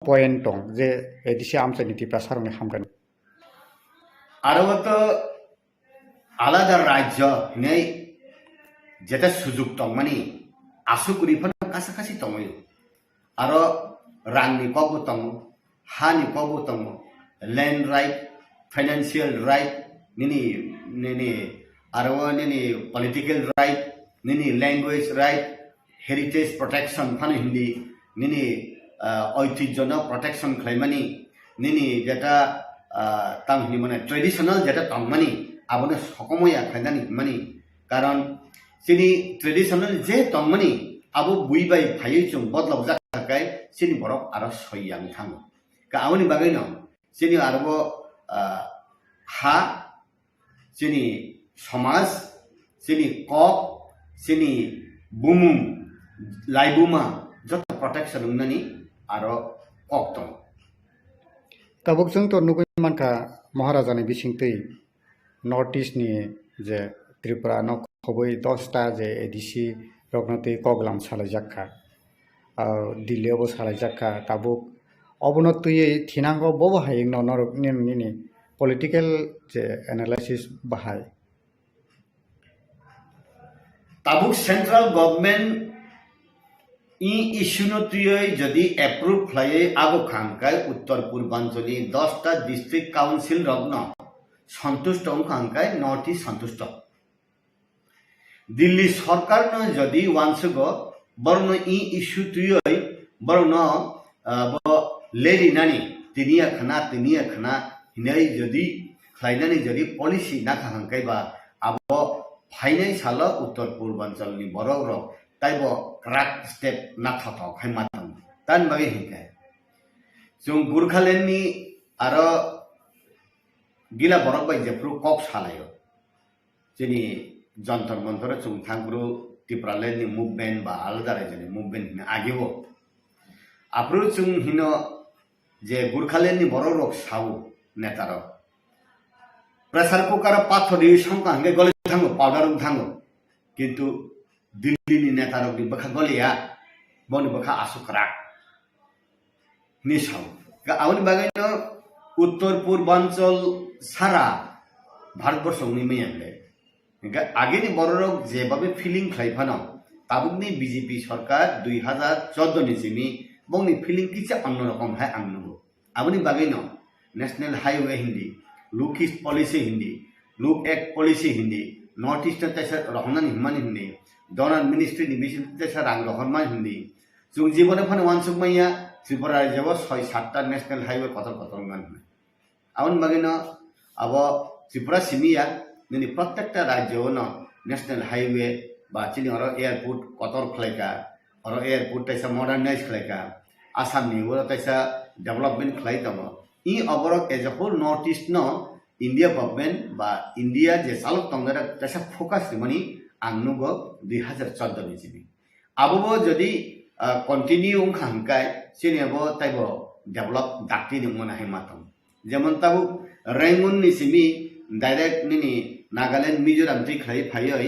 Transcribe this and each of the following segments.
Point দं যে ADC আমচাইনি টিপা সারংनि हामगोन আরও আলাদা রাজ্য নেই যেটা সুযোগ দंमानि आसुगुरिफोरनो कासाकासि दंयो आरो रांनि कबो दं हानि कबो दं लैंड राइट फाइनेंशियल राइट निनी आरो निनी पॉलिटिकल राइट निनी लैंग्वेज राइट हेरिटेज प्रोटेक्शन फानो हिंदी निनी ऐतिह्यनो प्रोटेक्शन खालामनानि निनी जेटा तामहिनि माने ट्रेडिशनल जेटा दंमानि आबोनो सकमया खालामनानि मानि कारण सिनी ट्रेडिशनल जे दंमानि आबो बुइबाय फायै जों बदलाव जाखाय सिनी बरफ आरो सययां थाङो गावनि बागैनो सिनी आरो हा सिनी समाज सिनी कक सिनी बुमुं लाइबुमा जत प्रोटेक्शन उन्नानि आरो कक दं ताबुक जों तो नुगै मानका महाराजानि बिसिंतै नॉर्थ ईस्ट नि जे त्रिपुरा न खबै 10टा जे एडिसि रगनतै कगलाम सालायजाखा दिल्लीयावबो सालायजाखा ताबुक अबनतयै थिनांगौ बबो हायिं न नरकनि पलिटिकल जे एनालाइसिस बाहाय ताबुक सेंट्रल गवर्नमेंट इ इश्यूनो तुयै जदि एप्रूव खालायै आगो खांकाय उत्तर पूर्वांचलनि 10टा डिस्ट्रिक्ट काउंसिल रगन सन्तुष्ट खांकाय नॉर्थ ईस्ट सन्तुष्ट दिल्ली सरकार न जदि वांसगो बरनो इ इश्यू तुयै बरनो लेडी नानी तिनिया खना हिनै जदि खालायनानै जदि पलिसि ना खांकायबा आबो फाइनाय साल उत्तर पूर्वांचलनि बर'र ताइबो क्राक स्टेप ना थाथाव खायमाथां तान बागै हिंकाय जों गुरखालेननि आरो गिला बरफ बाय जेफ्रु कक सालायो जोंनि जंतर मंतर जों थांग्रु त्रिपुरालेननि मुभमेंट बा आलादा रायजोनि मुभमेंट आगेवो आप्रु जों हिनो जे गुरखालेननि बर'रक सावो नेतार प्रेसार कुकार पाथर संका हंगे गले थांगो पाउडार थांगो किंतु दिल्ली नेतारक नि बखा गलिया बनि बखा आसुकरा नि साव आउनि बागैनो उत्तर पूर्वांचल सारा भारतवर्षनि मैयाले आगेनि बर'रक जेबाबे फिलिंग खालायफानो ताबुकनि बीजेपी सरकार 2014 नि सिमि बंनि फिलिंग किसे अन्य रकम है आंनुगो आउनि बागैनो नेशनल हाईवे हिंदी लुक ईस्ट पॉलिसी हिंदी लुक एक्ट पॉलिसी हिंदी नॉर्थ ईस्ट तैसा रहना हिमानी हिंदी डोनार मिनिस्ट्री निबिसिन तैसा रांग रहनमा हिंदी जों जीवने फन वानसुक मैया त्रिपुरा राज्यव 6-7टा नेशनल हाईवे कतर गन आउन बागैनो अब त्रिपुरा सिमिया नि प्रत्येकटा राज्यनो नेशनल हाईवे बा चिनि और एयरपोर्ट कतर खलायका और एयरपोर्ट तैसा मॉडर्नाइज खलायका आसामनि वो तैसा डेवलपमेंट खलाय दङ इ अबरक as a whole north east न इंडिया गवर्नमेंट बा इंडिया जे सालक तंगरा तैसा फोकस मनी आंनुगो 2014 नि सिमि आबो जदि कंटिन्यू खांकाय सिनेबो ताइबो डेवलप दाक्ति नमना है मातम जेमन ताबु रेंगुन नि सिमि डायरेक्ट निनि नागालैंड मिजोराम ति खलाय फायै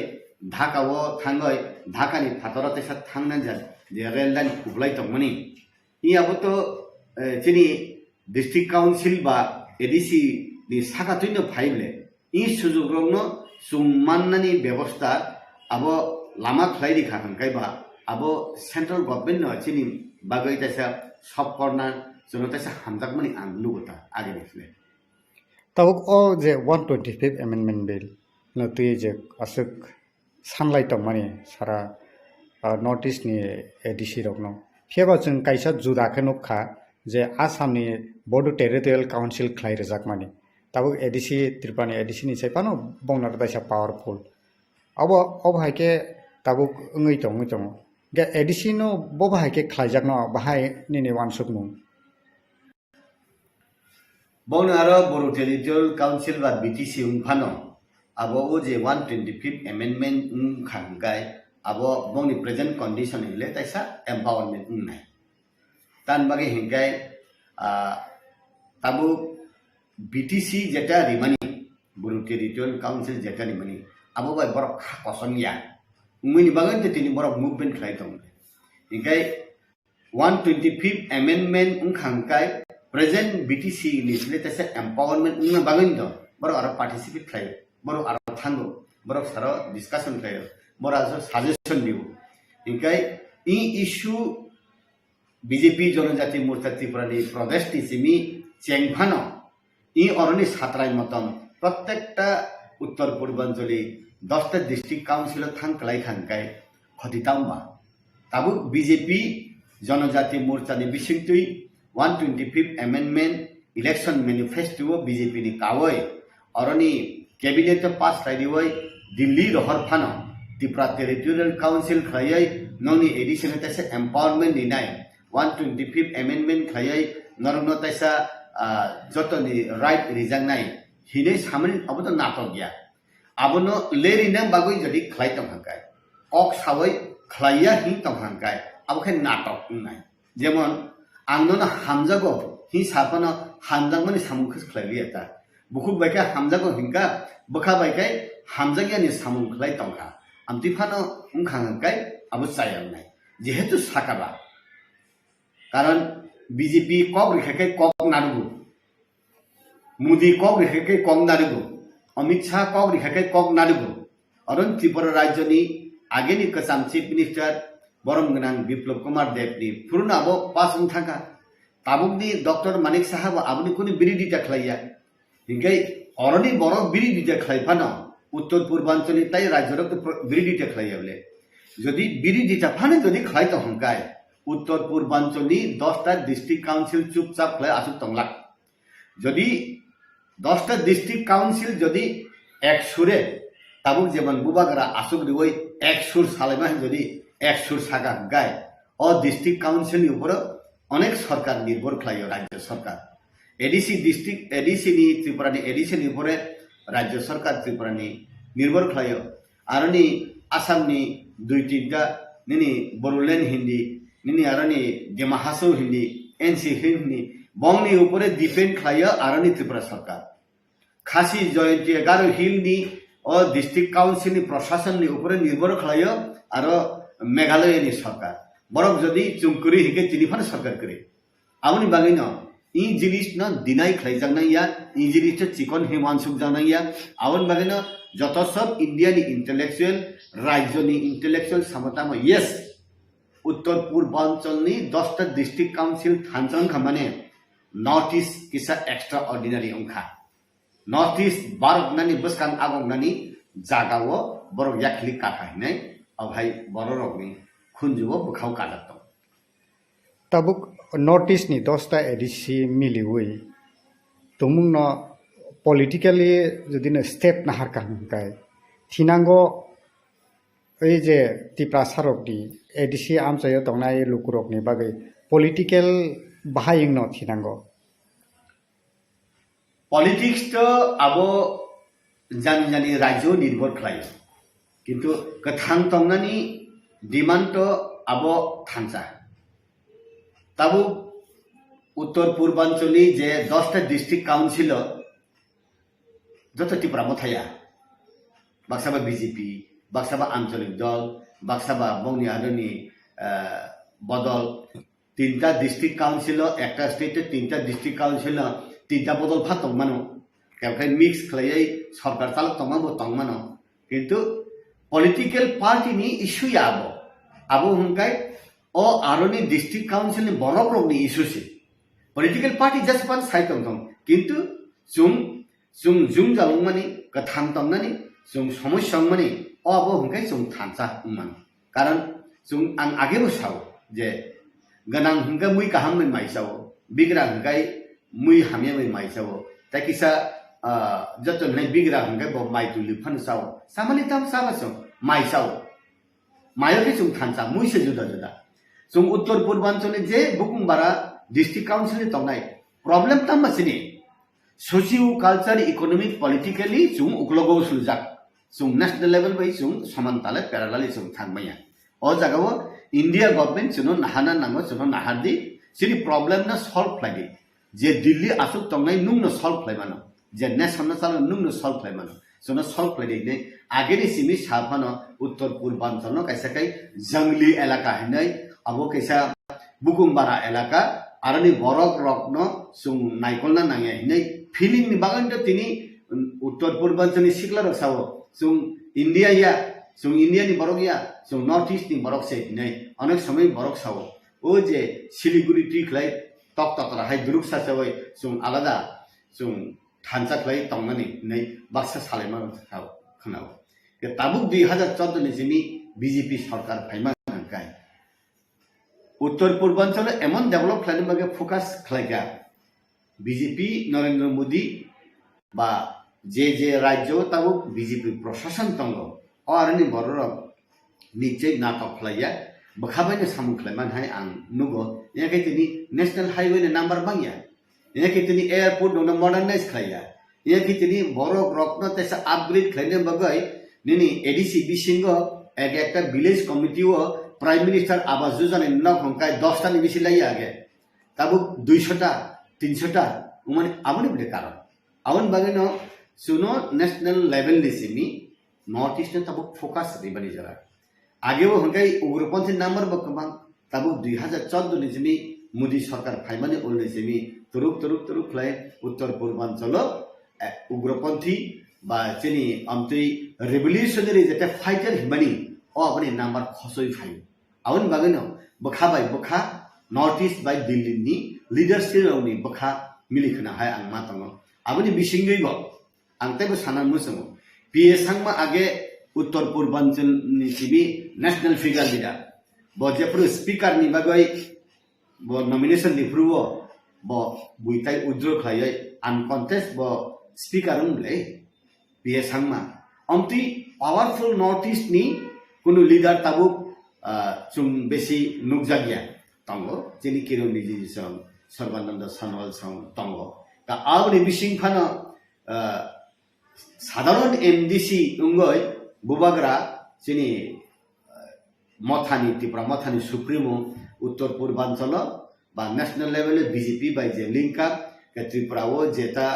ढाकावो थांगय ढाकानि फातरा तैसा थांना जा जे रेल लाइन खुबलाय तंमनि इ आबो तो चिनि डिस्ट्रिक्ट काउंसिल बा एडीसी नि साखातुइनो फाइबले इ सुजुगरनो सुमाननानि व्यवस्था अब लामा खलायरि खांकायबा अब सेंट्रल गवर्नमेंट न चिनि बागै तैसा सब करना जों तैसा हामजाकमनि आं लुगता आगे निफ्ले ताबुक ओ जे 125 अमेंडमेंट बिल न तुय जे असुक सानलाय दंमानि सारा नॉर्थ ईस्ट नि एडीसी रगनो फेबा जों कायसा जुदाखै नखा जे आसामनि बड' टेरिटरियेल काउंसिल खलाय रजाक मानि ताबुक एडीसी त्रिपुरानि एडीसी नि साइपानो बंनार दाइसा पावरफुल अब हायके ताबुक ngै दङ गे एडीसी नो बबा हायके खलायजाक न बाहाय निनि वानसुक नु बंनो आरो बर' टेरिटरियेल काउंसिल बा बीटीसी उनफानो आबो जे 125 अमेंडमेंट खांगाय आबो बंनि प्रेजेंट कंडीशन इले तैसा एम्पावरमेंट उननाय तान बागे हिंगाय ताबु बीटीसी जेटा रिमानी बर' टेरिटरियेल काउंसिल जेटा रिमानी आबो बाय बरक कसंया उमैनि बागै तिनि बरक मुभमेंट खालाय दं हिंगाय 125th amendment ungkhangkai present BTC ni sile tase empowerment ungna bagindo boro aro participate khlayo boro aro thango boro saro discussion khlayo boro aro suggestion diu ingkai I issue BJP জনজাতি মোর্চা ত্রিপুরানি প্রদেশ টিসিমি চেংফানো ই অরণি সাতরাই মতন প্রত্যেকটা উত্তর পূর্বাঞ্চলে 10টা district council থাংকলাই থাংকাই খতিতামবা তাবু BJP Janajati মোর্চানি বিসিংতুই 125th amendment election manifesto BJP ni kawai অরণি ক্যাবিনেট পাস খাইদিওই দিল্লি রহর ফানো ত্রিপুরা টেরিটোরিয়াল কাউন্সিল খাইয়াই ননি এডিশন তাইসা empowerment ni nai 125th amendment খাইয়াই নরনো তাইসা যতনি রাইট রিজাং নাই হিনে সামনে অবত নাটক গিয়া আবনো লেরি নাম বাগুই যদি খাই তংহাঙ্কাই কক সাওই খাইয়া হি তংহাঙ্কাই আবখাই নাটক নাই যেমন আংননা হামজাগো হি সাপানো হামজাগমানি সামুখস খাইলি এটা বুকুক বাইকা হামজাগো হিংকা বখা বাইকাই হামজাগিয়ানি সামুং খাই তংখা আমতিফানো উংখাঙ্কাই আবু চাইয়াম নাই যেহেতু সাকাবা কারণ বিজেপি কক রেখাকে কক নারুগু মোদি কক রেখাকে কক নারুগু অমিত শাহ কক রেখাকে কক নারুগু অরুণ ত্রিপুরা রাজ্যনি আগেনি কসাম চিফ মিনিস্টার বরম গনাং বিপ্লব কুমার দেবনি ফুরুন আবো পাস থাকা তাবুকনি ডক্টর মানিক সাহাব আবনি কোনি বিরোধিতা খাইয়া হিংকাই অরণি বড় বিরোধিতা খাইফানো উত্তর পূর্বাঞ্চলে তাই রাজ্যর বিরোধিতা খাইয়া বলে যদি বিরোধিতা ফানে যদি খাইতো হংকায় উত্তর পূর্বাঞ্চলনি 10টা ডিস্ট্রিক্ট কাউন্সিল চুপচাপ খাই আসুক তংলাক যদি 10টা ডিস্ট্রিক্ট কাউন্সিল যদি এক সুরে তাবুক যেমন বুবাগরা আসুক দিবই এক সুর সালেমা যদি এক সুর সাগা গায় ও ডিস্ট্রিক্ট কাউন্সিলনি উপর অনেক সরকার নির্ভর খাইও রাজ্য সরকার এডিসি ডিস্ট্রিক্ট এডিসি নি ত্রিপুরানি এডিসি নি উপরে রাজ্য সরকার ত্রিপুরানি নির্ভর খাইও আরনি আসামনি 2-3টা নিনি বড়োল্যান্ড হিন্দি নিনি আরনি ডিমা হাসাও হিন্দি এনসি হিন্দি বংনি উপরে ডিপেন্ড খাইও আরনি ত্রিপুরা সরকার খাসি জয়ন্তী গারো হিলনি ও ডিস্ট্রিক্ট কাউন্সিলনি প্রশাসননি উপরে নির্ভর খাইও আর মেঘালয়নি সরকার বরফ যদি চুমকুরি হিকে তিনিফান সরকার করে আমনি বাগিন ই জিনিস না দিনাই খাইজাংনাইয়া ই জিনিস চিকন হিমাংশুক জানাইয়া আवन বাগিন যত সব ইন্ডিয়ানি ইন্টেলেকচুয়াল রাজ্যনি ইন্টেলেকচুয়াল সামতাম ইয়েস উত্তর পূর্বাঞ্চলনি 10টা ডিস্ট্রিক্ট কাউন্সিল থানচন খামানে নর্থ ইস্ট কিসা এক্সট্রা অর্ডিনারি অংখা নর্থ ইস্ট বারকনানি বসকান আগংনানি জাগাও বরক ইয়াখলি কাটাইনাই অভাই বড় রকমি খুনজুবো বুখাও কাটাত tabuk notice ni 10টা এডিসি মিলিউই তুমুং ন politically যদি না স্টেপ না হারকান কাই থিনাঙ্গো এই যে ত্রিপুরা সারকনি এডিসি আমচায় তংনাই লুকুরকনি বাগৈ পলিটিক্যাল বাহাইং ন থিনাঙ্গো পলিটিক্স তো আবো জানি জানি রাজ্য নির্ভর খাইও কিন্তু কথাং তংনানি ডিমান্ড তো আবো থানচা তাবু উত্তর পূর্বাঞ্চলে যে 10টা ডিস্ট্রিক্ট কাউন্সিল যত ত্রিপুরা মথায়া বাক্সাবা বিজেপি বাক্সাবা আঞ্চলিক দল বাক্সাবা বংনি আদনি বদল 3টা ডিস্ট্রিক্ট কাউন্সিল একটা স্টেটে 3টা ডিস্ট্রিক্ট কাউন্সিল 3টা বদল ফাতং মানো কেমন মিক্স খাই সরকার চালক তংমাবো তংমানো কিন্তু পলিটিক্যাল পার্টি নি ইস্যুয়া আবো আবো হুঙ্কাই ও আরনি ডিস্ট্রিক্ট কাউন্সিল নি বড় রকমনি ইস্যুসে পলিটিক্যাল পার্টি জাস্ট পান সাইতং দং কিন্তু জুম জালংমানি কথাং তংনানি जों समस्या माने अबो हंखाय जों थानसा मान कारण जों आं आगेबो साव जे गनां हंखा मुइ काहाम मै माइसाव बिग्रा हंखाय मुइ हामिया मै माइसाव ताकिसा जतो नै बिग्रा हंखाय ब माइ तुलि फन साव सामानि ताम साबासो माइसाव मायोके जों थानसा मुइसे जुदा जुदा जों उत्तर पूर्वांचलनि जे बुकुमबारा डिस्ट्रिक्ट काउन्सिलनि तंनाय प्रॉब्लेम तामबासिनि सोशियो कल्चर इकोनॉमिक पॉलिटिकली जों उग्लगो सुलजाक जों नेशनल लेवल बै जों समानताले पैरेलली जों थांबाया ओ जागाव इंडिया गवर्नमेंट जों नाहाना नांगो जों नाहादि सिरि प्रॉब्लेम ना सॉल्व फ्लाइदि जे दिल्ली आसुक तंनाय नुंनो सॉल्व फ्लाइमानो जे नेशनल साल नुंनो सॉल्व फ्लाइमानो जों सॉल्व फ्लाइदि ने आगेनि सिमि साफानो उत्तर पूर्वांचल कैसा कै जंगली इलाका हैनै अबो कैसा bukum bara elaka arani borok rokno sung naikolna nangya hinai feeling ni bagan to tini uttor purbanchali sikla rok sawo sung India ya sung India ni borok ya sung North East ni borok se hinai onek সময় borok sawo o je Siliguri ti khlai tok tok ra hai duruk sa sawai sung alada sung thansa khlai tongmani nei baksa salema sawo khnawo ke tabuk 2014 ni jimi BJP সরকার ফাইমা গায় উত্তর পূর্বাঞ্চলে এমন develop খাইনি বাগে focus খাইগা BJP Narendra Modi বা যে রাজ্য তাবুক BJP প্রশাসন তঙ্গ অরনি বড়রক নিচে নাটক খাইয়া বখাবাইনে সামু খাইমান হাই আং নুগো ইয়াকে তিনি ন্যাশনাল হাইওয়ে নাম্বার বাংয়া ইয়াকে তিনি এয়ারপোর্ট নো মডার্নাইজ খাইয়া ইয়াকে তিনি বড় রত্ন তেসা আপগ্রেড খাইনে বাগাই নিনি এডিসি বিসিংহ একটা village কমিটিও prime minister Awas Yojana knock হংকাই 10টা নিবিসি লাই আগে তাবুক 200টা 300টা মানে আমনি বলে কারণ আউন বাগে ন সুনো ন্যাশনাল লেভেল নিসিমি নর্থ ইস্ট তাবুক ফোকাস রিবানি যারা আগেও হংকাই উগ্রপন্থী নাম্বার বকবাং তাবুক 2014 নিসিমি মোদি সরকার ফাইমানি ওল নিসিমি তুরুক লাই উত্তর পূর্বাঞ্চল উগ্রপন্থী বা চিনি আমতই রেভলিউশনারি যেটা ফাইটার হিমানি ও আপনি নাম্বার খসই ফাই আউন বাগেনো বখা নর্থ ইস্ট বাই দিল্লি ni লিডারশিপ রনি বখা মিলিখনা হাই আং মাতঙ্গ আপনি বিসিংগইব আংতেবো সানান মুসং পিএ সাংমা আগে উত্তর পূর্বাঞ্চল ni sibi national figure leader ব যেপুর speaker ni bagoi bo nomination ni pruwo bo buitai udro khlai uncontest bo speaker umle PA Sangma অমতি পাওয়ারফুল নর্থ ইস্ট ni কোনো লিডার তাবুক চুং বেশি নুকজাগিয়া তঙ্গ যিনি কিরণ রিজিজু সং সর্বানন্দ সনোয়াল সং তঙ্গ তা আউনি বিসিং ফানো সাধারণ এমডিসি উঙ্গই বুবাগরা যিনি মথানি ত্রিপুরা মথানি সুপ্রিমো উত্তর পূর্বাঞ্চল বা ন্যাশনাল লেভেলে বিজেপি বাই যে লিঙ্ক আপ ত্রিপুরাও যেটা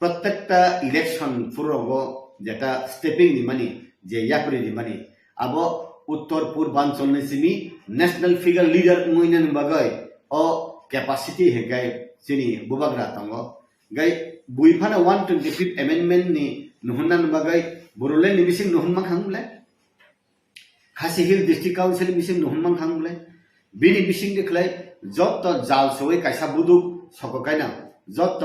প্রত্যেকটা ইলেকশন পুরো যেটা স্টেপিং নিমানি যে ইয়াকরি নিমানি আবো উত্তর পূর্বাঞ্চল নিসিমি ন্যাশনাল ফিগার লিডার মুইনান বাগাই ও ক্যাপাসিটি হেগাই চিনি বুবাগরা তঙ্গ গাই বুইফানা 125 অ্যামেন্ডমেন্ট নি নুহনান বাগাই বরুলে নিবিসিং নুহনমাং খাংলে খাসি হিল ডিস্ট্রিক্ট কাউন্সিল মিসিং নুহনমাং খাংলে বিনি বিসিং দেখলাই যত জাল সই কাইসা বুদুক সককাইনা যত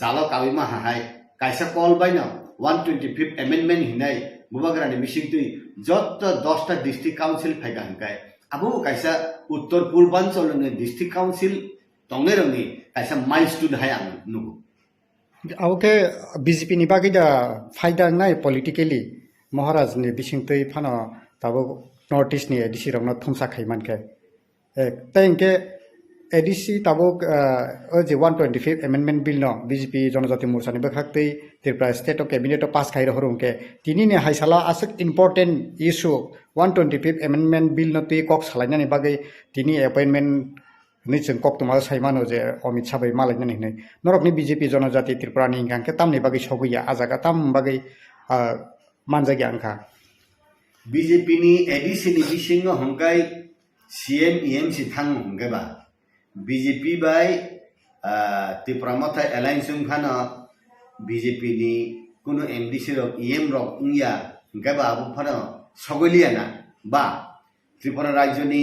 জালো কাবিমা হাহাই কাইসা কল বাইনা 125 অ্যামেন্ডমেন্ট হিনাই বুবাগরানি মিসিং তুই যত 10টা ডিস্ট্রিক্ট কাউন্সিল ফাইগা হাঙ্কাই আবু কাইসা উত্তর পূর্বাঞ্চলনি ডিস্ট্রিক্ট কাউন্সিল তংনেরনি কাইসা মাইলস্টোন হাই আং নুগু আওকে বিজেপি ni bagida ফাইদা নাই politically Maharaj ni bisingtei phano tabo north east ni ADC রংনা থমসা খাইমানকে তাইনকে এডিসি তাবক ও যে 125 অ্যামেন্ডমেন্ট বিল ন BJP Janajati Morcha ni bakhaktei Tripura state of cabinet pass খাই রহরুমকে তিনি নে হাইসালা আসক ইম্পর্টেন্ট ইস্যু 125 অ্যামেন্ডমেন্ট বিল ন তুই কক সালাইনানি বাগै তিনি অ্যাপয়েন্টমেন্ট নিচেন কক তোমা সাইমানো যে অমিত শাহ বাই মালাইনানি নাই নরকনি বিজেপি জনজাতি ত্রিপুরা ni গাংকে তামনি বাগै সগইয়া আজাগা তাম বাগै মানজাগি আংখা BJP ni ADC ni bising hongkai CM EMC থাং হংগেবা বিজেপি বাই ত্রিপুরা মথা এলায়েন্স ফানো বিজেপি ni কোনো এমডিসি রক ইএম রক উইয়া হংগেবা আবু ফানো সগলিয়ানা বা ত্রিপুরা রাজ্য ni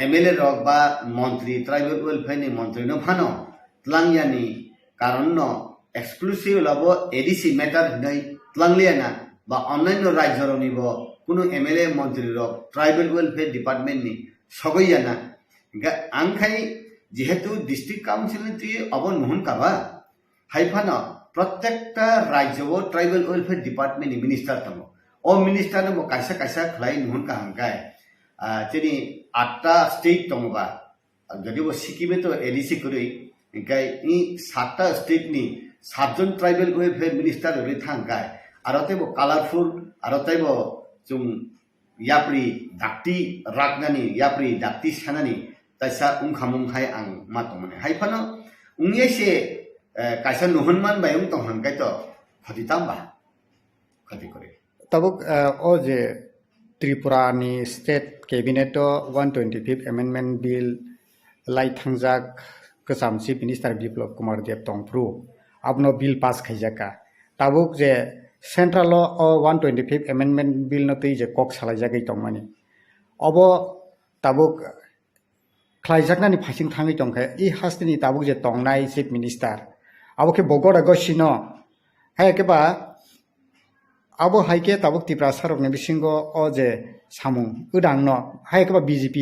এমএলএ রক বা মন্ত্রী ট্রাইবাল ওয়েলফেয়ার ni মন্ত্রী ন ফানো ত্লাংয়ানি কারণ ন এক্সক্লুসিভ লব এডিসি ম্যাটার নাই ত্লাংলিয়ানা বা অন্যান্য রাজ্যর নিব কোনো এমএলএ মন্ত্রী রক ট্রাইবাল ওয়েলফেয়ার ডিপার্টমেন্ট ni সগইয়ানা আংখাই যেহেতু ডিস্ট্রিক্ট কাউন্সিল তুই অব নহন কাবা হাইফানো প্রত্যেকটা রাজ্য tribal welfare department ni minister তঙ্গ ও মিনিস্টার ন কাইসা খাই নহন কা হাঙ্কাই তিনি 8টা স্টেট তঙ্গবা যদি ও সিকিমে তো এডিসি করি ইনকাই ই 7টা স্টেট ni 7জন ট্রাইবাল ওয়েলফেয়ার মিনিস্টার রে থাঙ্কাই আরতে ব কালারফুল আরতে ব জুম ইয়াপ্রি ডাক্তি রাগনানি ইয়াপ্রি ডাক্তি সানানি তাইসা উংখামুং হাই আং মাতমনে হাইফানো উংয়েসে কাইসা নহনমান বায়ুং তংহাঙ্কাই তো ক্ষতি তামবা ক্ষতি করে তাবক ও যে त्रिपुरानि स्टेट केबिनेटआव 125 एमेन्डमेन्ट बिल लाइथांजाक गोजाम चिफ मिनिस्टार बिप्लब कुमार देब दंफ्रु आबनो बिल पास खाइजाका ताबुक जे सेन्ट्रेल 125 एमेन्डमेन्ट बिल नतै जे कक सालाइजागै दंमानि अब ताबुक खाइजाकनानि फाइसिं थाङै दंखाय इ हास्तिनि ताबुक जे दंनाय चिफ मिनिस्टार आबोके बगड़ा गसिनो हायकेबा abo haike tabuk tipra sarok ne bisingo o je samung udang no haike ba BJP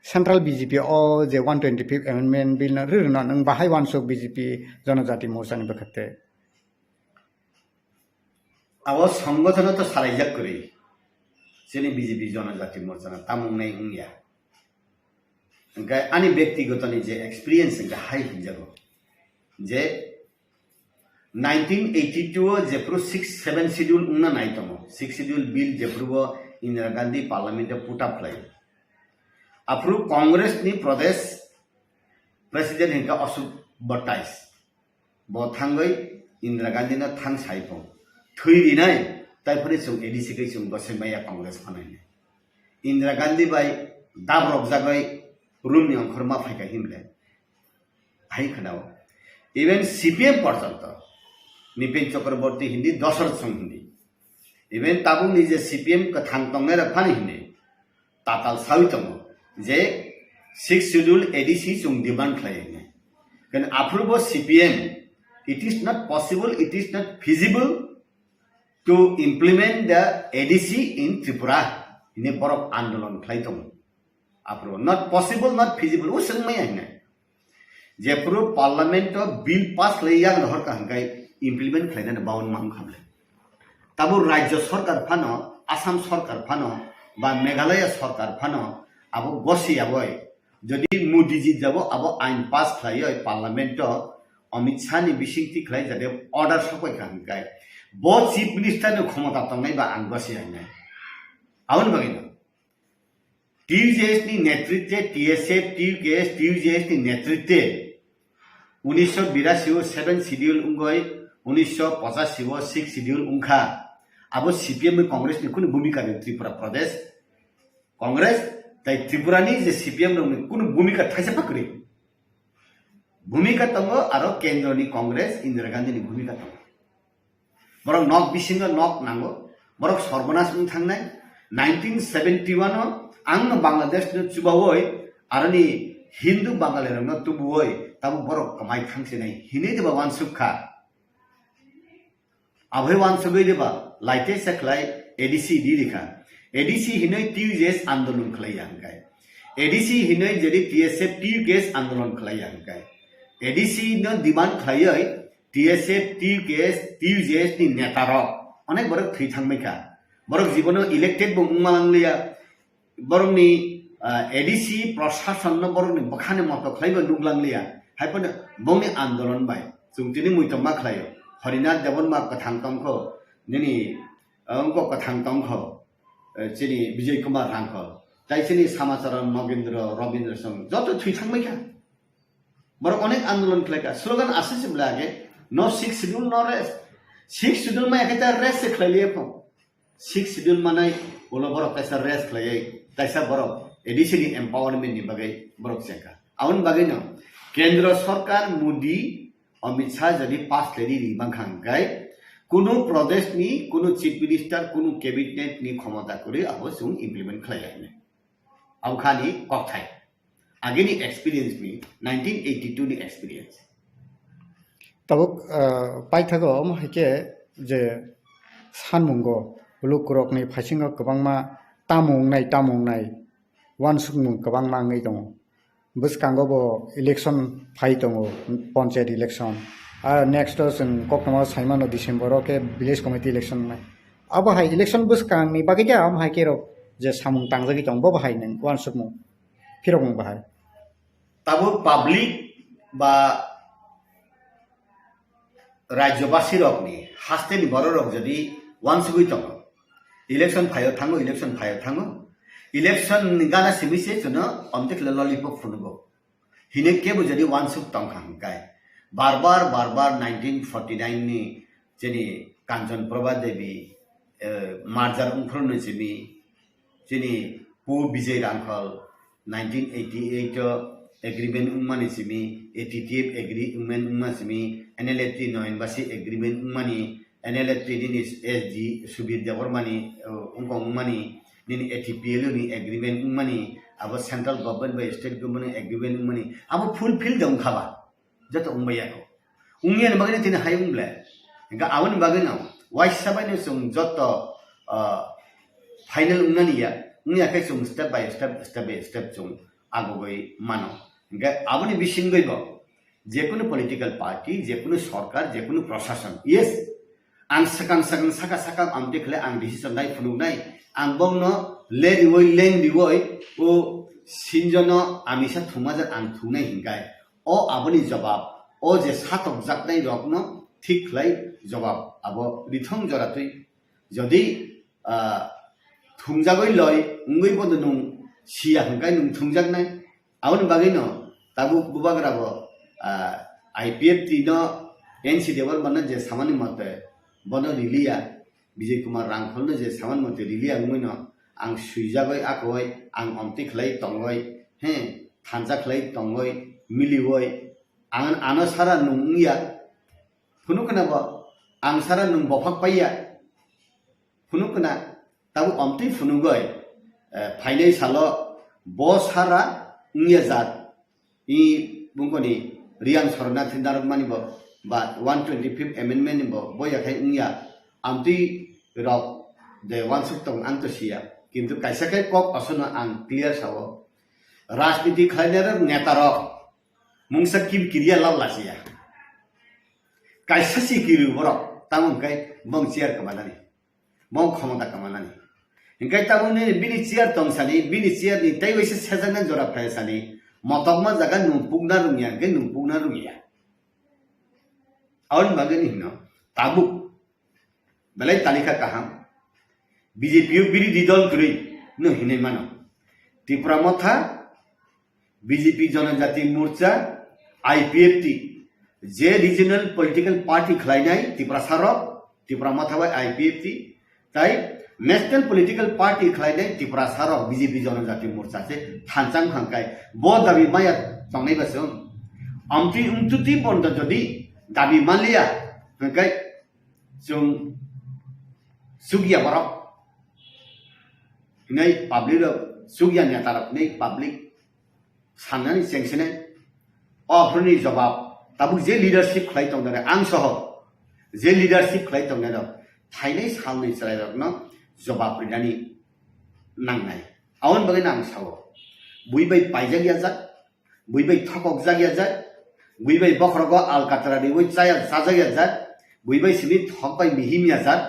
central BJP o je 125 amendment bill na rir no nang bahai wansok BJP janajati morcha ni bakhate abo সংগঠন তো সারাইজাক করে সেনি BJP Janajati মোর্চা না তামুং নাই উংয়া গায় আনি ব্যক্তিগত নি যে এক্সপেরিয়েন্স গা হাই হিজাগো যে 1982 जेप्रो 6-7 शेड्यूल उन्ना नाई तमो 6 शेड्यूल बिल जेप्रो Indira Gandhi parliament put up लाई अप्रूव कांग्रेस नि प्रदेश प्रेसिडेंट हिंका अशोक बट्टाइस ब थांगै इंदिरा गांधी ना थांग साइपो थुइरि नाय ताइफोरे जों एडीसी कै जों गसेमाया कांग्रेस फानायने इंदिरा गांधी बाय दाब्रब जागै रुमनि अंखरमा फाइका हिमले हाइ खनाव इवन सीपीएम पर्यंत निपेन चक्रवर्ती हिंदी दशरथ संघ हिंदी इवन ताबुं निजे सीपीएम का थांग तंगने रफानी हिंदी ताताल सावी तंगो जे 6 शेड्यूल एडीसी जों डिमांड खालायने कन approve CPM it is not possible, it is not feasible to implement the ADC in Tripura in a borok आंदोलन खालायतंग approve not possible, not feasible वो संगमय है जेप्रो पार्लियामेंट बिल पास लैया नहर का हंगाई implement खालायना बावन मांग खामले ताबु राज्य सरकार फानो आसाम सरकार फानो बा मेघालय सरकार फानो आबो गसी आबोय जदि मोदी जी जाबो आबो आइन पास खालायो पार्लियामेंट अमित शाह नि बिसिंगति खालाय जादे अर्डर सबै का हंगाई बो चीफ मिनिस्टर नि क्षमता तंगै बा आं गसी हंगाई आवन बगिनो टीजेएस नि नेतृत्व टीएसएफ टीकेएस टीजेएस नि नेतृत्व 1982 7 शेड्यूल उंगय 1985 6 शेड्यूल उंखा अब सीपीएम में कांग्रेस नि कुन भूमिका ने त्रिपुरा प्रदेश कांग्रेस तै त्रिपुरा नि जे सीपीएम नि कुन भूमिका थाइसे पकरे भूमिका तंगो आरो केंद्र नि कांग्रेस इंदिरा गांधी नि भूमिका तंगो बरक नक बिसिंग नक नांगो बरक सर्वनाश उन थांनाय 1971 आं बांग्लादेश न चुबावय आरो नि हिंदू बांगाली रंग तुबुवय ताबु बरक कमाई थांसे नै हिने देबा वानसुखा अभय वानसुगै देबा लाइटे सकलाय एडीसी दी लिखा एडीसी हिनै टीजेएस आंदोलन खलाय हंगाय एडीसी हिनै जदि टीएसएफ टीकेएस आंदोलन खलाय हंगाय एडीसी न डिमांड खलाय टीएसएफ टीकेएस टीजेएस नि नेता र अनेक बरक थै थांमैखा बरक जीवन इलेक्टेड बुंमालांलिया बरकनि एडीसी प्रशासन न बरकनि बखाने मत खलायबो नुगलांलिया हायपन बंनि आंदोलन बाय जोंतिनि मुइतमा खलायो हरिनाथ देवन मा कथां तंखो निनि अंको कथां तंखो चिनि विजय कुमार रांखो ताइसिनि समाचार नगेन्द्र रविन्द्र संग जतो थुइ थांमैखा बरक अनेक आंदोलन खलायका स्लोगान आसेसिम लागे no 6 schedule no rest 6 schedule मा एकता रेस्ट से खलायलिए फो 6 शेड्यूल मानै बोलो बरक तैसा रेस्ट खलायै तैसा बरक एडीसी नि एम्पावरमेंट नि बगै बरक सेका आउन बगै न केंद्र सरकार मोदी अमित शाह जदि पास लेदी रिबांखांगाय कुनु प्रदेश नि कुनु चीफ मिनिस्टर कुनु कैबिनेट नि क्षमता करे अब जों इम्प्लीमेंट खालायने आवखानि कथाय आगेनि एक्सपीरियंस नि 1982 नि एक्सपीरियंस ताबुक पाइथागो महके जे सानमुंगो लुकुरक नि फाइसिंगो गोबांमा तामुंनाय वानसुकमुं गोबांमा ngै दङ बसकांगो बो इलेक्शन फाइ दङ पंचायत इलेक्शन नेक्स्ट जों कक्रमा साइमानो डिसेम्बर के विलेज कमिटी इलेक्शन में अब हाय इलेक्शन बसकांनि बागै जा हम हाय केरो जे सामुं तांजगि दं बो बाहाय नों वानसुकमुं फिरमुं बाहाय ताबो पब्लिक बा राज्यवासी रकनि हास्तेनि बर रक जदि वानसुगै दं इलेक्शन फायो थाङो इलेक्शन गाना सिमिसे जनो अमतेक लॉलीपॉप फुनुगो हिने केबो जदि वानसुक तंखांगाय बार बार 1949 नि jenny Kanchan Prabha Devi merger उंफ्रनो Jimmy Sini Pu Bijay Rangkal 1988 agreement umani simi 88 agreement simi NLFT noin basi agreement umani NLFT ini SG subir jawar mani ungkong umani ini ATPL ni agreement umani abo central government by state government agreement umani abo fulfill dong khaba jato umbaya ko ungyan bagani tin hayung ble enka awon bagani wai sabai ne sum joto final umani ya ungya kai sum step by step sum আগবই মানো আপনি বিশিং গইব যে কোনো political party যে কোনো সরকার যে কোনো প্রশাসন yes আং সাকাং সাকা আমতে খলে আং ডিসিশন নাই ফুনুক নাই আং বংন লে দিবই লেং দিবই ও সিনজন আমিসা থুমাজার আং থুনাই হিংগাই ও আপনি জবাব ও যে সাতক জাকনাই রকন ঠিক লাই জবাব আব রিথং জরাতুই যদি থুংজাগই লয় উঙ্গই বদ নুং siya hangkai nung thungjak nai awon bagay no tabu bubagra bo IPFT no NC devar mana je samani mate bono rilia Bijay Kumar Rangkal no je saman mate rilia ngui no ang suijagoi akoi ang omti khlai tongoi he thanjak khlai tongoi miliwoi ang ano sara nungya phunukna bo ang sara nung bofak paiya phunukna tabu omti phunugoi फाइनाइ सालो बसारा उंगिया जात इ बुंगनि रियान सरना थिनार मानि बो बा 125th amendment बो बया खाय उंगिया आमति रक दे वानसुक तंग आंतसिया किंतु कायसा खाय कक असना आं क्लियर सावो राजनीति खायनेर नेता रक मुंगसा किम किरिया लाव लासिया कायसा सि किरु बरक तामुं खाय बं चियार कमानानि बं क्षमता कमानानि Ingkai tamu ni bini ciar tong sani bini ciar ni tai wese sejana jora phai sani motok ma jaga numpuk na rumia aun bagani hino tabu belai talika kaham BJP biri didol kuri no hine mano Tripura motha BJP Janajati Morcha IPFT je regional political party khlainai Tripura sarok Tripura motha bai IPFT tai National Political Party khlainai Tripura sarok BJP Janajati Morcha se thanchang khangkai bo dabi maya tongnai basung amti umtuti bonda jodi dabi malia hangkai chung sugya barok nei public sugya neta rok nei public sanani sengsenai ofrni jawab tabu je leadership khlai tongnai ang soho je leadership khlai tongnai thainai salnai chalai rok no jawab rinani nangnai awon bagai nang sawo buibai paijagya jat buibai thokok jagya jat buibai bokhrogo alkatra ni bui chaya sajagya jat buibai sini thokbai mihimya jat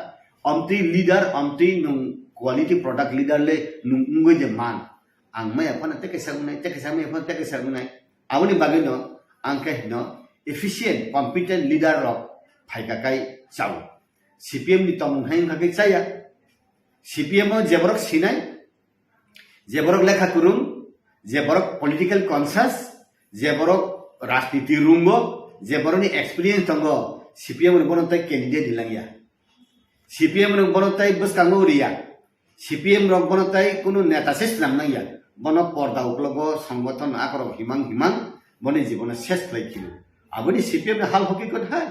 amti leader amti nung quality product leader le nung ngoi je man ang maya phana teke sagunai awoni bagai no angke no efficient competent leader rok phaikakai chau CPM ni tomung hain khakai chaya CPM jeborok sinai jeborok lekha kurung jeborok political conscious jeborok rajniti rumbo jeborok ni experience tongo CPM ni bonotai candidate dilangya CPM ni bonotai buskango uriya CPM rok bonotai kuno neta ses namnaya bono porda uklogo সংগঠন akorok himang boni jibona ses khlaikilu aboni CPM ni hal hakikot hai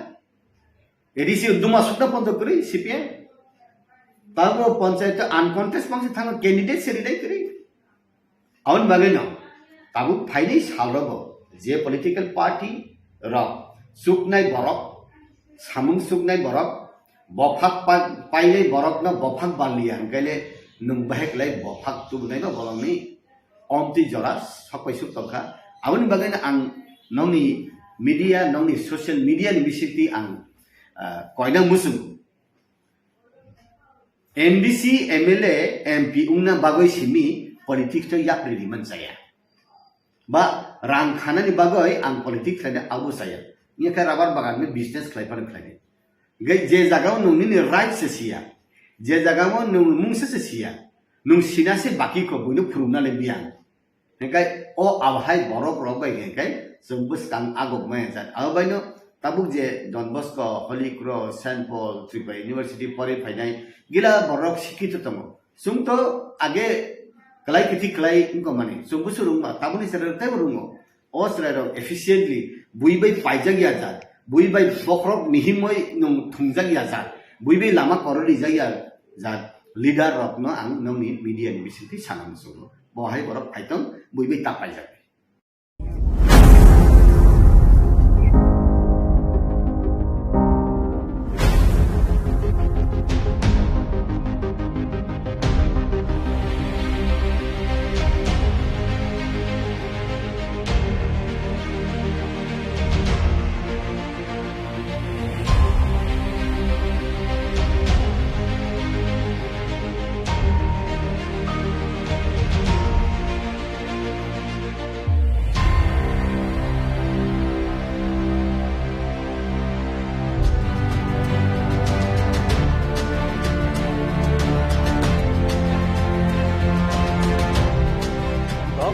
edisi uduma sukta ponto kuri CPM Tahu panchayat uncontested bangsa thang candidate seridai kiri. Awon bagai no. Tahu finai salrogo je political party rok suknai borok samung suknai borok bofak pailai borok na bofak balian kaile nung bahek lai bofak tubnai no bolong ni omti joras sakai suk tokha. Awon bagai na ang nongni media nongni social media ni bisiti ang koina musum NDC MLA MP ungna bagoi simi politics to yapri man saya ba rang khana ni bagoi ang politics khana abu saya ni ka rabar bagan me business khlai pan khlai gai je jaga nung ni right se sia je jaga mo nung mung se sia nung sina se baki ko bunu phuruna le biang gai o abhai borok rok bai gai sumbus kang agok ma jat abai no tabuk je Don Bosco Holy Cross St Paul Tripura University pore phainai gila borok sikito tongo sung to age kalai kiti kalai ko mane sung bu surung ma tabuni sera te burungo o sera ro efficiently bui bai paijag ya ja bui bai bokrok mihimoi nung thungjag ya ja bui bai lama korori ja ya ja leader rok no ang nong ni media ni bisiti sanam sugo bo hai borok paitong bui bai tapai ja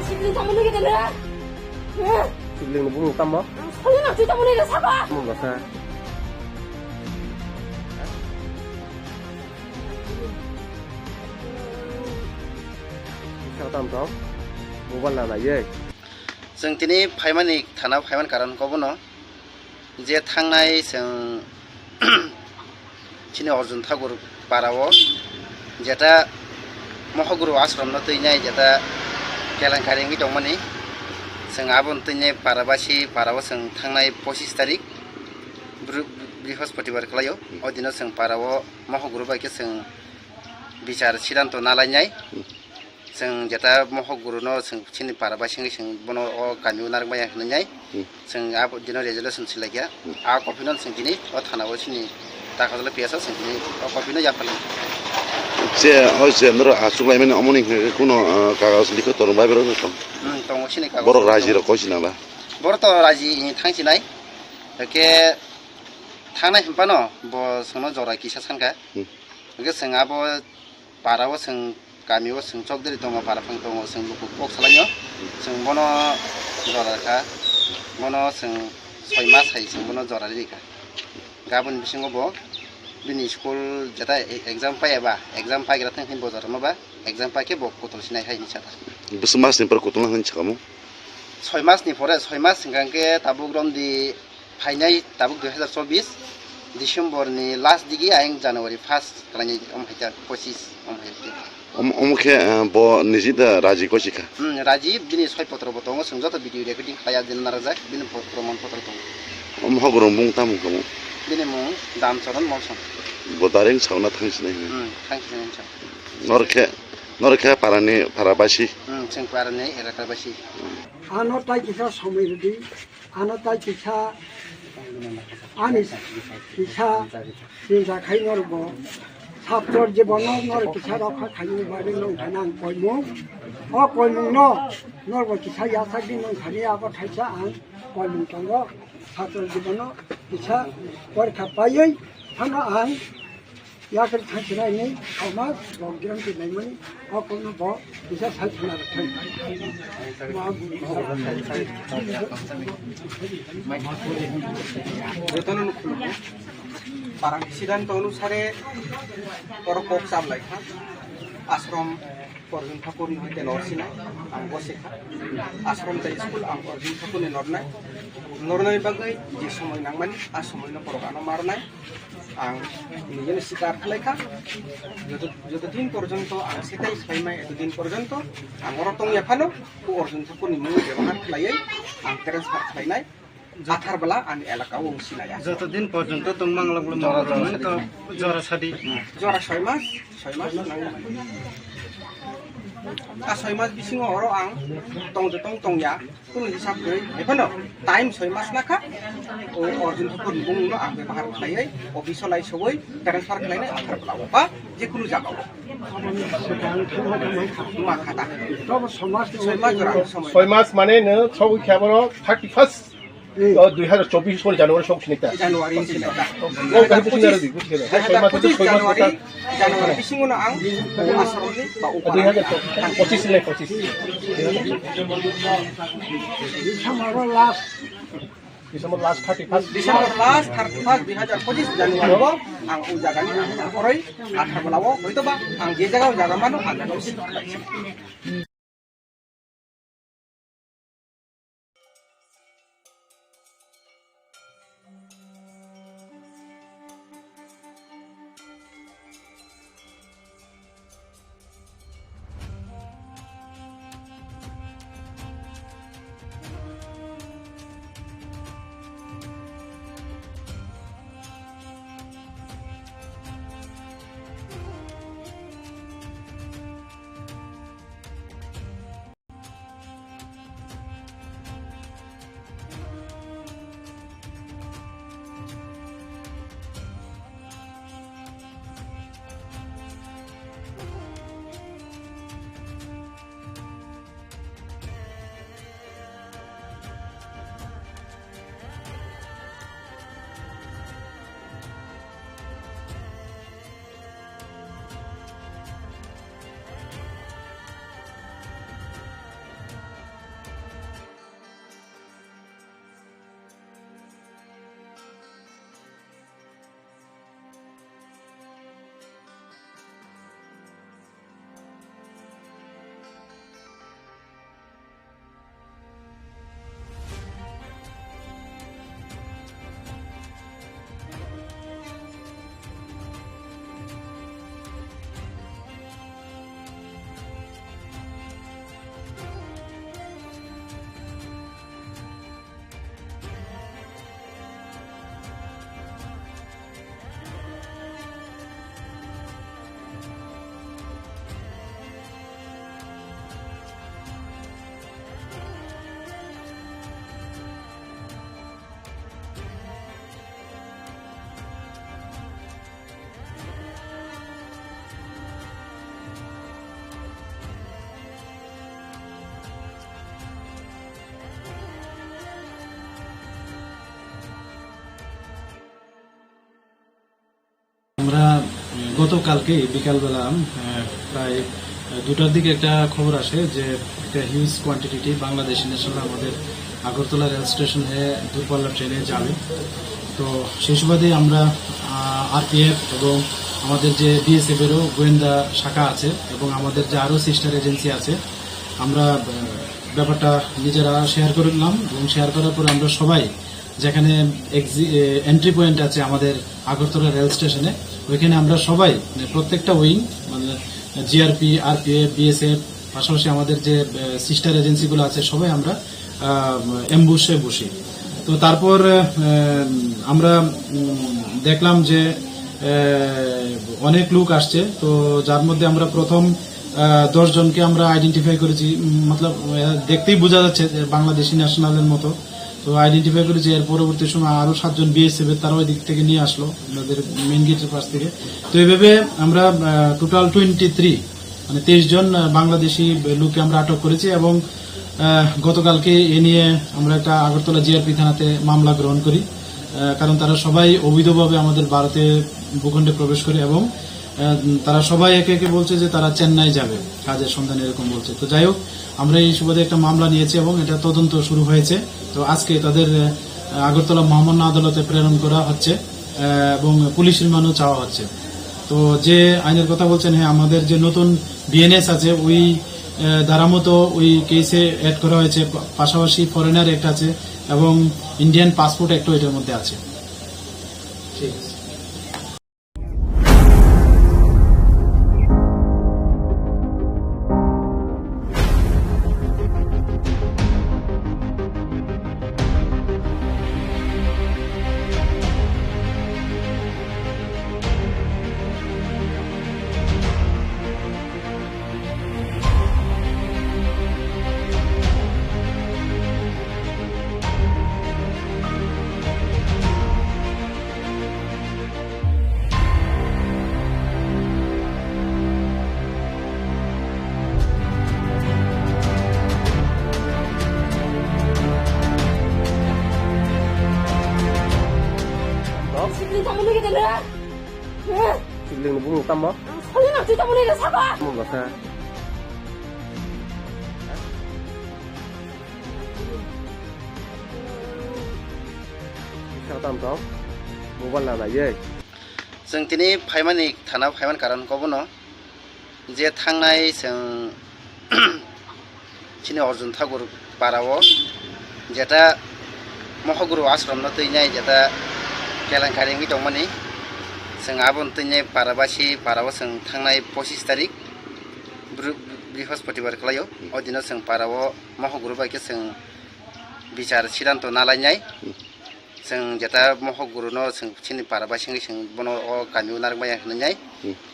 Sibling tak boleh kita dah. Sibling nó cũng tâm đó. Saya nak cerita boleh dah sabar. Không có sao. Sao tâm đó? Mua văn là gì? जों दिनै फाइमानि थाना फाइमान कारनखौबो न जे थांनाय जों चिनि अर्जुन ठाकुर पाराव जेटा महगुरु आश्रम न तैनाय जेटा केलेंकारिंगि दंमोननि जों आबन तैनाय पाराबासि पाराव जों थांनाय 25 तारिख बृहस्पतिबार खालायो अदिनो जों पाराव महगुरु बायके जों बिचार सिद्धांत नालायनाय जों जेटा महगुरु न जों चिनि पाराबासिंगि जों बनो अ गामिउ नारबाय होननाय जों आब दिनो रेजुलेसन सिलायया आ कपिनो जों दिनै अ थानाव चिनि ताकाजल पियासा जों दिनै अ कपिनो याफाले जे हयसे नर आसुलाय माने अमनि कोनो कागज लिखो तर बाय बरो दङ चिनि कागज बर राजि र कसिना बा बर त राजि थांसिनाय के थांनाय हम्पानो ब सोनो जरा किसा सानका के जों आब पाराव जों गामियाव जों चकदरि दङ पाराफां दङ जों लुकु कक सालायो जों बनो जराखा बनो जों 6 मास हाय जों बनो जरा रिका गाबोन बिसिङाव ब बिनि स्कुल जेटा एग्जाम पायाबा एग्जाम पाइग्रा थांखिन बजार माबा एग्जाम पाके ब कतल सिनाय हायनि साथा बस मास नि पर कतल हन छकामु 6 मासनि परे 6 मास सिगांके ताबुक रमदि फाइनाय ताबुक 2024 डिसेम्बरनि लास्ट दिगि आयं जानुवारि 1 खालायनि अमहायता 25 अमहायता अमखे ब निजिदा राजि कसिका राजि बिनि 6 पत्र बतङ जों जत भिडियो रेकर्डिं खाया दिन नारजा बिनि प्रमाण पत्र दङ अमहगुरु बुं तामु कमु बिनि मुं दामचरन मलसन बदारें सावना थांसिनाय थांखिनाय नरखे पारानि पाराबासि जों पारानि एराकाबासि आनो ताई किसा समिति आनो ताई किसा आनि किसा चिन्ता खाइनरबो ছাত্রর জীবন নর কিছা রক্ষা খাইনি বাড়ি নং থানাং কইমু অ কইমু ন নর কিছা ইয়াসাকি নং থানি আব থাইছা আং কইমু তঙ্গ ছাত্রর জীবন কিছা পরীক্ষা পাইयै থানা আং ইয়াকের থাইছিনাইনি সমাজ বগ্রাম দিনাইমনি অ কইমু ব কিছা সাইছনা থাই Parang siddhanta অনুসারে পরকক চাবলাই আশ্রম অর্জুন ঠাকুর হইতে নরসিনাই আং বসেখা আশ্রম তাই স্কুল আং অর্জুন ঠাকুরনি নরনাই নরনাই বাগৈ যে সময় নাংমানি আ সময় পরগানো মারনাই আং নিজের স্বীকার খালাইখা যতদিন পর্যন্ত আং সেটাই সাইমাই এতদিন পর্যন্ত আং অরতং ইয়াফানো ও অর্জুন ঠাকুরনি মুং ব্যবহার খালাইयै আং ট্রান্সফার খালাইনাই जाथार बला आनि एलाकाव सिनाया যতদিন পর্যন্ত তোমরা বাংলা তো জরা সাদি जरा 6 मास आ 6 मास बिसिङाव हरो आं तंया कुनु हिसाब गै एफानो टाइम 6 मास नाखा ओ अर्जुन ठाकुर बुंनो आं बेवहार खालायै अफिसाव लाई सबै ट्रान्सफार खालायनाय आधार बला बा जेखुनु जागाव मा खाता তবে সমাজ 6 मास जरा समय 6 মাস মানে নো সবই খাবো 31 2024 কোন জানুয়ারি সব সিনেতা জানুয়ারি सिनायता ও কাহি পুছিনা রে বুঝকে 6 মাস জানুয়ারি बिसिङावनो आं आश्रमनि बा 2025 सिने 25 বিছামারো last December last 31st. Desember last 31 2025 Januari bo ang u jaga ni ang koroi athar balawo hoito ba ang je jaga jaga mano ang jaga আমরা গতকালকে বিকালবেলা প্রায় 2টার দিকে একটা খবর আসে যে একটা হিউজ কোয়ান্টিটি বাংলাদেশি ন্যাশনাল আমাদের আগরতলা রেল স্টেশনে দূরপাল্লা ট্রেনে যাবে। তো সেই সুবাদে আমরা আরপিএফ এবং আমাদের যে বিএসএফেরও গোয়েন্দা শাখা আছে এবং আমাদের যে আরও সিস্টার এজেন্সি আছে, আমরা ব্যাপারটা নিজেরা শেয়ার করে নিলাম এবং শেয়ার করার পরে আমরা সবাই যেখানে এন্ট্রি পয়েন্ট আছে আমাদের আগরতলা রেল স্টেশনে, ওইখানে আমরা সবাই প্রত্যেকটা উইং মানে জিআরপি, আরপিএফ, বিএসএফ, পাশাপাশি আমাদের যে সিস্টার এজেন্সিগুলো আছে সবাই আমরা এমবুশে বসি। তো তারপর আমরা দেখলাম যে অনেক লোক আসছে, তো যার মধ্যে আমরা প্রথম 10 জনকে আমরা আইডেন্টিফাই করেছি, মতলব দেখতেই বোঝা যাচ্ছে যে বাংলাদেশি ন্যাশনালের মতো। তো আইডেন্টিফাই করেছি, এর পরবর্তী সময় আরো 7 জন বিএসএফ তারা ওই দিক থেকে নিয়ে আসলো আমাদের মেইন গেটের পাশ থেকে। তো এইভাবে আমরা টোটাল 23 জন বাংলাদেশি লোককে আমরা আটক করেছি এবং গতকালকে এ নিয়ে আমরা একটা আগরতলা জিআরপি থানাতে মামলা গ্রহণ করি, কারণ তারা সবাই অবৈধভাবে আমাদের ভারতে ভূখণ্ডে প্রবেশ করে এবং তারা সবাই একে একে বলছে যে তারা চেন্নাই যাবে কাজের সন্ধানে, এরকম বলছে। তো যাই হোক, আমরা এই সুবাদে একটা মামলা নিয়েছি এবং এটা তদন্ত শুরু হয়েছে। তো আজকে তাদের আগরতলা মহামান্য আদালতে প্রেরণ করা হচ্ছে এবং পুলিশ রিমান্ডও চাওয়া হচ্ছে। তো যে আইনের কথা বলছেন, হ্যাঁ, আমাদের যে নতুন বিএনএস আছে ওই ধারা মতো ওই কেসে অ্যাড করা হয়েছে, পাশাপাশি ফরেনার অ্যাক্ট আছে এবং ইন্ডিয়ান পাসপোর্ট অ্যাক্টও এটার মধ্যে আছে। ঠিক আছে। Sibling kamu lagi dulu. Sibling nó bung tâm đó. Soalnya nanti kamu lagi siapa? Mau enggak usah. थांथाव मबाइल लानायै जों दिनै फाइमानि थाना फाइमान कारन कबनो जे थांनाय जों चिनि अर्जुन ठाकुर पाराव जेटा महगुरु आश्रम न तैनाय जेटा केलेंकारि दंमोननि जों आबन तैनाय पाराबासि पाराव जों थांनाय 25 तारिख बृहस्पतिबार खालायो अदिनो जों पाराव महगुरु बायके जों बिचार सिद्धांत नालायनाय जों जेटा महगुरु न जों चिनि पाराबासि जों बनो गामियाव नारबाय होननाय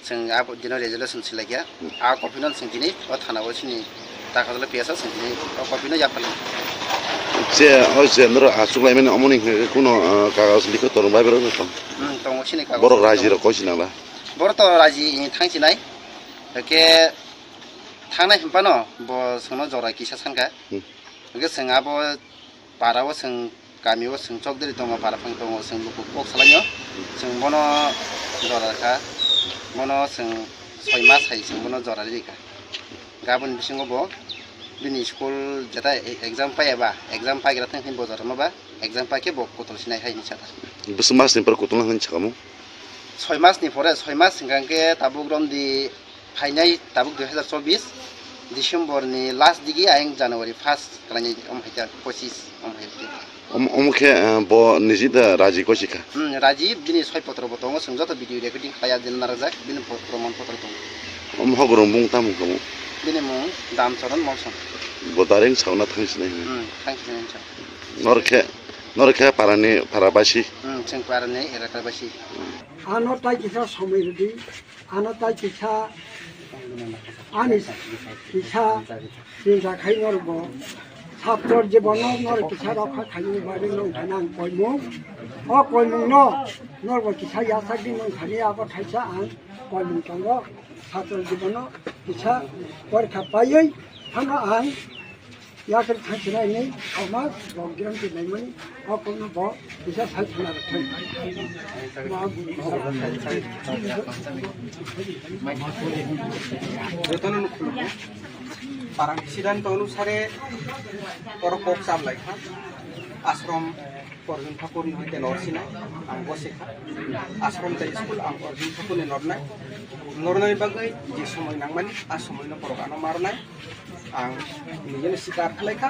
जों आब दिनो रेजोल्यूशन सिलायया आ कपिनो जों दिनै थानाव चिनि दाखाल पियासा जों दिनै कपिनो जाफाल जे हयसे नर आसुलायमाने अमनि कोनो कागज लिखो तोर बाय बेरो दङ चिनि कागज बर रायजो र कसिनाला बर त राजि थांसिनाय के थांनाय हम्पानो ब सोनो जरा किसा सानगा के जों आब पाराव जों गामियाव जों चकदरि दङ पाराफां दङ जों लुकु कक सालायो जों बनो जराखा बनो जों 6 मास हाय जों बनो जरा रिका गाबोन बिसिङो बो बिनि स्कुल जेटा एग्जाम पायाबा एग्जाम पाइग्रा थांखिन बजार माबा एग्जाम पाके बो कतल सिनाय हाय निसाता बस मासनि पर कतल होन छकामु 6 मासनि परे 6 मास सिगांके ताबुक रमदि फाइनाय ताबुक 2024 डिसेम्बरनि लास्ट दिगि आयं जानुवारि 1 खालायनाय अमहायता 25 अमहायता अमखे ब निजिदा राजि कसिका राजि बिनि 6 पत्र बतङ जों जत भिडियो रेकर्डिं खाया दिन नारजाक बिनि प्रमाण पत्र दं अमहगुरु बुं तामु कमु बिनि मुं दामचरन मौसम बदारिं सावना थांसिनाय थांसिनाय नरखे पारानि पाराबासि जों पारानि एराकाबासि आनो ताई किसा समय दी आनो ताई किसा आनी किसा चिंता खाई नरबो ছাত্রর জীবন নর কিছা রক্ষা খালি বাড়ি নং থানাং কইমু অ কইমু ন নরব কিছা ইয়াসাকি নং থানি আব থাইছা আং কইমু তঙ্গ ছাত্রর জীবন কিছা পরীক্ষা পাইयै থানা আং ইয়াকের থাইছিনাই নেই সমাজ বজ্ঞান দিনাইমনি অ কইমু ব কিছা থাইছিনা থাই যতন খুলবো parang siddhanta অনুসারে পরপক চামলাই আশ্রম অর্জুন ঠাকুর হইতে নরসিনাই আং বসেখা আশ্রম তাই স্কুল আং অর্জুন ঠাকুর নরনাই নরনাই বাগৈ যে সময় নাংমানি আর সময় পরগানো মারনাই আং নিজের শিকার খালাইখা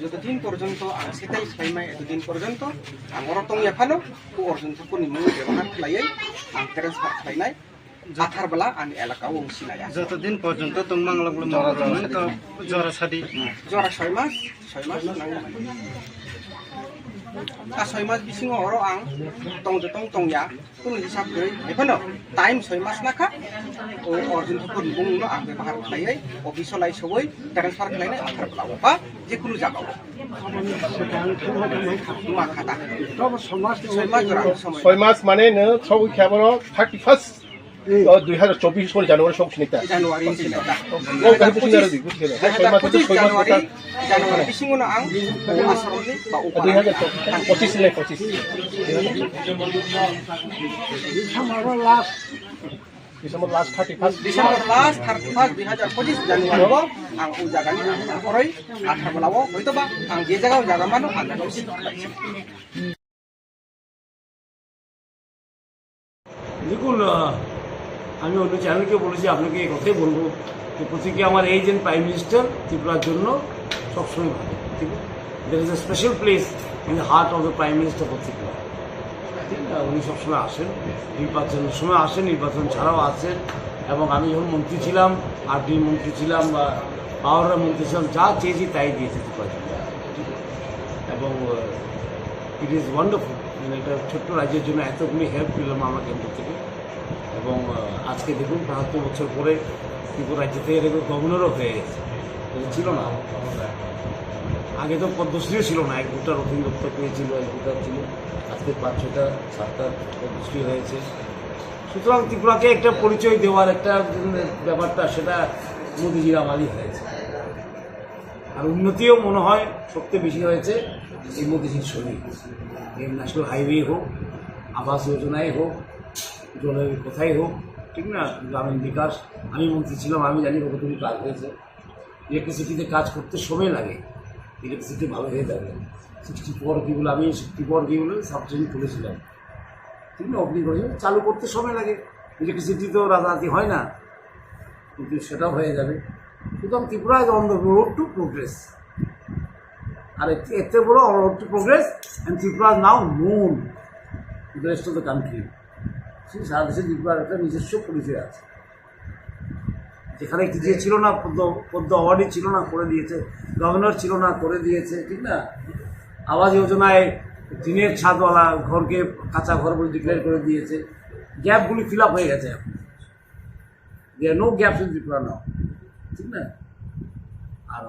যতদিন পর্যন্ত আং সেটাই সাইমাই এতদিন পর্যন্ত আং অরতং এফানো ও অর্জুন ঠাকুরনি মুং ব্যবহার খালাইयै আং ট্রান্সফার খালাইনাই আথার বেলা আমি এলাকাও সিনায়া যতদিন পর্যন্ত তোমাং লাগলো মরা যাবেন তো জরা সাদি জরা 6 মাস আর 6 মাস বিসিং অর আং টংয়া কোন হিসাব করে এখনো টাইম 6 মাস নাখা ও অর্জুন ঠাকুর বুংনো আং ব্যবহার খালাই অফিসলাই সবই ট্রান্সফার খালাইনে আথার বেলা বা যে কোনো জায়গা মা খাতা তবে সমাজ 6 মাস জরা সময় 6 মাস মানে নো সবই খাবনো 31 2024 কোন জানুয়ারি সব সিনিতা জানুয়ারি সিনিতা ও কাহি পুছিনা রে বুঝিনা 6 মাস জানুয়ারি বিসিংনো আং আশ্রমনি বা উপা 2025 নে 25 ডিসেম্বর লাস্ট 31 ডিসেম্বর লাস্ট 2025 জানুয়ারি আং ও জায়গানি পরই আঠার বেলাও হয়তো বা আং যে জায়গাও জায়গা মানো আং দেখুন আমি অন্য চ্যানেলকে বলেছি আপনাকে এই কথাই বলবো যে প্রত্যেকে আমার এই যে প্রাইম মিনিস্টার ত্রিপুরার জন্য সবসময় ভালো ঠিক আছে there is a special place in the heart of the prime minister of Tripura ঠিক না উনি সবসময় আসেন নির্বাচনের সময় আসেন নির্বাচন ছাড়াও আসেন এবং আমি যখন মন্ত্রী ছিলাম আরডি মন্ত্রী ছিলাম বা পাওয়ারের মন্ত্রী ছিলাম যা চেয়েছি তাই দিয়েছে ত্রিপুরা এবং ইট ইজ ওয়ান্ডারফুল মানে একটা ছোট্ট রাজ্যের জন্য এতগুলি হেল্প পেলাম আমার কেন্দ্র থেকে এবং আজকে দেখুন ৭৫ বছর পরে ত্রিপুরা রাজ্য থেকে এরকম গভর্নরও হয়ে গেছে ছিল না আগে তো পদ্মশ্রীও ছিল না ১-২টা রথীন দত্ত পেয়েছিল ১-২টা ছিল আজকে ৫-৬টা ৭টা পদ্মশ্রী হয়েছে সুতরাং ত্রিপুরাকে একটা পরিচয় দেওয়ার একটা ব্যাপারটা সেটা মোদিজির আমারই হয়েছে আর উন্নতিও মনে হয় সবচেয়ে বেশি হয়েছে এই মোদিজির শরীর এই ন্যাশনাল হাইওয়ে হোক আবাস যোজনায় হোক জলের কোথায় হোক ঠিক না গ্রামীণ বিকাশ আমি মন্ত্রী ছিলাম আমি জানি কতটুকু কাজ হয়েছে ইলেকট্রিসিটিতে কাজ করতে সময় লাগে ইলেকট্রিসিটি ভালো হয়ে যাবে। 64 কি বলে আমি 64 কি বলে সাবস্টেশন খুলেছিলাম, ঠিক না, ওপেনিং করেছিলাম। চালু করতে সময় লাগে, ইলেকট্রিসিটি তো রাতারাতি হয় না, কিন্তু সেটাও হয়ে যাবে। সুতরাং Tripura is on the road to progress. আর এতে বড় road to progress, and Tripura now known to the rest of the country. সারা দেশে ত্রিপুরার একটা নিজস্ব পরিচয় আছে, যেখানে যে ছিল না, পদ্ম অ্যাওয়ার্ডই ছিল না, করে দিয়েছে। গভর্নর ছিল না, করে দিয়েছে, ঠিক না। আবাস যোজনায় টিনের ছাদওয়ালা ঘরকে কাঁচা ঘর বলে ডিক্লেয়ার করে দিয়েছে। গ্যাপগুলি ফিল আপ হয়ে গেছে এখন, there no gaps in Tripura now, ঠিক না। আর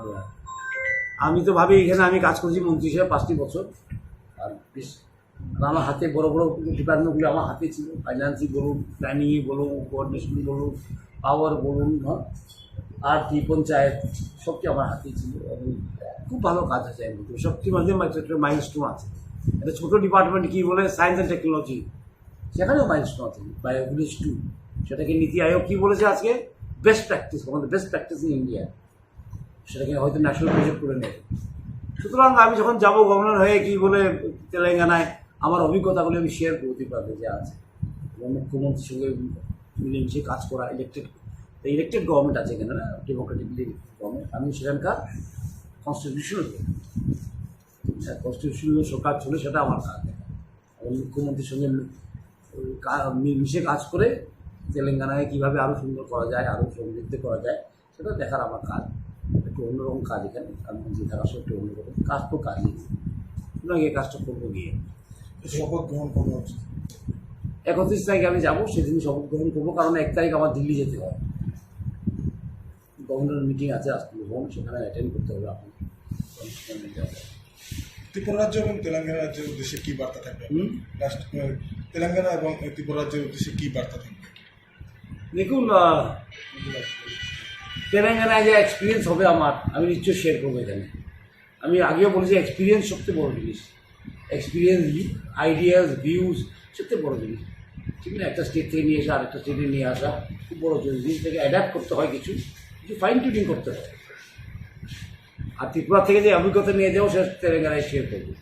আমি তো ভাবি এখানে আমি কাজ করছি মন্ত্রী হিসেবে 5টি বছর, আর বেশ আমার হাতে বড় বড় ডিপার্টমেন্টগুলো আমার হাতে ছিল। ফাইন্যান্সই বলুন, প্ল্যানিংই বলুন, কোঅর্ডিনেশন বলুন, পাওয়ার বলুন, আর কি পঞ্চায়েত, সবটি আমার হাতেই ছিল। এবং খুব ভালো কাজ আছে এর মধ্যে, সবটির মধ্যে একটা মাইলস্টোন আছে। একটা ছোটো ডিপার্টমেন্ট কী বলে সায়েন্স অ্যান্ড টেকনোলজি, সেখানেও মাইলস্টোন আছে, বায়োভিলেজ 2, সেটাকে নীতি আয়োগ কী বলেছে আজকে, বেস্ট প্র্যাকটিস, আমাদের বেস্ট প্র্যাকটিস ইন ইন্ডিয়া, সেটাকে হয়তো ন্যাশনাল প্রজেক্ট করে নেবে। সুতরাং আমি যখন যাব গভর্নর হয়ে কী বলে তেলেঙ্গানায়, আমার অভিজ্ঞতাগুলি আমি শেয়ার করতে পারবো যে আছে, এবং মুখ্যমন্ত্রীর সঙ্গে মিলেমিশে কাজ করা। ইলেকটেড গভর্নমেন্ট আছে এখানে না, ডেমোক্রেটিকলি গভর্নমেন্ট। আমি সেখানকার কনস্টিটিউশনাল সরকার ছিল, সেটা আমার কাজ। এবং মুখ্যমন্ত্রীর সঙ্গে মিশে কাজ করে তেলেঙ্গানায় কীভাবে আরও সুন্দর করা যায়, আরও সমৃদ্ধ করা যায়, সেটা দেখার আমার কাজ। একটু অন্যরকম কাজ এখানে, আমি মন্ত্রী থাকার সময় একটু অন্যরকম কাজ, তো কাজই সুতরাং এই কাজটা করবো গিয়ে। শপথ গ্রহণ করবো 31 তারিখে আমি যাবো, সেদিন শপথ গ্রহণ করবো, কারণ 1 তারিখ আমার দিল্লি যেতে হয়, গভর্নর মিটিং আছে আসতে ভবন, সেখানে অ্যাটেন্ড করতে হবে। আপনি ত্রিপুরা রাজ্য এবং তেলেঙ্গানা রাজ্যের উদ্দেশ্যে কী বার্তা থাকবে? তেলেঙ্গানা এবং ত্রিপুরা রাজ্যের উদ্দেশ্যে কী বার্তা থাকবে? দেখুন, তেলেঙ্গানায় যে এক্সপিরিয়েন্স হবে আমার, আমি নিশ্চয়ই শেয়ার করবো এখানে। আমি আগেও বলেছি, এক্সপিরিয়েন্স সবচেয়ে বড় জিনিস। এক্সপিরিয়েন্স, আইডিয়াস, ভিউজ সবচেয়ে বড় জিনিস, ঠিক না। একটা স্টেট থেকে নিয়ে আসা আরেকটা স্টেটে নিয়ে আসা খুব বড় জিনিস, থেকে অ্যাডাপ্ট করতে হয়, কিছু ফাইন টিউনিং করতে হয়। আর ত্রিপুরা থেকে যে অভিজ্ঞতা নিয়ে যাবো, সেটা তেলেঙ্গানায় শেয়ার করবো,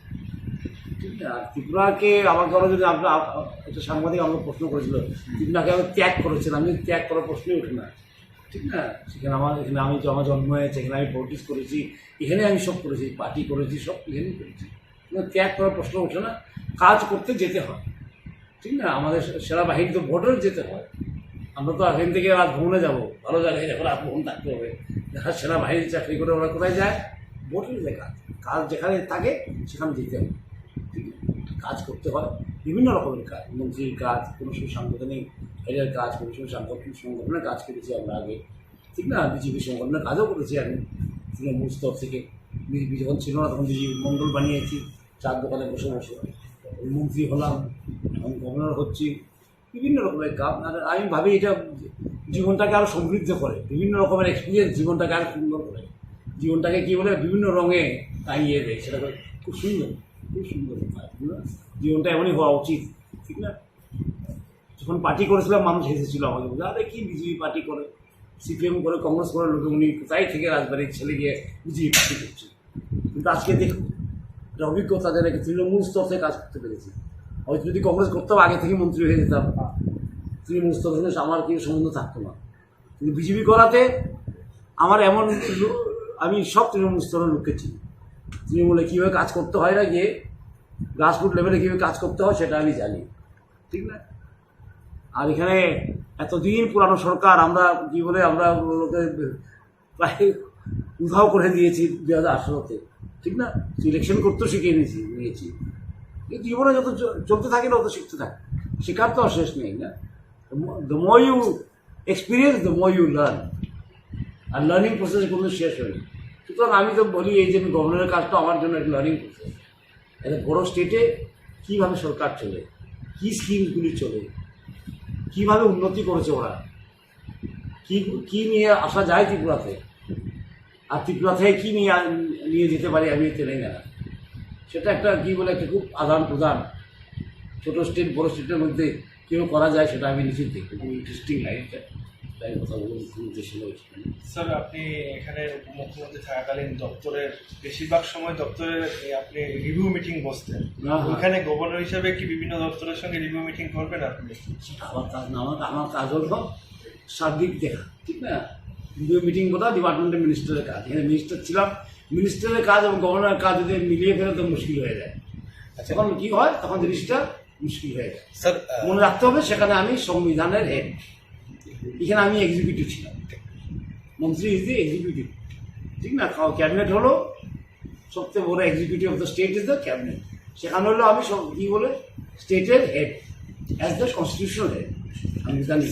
ঠিক না। আর ত্রিপুরাকে আমার কারো যদি আপনার একটা সাংবাদিক আমাকে প্রশ্ন করেছিল, ত্রিপুরাকে আমি ত্যাগ করেছিলাম, আমি ত্যাগ করার প্রশ্নই ওঠে না, ঠিক না। সেখানে এখানে আমি আমার জন্ম হয়েছে, এখানে আমি পলিটিক্স করেছি, এখানে আমি সব করেছি, পার্টি করেছি, সব এখানেই করেছি। ত্যাগ করার প্রশ্ন ওঠে না, কাজ করতে যেতে হয়, ঠিক না। আমাদের সেনাবাহিনী তো বর্ডারে যেতে হয়, আমরা তো এখান থেকে রাত ভ্রমণে যাবো, ভালো জায়গায় যাবো, রাত ভ্রমণ থাকতে হবে। যারা সেনাবাহিনীর চাকরি করে ওরা কোথায় যায়, বর্ডারে যায়। কাজ যেখানে থাকে সেখানে যেতে হবে, ঠিক আছে। কাজ করতে হয়, বিভিন্ন রকমের কাজ, মন্ত্রীর কাজ, কোনো সময় সাংগঠনিক হেডের কাজ, কোনো সময় সংগঠনের কাজ করেছি আমরা আগে, ঠিক না। বিজেপি সংগঠনের কাজও করেছি আমি তৃণমূল স্তর থেকে। বিজেপি যখন ছিল না তখন বিজেপি মণ্ডল বানিয়েছি, চার দোকানে বসে বসে মন্ত্রী হলাম, এখন গভর্নর হচ্ছি, বিভিন্ন রকমের কাজ। আর আমি ভাবি এটা জীবনটাকে আরও সমৃদ্ধ করে, বিভিন্ন রকমের এক্সপিরিয়েন্স জীবনটাকে আরও সুন্দর করে, জীবনটাকে কী বলে বিভিন্ন রঙে টাঙিয়ে দেয়, সেটা খুব সুন্দর, খুব সুন্দর জীবনটা এমনই হওয়া উচিত, ঠিক না। যখন পার্টি করেছিলাম মানুষ হেসেছিল আমাকে, বলে আরে কি বিজেপি পার্টি করে, সিপিএম করে, কংগ্রেস করে, লোকে উনি কোথায় থেকে রাজবাড়ির ছেলে গিয়ে বিজেপি পার্টি করছে। কিন্তু আজকে দেখুন একটা অভিজ্ঞতা, যেন তৃণমূল স্তর থেকে কাজ করতে পেরেছি। হয়তো যদি কংগ্রেস করতাম আগে থেকে মন্ত্রী হয়ে যেতাম, তৃণমূল স্তর থেকে আমার কিছু সম্বন্ধ থাকতো না। কিন্তু বিজেপি করাতে আমার এমন, আমি সব তৃণমূল স্তরের লোককে চিনি, তৃণমূলে কীভাবে কাজ করতে হয় না, গিয়ে গ্রাসরুট লেভেলে কীভাবে কাজ করতে হয় সেটা আমি জানি, ঠিক না। আর এখানে এতদিন পুরানো সরকার, আমরা কী বলে আমরা প্রায় উধাও করে দিয়েছি 2018-তে, ঠিক না। ইলেকশন করতেও শিখিয়ে নিয়েছি। এই জীবনে যত চলতে থাকে না, তত শিখতে থাকে, শেখার তো আর শেষ নেই না। The more you experience, the more you learn, আর লার্নিং প্রসেস কোনো শেষ হয়নি। সুতরাং আমি তো বলি, এই যে গভর্নরের কাজটা আমার জন্য একটা লার্নিং প্রসেস। একটা বড়ো স্টেটে কীভাবে সরকার চলে, কী স্কিমগুলি চলে, কীভাবে উন্নতি করেছে ওরা, কী নিয়ে আসা যায় ত্রিপুরাতে, আর ত্রিপুরা থেকে কী নিয়ে যেতে পারি আমি তেলেঙ্গানা, সেটা একটা কী বলে একটা খুব আদান প্রদান, ছোটো স্টেট বড়ো স্টেটের মধ্যে কীভাবে করা যায় সেটা আমি নিশ্চিত দেখি, খুব ইন্টারেস্টিং লাগে। তাই কথা বলবো মুখ্যমন্ত্রীর সঙ্গে ওইখানে। স্যার আপনি এখানে মুখ্যমন্ত্রী থাকাকালীন দপ্তরের বেশিরভাগ সময় দপ্তরের আপনি রিভিউ মিটিং বসতেন, ওখানে গভর্নর হিসেবে কি বিভিন্ন দপ্তরের সঙ্গে রিভিউ মিটিং করবেন আপনি? আমার কাজ না, আমার কাজ হলো সার্বিক দেখা, ঠিক না? রিভিউ মিটিং কথা ডিপার্টমেন্টের মিনিস্টারের কাজ। এখানে মিনিস্টার ছিলাম, মিনিস্টারের কাজ এবং গভর্নরের কাজ যদি মিলিয়ে ফেলে তো মুশকিল হয়ে যায়। তখন কি হয়, তখন জিনিসটা মুশকিল হয়ে যায়। স্যার মনে রাখতে হবে সেখানে আমি সংবিধানের হেড, এখানে আমি এক্সিকিউটিভ ছিলাম, মন্ত্রী ইজ দি এক্সিকিউটিভ, ঠিক না? ক্যাবিনেট হলো সবচেয়ে বড় executive of the state is the cabinet, সেখানে হলো আমি সব কী বলে স্টেটের head as the constitutional head, আমি জানি।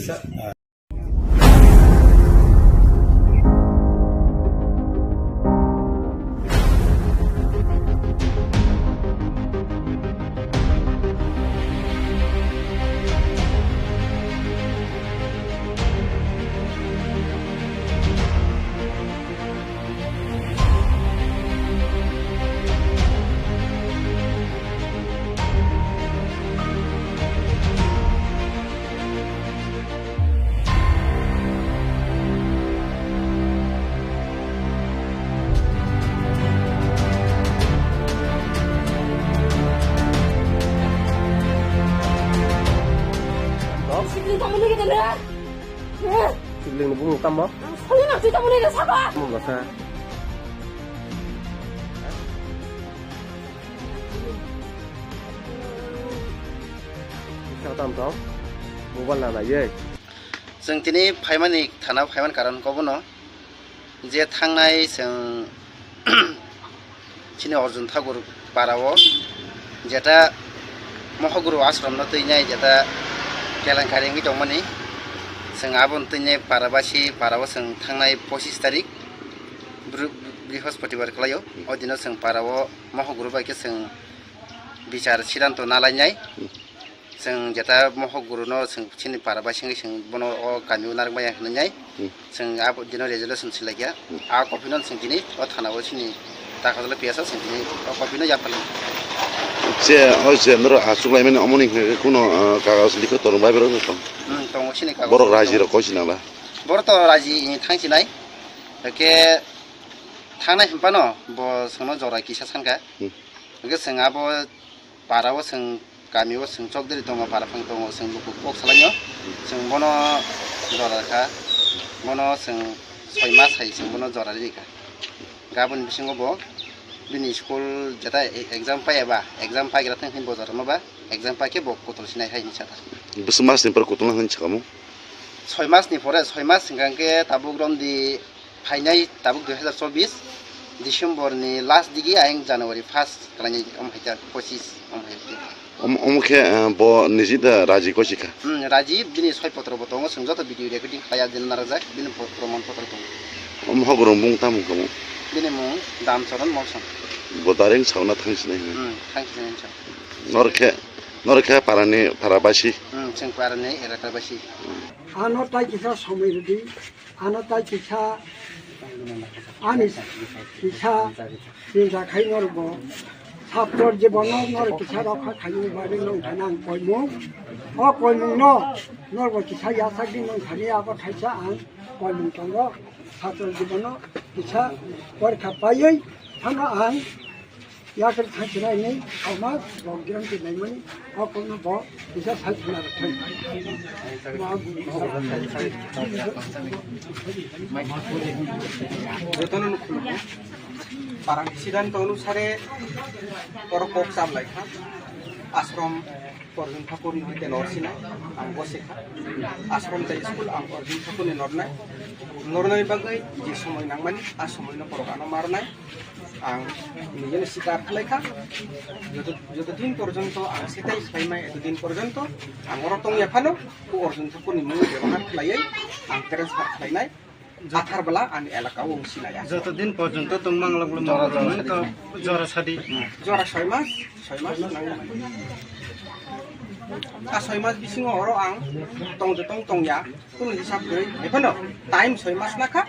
Sibling kamu lagi tanda. Sibling bung tamo, Sekali nak cerita kamu lagi siapa? bung gak usah. Sao tam tao, mobile là gì? जों दिनै फाइमानि थाना फाइमान कारनखौबो न जे थांनाय जों चिनि अर्जुन ठाकुर पाराव जेटा महगुरु आश्रम न तैनाय जेटा केलेंकारि दंमोन जों आबन तैनाय पाराबासि पाराव जों थांनाय 25 तारिख बृहस्पतिबार खालायाव अदिनो जों पाराव महगुरु बायके जों बिचार सिद्धांत नालायनाय जों जेटा महगुरु न जों चिनि पाराबासि जों बन गामियाव नारबाय होननाय जों आब दिनो रेजोल्यूशन सिलायया आ कपिनो जों दिनै थानाव चिनि दाखादले पियासा जों दिनै कपिनो याफाल যে হয়েছে ধরো আসুকলাইমেন অমনিক কোনো কাগজ লিখে তোর বাইরে दङ चिनि कागज বড় রাজির কইছি না बर त राजि थांसिनाय के थांनाय हम्पा न ब सोंनो जरा किसा सानका के जों आब पाराव जों गामियाव जों चकदरि दङ पाराफां दङ जों लुकु कक सालायो जों बनो जराखा बनो जों 6 मास हाय जों बनो जरा रिखा गाबोन बिसिङाव बिनि स्कुल जेटा एग्जाम पायाबा एग्जाम पाइग्रा थांखिन बजार माबा एग्जाम पाके बक कतल सिनाय हाय निसा बेस मासनिफ्राय कतल हानि सामु 6 मासनि परे 6 मास सिगांके ताबुक रमदि फाइनाय ताबुक 2024 डिसेम्बरनि लास्ट दिगि आयं जानुवारि 1 खालायनाय अमहायता 25 अमहायता अमखे ब निजिदा राजि कसिका राजीव दिनै 6 पत्र बतङ संजत भिडियो रेकर्डिं खाया दिन नारजाक दिनै प्रमाण पत्र दङ अमहगुरु बुं ताम कमु दिनै मुं दामचरन मलसन बदारें सावना थांसिनाय थांसिनाय नरखे पारानि पाराबासि जों पारानि एलाकाबासि आनो ताई किसा समय दी आनो ताई किसा आनि किसा चिंता खाई नरबो ছাত্রর জীবন নর কিছা রক্ষা খাইনি বাড়ি নং থানাং কইমু অ কইমু ন নর কিছা ইয়াসাকি নং থানি আবার খাইছা আং কইমু তঙ্গ ছাত্রর জীবন কিছা পরীক্ষা পাইই থানা আং ইয়াকে থাকছিলাই নেই আমার বজ্ঞান কি নাই মানে অ কোন ব কিছা থাকছিনা থাই যতন parang siddhant অনুসারে পরপক চামলাইখা আশ্রম অর্জুন ঠাকুরনি হইতে নরসিনা আং বসেখা আশ্রম তাই স্কুল আং অর্জুন ঠাকুরনি নরনাই বাগৈ যে সময় নাংমানি আ সময়নো পরগানো মারনাই আং নিজের স্বীকার খালাইখা যতদিন পর্যন্ত আং সেটাই সাইমাই এতদিন পর্যন্ত আং অরতং এফানো অর্জুন ঠাকুরনি মুই ব্যবহার খালাইয়াই আং ট্রান্সফার খালাইনাই আথার বেলা আমি এলাকাও সিনায়া যতদিন পর্যন্ত তোমাং লাগলো জরা সাদি জরা 6 মাস 6 মাস bisingo oro ang tong tongya kun hisab goi ephano time 6 mas nakha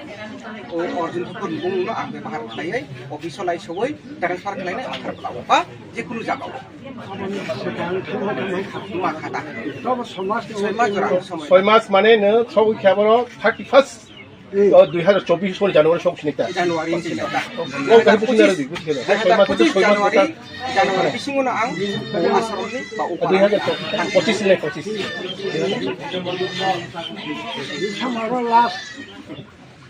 o orjun thapur bung no ang behar khlai office lai sogoi transfer khlai na athar plawo ba je kunu jagao ma khata 6 mas jora সময় 6 মাস মানে no সবই খেয়াবর 31st 2024 পরে জানুয়ারি সব সিনিতা Januari sinita ও কাহি পুছিনা রে বুঝকে 6 মাস তো 6 মাস কথা Januari bisingo na ang asaroni ba upara 2025 নে 25 December last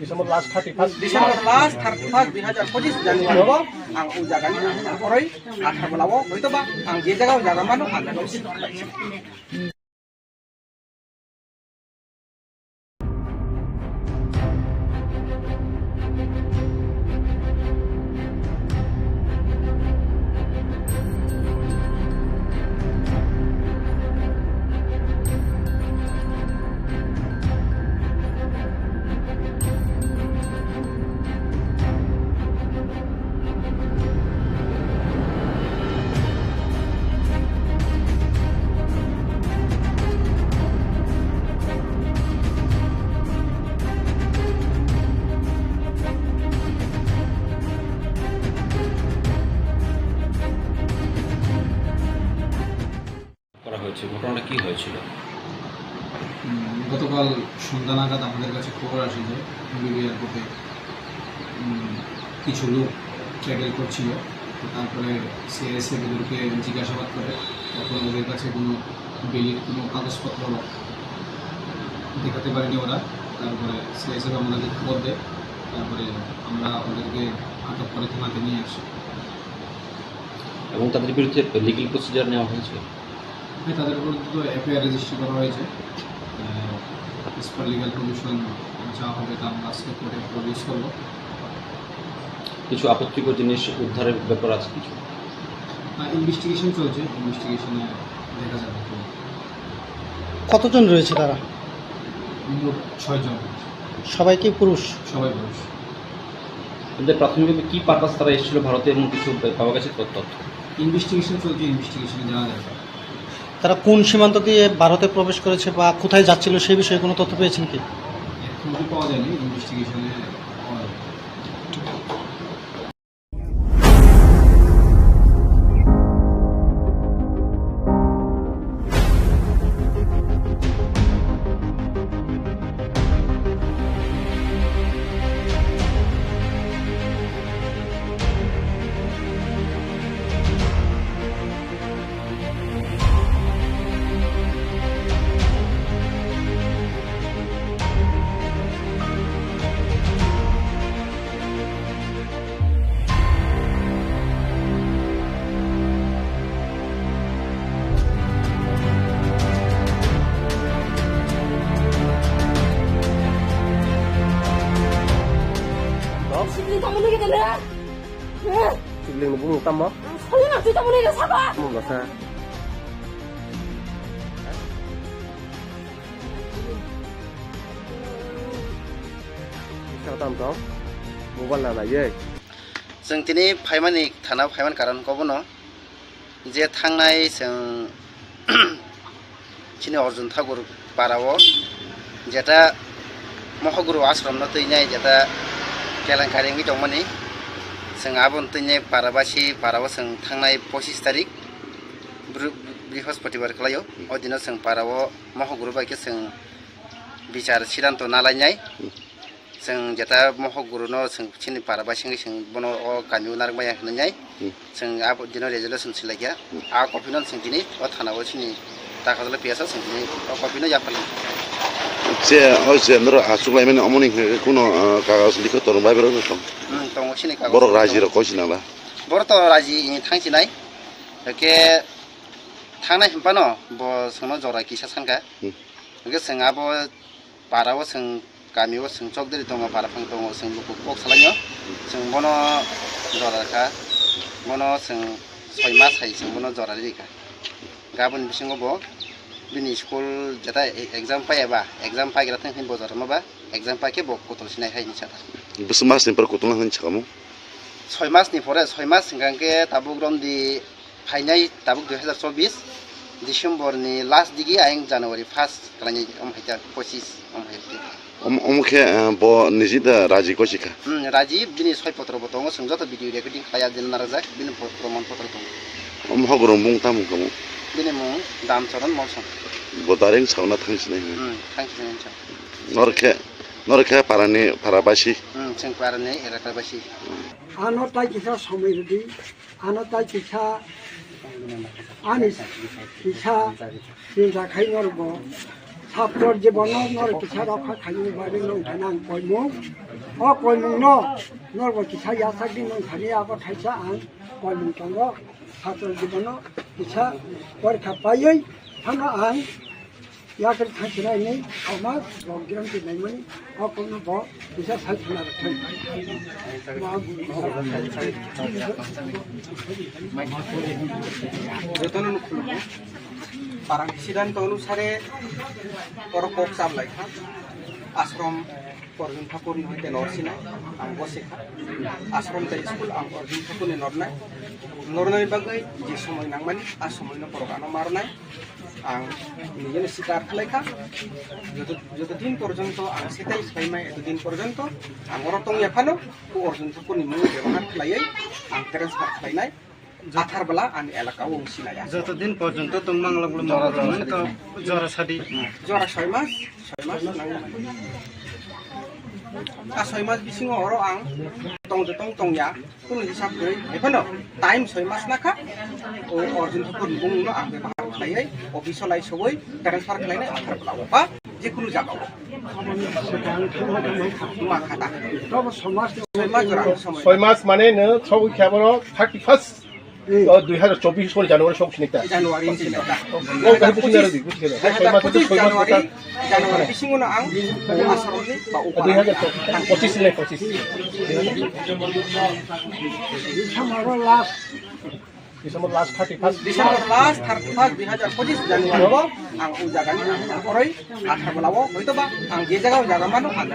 December last 31st December last 31 2025 Januari ko ang ujagani koroi athar balawo hoito ba ang je jaga jaga mano ang jaga ঘটনাটা কি হয়েছিল? গতকাল সন্ধ্যা নাগাদ আমাদের কাছে খবর আসে যে বিবি এয়ারপোর্টে কিছু লোক ট্র্যাভেল করছিল। তারপরে সিআইএসএফ ওদেরকে জিজ্ঞাসাবাদ করে, তখন ওদের কাছে কোনো বেলির কোনো কাগজপত্র দেখাতে পারেনি ওরা। তারপরে সিআইএসএফ আমাদেরকে খবর দেয়, তারপরে আমরা ওদেরকে আটক করে থানাতে নিয়ে আসি। এবং তাদের বিরুদ্ধে লিগ্যাল প্রসিজার নেওয়া হয়েছে? হ্যাঁ, তাদের বিরুদ্ধে তো এফআইআর রেজিস্টার করা হয়েছে। এস পার লিগ্যাল প্রভিশন যা হবে তা আমরা আজকে কোর্টে প্রডিউস করবো। কিছু আপত্তিকর জিনিস উদ্ধারের ব্যাপার আছে কিছু? ইনভেস্টিগেশন চলছে, ইনভেস্টিগেশনে দেখা যাবে। কতজন রয়েছে তারা? মোট 6 জন। সবাই কি পুরুষ? সবাই পুরুষ। কিন্তু প্রাথমিকভাবে কী পারপাস তারা এসেছিল ভারতে এবং কিছু পাওয়া গেছে তথ্য? ইনভেস্টিগেশন চলছে, ইনভেস্টিগেশনে জানা যাবে। তারা কোন সীমান্ত দিয়ে ভারতে প্রবেশ করেছে বা কোথায় যাচ্ছিল সেই বিষয়ে কোনো তথ্য পেয়েছেন কি? এখন পাওয়া যায়নি, ইনভেস্টিগেশনে পাওয়া যাবে। Sibling kamu lagi dah. Sibling mo mo tama? Kali nak tu kamu lagi siapa? Mo ba sa? Sao tam to? Mobile la ye. जों दिनै फाइमानि थाना फाइमान कारनखौबो जे थांनाय जों चिनि अर्जुन ठाकुर पाराव जेटा महगुरु आश्रम न तैनाय जेटा केलेंकारिनि दंमोन जों आबुन तैनाय पाराबासि पाराव जों थांनाय 25 तारिख बृहस्पतिबार खालायो ओ दिनाव जों पाराव महगुरु बायके जों बिचार सिद्धांत नालायनाय जों जेटा महगुरु न जों चिनि पाराबासिनि जों बन अ गामियाव नारबाया होननाय जों आबो दिनाव रेजुलेसन सिलायया आ कपिनो जों दिनै अ थानाव चिनि ताकादला पियासा जों दिनै अ कपिनो याफालि যে হয়েছে ধরো আসুকলাইমেন অমনি কোনো কাগজ লিখে তোর বাইরে দং চিনি কাগজ বড় রাজির কইছি না বড় তো রাজি থাংছিনাই একে থাংনাय हम्पानो ब सोनो जरा किसा सानका एके जों आबो पाराव जों गामियाव जों चकदरि दङ पाराफां दङ जों लुकु कक सालायो जों बनो जराखा बनो जों 6 मास हाय जों बनो जरा रिका गाबोन बिसिङावबो बिनि स्कुल जेटा एग्जाम पायाबा एग्जाम पाइग्रा थांखिन बजार माबा एग्जाम पाके बक कतल सिनाय हायनि साथा बस मासनि पर कतल हानि छामु 6 मासनि परे 6 मास सिंगांके ताबुक रमदि फाइनाय ताबुक 2024 डिसेम्बरनि लास्ट दिगी आं जानुवारि 1 खालामनाय अमहायता 25 अमहायता अमुखे ब निजिदा राजि कसिखा राजीव बिनि सय पत्र बतंग संजत भिडिअ रेकर्डिं खाया दिन नाराजाक बिनि प्रमाण पत्र दं अमहागरम बुंताम कमु बिनि मुं दामचरन मलसन बदारें सावना थांसिनाय थांसिनाय नरखे पारानि पाराबासि जों पारानि एलाकाबासि आनो ताई किसा समय दी आनो ताई किसा आनि किसा चिंता खाई नरबो ছাত্রর জীবন নর কিছা রক্ষা খাইনি বাড়ি নং থানাং কইমু অ কইমু ন নরব কিছা ইয়াসাকি নং থানি আবার খাইছা আং কইমু তঙ্গ ছাত্রর জীবন কিছা পরীক্ষা পাইयै থানা আং ইয়াকে থাকি নাই সমাজ বজ্ঞান কি নাই মানে অ কোন ব কিছা সাইছনা রাখেন যতন parang sidan to anusare korokok samlai kha ashram Arjun Thakur ni hoite norsina ang bosekha ashram ta school ang Arjun Thakur ni nornai bagai je somoy nangmani a somoy no porogano marnai ang নিজে শিকার খালাইখা যতদিন পর্যন্ত ang সেটাই সাইমাই এতদিন পর্যন্ত আমার তং এখানো Arjun Thakur ni মুই ব্যবহার খালাই ang ট্রান্সফার খালাইনাই আথার বেলা আমি এলাকাও সিনাই যতদিন পর্যন্ত তোমাং লাগলো মরাজন তো জরা সাদি জরা 6 মাস आ 6 मास बिसिङाव हरो आं तंया कुनु हिसाब गै एखनो टाइम 6 मास नाखा ओ Arjun Thakur बुंनो आं बेबार खालायै अफिसाव लाई सबै ट्रान्सफार खालायनाय आधार ब्लाउबा जेकुनु जागाव मा खाता तब समाज 6 मास माने नो सबै ख्याबरो 31 2024 सन जानुवारि संसिनिता जानुवारि सिनिता ओ गाय पुसिनार दि पुसिनार 6 मास जानुवारि बिसिङावनो आं आसामनि बा 2025 ले 25 December last 31 December last 31 2025 January आं उ जागानि ओरै आधार ब्लाउबा हयतोबा आं जे जागायाव जागामानो आं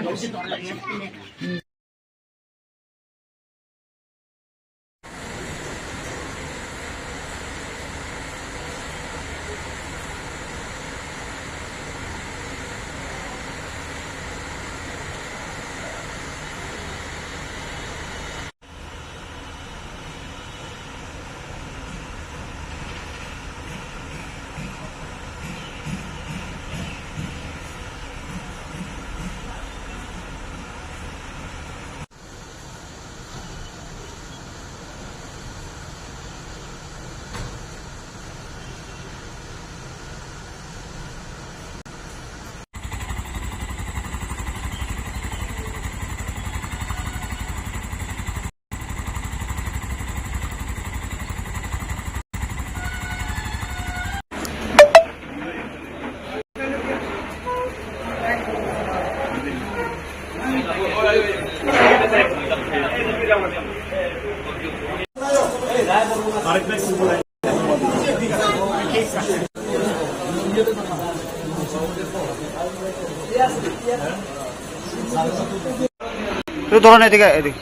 তো ধরুন এদিকে এদিকে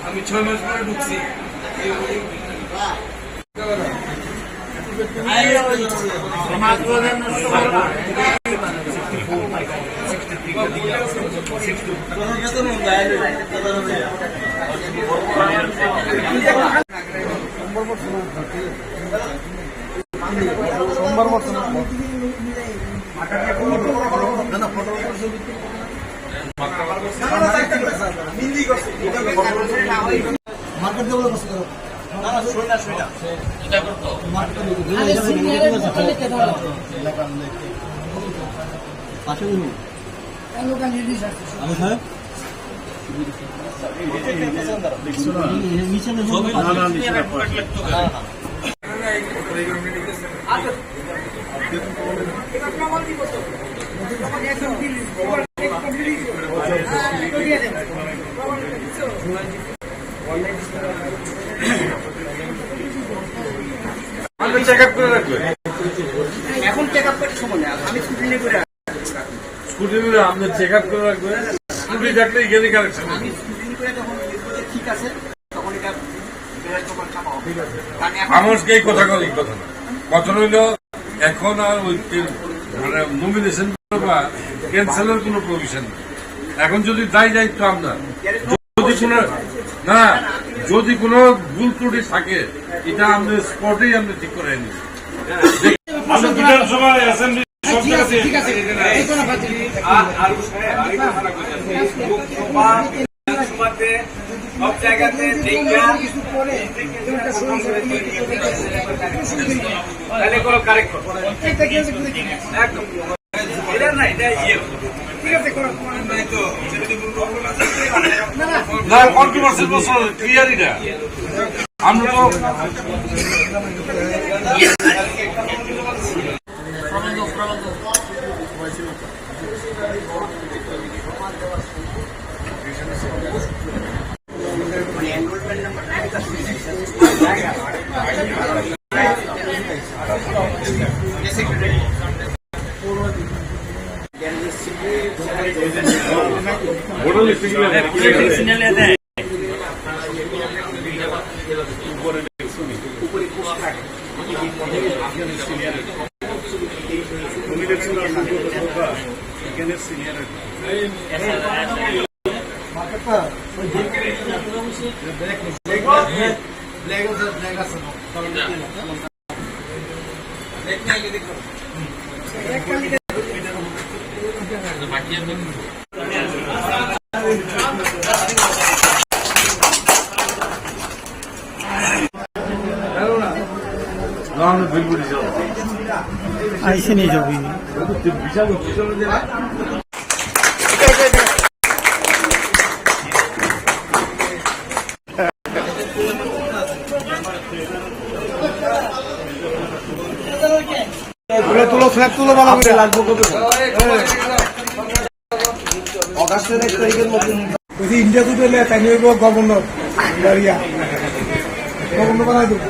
আমি 6 মাস পরে ঢুকছি সোমবার বর্তমান মার্কেট দেবো এখন চেক আপ করার সময় নেই, আমি স্কুটি নিয়ে করে স্কুটি করে আপনার চেক আপ করে রাখবে, স্কুটি থাকলে গেলে কারেকশন আমি স্কুটি নিয়ে করে যখন ঠিক আছে তখন এটা আমাকে এই কথা কল কথা না, কথা হইল এখন আর ওই মানে নমিনেশন বা ক্যান্সেলের কোনো প্রভিশন নেই। এখন যদি যাই তো আপনার যদি কোনো না যদি কোনো ভুল ত্রুটি থাকে এটা আমাদের স্পটেই আমরা ঠিক করে নিই। আপনি বিধানসভায় অ্যাসেম্বলি সব জায়গাতে কোনো কারেক্ট একদম এটা না এটা ইয়ে ঠিক আছে না কন্ট্রোভার্সির প্রশ্ন ক্লিয়ার এটা আমরা তো আইসে নিয়ে যাবি তুলো ফ্ল্যাগ তুলো ভালো করে লাগবো অগাস্টের 1 তারিখের মধ্যে ইন্ডিয়া তো দিলে তাই গভর্নর গভর্নর বানাই দেবো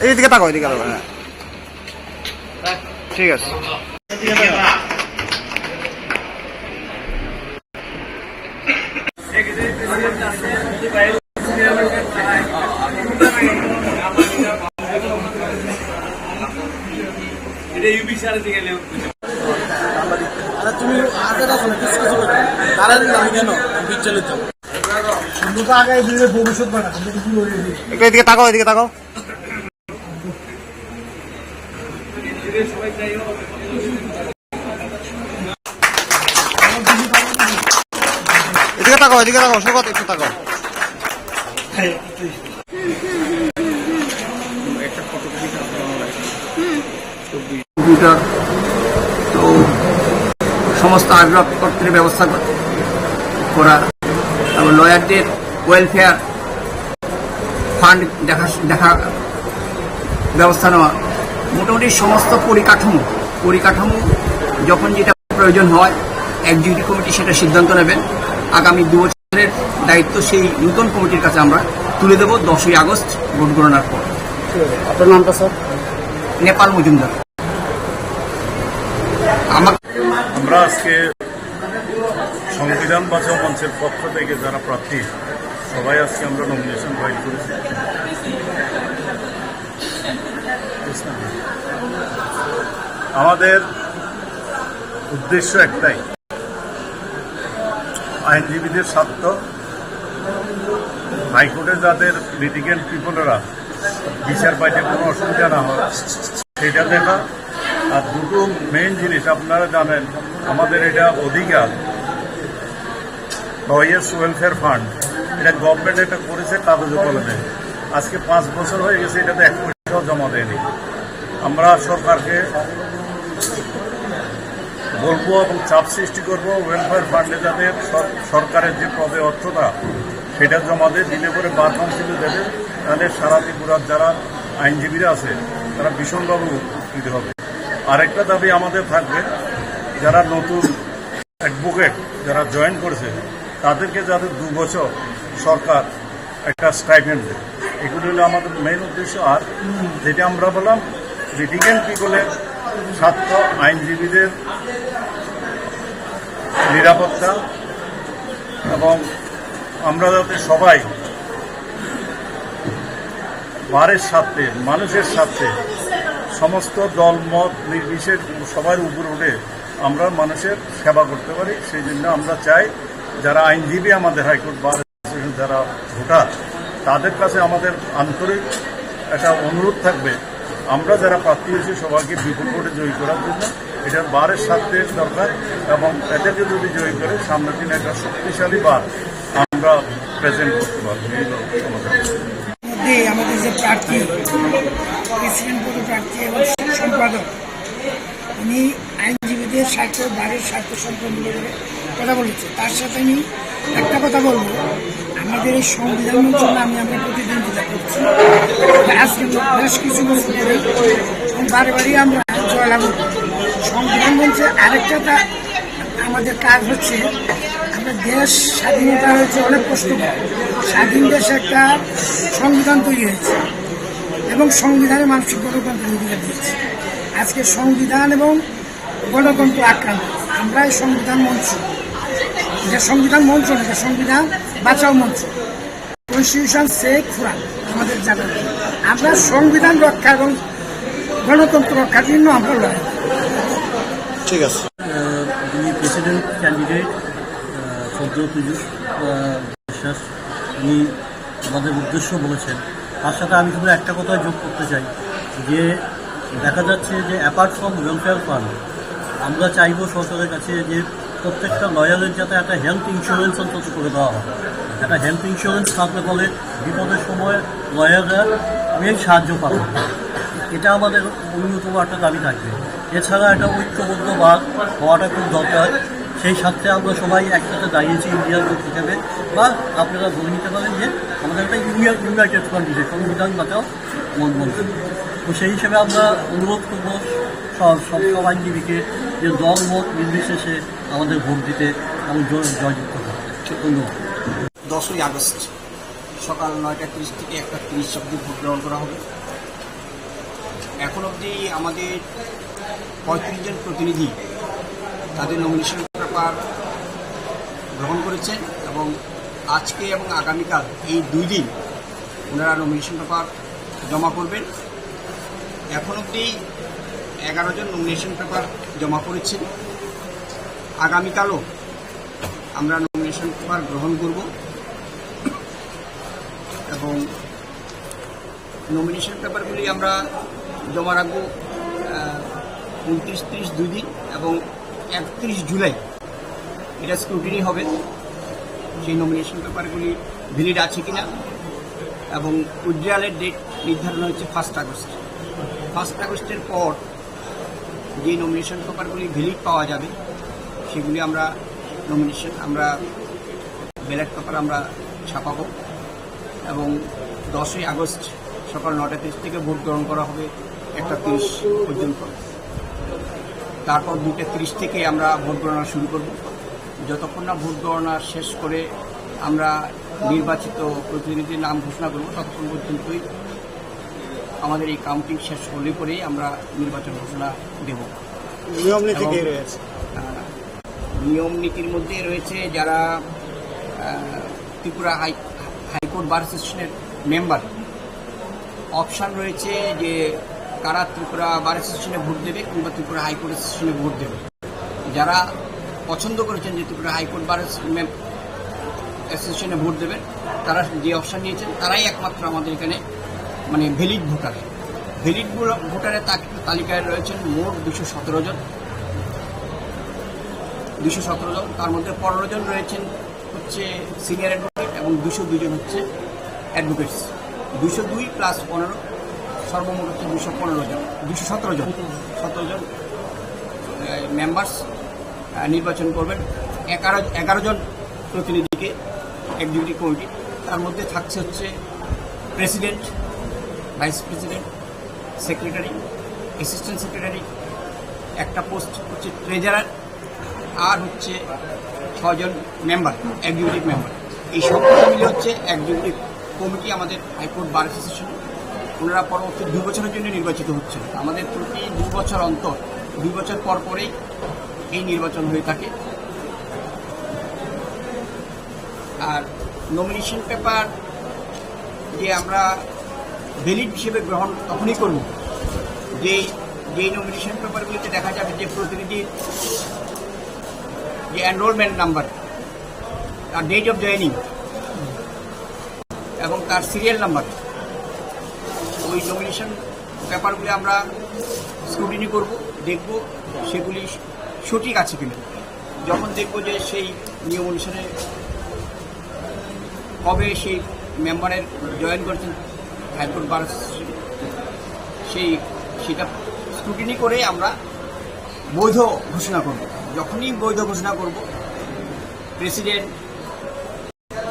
এইদিকে তাকাও এদিকে ঠিক আছে তুমি আগে দেখো না কিছু দাঁড়ালে আমি কেন বিচলিত এদিকে তাকাও এদিকে তাকাও এদিকে তাকাও সৌগত একটু তাকাও কম্পিউটার তো সমস্ত আসবাবপত্রের ব্যবস্থা করা, তারপর লয়ারদের ওয়েলফেয়ার ফান্ড দেখা ব্যবস্থা নেওয়া, মোটামুটি সমস্ত পরিকাঠামো যখন যেটা প্রয়োজন হয় এক্সিকিউটিভ কমিটি সেটা সিদ্ধান্ত নেবেন। আগামী 2 বছরের দায়িত্ব সেই নতুন কমিটির কাছে আমরা তুলে দেব 10ই আগস্ট ভোট গণনার পর। আপনার নামটা স্যার? নেপাল মজুমদার। আমরা আজকে সংবিধান বাঁচাও মঞ্চের পক্ষ থেকে যারা প্রার্থী সবাই আজকে আমরা নমিনেশন ফাইল করেছি। আমাদের উদ্দেশ্য একটাই, আইনজীবীদের স্বার্থ, হাইকোর্টে যাদের লিটিগেন্ট পিপলেরা বিচার পাইতে কোনো অসুবিধা না হয় সেটা দেখা। আর দুটো মেইন জিনিস আপনারা জানেন, আমাদের এটা অধিকার লয়ার্স ওয়েলফেয়ার ফান্ড, এটা গভর্নমেন্ট এটা করেছে কাগজে কলমে। আজকে 5 বছর হয়ে গেছে, এটাতে 1 পয়সাও জমা দেয়নি। আমরা সরকারকে বলবো এবং চাপ সৃষ্টি করবো ওয়েলফেয়ার ফান্ডে যাতে সরকারের যে পদে অর্থটা সেটা জমা দিলে পরে বার কাউন্সিলে দেবে, তাহলে সারা ত্রিপুরার যারা আইনজীবীরা আছে তারা ভীষণভাবে উপকৃত হবে। আরেকটা দাবি আমাদের থাকবে, যারা নতুন অ্যাডভোকেট যারা জয়েন করেছে তাদেরকে যাতে 2 বছর সরকার একটা স্টাইপেন্ড দেয়, এগুলো হলো আমাদের মেইন উদ্দেশ্য। আর যেটা আমরা বললাম লিটিগেন্ট পিপলের ছাত্র আইনজীবীদের নিরাপত্তা, এবং আমরা যাতে সবাই বারের স্বার্থে, মানুষের স্বার্থে, সমস্ত দল মত নির্বিশেষ সবার উপরে উঠে আমরা মানুষের সেবা করতে পারি। সেই জন্য আমরা চাই যারা আইনজীবী আমাদের হাইকোর্ট বার যারা ভোটার তাদের কাছে আমাদের আন্তরিক একটা অনুরোধ থাকবে, আমরা যারা প্রার্থী হয়েছি সবাইকে বিপুল ভোটে জয়ী করার জন্য এটার বারের স্বার্থে দরকার, এবং এদেরকে যদি জয়ী করে সামনের দিনে একটা শক্তিশালী বার আমরা প্রেজেন্ট করতে পারবো। এই আমাদের যে প্রার্থী প্রেসিডেন্ট পদে প্রার্থী এবং সম্পাদক, উনি আইনজীবীদের স্বার্থ, বাড়ির স্বার্থ সম্পন্ন করে কথা বলেছে। তার সাথে আমি একটা কথা বলবো, আমাদের এই সংবিধানের জন্য আমরা প্রতিদিন পূজা করছি। আজকে বেশ কিছু বছর ধরে বারে বারে আমরা জয়লাভ করি। সংবিধান বলছে আরেকটা আমাদের কাজ হচ্ছে, আমরা দেশ স্বাধীনতা হয়েছে অনেক কষ্ট করে, স্বাধীন দেশে একটা সংবিধান তৈরি হয়েছে এবং সংবিধানে মানুষের গণতন্ত্রের অধিকার দিয়েছে। আজকে সংবিধান এবং গণতন্ত্র আক্রান্ত। আমরা এই সংবিধান মঞ্চ, এটা সংবিধান মঞ্চ না, এটা সংবিধান বাঁচাও মঞ্চ, কনস্টিটিউশন সেভ ফোরাম আমাদের জানার। আমরা সংবিধান রক্ষা এবং গণতন্ত্র রক্ষার জন্য আমরা লড়াই। ঠিক আছে। যিনি প্রেসিডেন্ট ক্যান্ডিডেট সদ্য পীযূষ বিশ্বাস, উনি আমাদের উদ্দেশ্য বলেছেন। তার সাথে আমি শুধু একটা কথা যোগ করতে চাই যে দেখা যাচ্ছে যে অ্যাপার্ট ফ্রম ওয়েলফেয়ার ফান্ড, আমরা চাইব সরকারের কাছে যে প্রত্যেকটা লয়ারের যাতে একটা হেলথ ইন্স্যুরেন্স অন্তত করে দেওয়া হয়। একটা হেলথ ইন্স্যুরেন্স থাকলে ফলে বিপদের সময় লয়াররা সাহায্য পাবে। এটা আমাদের অন্যতম একটা দাবি থাকবে। এছাড়া একটা ঐক্যবদ্ধ বাদ হওয়াটা খুব দরকার। সেই স্বার্থে আমরা সবাই একসাথে দাঁড়িয়েছি ইন্ডিয়ার লোক হিসেবে, বা আপনারা ধরে নিতে পারেন যে আমাদের একটা ইউনাইটেড ফ্রন্ট দিয়েছে সংবিধান বাঁচাও মঞ্চ। তো সেই হিসেবে আমরা অনুরোধ করবো সব আইনজীবীকে যে দল মত নির্বিশেষে আমাদের ভোট দিতে এবং জয়যুক্ত হবে। ধন্যবাদ। 10ই আগস্ট সকাল 9টা 30 থেকে 1টা 30 অবধি ভোট গ্রহণ করা হবে। এখন অবধি আমাদের 35 জন প্রতিনিধি তাদের নমিনেশন পেপার গ্রহণ করেছেন, এবং আজকে এবং আগামীকাল এই 2 দিন ওনারা নমিনেশন পেপার জমা করবেন। এখন অবধি 11 জন নমিনেশন পেপার জমা করেছেন। আগামীকালও আমরা নমিনেশন পেপার গ্রহণ করব, এবং নমিনেশন পেপারগুলি আমরা জমা রাখবো 29-30 2 দিন, এবং 31 জুলাই এটা স্ক্রুটিনি হবে সেই নমিনেশন পেপারগুলি ভ্যালিড আছে কিনা, এবং উইথড্রয়ালের ডেট নির্ধারণ হয়েছে 1 আগস্ট। 1 আগস্টের পর যে নমিনেশন পেপারগুলি ভ্যালিড পাওয়া যাবে সেগুলি আমরা ব্যালট পেপার আমরা ছাপাবো, এবং 10ই আগস্ট সকাল 9টা 30 থেকে ভোট গ্রহণ করা হবে 1টা 30 পর্যন্ত। তারপর 2টা 30 থেকে আমরা ভোট গণনা শুরু করব। যতক্ষণ না ভোট গণনা শেষ করে আমরা নির্বাচিত প্রতিনিধির নাম ঘোষণা করব, ততক্ষণ পর্যন্তই আমাদের এই কাউন্টিং শেষ হলে পরেই আমরা নির্বাচন ঘোষণা দেব। নিয়ম নীতি কি রয়েছে? নিয়ম নীতির মধ্যে রয়েছে যারা ত্রিপুরা হাইকোর্ট বার অ্যাসোসিয়েশনের মেম্বার, অপশান রয়েছে যে কারা ত্রিপুরা বার অ্যাসোসিয়েশনে ভোট দেবে কিংবা ত্রিপুরা হাইকোর্ট অ্যাসোসিয়েশনে ভোট দেবে। যারা পছন্দ করেছেন যে ত্রিপুরা হাইকোর্ট বার অ্যাসোসিয়েশনে ভোট দেবেন, তারা যে অপশান নিয়েছেন তারাই একমাত্র আমাদের এখানে ভ্যালিড ভোটার। ভ্যালিড ভোটারের তালিকায় রয়েছেন মোট 217 জন। তার মধ্যে 15 জন রয়েছেন হচ্ছে সিনিয়র অ্যাডভোকেট এবং 202 জন হচ্ছে অ্যাডভোকেটস। 202 প্লাস 15 সর্বমোট হচ্ছে 217 জন মেম্বার্স নির্বাচন করবেন। 11 জন প্রতিনিধিকে এক্সিকিউটিভ কমিটি, তার মধ্যে থাকছে হচ্ছে president, vice president, secretary, assistant secretary, একটা পোস্ট হচ্ছে ট্রেজারার, আর হচ্ছে 6 জন মেম্বার, এক্সিকিউটিভ মেম্বার। এই সব মিলে হচ্ছে এক্সিকিউটিভ কমিটি আমাদের হাইকোর্ট বার অ্যাসোসিয়েশন। ওনারা পরবর্তী 2 বছরের জন্য নির্বাচিত হচ্ছেন। আমাদের প্রতি 2 বছর অন্তর, 2 বছর পর পরেই এই নির্বাচন হয়ে থাকে। আর নমিনেশন পেপার যে আমরা ভ্যালিড হিসেবে গ্রহণ তখনই করব যেই নমিনেশন পেপারগুলিতে দেখা যাবে যে প্রতিনিধির যে এনরোলমেন্ট নাম্বার, তার ডেট অফ জয়েনিং এবং তার সিরিয়াল নাম্বার, ওই নমিনেশন পেপারগুলি আমরা স্ক্রুটিনি করব, দেখব সেগুলি সঠিক আছে কিনা। যখন দেখব যে সেই নিয়ম অনুসারে কবে সেই মেম্বারের জয়েন করছেন হাইকোর্ট বার অ্যাসোসিয়েশন, সেটা স্ক্রুটিনি করে আমরা বৈধ ঘোষণা করব। যখনই বৈধ ঘোষণা করব, president,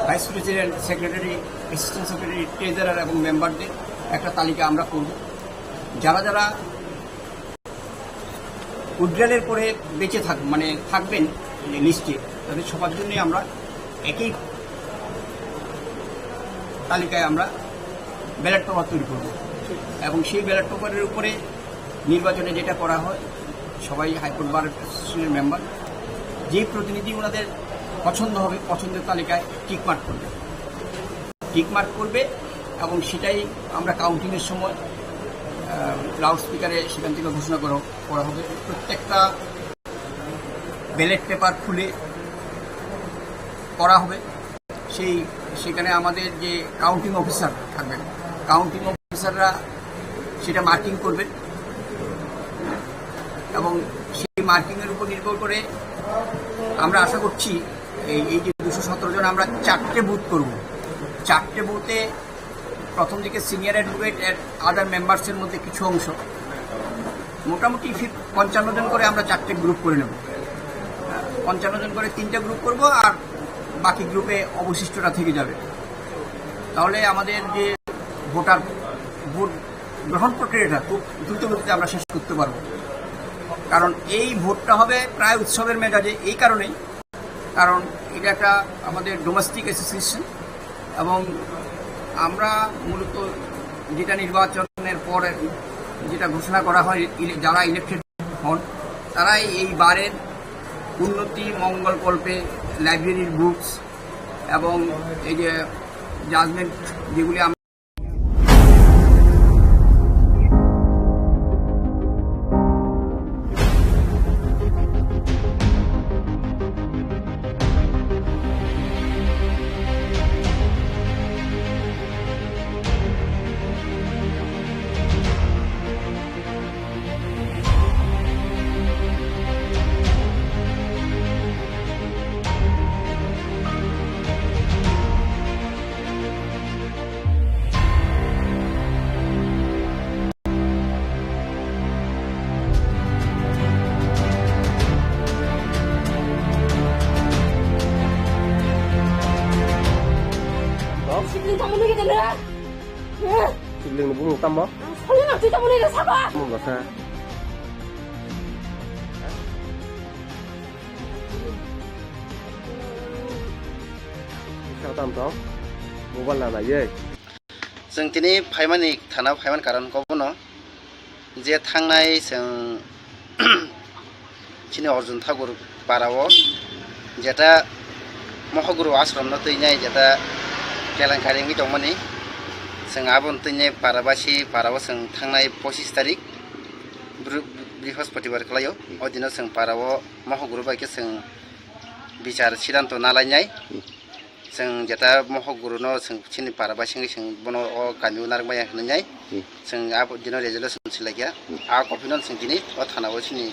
vice president, secretary, assistant secretary, treasurer এবং মেম্বারদের একটা তালিকা আমরা করব। যারা যারা উইথড্রয়ালের পরে বেঁচে থাকবেন লিস্টে, তাদের সবার জন্যই আমরা একই তালিকায় আমরা ব্যালট পেপার তৈরি করব এবং সেই ব্যালট পেপারের উপরে নির্বাচনে যেটা করা হয়, সবাই হাইকোর্ট বার অ্যাসোসিয়েশনের মেম্বার যে প্রতিনিধি ওনাদের পছন্দ হবে, পছন্দের তালিকায় টিকমার্ক করবে এবং সেটাই আমরা কাউন্টিংয়ের সময় লাউড স্পিকারে সেখান থেকে ঘোষণা করা হবে। প্রত্যেকটা ব্যালট পেপার খুলে করা হবে। সেখানে আমাদের যে কাউন্টিং অফিসার থাকবেন, কাউন্টিং অফিসাররা সেটা মার্কিং করবেন এবং সেই মার্কিংয়ের উপর নির্ভর করে আমরা আশা করছি এই যে 217 জন আমরা 4টে বুথ করব। 4টে বুথে প্রথম দিকে সিনিয়র অ্যাডভোকেট আর আদার মেম্বার্সের মধ্যে কিছু অংশ, মোটামুটি 55 জন করে আমরা 4টে গ্রুপ করে নেব। 55 জন করে 3টে গ্রুপ করব আর বাকি গ্রুপে অবশিষ্টটা থেকে যাবে। তাহলে আমাদের যে ভোট গ্রহণ প্রক্রিয়াটা খুব দ্রুত গতিতে আমরা শেষ করতে পারবো। কারণ এই ভোটটা হবে প্রায় উৎসবের মেজাজে, এই কারণেই কারণ এটা একটা আমাদের ডোমেস্টিক অ্যাসোসিয়েশন এবং আমরা মূলত যেটা নির্বাচনের পর যেটা ঘোষণা করা হয়, যারা ইলেক্টেড হন তারাই এই বারের উন্নতি মঙ্গলকল্পে লাইব্রেরির বুকস এবং এই যে জাজমেন্ট যেগুলি Sibling kamu lagi dah. Sibling nó bung tâm đó. Kali nak tu kamu lagi siapa? Bung gak sah. Sao tâm đó? Mobile là gì? जों दिनै फाइमानि थाना फाइमान कारनखौ बुङो जे थांनाय जों चिनि अर्जुन ठाकुर पाराव जेटा महगुरु आश्रम न तैनाय जेटा केलांकारि दंमोन जों आबन तैनाय पाराबासि पाराव जों थांनाय 25 तारिख बृहस्पतिबार खालायो ओ दिनाव जों पाराव महगुरु बायके जों बिचार सिद्धांत नालायनाय जों जेटा महगुरुनो जों चिनि पाराबासिनि जों बनो अ गामियाव नारबाय होननाय जों आब दिनाव रेजोल्युसन सिलायया आ कपिनो जों दिनै अ थानाव चिनि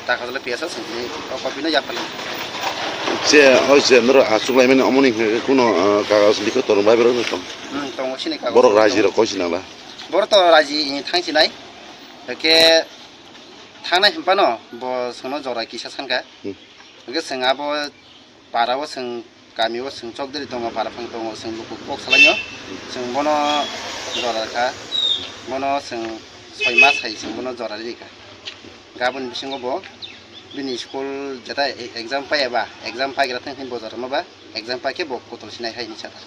दाखाजला पियासा जों दिनै अ कपिनो जाफाल যে হয়েছে ধরো আসুকলাই মানে অমনি কোনো কাগজ লিখে তোর ভাই বেরো তো dong sini ka বড় রাজিরা কইছি না বা bor to raji thangsinai ke thangnai himpano bo sono jora kisa sanka ke senga bo parao seng kamio seng chok deri tonga para phang tongo seng luku kok salanyo seng bono jora ka bono seng 6 mas hai seng bono jora rika gabon bisingo bo bini school jata exam paiba exam paigra thang hin bozar ma ba exam paike bo kotol sinai hai ni chata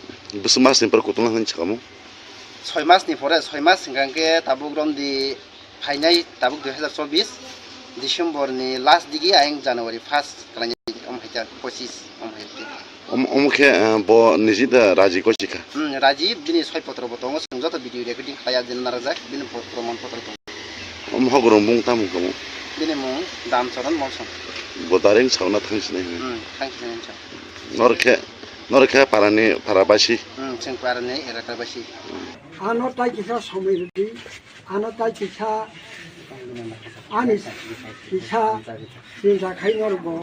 besmas ni per kutulan han chakamu 6 mass ni pore 6 mass singangke tabuk rom di phainai tabuk 2024 December ni last digi aing January 1st kalani haita 25 haite omke bo nijida raji kochika raji bini 6 potro botongo sungjoto video recording khaya din narajak bini promon potro to hogrom bung tamu kamu bini mung dam choron molson bodaring sauna thangsine thangsine norke parani parabasi sing parani erakabasi ano tai kisa somirdi ano tai kisa ani kisa sinja khainor bo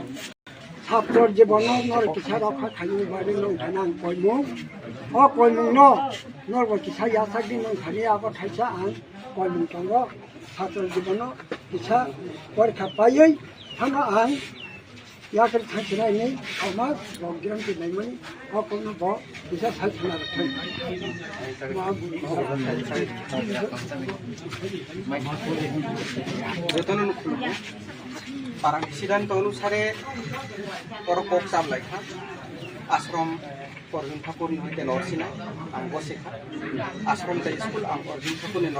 sabtor je bono nor kisa rakha khainu bare nong thanang koimung o koimung no nor bo kisa ya sakdi nong khani abo thaisa an koimung tongo sabtor je bono kisa porkha payai thana an याकर थचना नहीं समाज programme के नहीं money और कोनो बो दिशा थचना रखे जतन पारं सिद्धांत अनुसारे परकोक सामलाय था आश्रम अर्जुन ठाकुर होते नरसिना आं बसेखा आश्रम ताई स्कूल आं अर्जुन ठाकुर ने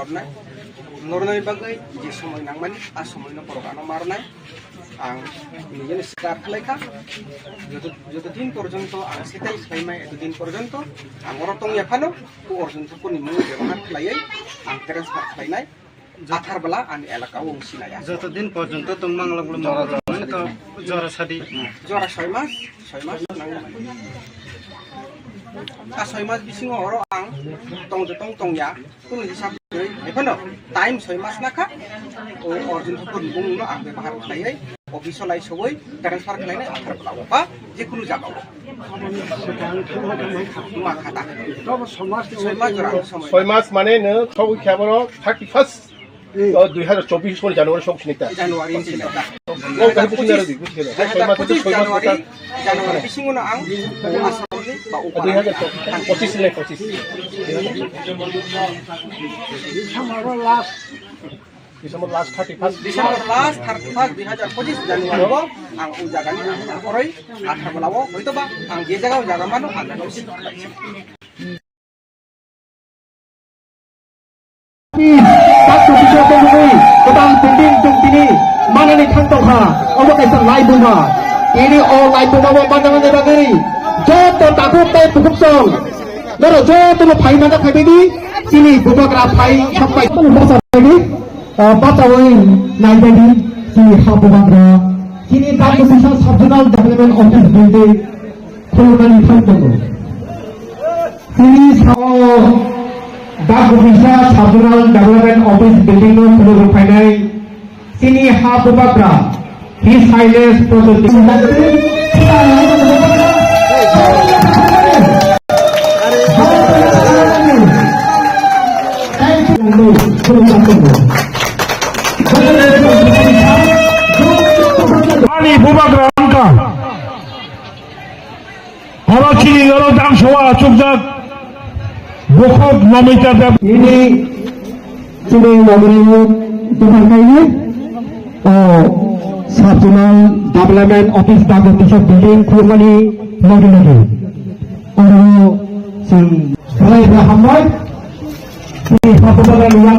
नरनाय बागै जे समय नांगमानि आ समयनो परगानो मारनाय आं निजेनो स्टार्ट खालायखा যতদিন পর্যন্ত आं সেটাই সাইমাই এতদিন পর্যন্ত आं অরতং ইয়াফানো ও অর্জুন ঠাকুরনি মুং ব্যবহার খালাयै आं ট্রান্সফার খালাयनाय जाथारबला आं एलाकायाव सिनाया যতদিন পর্যন্ত তোমাংলাগুলো জরা সাদি जरा 6 मास आ 6 मास बिसिङाव अरो आं तंजतं तंया कुनु हिसाब गै एफानो टाइम 6 मास नाखा ओ अर्जुन ठाकुर बुंनो आं व्यवहार खालायै अफिसाव लाई सबै ट्रान्सफार खालायनाय आथारबला बा जेखुनु जागाव मा खाता तब समाज 6 मास माने नो छौ ख्याबरो 31 2024 सन जानुवारि सम सिनिता जानुवारि सिनिता ओ गाहि सिनारो दि बुझिनो 6 मास जानुवारि बिसिङावनो आं आसामनि बा 2025 ले 25 December last 31 December last 31 2025 Januari ang ujagan orai athar balawo hoito ba ang je jaga jaga mano ang Satu bisa temui petang tinding tung tini mana ni kantong ha obo kaisang lai bunga ini all lai bunga mo pandangan ni bagari joto takut tay tukup song nero joto lo pai mana pai bedi sini bunga kera pai sampai bahasa bedi baca woi nai bedi sini ha bunga kera sini tak bisa subjonal development office building kulungan kantong sini sao dak bisa subjonal development office building no kulungan finai sini ha bunga kera His Highness Ali Bubakar Angka Kalau ciri kalau dam soa cukjak Bukuk nomita ini sudah ngomongin Tuhan kayaknya Subjonal Development Office Dago Tisha Building Kurmani lagi orang sang mulai berhambat ini hapubaran yang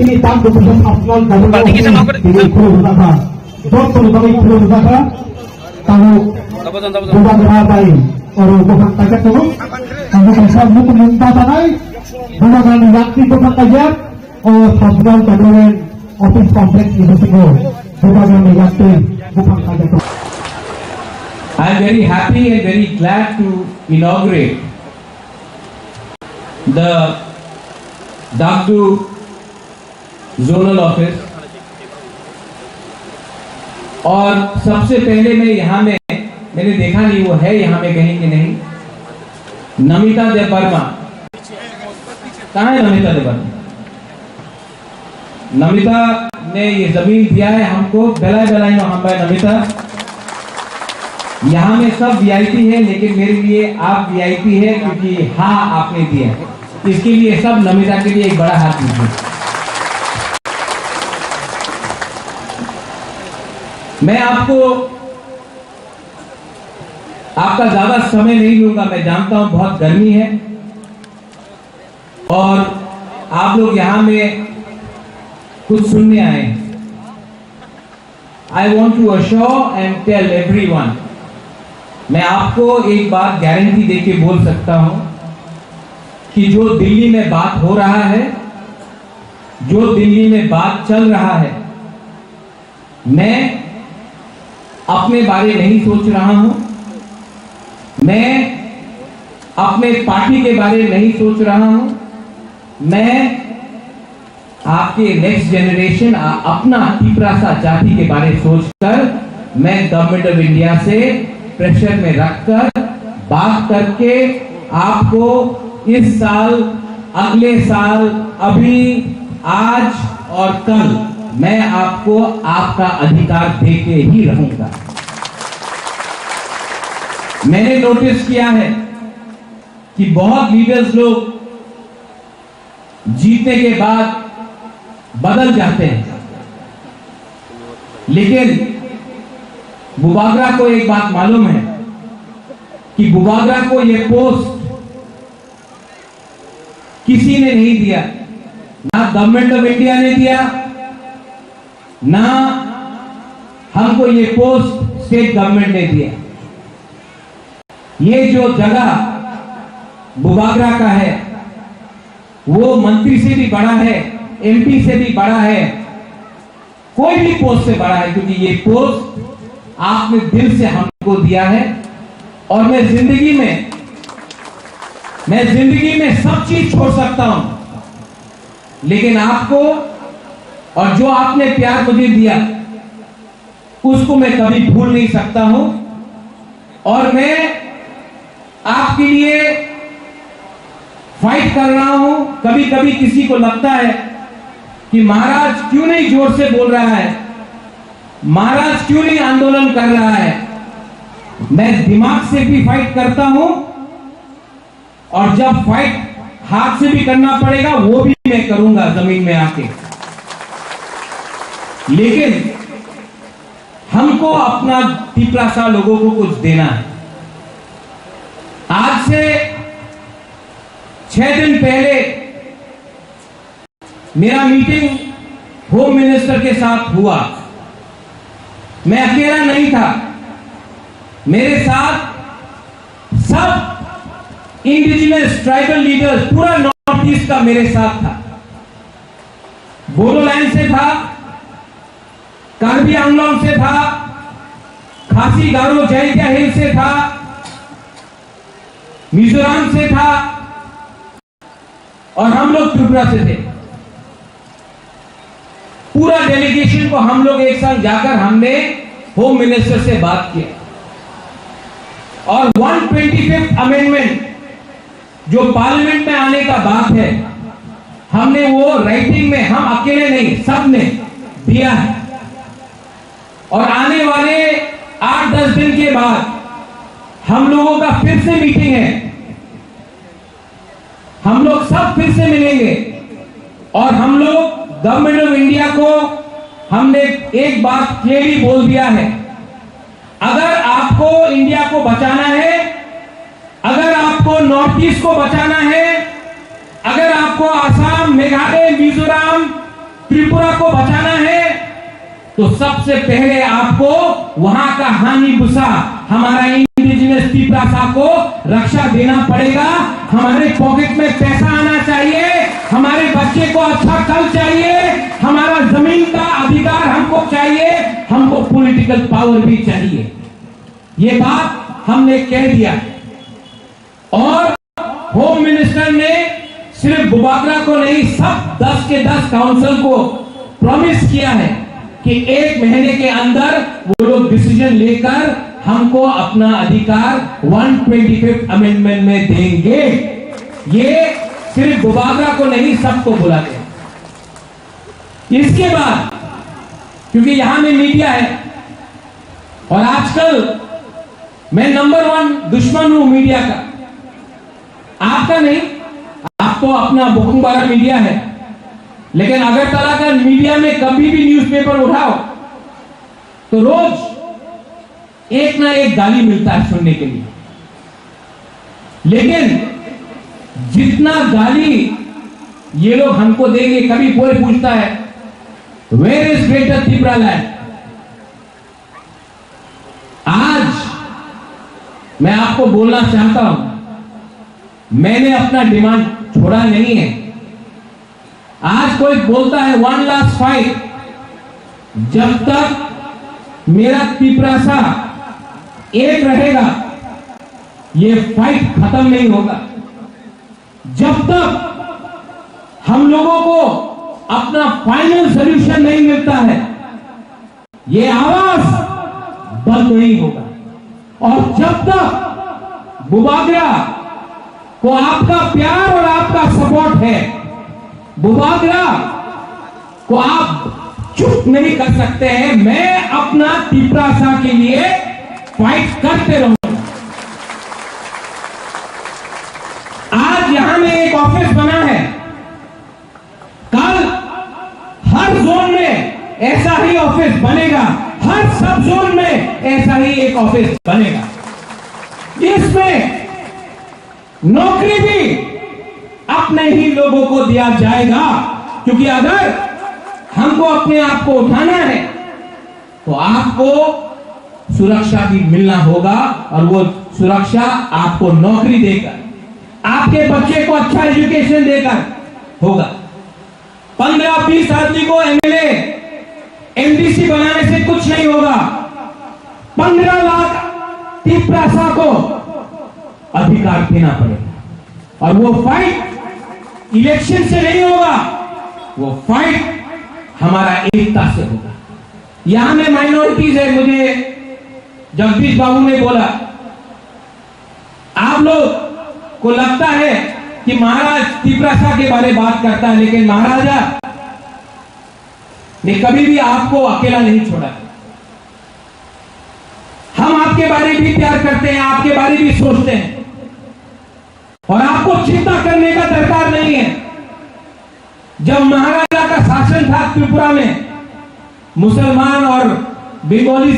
ini tangguh Tisha Subjonal Development Office ini Kurun Utara Doktor kami Kurun Utara tahu bukan berhabai orang bukan tajak tu kalau bisa bukan minta tanai bukan yang bukan tajak Subjonal Development Office Complex itu semua I am very happy and very glad to inaugurate the Dagdu Zonal Office और सबसे पहले मैं यहाँ में मैंने देखा नहीं वो है यहाँ में कहीं कि नहीं। नमिता देव वर्मा, कहाँ है नमिता देव वर्मा? नमिता ने ये जमीन दिया है हमको, बेलाई हम भाई नमिता। यहाँ में सब वीआईपी है, लेकिन मेरे लिए आप वीआईपी है क्योंकि हाँ आपने दिया है। इसके लिए सब नमिता के लिए एक बड़ा हाथ दीजिए। मैं आपका ज्यादा समय नहीं लूंगा, मैं जानता हूं बहुत गर्मी है और आप लोग यहां में कुछ सुनने आए हैं। I want to assure and tell everyone, मैं आपको एक बात गारंटी देके बोल सकता हूं कि जो दिल्ली में बात हो रहा है, जो दिल्ली में बात चल रहा है, मैं अपने बारे नहीं सोच रहा हूं, मैं अपने पार्टी के बारे नहीं सोच रहा हूं, मैं आपके नेक्स्ट जनरेशन अपना तिपरासा जाति के बारे सोचकर मैं गवर्नमेंट ऑफ इंडिया से प्रेशर में रखकर बात करके आपको इस साल, अगले साल, अभी, आज और कल मैं आपको आपका अधिकार देके ही रहूंगा। मैंने नोटिस किया है कि बहुत लीडर्स लोग जीतने के बाद बदल जाते हैं, लेकिन बुबागरा को एक बात मालूम है कि बुबागरा को यह पोस्ट किसी ने नहीं दिया, ना गवर्नमेंट ऑफ इंडिया ने दिया, ना हमको ये पोस्ट स्टेट गवर्नमेंट ने दिया। ये जो जगह बुबागरा का है वो मंत्री से भी बड़ा है, एमपी से भी बड़ा है, कोई भी पोस्ट से बड़ा है, क्योंकि ये पोस्ट आपने दिल से हमको दिया है। और मैं जिंदगी में सब चीज छोड़ सकता हूं, लेकिन आपको और जो आपने प्यार मुझे दिया उसको मैं कभी भूल नहीं सकता हूं। और मैं आपके लिए फाइट कर रहा हूं। कभी कभी किसी को लगता है कि महाराज क्यों नहीं जोर से बोल रहा है, महाराज क्यों नहीं आंदोलन कर रहा है। मैं दिमाग से भी फाइट करता हूं और जब फाइट हाथ से भी करना पड़ेगा वो भी मैं करूंगा जमीन में आके। लेकिन हमको अपना तिपरासा लोगों को कुछ देना है। आज से 6 दिन पहले मेरा मीटिंग होम मिनिस्टर के साथ हुआ। मैं अकेला नहीं था, मेरे साथ सब इंडिजिनस ट्राइबल लीडर्स, पूरा नॉर्थ ईस्ट का मेरे साथ था। बोडोलैंड से था, कार्बी आंगलोंग से था, खासी गारो जैंतिया हिल से था, मिजोरम से था और हम लोग त्रिपुरा से थे। पूरा डेलीगेशन को हम लोग एक साथ जाकर हमने होम मिनिस्टर से बात किया और 125th अमेंडमेंट जो पार्लियामेंट में आने का बात है, हमने वो राइटिंग में, हम अकेले नहीं सबने दिया है। और आने वाले 8-10 दिन के बाद हम लोगों का फिर से मीटिंग है, हम लोग सब फिर से मिलेंगे और हम लोग गवर्नमेंट ऑफ इंडिया को हमने एक बात क्लियरली बोल दिया है, अगर आपको इंडिया को बचाना है, अगर आपको नॉर्थ ईस्ट को बचाना है, अगर आपको आसाम, मेघालय, मिजोरम, त्रिपुरा को बचाना है, तो सबसे पहले आपको वहां का हानिबुसा, हमारा इंडिजिनस तिपरासा को रक्षा देना पड़ेगा। हमारे पॉकेट में पैसा आना चाहिए, हमारे बच्चे को अच्छा कल चाहिए, हमारा जमीन का अधिकार हमको चाहिए, हमको पॉलिटिकल पावर भी चाहिए। ये बात हमने कह दिया और होम मिनिस्टर ने सिर्फ बुबागरा को नहीं, सब 10 के 10 काउंसिल को प्रॉमिस किया है कि 1 महीने के अंदर वो लोग डिसीजन लेकर हमको अपना अधिकार 125th अमेंडमेंट में देंगे। ये सिर्फ बुबागरा को नहीं, सबको बुला के। इसके बाद क्योंकि यहां में मीडिया है और आजकल मैं नंबर 1 दुश्मन हूं मीडिया का, आपका नहीं, आपको अपना बुकुंबारा मीडिया है, लेकिन अगरतला का मीडिया में कभी भी न्यूज़पेपर उठाओ तो रोज एक ना एक गाली मिलता है सुनने के लिए। लेकिन जितना गाली ये लोग हमको देंगे, कभी कोई पूछता है where is greater Tripura land. आज मैं आपको बोलना चाहता हूं, मैंने अपना डिमांड छोड़ा नहीं है। आज कोई बोलता है 1 लास्ट फाइट, जब तक मेरा त्रिपुरा एक रहेगा ये फाइट खत्म नहीं होगा। जब तक हम लोगों को अपना फाइनल सॉल्यूशन नहीं मिलता है ये आवाज बंद नहीं होगा। और जब तक बुबागरा को आपका प्यार और आपका सपोर्ट है, बुबागरा को आप चुप नहीं कर सकते हैं। मैं अपना त्रिपुरा के लिए फाइट करते रहूंगा। आज यहां में एक ऑफिस बना है, कल हर जोन में ऐसा ही ऑफिस बनेगा, हर सब जोन में ऐसा ही एक ऑफिस बनेगा। इसमें नौकरी भी अपने ही लोगों को दिया जाएगा, क्योंकि अगर हमको अपने आप को उठाना है तो आपको सुरक्षा भी मिलना होगा, और वो सुरक्षा आपको नौकरी देकर, आपके बच्चे को अच्छा एजुकेशन देकर होगा। 15-20 आदमी को एमएलए एमडीसी बनाने से कुछ नहीं होगा। 15 लाख त्रिपुरा को अधिकार देना पड़ेगा, और वो फाइट इलेक्शन से नहीं होगा, वो फाइट हमारा एकता से होगा। यहां में माइनॉरिटीज है, मुझे जगदीश बाबू ने बोला, आप लोग को लगता है कि महाराज त्रिपुरा के बारे में बात करता है, लेकिन महाराजा ने कभी भी आपको अकेला नहीं छोड़ा। हम आपके बारे में भी प्यार करते हैं, आपके बारे में भी सोचते हैं, और आपको चिंता करने का दरकार नहीं है। जब महाराजा का शासन था त्रिपुरा में, मुसलमान और बंगाली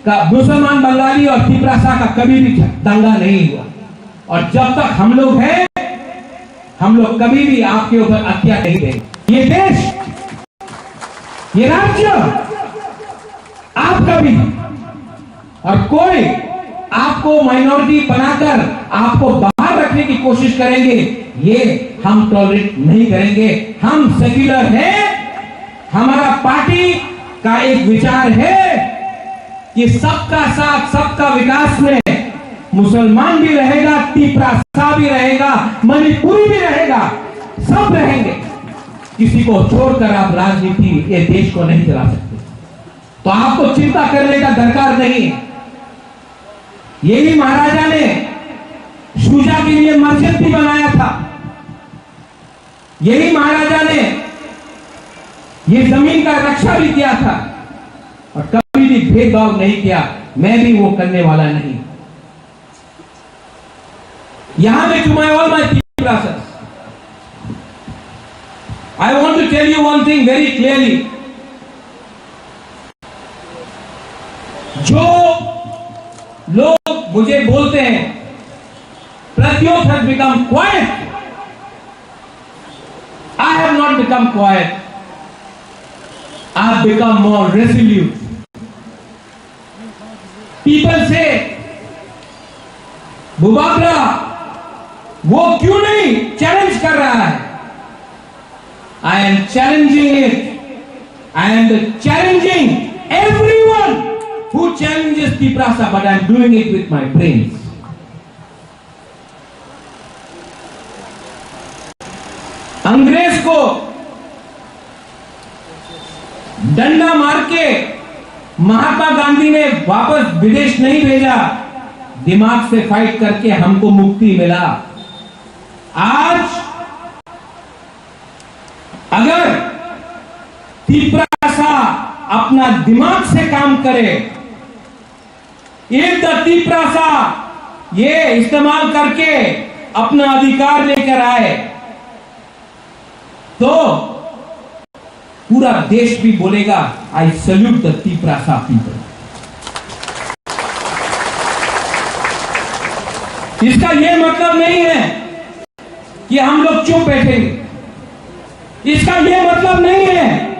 का, मुसलमान बंगाली और त्रिपुरा का कभी भी दंगा नहीं हुआ, और जब तक हम लोग हैं, हम लोग कभी भी आपके ऊपर हत्या नहीं देंगे। ये देश, ये राज्य आपका भी, और कोई आपको माइनॉरिटी बनाकर आपको बाहर रखने की कोशिश करेंगे, ये हम टॉलरेट नहीं करेंगे। हम सेक्युलर हैं, हमारा पार्टी का एक विचार है कि सबका साथ सबका विकास में मुसलमान भी रहेगा, त्रिपुरा भी रहेगा, मणिपुरी भी रहेगा, सब रहेंगे। किसी को छोड़कर आप राजनीति ये देश को नहीं चला सकते, तो आपको चिंता करने का दरकार नहीं है। यही महाराजा ने शुजा के लिए मस्जिद भी बनाया था, यही महाराजा ने ये जमीन का रक्षा भी किया था, और कभी भी भेदभाव नहीं किया। मैं भी वो करने वाला नहीं। यहां में to my all my brothers, I want to tell you one thing very clearly. जो लोग मुझे बोलते हैं Pratyush has become quiet, I have not become quiet. I have become more resolute. People say, Bubagra वो क्यों नहीं चैलेंज कर रहा है? I am challenging it. I am challenging everyone who challenges Triprasa, but I am doing it with my brains. अंग्रेज को डंडा मार के महात्मा गांधी ने वापस विदेश नहीं भेजा, दिमाग से फाइट करके हमको मुक्ति मिला। आज अगर तिपरासा अपना दिमाग से काम करे, एक तिपरासा ये इस्तेमाल करके अपना अधिकार लेकर आए, तो पूरा देश भी बोलेगा I salute the Tiprasa people. इसका यह मतलब नहीं है कि हम लोग चुप बैठेंगे, इसका यह मतलब नहीं है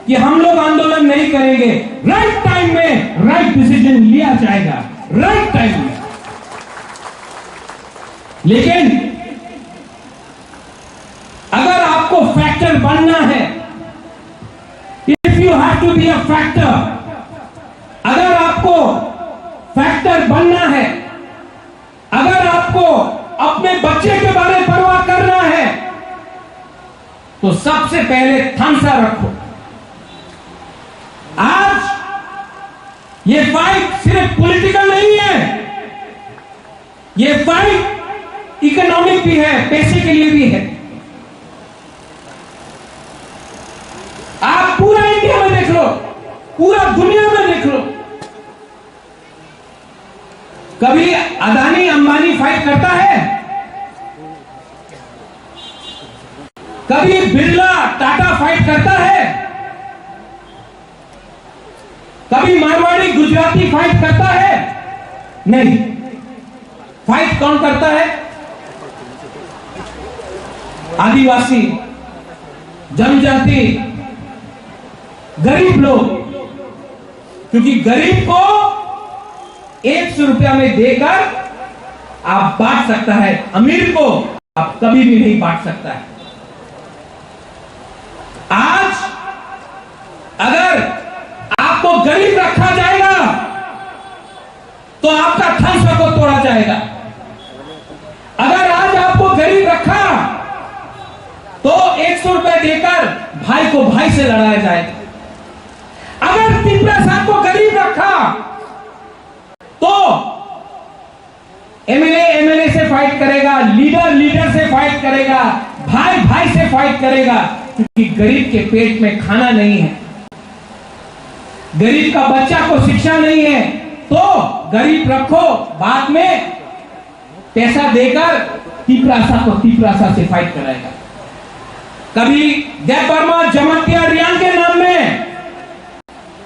कि हम लोग आंदोलन नहीं करेंगे। राइट टाइम में राइट डिसीजन लिया जाएगा, राइट टाइम में। लेकिन अगर आपको फैक्टर बनना है, if you have to be a factor, अगर आपको फैक्टर बनना है, अगर आपको अपने बच्चे के बारे में परवाह करना है, तो सबसे पहले थांसा रखो। आज ये फाइट सिर्फ पॉलिटिकल नहीं है, ये फाइट इकोनॉमिक भी है, पैसे के लिए भी है। आप पूरा इंडिया में देख लो, पूरा दुनिया में देख लो, कभी अदानी अंबानी फाइट करता है, कभी बिरला टाटा फाइट करता है, कभी मारवाड़ी गुजराती फाइट करता है? नहीं। फाइट कौन करता है? आदिवासी, जनजाति, गरीब लोग। क्योंकि गरीब को 100 रुपया में देकर आप बांट सकता है, अमीर को आप कभी भी नहीं बांट सकता है। आज अगर आपको गरीब रखा जाएगा तो आपका थांसा को तोड़ा जाएगा। अगर आज आपको गरीब रखा तो 100 रुपए देकर भाई को भाई से लड़ाया जाएगा। अगर तिपरासा को गरीब रखा तो एमएलए से फाइट करेगा, लीडर से फाइट करेगा, भाई से फाइट करेगा, क्योंकि गरीब के पेट में खाना नहीं है, गरीब का बच्चा को शिक्षा नहीं है, तो गरीब रखो, बाद में पैसा देकर तिपरासा से फाइट कराएगा। कभी देव वर्मा जमतिया रियांग के नाम में,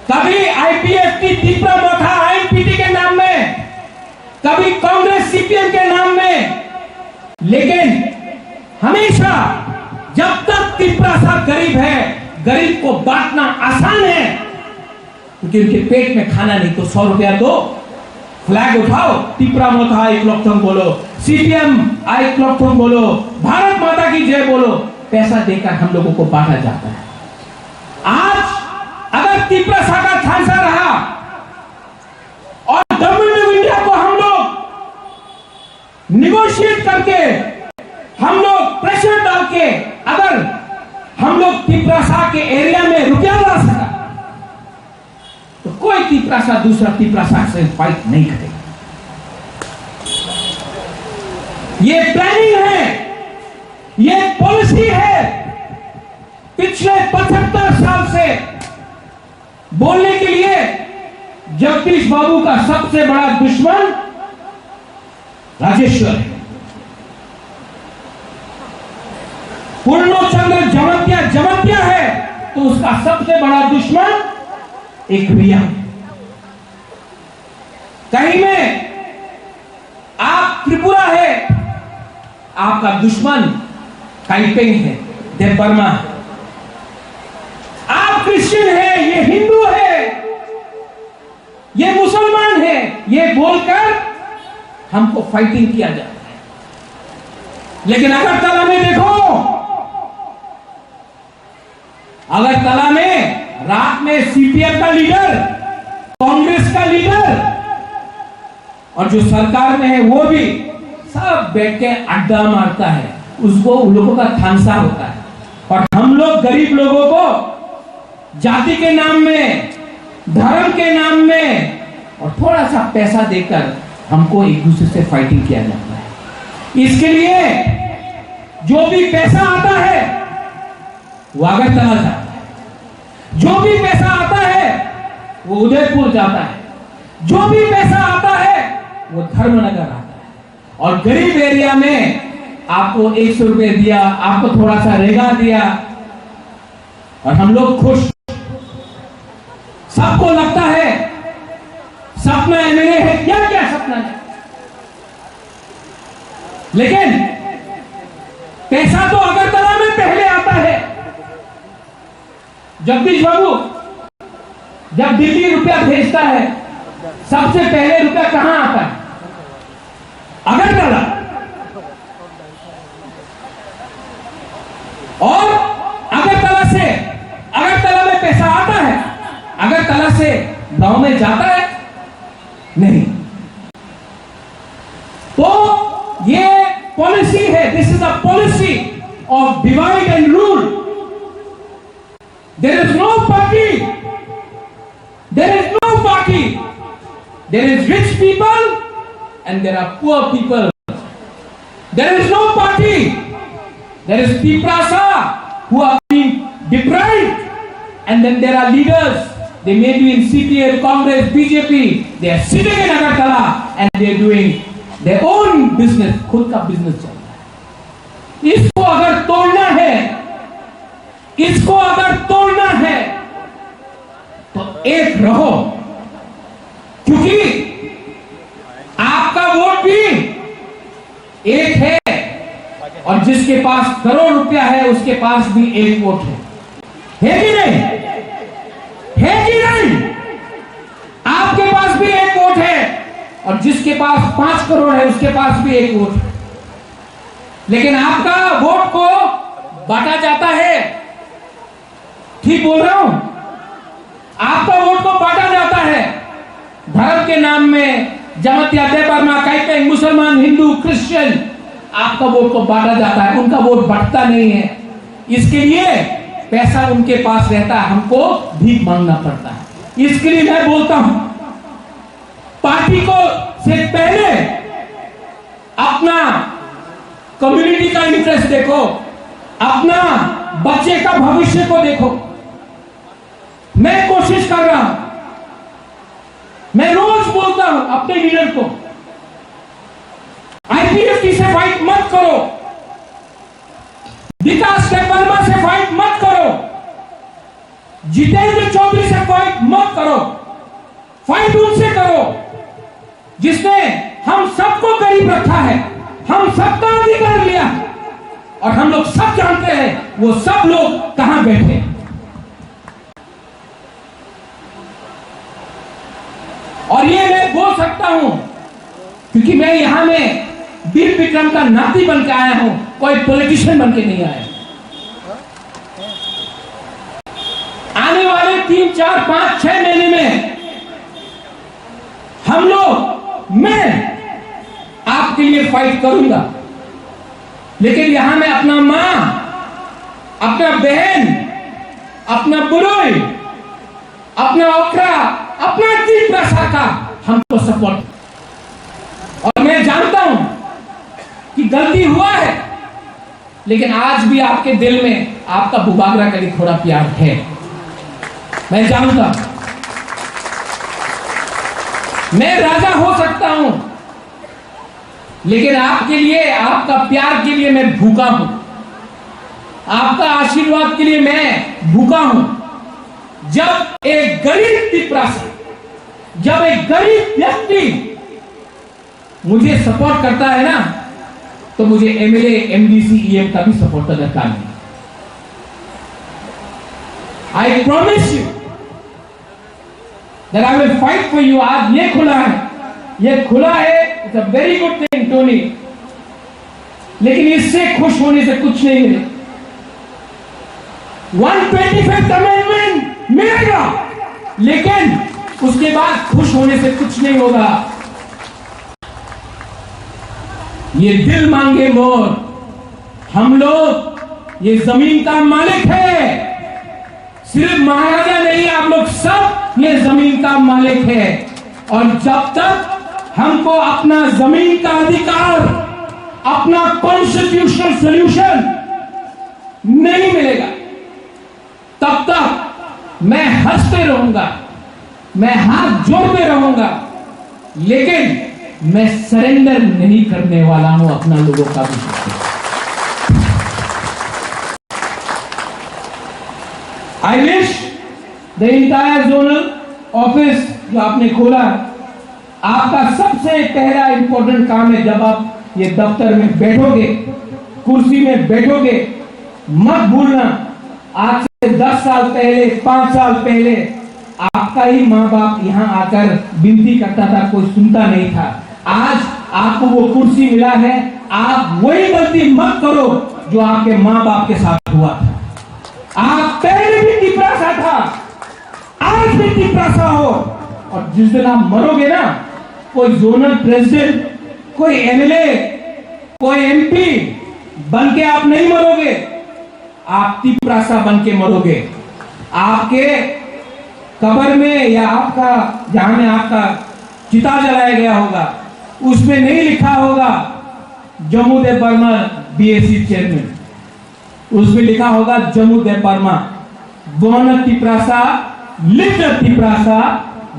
कभी आईपीएफ की तिपरा मोथा आईएनपीटी के नाम में, कभी कांग्रेस सीपीएम के नाम में। लेकिन हमेशा जब तक तिपरासा गरीब है, गरीब को बांटना आसान है, क्योंकि उनके पेट में खाना नहीं। तो 100 रुपया दो, फ्लैग उठाओ, तिपरा मोथा एक लोकथम बोलो, सीपीएम एक लोकथम बोलो, भारत माता की जय बोलो, पैसा देकर हम लोगों को बांटा जाता है। आज अगर तिपरासा का थांसा रहा और गवर्नमेंट ऑफ इंडिया को हम लोग निगोशिएट करके, हम लोग प्रेशर डाल के, अगर हम लोग तिपरासा के एरिया में रुपया ला सका, तो कोई तिपरासा दूसरा तिपरासा से फाइट नहीं करेगा। ये प्लानिंग है, ये पॉलिसी है। पिछले 75 साल से बोलने के लिए जगदीश बाबू का सबसे बड़ा दुश्मन राजेश्वर है, पूर्णचंद्र जमतिया है, तो उसका सबसे बड़ा दुश्मन एक रिया। कहीं में आप त्रिपुरा है, आपका दुश्मन काइपेंग है, देव वर्मा। आप क्रिश्चियन है, ये हिंदू है, ये मुसलमान है, ये बोलकर हमको फाइटिंग किया जाता है। लेकिन अगरतला में देखो, अगरतला में रात में सीपीएम का लीडर, कांग्रेस का लीडर और जो सरकार में है वो भी सब बैठ के अड्डा मारता है, उसको उन लोगों का थांसा होता है। और हम लोग गरीब लोगों को जाति के नाम में, धर्म के नाम में और थोड़ा सा पैसा देकर हमको एक दूसरे से फाइटिंग किया जाता है। इसके लिए जो भी पैसा आता है वो अगरतला जाता है, जो भी पैसा आता है वो उदयपुर जाता है, जो भी पैसा आता है वो धर्मनगर आता है। और गरीब एरिया में आपको 100 रुपए दिया, आपको थोड़ा सा रेगा दिया और हम लोग खुश। सबको लगता है सपना एमएलए है, क्या क्या सपना है, लेकिन पैसा तो अगरतला में पहले आता है। जगदीश बाबू जब दिल्ली रुपया भेजता है सबसे पहले रुपया कहां आता है? अगरतला। और अगरतला में पैसा आता है, अगरतला से गांव में जाता है नहीं। तो ये पॉलिसी है, this is a policy of divide and rule. There is no party, there is no party, there is rich people and there are poor people. There is no party, there is Piprasa who are being deprived, and then there are leaders, they may be in CPM, Congress, BJP, they are sitting in Agartala and they are doing their own business, खुद का business चल रहा है। इसको अगर तोड़ना है, इसको अगर तोड़ना है तो एक रहो, क्योंकि आपका वोट भी एक है और जिसके पास करोड़ रुपया है उसके पास भी एक वोट है कि नहीं? है कि नहीं? आपके पास भी एक वोट है और जिसके पास 5 करोड़ है उसके पास भी एक वोट है। लेकिन आपका वोट को बांटा जाता है, ठीक बोल रहा हूं? आपका वोट को बांटा जाता है धर्म के नाम में, जमातिया देवबर्मा, कई मुसलमान, हिंदू, क्रिश्चियन, आपका वोट को बांटा जाता है, उनका वोट बढ़ता नहीं है। इसके लिए पैसा उनके पास रहता है, हमको भीख मांगना पड़ता है। इसके लिए मैं बोलता हूं, पार्टी को से पहले अपना कम्युनिटी का इंटरेस्ट देखो, अपना बच्चे का भविष्य को देखो। मैं कोशिश कर रहा हूं, मैं रोज बोलता हूं अपने लीडर को, आईपीएफटी से फाइट मत करो, विकास देवबर्मा से फाइट मत करो, जितेंद्र चौधरी से फाइट मत करो, फाइट उनसे करो जिसने हम सबको गरीब रखा है, हम सबका अधिकार लिया और हम लोग सब जानते हैं वो सब लोग कहां बैठे। और ये मैं बोल सकता हूं क्योंकि मैं यहां में वीर विक्रम का नाती बन के आया हूं, कोई पॉलिटिशियन बन के नहीं आया। आने वाले 3, 4, 5, 6 महीने में हम लोग, मैं आपके लिए फाइट करूंगा, लेकिन यहां में अपना मां, अपना बहन, अपना बुरोई, अपना ओखरा, अपना Piprasa का हमको सपोर्ट। और मैं जानता हूं कि गलती हुआ है, लेकिन आज भी आपके दिल में आपका बुबागरा का लिए थोड़ा प्यार है, मैं जानता हूं। मैं राजा हो सकता हूं, लेकिन आपके लिए, आपका प्यार के लिए मैं भूखा हूं, आपका आशीर्वाद के लिए मैं भूखा हूं। जब एक गरीब Piprasa, जब एक गरीब व्यक्ति मुझे सपोर्ट करता है ना, तो मुझे एमएलए, एमडीसी, ईएम का भी सपोर्ट का दरकार नहीं। I promise you that I will fight for you. आज ये खुला है, ये खुला है, it's a very good thing Tony, लेकिन इससे खुश होने से कुछ नहीं मिले। 125th अमेंडमेंट मिलेगा, लेकिन उसके बाद खुश होने से कुछ नहीं होगा। ये दिल मांगे मोर, हम लोग ये जमीन का मालिक है, सिर्फ महाराजा नहीं, आप लोग सब ये जमीन का मालिक है। और जब तक हमको अपना जमीन का अधिकार, अपना कॉन्स्टिट्यूशनल सॉल्यूशन नहीं मिलेगा, तब तक मैं हंसते रहूंगा, मैं हाथ जोड़ते रहूंगा, लेकिन मैं सरेंडर नहीं करने वाला हूं अपना लोगों का भी। I wish the entire zonal office जो आपने खोला, आपका सबसे पहला इंपॉर्टेंट काम है, जब आप ये दफ्तर में बैठोगे, कुर्सी में बैठोगे, मत भूलना आज से 10 साल पहले, 5 साल पहले आपका ही माँ बाप यहाँ आकर विनती करता था, कोई सुनता नहीं था। आज आपको वो कुर्सी मिला है, आप वही गलती मत करो जो आपके माँ बाप के साथ हुआ था। आप पहले भी टिप्रासा था, आज भी टिप्रासा हो, और जिस दिन आप मरोगे ना, कोई जोनल प्रेसिडेंट, कोई एमएलए, कोई एमपी बन के आप नहीं मरोगे, आप टिप्रासा बन के मरोगे। आपके कब्र में या आपका जहां में आपका चिता जलाया गया होगा, उसमें नहीं लिखा होगा जम्मू दे बर्मा बीएससी चेयरमैन, उसमें लिखा होगा जम्मू दे बर्मा बोन टिप्रासा लिव्ड टिप्रासा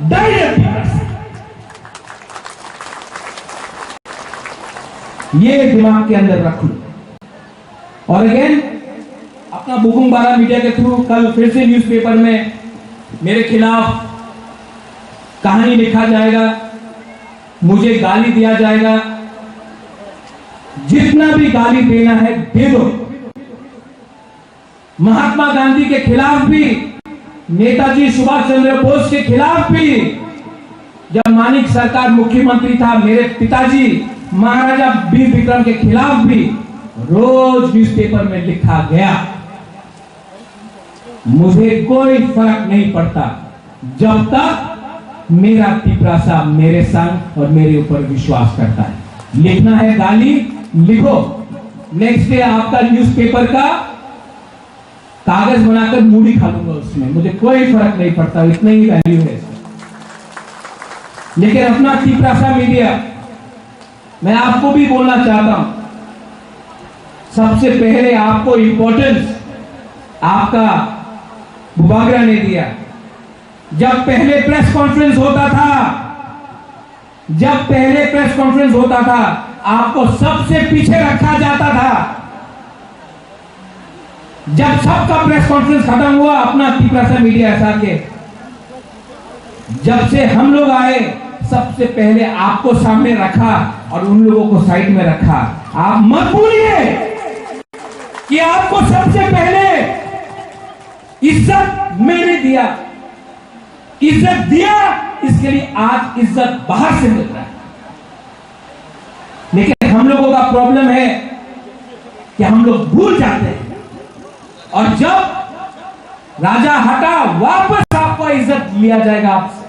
डाइड टिप्रासा। ये दिमाग के अंदर रख लो। और अगेन अपना बुकुम बारा मीडिया के थ्रू कल फिर से न्यूज़पेपर में मेरे खिलाफ कहानी लिखा जाएगा, मुझे गाली दिया जाएगा। जितना भी गाली देना है दे दो। महात्मा गांधी के खिलाफ भी, नेताजी सुभाष चंद्र बोस के खिलाफ भी, जब मानिक सरकार मुख्यमंत्री था, मेरे पिताजी महाराजा वीर विक्रम के खिलाफ भी रोज न्यूज़पेपर में लिखा गया। मुझे कोई फर्क नहीं पड़ता जब तक मेरा टिप्रासा मेरे संग और मेरे ऊपर विश्वास करता है। लिखना है गाली, लिखो। नेक्स्ट डे आपका न्यूज़पेपर का कागज बनाकर मूड़ी खा लूंगा उसमें, मुझे कोई फर्क नहीं पड़ता, इतना ही वैल्यू है। लेकिन अपना टिप्रासा मीडिया, मैं आपको भी बोलना चाहता हूं, सबसे पहले आपको इंपॉर्टेंस आपका बुबागरा ने दिया। जब पहले प्रेस कॉन्फ्रेंस होता था, जब पहले प्रेस कॉन्फ्रेंस होता था, आपको सबसे पीछे रखा जाता था। जब सबका प्रेस कॉन्फ्रेंस खत्म हुआ, अपना टिप्रासा मीडिया ऐसा के जब से हम लोग आए, सबसे पहले आपको सामने रखा और उन लोगों को साइड में रखा। आप मत भूलिए कि आपको सबसे पहले इज्जत मैंने दिया, इज्जत दिया, इसके लिए आज इज्जत बाहर से मिल रहा है। लेकिन हम लोगों का प्रॉब्लम है कि हम लोग भूल जाते हैं, और जब राजा हटा, वापस आपको इज्जत लिया जाएगा आपसे।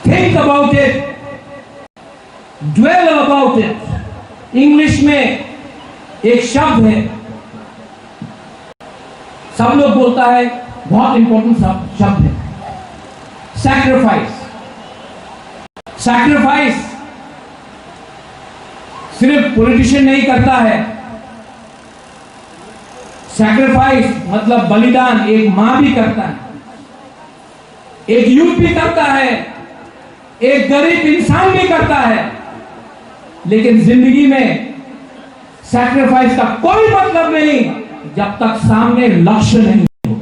Think about it, dwell about it. English में एक शब्द है, सब लोग बोलता है, बहुत इंपॉर्टेंट शब्द है, सैक्रिफाइस। सैक्रिफाइस सिर्फ पॉलिटिशियन नहीं करता है। सैक्रिफाइस मतलब बलिदान एक मां भी करता है, एक यूथ भी करता है, एक गरीब इंसान भी करता है। लेकिन जिंदगी में सैक्रिफाइस का कोई मतलब नहीं जब तक सामने लक्ष्य नहीं हो।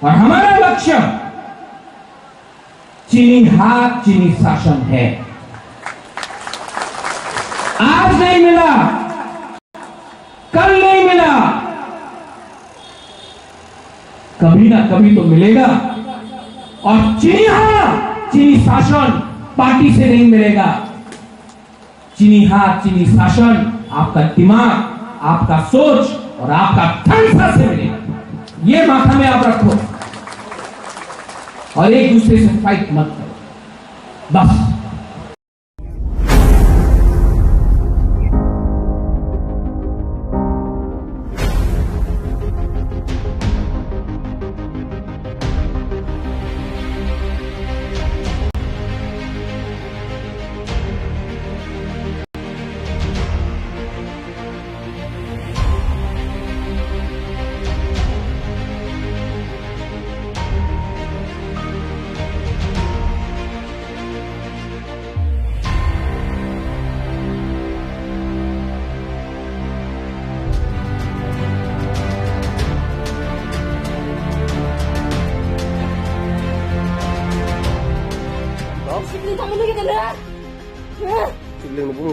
और हमारा लक्ष्य चीनी हाथ, चीनी शासन है। आज नहीं मिला, कल नहीं मिला, कभी ना कभी तो मिलेगा। और चीनी हाथ, चीनी शासन पार्टी से नहीं मिलेगा। चीनी हाथ, चीनी शासन आपका दिमाग, आपका सोच और आपका ठंडा से मिलेगा। ये माथा में आप रखो और एक दूसरे से फाइट मत करो, बस।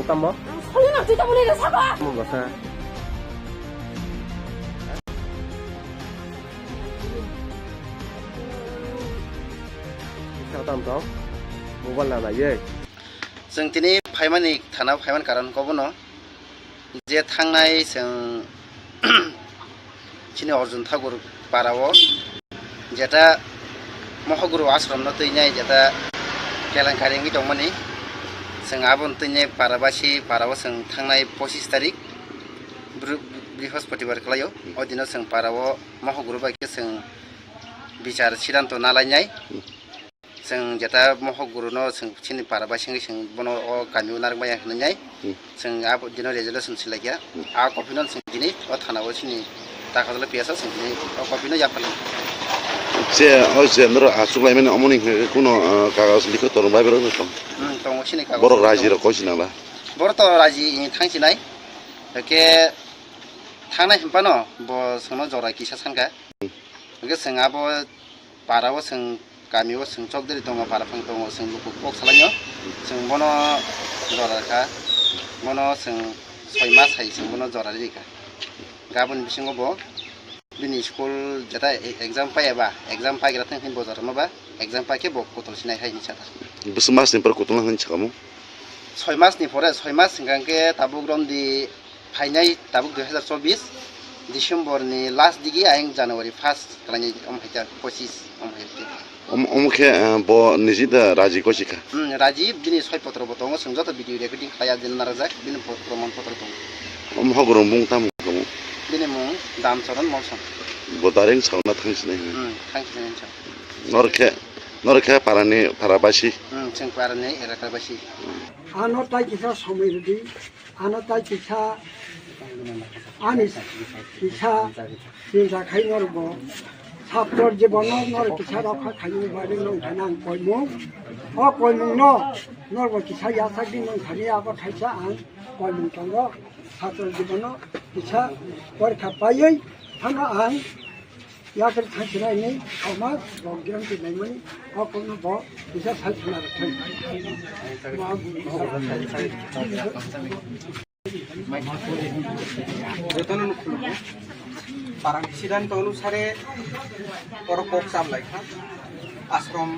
tambo. 설레나 뒤져보내는 사과. Mo ba sa? Sao tam đó? Mobile là ye. जों दिनै फाइमानि थाना फाइमान कारनखौबो न जे थांनाय जों चिनि अर्जुन ठाकुर पाराव जेटा महगुरु आश्रम न तैनाय जेटा केलेंकारिंनि दंमोननि जों आबुन तैनाय पाराबासि पाराव जों थांनाय 25 तारिख बृहस्पतिबार खालायो अदिनो जों पाराव महगुरु बायके जों बिचार सिद्धांत नालायनाय जों जेटा महगुरु न जों चिनि पाराबासिंनि जों बनो अ गामियाव नारबाय होननाय जों आब दिनो रेजोल्यूशन सिलायया आ कपिनो जों दिनै अ थानाव चिनि ताकादल पियासा जों दिनै अ कपिनो याफाले जे हयसे नर आसुलायमाने अमनि कुनो कागज लिखो तोर बाय बरो दं दङ चिनि कागज बर राजि र कसिनाला बर त राजि थांसिनाय के थांनाय हम्पानो ब सोनो जरा किसा सानगा के जों आब पाराव जों गामियाव जों चकदरि दङ पाराफां दङ जों लुकु पक सालायो जों बनो जराखा बनो जों 6 मास हाय जों बनो जरा रिका गाबोन बिसिङाव ब बिनि स्कुल जेटा एग्जाम पायाबा एग्जाम पाइग्रा थांखिन बजार माबा एग्जाम पाके ब कतल सिनाय हाय निसा बस मास नि पर कतल हानि छकामु 6 मास नि परे 6 मास सिंगांके ताबुक रमदि फाइनाय ताबुक 2024 डिसेम्बर नि लास्ट दिगि आयं जानुवारि 1 खालायनाय अमहायता 25 अमहायते अमखे ब निजिदा राजि कसिका राजीव बिनि 6 पत्र बतंग संजत भिडियो रेकर्डिं खाया दिन नाराजाक बिनि प्रमाण पत्र दं अमहगुरु बुंताम कमु बिनि मुं दामचरन मलसन बदारें सावना थांसिनाय थांसिनाय नरखे पारानि पाराबासि जों पारानि एलाकाबासि आनो ताइ किसा समयदि आनो ताइ किसा आनिस किसा सिंजा खाइनरबो ছাত্রর জীবন নর কিসা রক্ষা খাইনি বাড়ি নংখানাং কইমু অ কইমুং ন নরব কিসা ইয়াসাকি নংখানি আবার খাইছা আং কইমুং তঙ্গ ছাত্রর জীবন কিসা পরীক্ষা পাইयै থানা আং ইয়াকের থাইছিনাই নেই সমাজ বজ্ঞান দিনাইমনি অ কইমু ব কিসা সাইছিনা রাখাই Parang siddhant অনুসারে পরপক চামলাইখা আশ্রম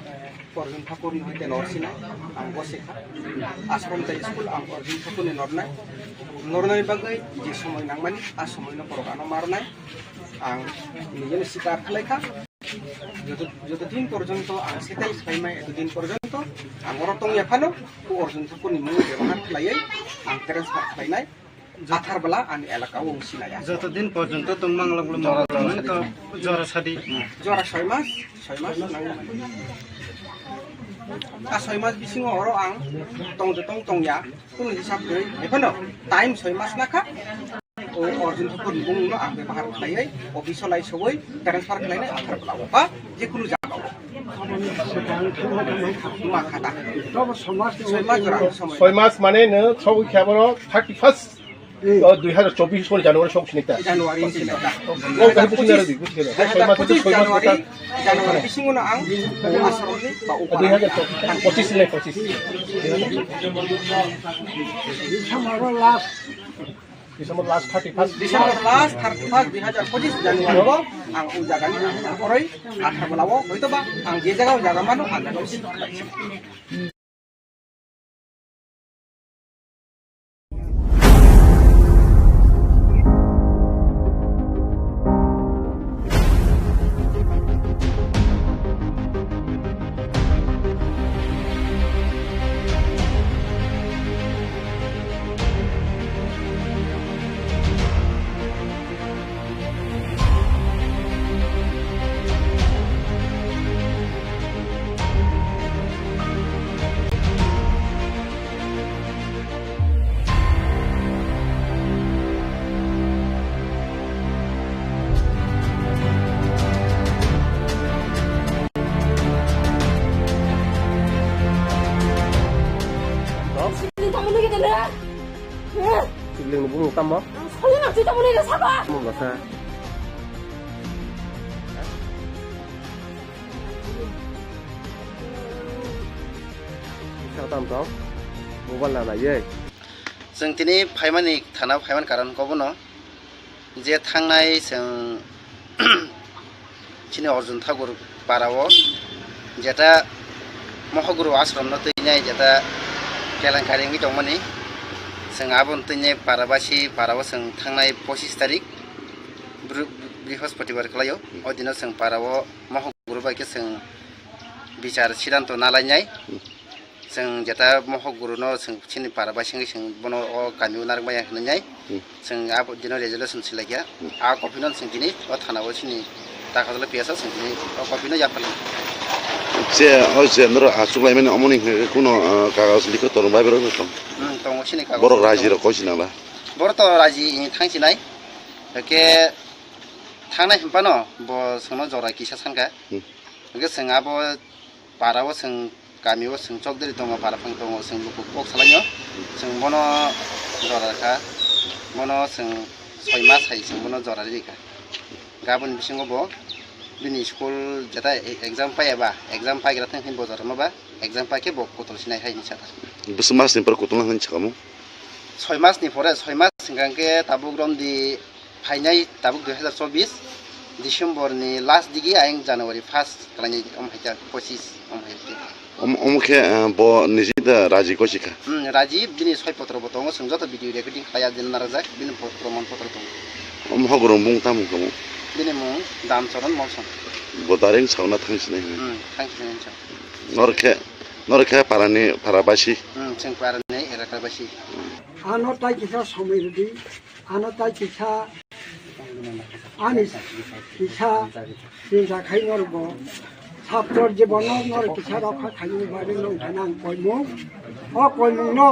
অর্জুন ঠাকুর হইতে নরসিনা আং বসেখা আশ্রম তাই স্কুল আং অর্জুন ঠাকুরনি নরনাই নরনাই বাগৈ যে সময় নাংমানি আ সময়নো পরকানো মারনাই আং নিজের স্বীকার খালাইখা যতদিন পর্যন্ত আং সেটাই সাইমাই এতদিন পর্যন্ত আং অরতং ইয়াফানো ও অর্জুন ঠাকুরনি মুং ব্যবহার খালাইयै আং ট্রান্সফার খালাইনাই আথারবেলা আন এলাকা অংশিনায় যতদিন পর্যন্ত তোমাংলাগুলো তো জ্বর সাদি জ্বর 6 মাস आ 6 मास बिसिङाव हरो आं तंया कुनु हिसाब गै एफोनो टाइम 6 मास नाखा ओ अर्जुन ठाकुर बुंनो आं व्यवहार खालायै अफिसाव लाई सबै ट्रान्सफार खालायनाय आथारब्ला बा जिकुनु जागाव मा खाता 6 मास माने नो सबै ख्याबरो 31 2024 सन জানুয়ারি সব সিনিতা জানুয়ারি সিনিতা ও কাহি সিনিতা দি বুঝিনা 6 মাস তো 6 মাস জানুয়ারি বিসিङनो आं आश्रमनि बा 2025 ले 25 December last 31 December last 31 2025 Januari bo ang u jagani orai athar balawo hoito ba ang je jaga jaga mano ang jaga Tigling mo bung tamo. 설레나 뒤져보내는 사과. Mo ba sa? Sao tam đó? Mobile là ye. जों दिनै फाइमानि थाना फाइमान कारन कबनो जे थांनाय जों चिनि अर्जुन ठाकुर पाराव जेटा महगुरु आश्रम न तैनाय जेटा केलेंकारिंनि दंमोन जों आबन तैनाय पाराबासि पाराव जों थांनाय 25 तारिख बृहस्पतिबार खालायो ओ दिनाव जों पाराव महगुरु बायके जों बिचार सिद्धांत नालायनाय जों जेटा महगुरु न जों चिनि पाराबासि जों बनो ओ गामियाव नारबाय होननाय जों आब दिनाव रेजोल्यूशन सिलायया आ कपिनो जों दिनै ओ थानाव चिनि ताकाजला पियासा जों दिनै ओ कपिनो याफाल जे हयसे नर आसुलायमाने अमनि कोनो कागज लिखो तोरन बायबेर दं दङ चिनि कागज बर राजि र कसिनाला बर त राजि थांसिनाय के थांनाय हम्पानो ब सोनो जरा किसा सानका के जों आब पाराव जों गामियाव जों चकदरि दङ पाराफां दङ जों लुकु पक सालायो जों बनो जराखा बनो जों 6 मास हाय जों बनो जरा रिका गाबोन बिसिङाव ब बिनि स्कुल जेटा एग्जाम पायाबा एग्जाम पाइग्रा थांखिन बजार माबा एग्जाम पाके ब कतल सिनाय हाय निसा बस मासनि पर कतल हान छकामु 6 मासनि परे 6 मास सिंगांके ताबुक रमदि फाइनाय ताबुक 2024 डिसेम्बरनि लास्ट दिगि आयं जानुवारि 1 खालायनि अमहायता 25 अमहायते अमखे ब निजिदा राजि कसिका राजि बिनि 6 पत्र बतङ जों जत भिडियो रेकर्डिं खाया दिन नारजा बिनि प्रमाण पत्र दं महगुरु बुंतामु कमु बिनि मुं दामचरन मौसम बदारिं सावना थांसिनाय थांसिनाय नरखे पारानि पाराबासि जों पारानि एराकाबासि आनो ताइ किसा समयदि आनो ताइ किसा आनि किसा सिंजा खाइनरब साप्तर जीवन नर किसा रखा खाइनो बारे नंथाना कयमु अ कयमु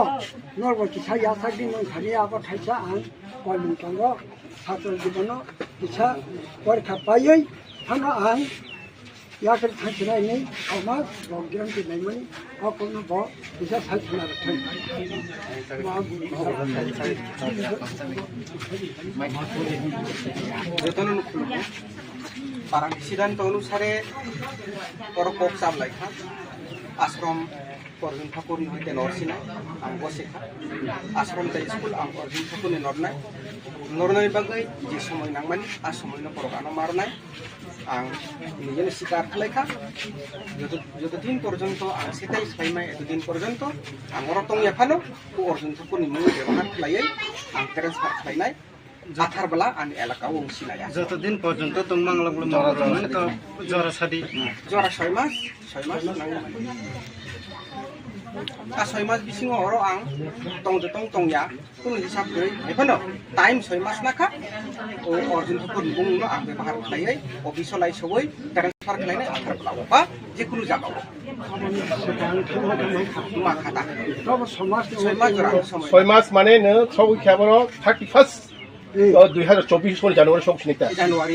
नरब किसा यासागि नंथानि आब खाइसा आं कयमु तंग साप्तर जीवन किसा परीक्षा पायै थाना आं याकर थांसिनाय नै अमा रंगिरं दिनायमोन अ कोनो ब किसा साइथना रथै पारां सिद्धांत अनुसारे परकोप सामलायखा आश्रम अर्जुन ठाकुर हयते नरसिनाय आं बसेखा आश्रम ताई स्कुल आं अर्जुन ठाकुर नरनाय बागै जे समय नांमानि आ समयनो परगानो मारनाय आं निजेनो स्वीकार खालायखा যতদিন পর্যন্ত आं সেটাই সাইমাই এতদিন পর্যন্ত आं অরতং এখানো अर्जुन ठाकुरनि मुं ব্যবহার খালাयै आं ट्रेन्सफार खालायनाय जाथारबला आं एलाकाव अंसिनाया যতদিন পর্যন্ত তংমাংলাগুলো মারা যাবে তো জরা সাদি जरा 6 मास नांगौ आ 6 मास बिसिङाव हरो आं तंया कुनु हिसाब गै एफोनो टाइम 6 मास नाखा ओ अर्जुन ठाकुरनि मुंनो आं व्यवहार खालायै अफिसाव लाय सबै ट्रेन्सफार खालायनाय आथारबला बा जिकुनु जागाव माखादा 6 मास माने नो सब ख्याबर 31 2024 सन जानुवारि संसिनिता जानुवारि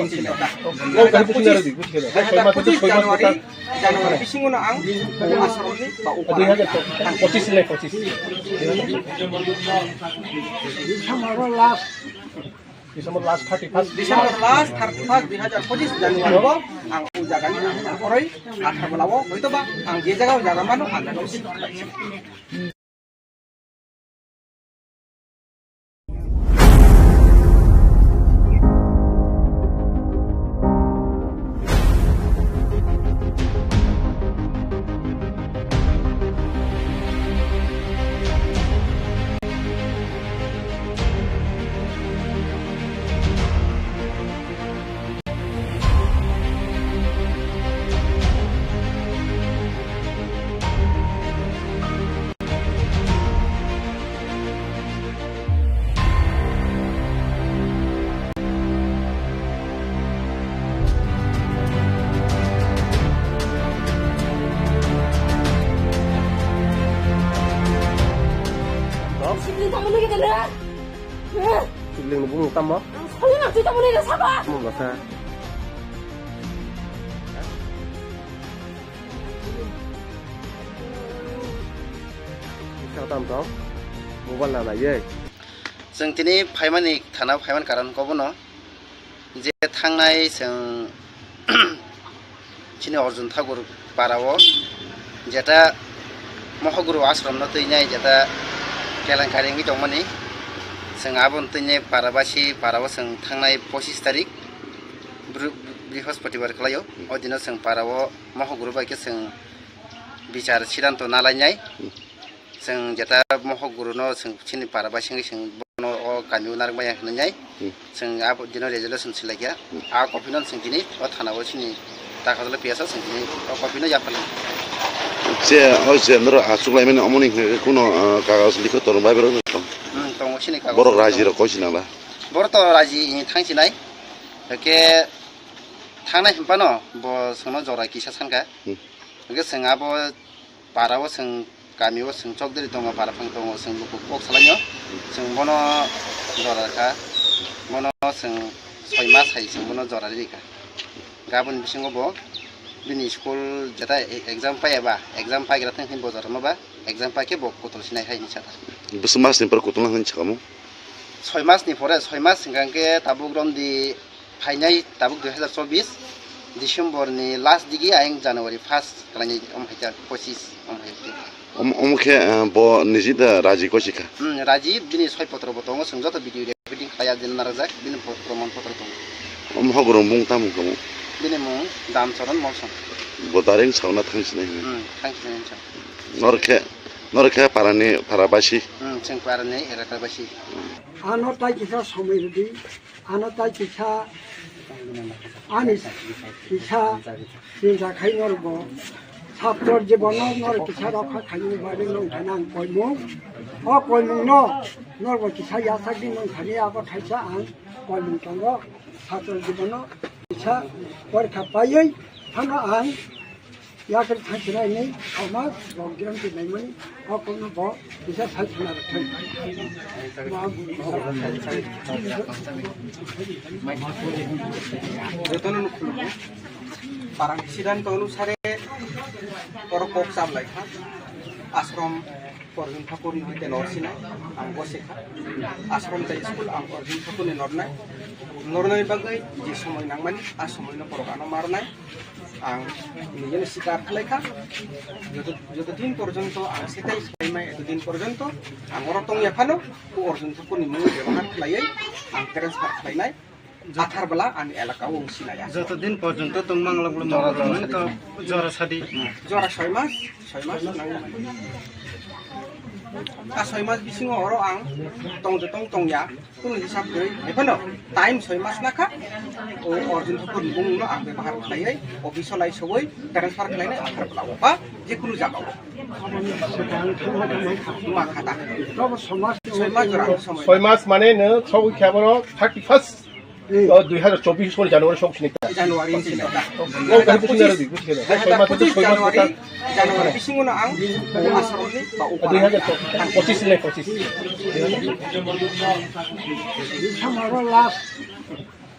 जानुवारि बिसिङावनो आं आसामनि बा 2025 December last 31 2025 Januari ang ujagan ang koray at habalawo ito ba ang jejagaw jagamano ang nanusin Sigling bung tamo. Kali nak kita boleh dah sabar. Mong rasa. Sao tam tao? Mobile là ye. जों दिनै फाइमानि थाना फाइमान कारन कबनो जे थांनाय जों चिनि अर्जुन ठाकुर पाराव जेटा महगुरु आश्रम न तैनाय जेटा केलेंकारिंनि दंमोन जों आबन तैने पाराबासी पाराव जों थांनाय 25 तारिख बृहस्पतिबार खालायो ओ दिनाव जों पाराव महगुरु बायके जों बिचार सिद्धांत नालायनाय जों जेता महगुरुनो जों सिनि पाराबासी जों बनो ओ गामियाव नारबाय होननाय जों आब दिनाव रेजोल्यूशन सिलायया आ कपिनो जों दिनै ओ थानाव सिनि दाखादल पियासा जों दिनै ओ कपिनो याफाल जे ओ जे नर आसुलायमेन अमनि कोनो कागज लिखो तोरबाय बेरो दङ सिनि कागज बर' रायजो रखसिनाला बर' तो रायजो थांसिनाय के थांनाय हम्पानो ब सोनो जरा किसा सानका के जों आबो पाराव जों गामियाव जों चकदरि दङ पाराफां दङ जों लुकु कक सालायो जों बनो जराखा बनो जों 6 मास हाय जों बनो जरा रिका गाबोन बिसिङो बो बिनि स्कुल जेता एग्जाम पायाबा एग्जाम पाइग्रा थांखिन बजार माबा एग्जाम पाके बो कतल सिनाय हाय निसा बस मासनि पर कतल होन छकामु 6 मासनि परे 6 मास सिगांके ताबुक रमदि फाइनाय ताबुक 2024 डिसेम्बरनि लास्ट दिगि आयं जानुवारि 1 खालायनि अमहायता 25 अमहायते अमखे ब निजिदा राजि कसिका राजि बिनि 6 पत्र बतंग संजत भिडिअ रेकर्डिं खाया दिन नारजाक बिनि प्रमाण पत्र दं अमहागुरु मुंता मुंकमु बिनि मुं दामचरन मौसम बदारें सावना थांसिनाय थांसिनाय नरखे पारानि पाराबासी जों पारानि एराकाबासी आनो ताई किसा समयदि आनो ताई किसा आनि किसा सिंजा खाइनरबो ছাত্রর জীবন নর কিছা রক্ষা খাইনি বাড়ি নং থানা কইমু অ কইমু ন নরব কিছা ইয়াসাকি নং থানি আব থাইছা আং কইমু তঙ্গ ছাত্রর জীবন কিছা পরীক্ষা পাইयै থানা আং ইয়াকে থাইছিনাই নেই সমাজ বগ্রাম কি নাইমনি অ কইমু ব কিছা থাইছিনা থাই যতন পারাং সিদ্ধান্ত অনুসারে परकोक सामलाय था आश्रम अर्जुन ठाकुर हईते नरसिनाय आं बसेखा आश्रम ताई स्कुल आं अर्जुन ठाकुर नरनाय नरनाय बागै जे समय नांमानि आ समयनो परगानो मारनाय आं निजेनो स्वीकार खालायखा যতদিন পর্যন্ত आं सेटाइ साइमाय एतदिन पर्यन्त आं रतं याफानो अर्जुन ठाकुरनि मुं व्यवहार खालायै आं ट्रान्सफार खालायनाय आथारबला आंनि एलाकायाव सिनाया যতদিন পর্যন্ত তোম বাংলাগুলো মরা যাবেন তো জরা সাদি जरा 6 मास आ 6 मास बिसिङाव हरो आं तंया कुनु हिसाब गै एफानो टाइम 6 मास नाखा ओ अर्जुन ठाकुर बुंनो आं व्यवहार खालायै अफिसाव लाई सबै ट्रान्सफार खालायनाय आथारबला बा जिकुनु जागाव मा खाता 6 मास माने नो सबै ख्याबर 31 2024 सन जानुवारि संसिनि जानुवारि जानुवारि बिसिङावनो आं आसामनि बा 2025 ने 25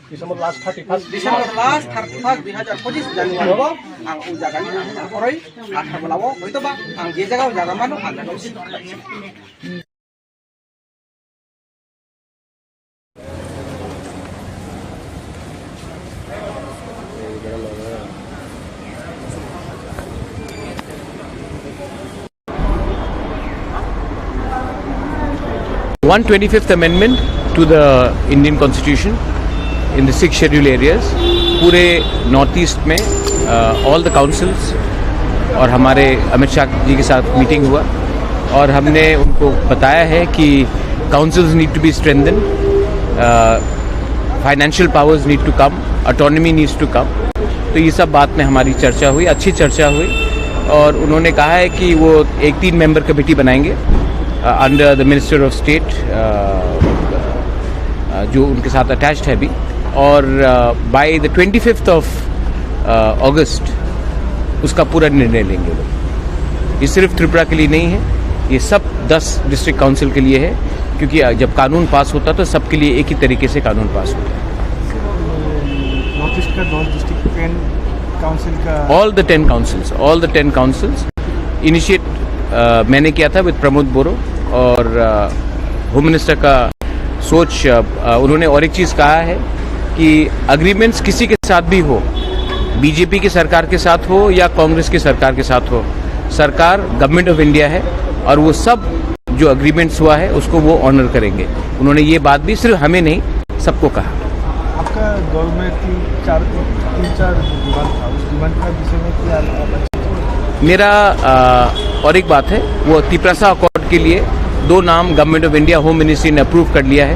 December last 31 December last 31 2025 January आं उ जागानि परै आथारबलाव हयतोबा आं जे जागायाव जागा मानो आं जागायाव सिखायछि 125th amendment to the Indian Constitution in the 6 scheduled areas पूरे नॉर्थ ईस्ट में ऑल द काउंसिल्स और हमारे अमित शाह जी के साथ मीटिंग हुआ और हमने उनको बताया है कि councils need to be strengthen financial powers need to come autonomy needs to come तो ये सब बात में हमारी चर्चा हुई अच्छी चर्चा हुई और उन्होंने कहा है कि वो एक 3 मेंबर कमेटी बनाएंगे under the minister of state जो उनके साथ अटैच्ड है अभी और बाय द 25th ऑफ अगस्त उसका पूरा निर्णय लेंगे लोग ये सिर्फ त्रिपुरा के लिए नहीं है ये सब 10 डिस्ट्रिक्ट काउंसिल के लिए है क्योंकि जब कानून पास होता तो सबके लिए एक ही तरीके से कानून पास होता है नॉर्थ ईस्ट का 10 डिस्ट्रिक्ट काउंसिल का all the 10 councils इनिशिएट मैंने किया था विद प्रमोद बोरो और होम मिनिस्टर का सोच उन्होंने और एक चीज़ कहा है कि अग्रीमेंट्स किसी के साथ भी हो बीजेपी की सरकार के साथ हो या कांग्रेस की सरकार के साथ हो सरकार गवर्नमेंट ऑफ इंडिया है और वो सब जो अग्रीमेंट्स हुआ है उसको वो ऑनर करेंगे। उन्होंने ये बात भी सिर्फ हमें नहीं सबको कहा। आपका दल में तीन चार डिमांड था, उस डिमांड का विषय में क्या मेरा और एक बात है, वो तिपरासा अकॉर्ड के लिए 2 नाम government of India home ministry ने अप्रूव कर लिया है,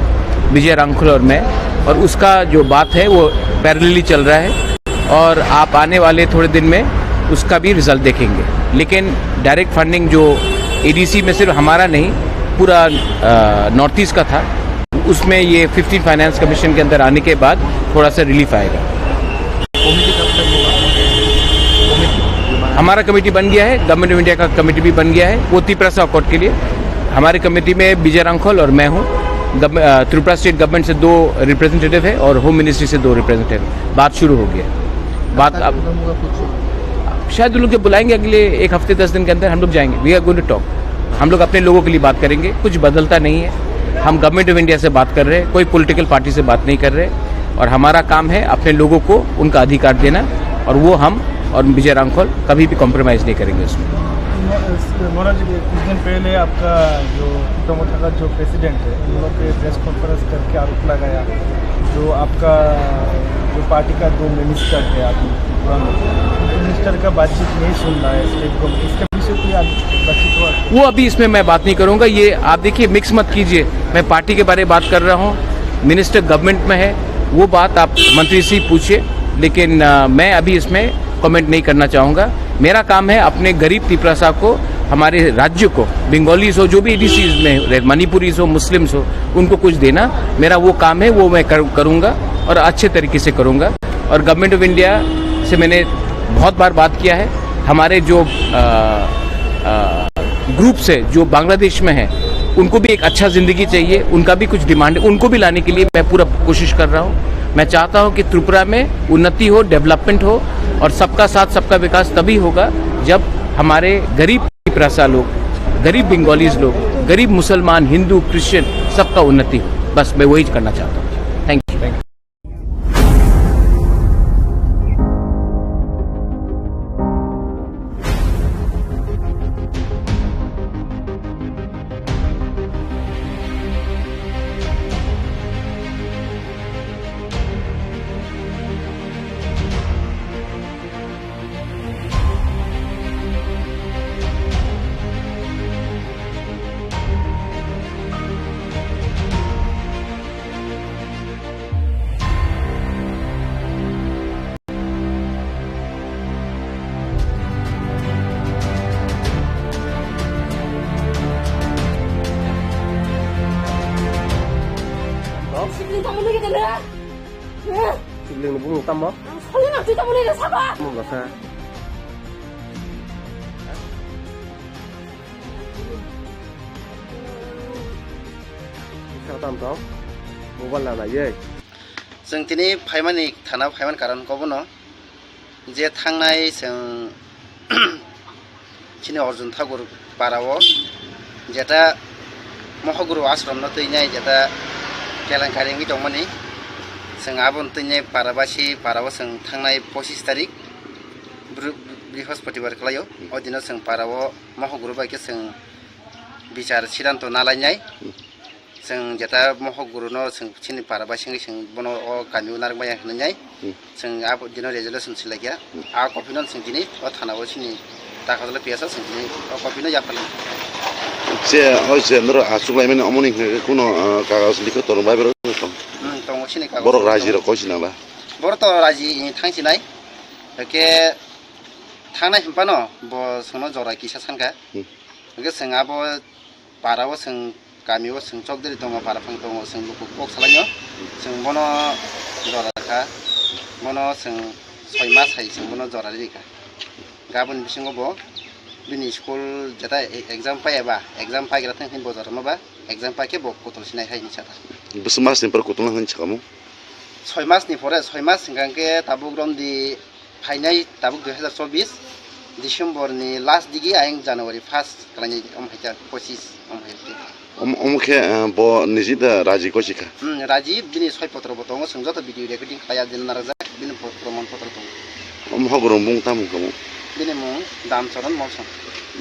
विजय रांखल और मैं, और उसका जो बात है वो पैरेलली चल रहा है और आप आने वाले थोड़े दिन में उसका भी रिजल्ट देखेंगे। लेकिन डायरेक्ट फंडिंग जो एडीसी में सिर्फ हमारा नहीं पूरा नॉर्थ ईस्ट का था, उसमें ये 15 फाइनेंस कमीशन के अंदर आने के बाद थोड़ा सा रिलीफ आएगा। हमारा कमेटी बन गया है, गवर्नमेंट ऑफ इंडिया का कमेटी भी बन गया है, वो तिपरासा अकॉर्ड के लिए। हमारी कमेटी में विजय रांखल और मैं हूँ। त्रिपुरा स्टेट गवर्नमेंट से 2 रिप्रेजेंटेटिव है और होम मिनिस्ट्री से 2 रिप्रेजेंटेटिव। बात शुरू हो गया। बात अब शायद उन लोग जब बुलाएंगे अगले 1 हफ्ते 10 दिन के अंदर हम लोग जाएंगे। We are going to talk. हम लोग अपने लोगों के लिए बात करेंगे, कुछ बदलता नहीं है। हम गवर्नमेंट ऑफ इंडिया से बात कर रहे हैं, कोई पॉलिटिकल पार्टी से बात नहीं कर रहे, और हमारा काम है अपने लोगों को उनका अधिकार देना, और वो हम और विजय रांखल कभी भी कॉम्प्रोमाइज़ नहीं करेंगे उसमें। मोरा जी, कुछ दिन पहले आपका जो टोमोटा का जो प्रेसिडेंट है, उन लोग के प्रेस कॉन्फ्रेंस करके आरोप लगाया जो आपका जो पार्टी का 2 मिनिस्टर है, आप मिनिस्टर का बातचीत नहीं सुन रहा है स्टेट गवर्नमेंट, इसके विषय कोई बातचीत हुआ? वो अभी इसमें मैं बात नहीं करूंगा। ये आप देखिए, मिक्स मत कीजिए। मैं पार्टी के बारे में बात कर रहा हूँ, मिनिस्टर गवर्नमेंट में है, वो बात आप मंत्री से पूछिए, लेकिन मैं अभी इसमें कमेंट नहीं करना चाहूँगा। मेरा काम है अपने गरीब तिपरासा को, हमारे राज्य को, बंगालीज हो, जो भी एडीसीज में मणिपुरीज हो, मुस्लिम्स हो, उनको कुछ देना मेरा वो काम है, वो मैं करूँगा और अच्छे तरीके से करूँगा। और गवर्नमेंट ऑफ इंडिया से मैंने बहुत बार बात किया है। हमारे जो ग्रुप से जो बांग्लादेश में है, उनको भी एक अच्छा ज़िंदगी चाहिए, उनका भी कुछ डिमांड है, उनको भी लाने के लिए मैं पूरा कोशिश कर रहा हूँ। मैं चाहता हूँ कि त्रिपुरा में उन्नति हो, डेवलपमेंट हो, और सबका साथ सबका विकास तभी होगा जब हमारे गरीब तिपरासा लोग, गरीब बंगालीज लोग, गरीब मुसलमान, हिंदू, क्रिश्चियन, सबका उन्नति हो। बस मैं वही करना चाहता हूँ। Thank you. Siblingnya bunga tambah. Soalnya nanti kamu nih sabar. Mau nggak sah? Sao tao mobile là ye. जों दिनै फाइमानि थाना फाइमान कारण कबनो जे थांनाय जों चिनि अर्जुन ठाकुर पाराव जेटा महगुरु आश्रम न तैनाय जेटा केलेंकारिंगि दंमोनि जों आबन तैनाय पाराबासि पाराव जों थांनाय 25 तारिख बृहस्पतिबार खालायो अदिनो जों पाराव महगुरु बायके जों बिचार सिद्धांत नालायनाय जों जेटा महगुरुनो जों चिनि पाराबासिंगि जों बनो गामि नारबाय होननाय जों आब दिनो रेजोल्यूशन सिलायया आ कपिनो जों दिनै थानाव चिनि दाखादले पियासा जों दिनै कपिनो जाफाल जे होइसे नर आसुलायमाने अमनि कोनो कागज लिखो तर बायबरो दङ चिनि कागज बर राजि र कइसिनाला बर त राजि थांसिनाय के थांनाय हम्पानो ब सोनो जरा किसा सानका के जों आब पाराव जों गामियाव जों चौधरी दङ पाराफां दङ जों लुकु कक सालायो जों बनो जराखा बनो जों 6 मास हाय जों बनो जरा रिखा गाबोन बिसिङाव ब बिनि स्कुल जेटा एग्जाम पायाबा एग्जाम पाइग्रा थांखिन बजार माबा एग्जाम पाके ब कतल सिनाय हायनि साथा बस मास निपर कतल होन छकामु 6 मासनि परे 6 मास सिंगांके ताबुक रमदि फाइनाय ताबुक 2024 डिसेम्बरनि लास्ट दिगि आयं जानुवारि 1 खालायनि अमहायता 25 अमहायते अमुखे ब निजिदा राजि कसिखा राजि बिनि 6 पत्र बतंग जों जत भिडिअ रेकर्डिं खाया दिन नाराजा बिनि प्रमाण पत्र दं अमहागुरु मुं तामु कमु बिनि मुं दामचरण मलसन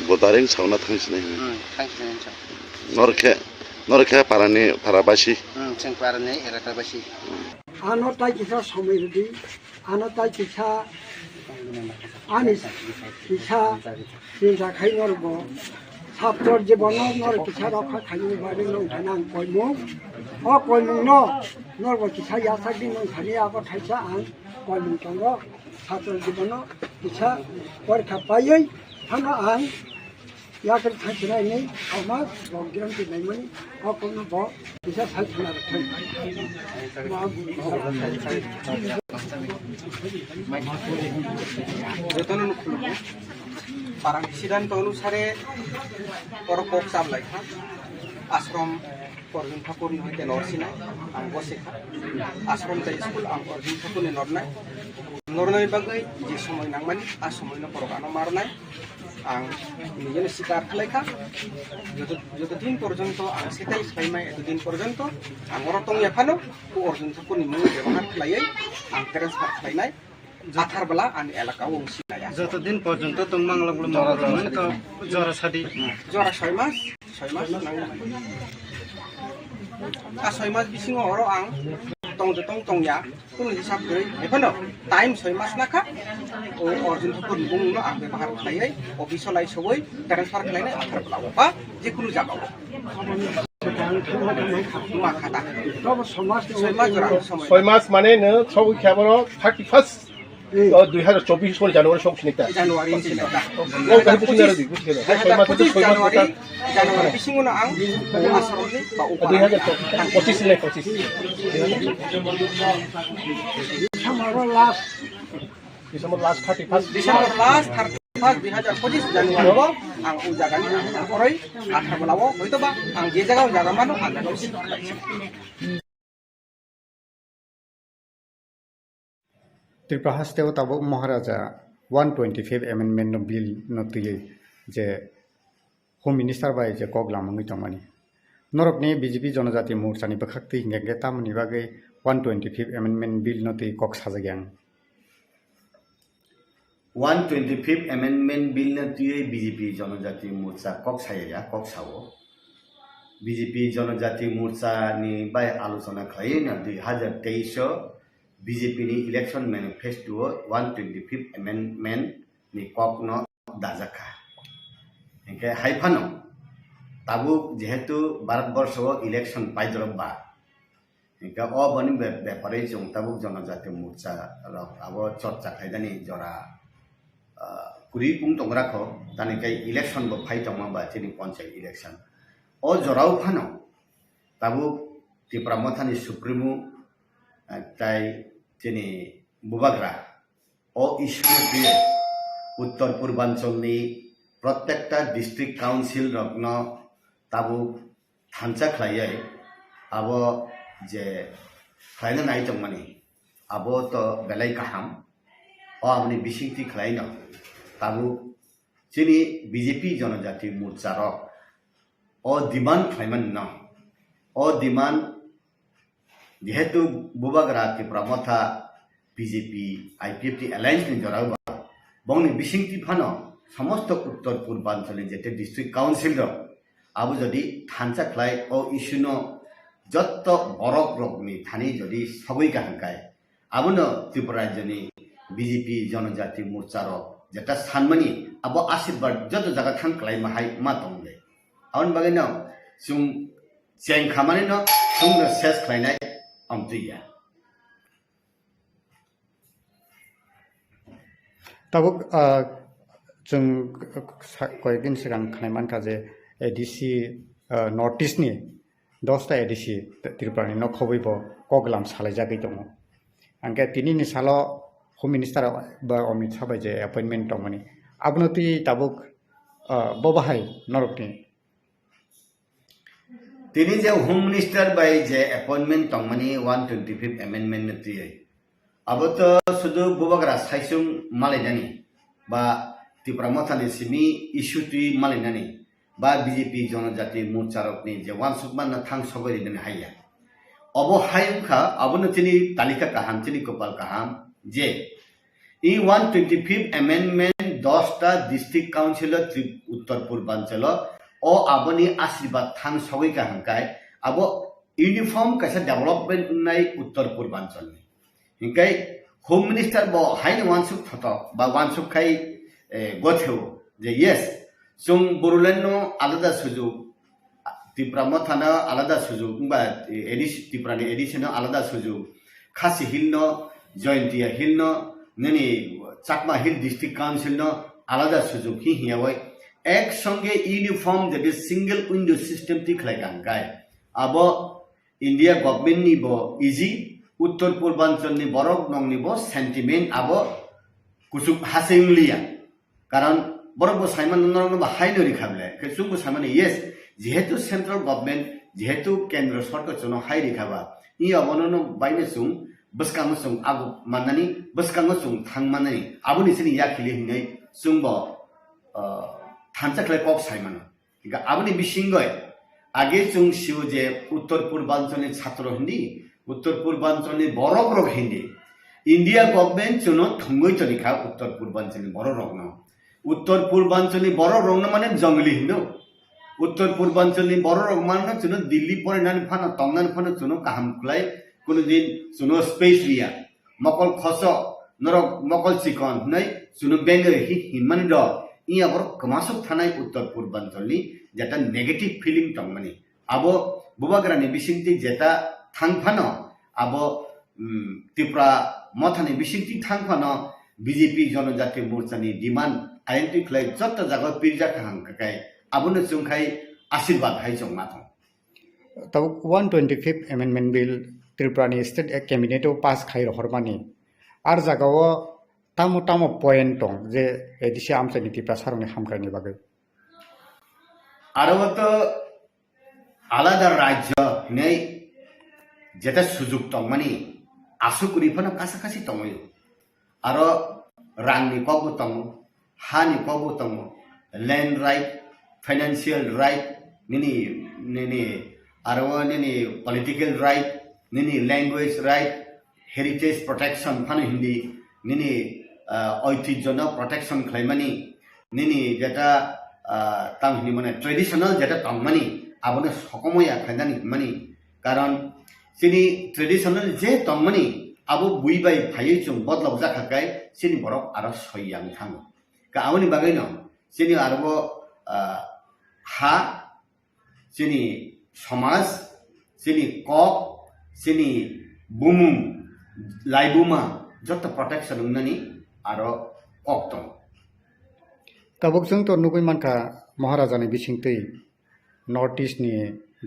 बदारें सावना थांसिनाय थांसिनाय নরখে পারাবাসী जों पारानि एलाकाबासि आनो ताई किसा समय दी आनो ताई किसा आनि किसा सिंजा खाइ नरबो साप्तर जीवन नर किसा रखा खाइ बारे नं थानां कयमु अ कयमु न नरबो किसा यासागि नं थानि आबो थाइसा आं कयमु तंग साप्तर जीवन किसा परीक्षा पायै थाना आं याकर थाइसनाय नै समाज बग्राम दिनायमोन अ कयमु ब किसा थाइसना थाइ যতন পারাং সিদ্ধান্ত অনুসারে পরপক চামলাইখা আশ্রম অর্জুন ঠাকুরনি হইতে নরসিনাই আং বসেখা আশ্রম তাই স্কুল আং অর্জুন ঠাকুরনি নরনাই বাগৈ যে সময় নাংমানি আর সময় পরগানো মারনাই आं निजेनो स्वीकार खालायखा যতদিন পর্যন্ত आं सेथाय सायमाय एतदिन पर्यन्त आं अरतं याफानो अर्जुन ठाकुरनि मुं व्यवहार खालायै आं ट्रेन्सफार खालायनाय जाथारबला आं एलाकायाव सिनाया যতদিন পর্যন্ত তংমাংলাগুলো মারা তো জরা সাদি जरा 6 मास आ 6 मास बिसिङाव हरो आं tong ya kun hisab deui efono time 6 मास नाखा अर्जुन ठाकुर बुंनो आं व्यवहार खालायै अफिसाव लाई सबै ट्रेन्सफार खालायनाय आथारबला बा जिकुनु जागाव मा खाता तब समाज 6 मास माने नो सौख्याबो 31 2024 सन जानुवारि संसिनिता जानुवारि सिनिता जानुवारि बिसिङावनो आं आसामनि बा 2025 December last 31 December last 31 2025 Januari ang ujagan orai atharbalawo hoito ba ang je jaga jaga mano ang dosi Tripura हास्तेव तब महाराजा 125 amendment no bill no तुये J home minister by J कगला मंगै तमानि नरकनि बीजेपी जनजाति मोर्चानि बखाक्ति हिंगे तामनि बागै 125 एमेंडमेंट बिल नो तुय कक साजाग्यां 125 amendment bill no तुय BJP Janajati मोर्चा कक साया कक सावो BJP Janajati मोर्चा नि बाय आलोचना खायना 2023 बीजेपी नि इलेक्शन मैनिफेस्टो 125 एमेंडमेंट नि ककनो दाजाखा एके हाइफानो ताबु जेहेतु भारतवर्ष इलेक्शन पाइजरबा एके अ बनि बेपारै जों ताबु जनजाति मोर्चा र अब चर्चा खाइदानि जरा कुरि पुं तंग्राखो तानिकै इलेक्शन बो फाइतमा बा तिनि पंचायत इलेक्शन अ जराउ फानो ताबु त्रिपुरा मथानि सुप्रिमो ताई तिनी बुबाग्रा ओ इस्यु उत्तर पूर्वांचलनि प्रत्येकटा डिस्ट्रिक्ट काउन्सिल रत्न ताबु थांचा खायै अब जे खायनो नायतंमानि अब तो बेलाय काहाम ओ आमनि बिसिंति खायनो ताबु तिनी बीजेपी जनजाति मोर्चा र ओ डिमान्ड खायमान न ओ डिमान्ड जेहेतु बुबाग्रा Tripura Motha BJP IPFT Allianz नि जराबा बंनि बिसिंति फानो समस्त उत्तर पूर्वांचल जेते डिस्ट्रिक्ट काउन्सिल र आबु जदि थांचा खलाय ओ इस्युनो जत्त बरक रकनि थानि जदि सबै काहंकाय आबुनो त्रिपुरा राज्यनि बीजेपी जनजाति मोर्चा र जेता सानमनि अब आशीर्वाद जत जगा थां खलाय माहाय मा तंले आउन बागैनो सुं चें खामानि न सुं सेस खलायनाय आमतिया तब जों कयदिन सिगां खानायमानखा जे एडिसि नर्थ इस्टनि 10टा एडिसि त्रिपुरानि न खबैबो कगलाम सालायजागै दङ आंके तिनिनि साल होम मिनिस्टार बा Amit Shah by J appointment दंमोन आबनो ति ताबुक बबाहाय नरकनि तिनी जे home minister by J appointment तंगमनि 125 amendment नतियै अब तो सुदु बुबाग्रा साइसुं मालायनानि बा त्रिपुरा मथानि सिमी इस्यु तुइ मालायनानि बा बीजेपी जनजाति मोर्चा रकनि जे वानसुकमान थां सगरिदनि हाया अब हायखा अबनो तिनी तालिका काहाम तिनी कपाल काहाम जे इ 125 amendment 10टा district council Uttar Purvanchal o aboni asirbat thang sawika hangkai abo uniform kaisa development nai uttar purbanchal ni hingkai home minister bo haini wansuk thotok ba wansuk khai gotheu je yes sung borulen no alada sujug Tripura Mothana alada sujug ba Tripura ni edition alada sujug Khasi Hill no Jointia Hill no nani Chakma Hill District Council no alada sujug hi hiawai ek songe uniform that is single window system ti khlai gangkai abo India government ni bo easy uttar purbanchal ni borok nong ni bo sentiment abo kusuk hasinglia karon borok bo saiman nong no haino ri khable kusuk bo saiman yes যেহেতু central government যেহেতু কেন্দ্র সরকার জন্য high রেখাবা ই অবনন বাইনে সুং বসকাং সুং আগু মানানি বসকাং সুং থাং মানানি আবুনি সিনি ইয়াখিলি হিनै সুংব থানচাখলে cock Saiman ইগা আবুনি বিসিংগয় আগে সুং see you যে উত্তর পূর্বাঞ্চলের ছাত্র হিন্দি উত্তর পূর্বাঞ্চলের বড় বড় হিন্দি ইন্ডিয়া গভর্নমেন্ট জন্য থঙ্গই তরিকা উত্তর পূর্বাঞ্চলের বড় রগ্ন উত্তর পূর্বাঞ্চলের বড় রগ্ন মানে জঙ্গলি হিন্দু উত্তর পূর্বাঞ্চলের বড় রকমান চুনো দিল্লি পরে নানি ফানো তংনানি ফানো চুনো কাহাম খুলাই কোনোদিন চুনো স্পেস লিয়া মকল খস নরক মকল চিকন নাই চুনো বেঙ্গে হিমানি দ ই আবার কমাসক থানায় উত্তর পূর্বাঞ্চলনি যেটা নেগেটিভ ফিলিং টংমানি আবো বুবাগ্রানি বিসিংতি যেটা থাংফানো আবো Tripura মথানি বিসিংতি থাংফানো BJP Janajati মোর্চানি demand int খুলাই যত জায়গা pizza কাহাঙ্কাকাই abun chungkhai asirbat hai chongma thong tab 125th amendment bill Tripura ni state cabinet o pass khai hormani ar jagao tamo point tong je edisi amchani Tripura saroni hamkrani bagai aroto alada rajya nei jeta sujug tongmani asukuri phana kasakasi tongoi aro rangni kobu tong hani kobu tong land right financial right nini arwa nini political right nini language right heritage protection phane hindi nini oitijona protection khlaimani nini jeta tamhini mane traditional jeta tangmani abone sokomoya khaidani mani karon sini traditional je tangmani abo buibai phai chung bodlok jakhakai sini borok aro soyang thang ka amoni bagai no sini arbo ha sini সমাজ sini কক sini bumum laibuma যত protection unani aro কক tong tabuk jung to nugui manka maharaja ni bisingtei north east ni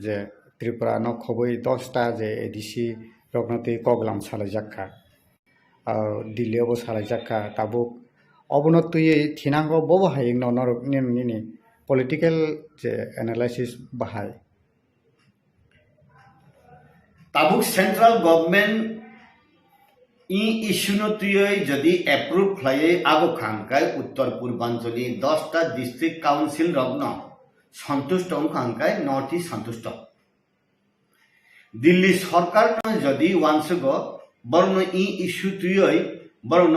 je Tripura no khoboi 10 ta je ADC rognate koglam salai jakka Delhi obo salai jakka tabuk obonotui thinango bobo haying no norok ni political analysis bahai tabuk central government E issue no tuyoi jodi approve khlai ago khangkai uttar purbanchali 10 ta district council rogno santushto khangkai north east santushto Delhi সরকার যদি ওয়ানসগো বরণ ই issue tuyoi বরণ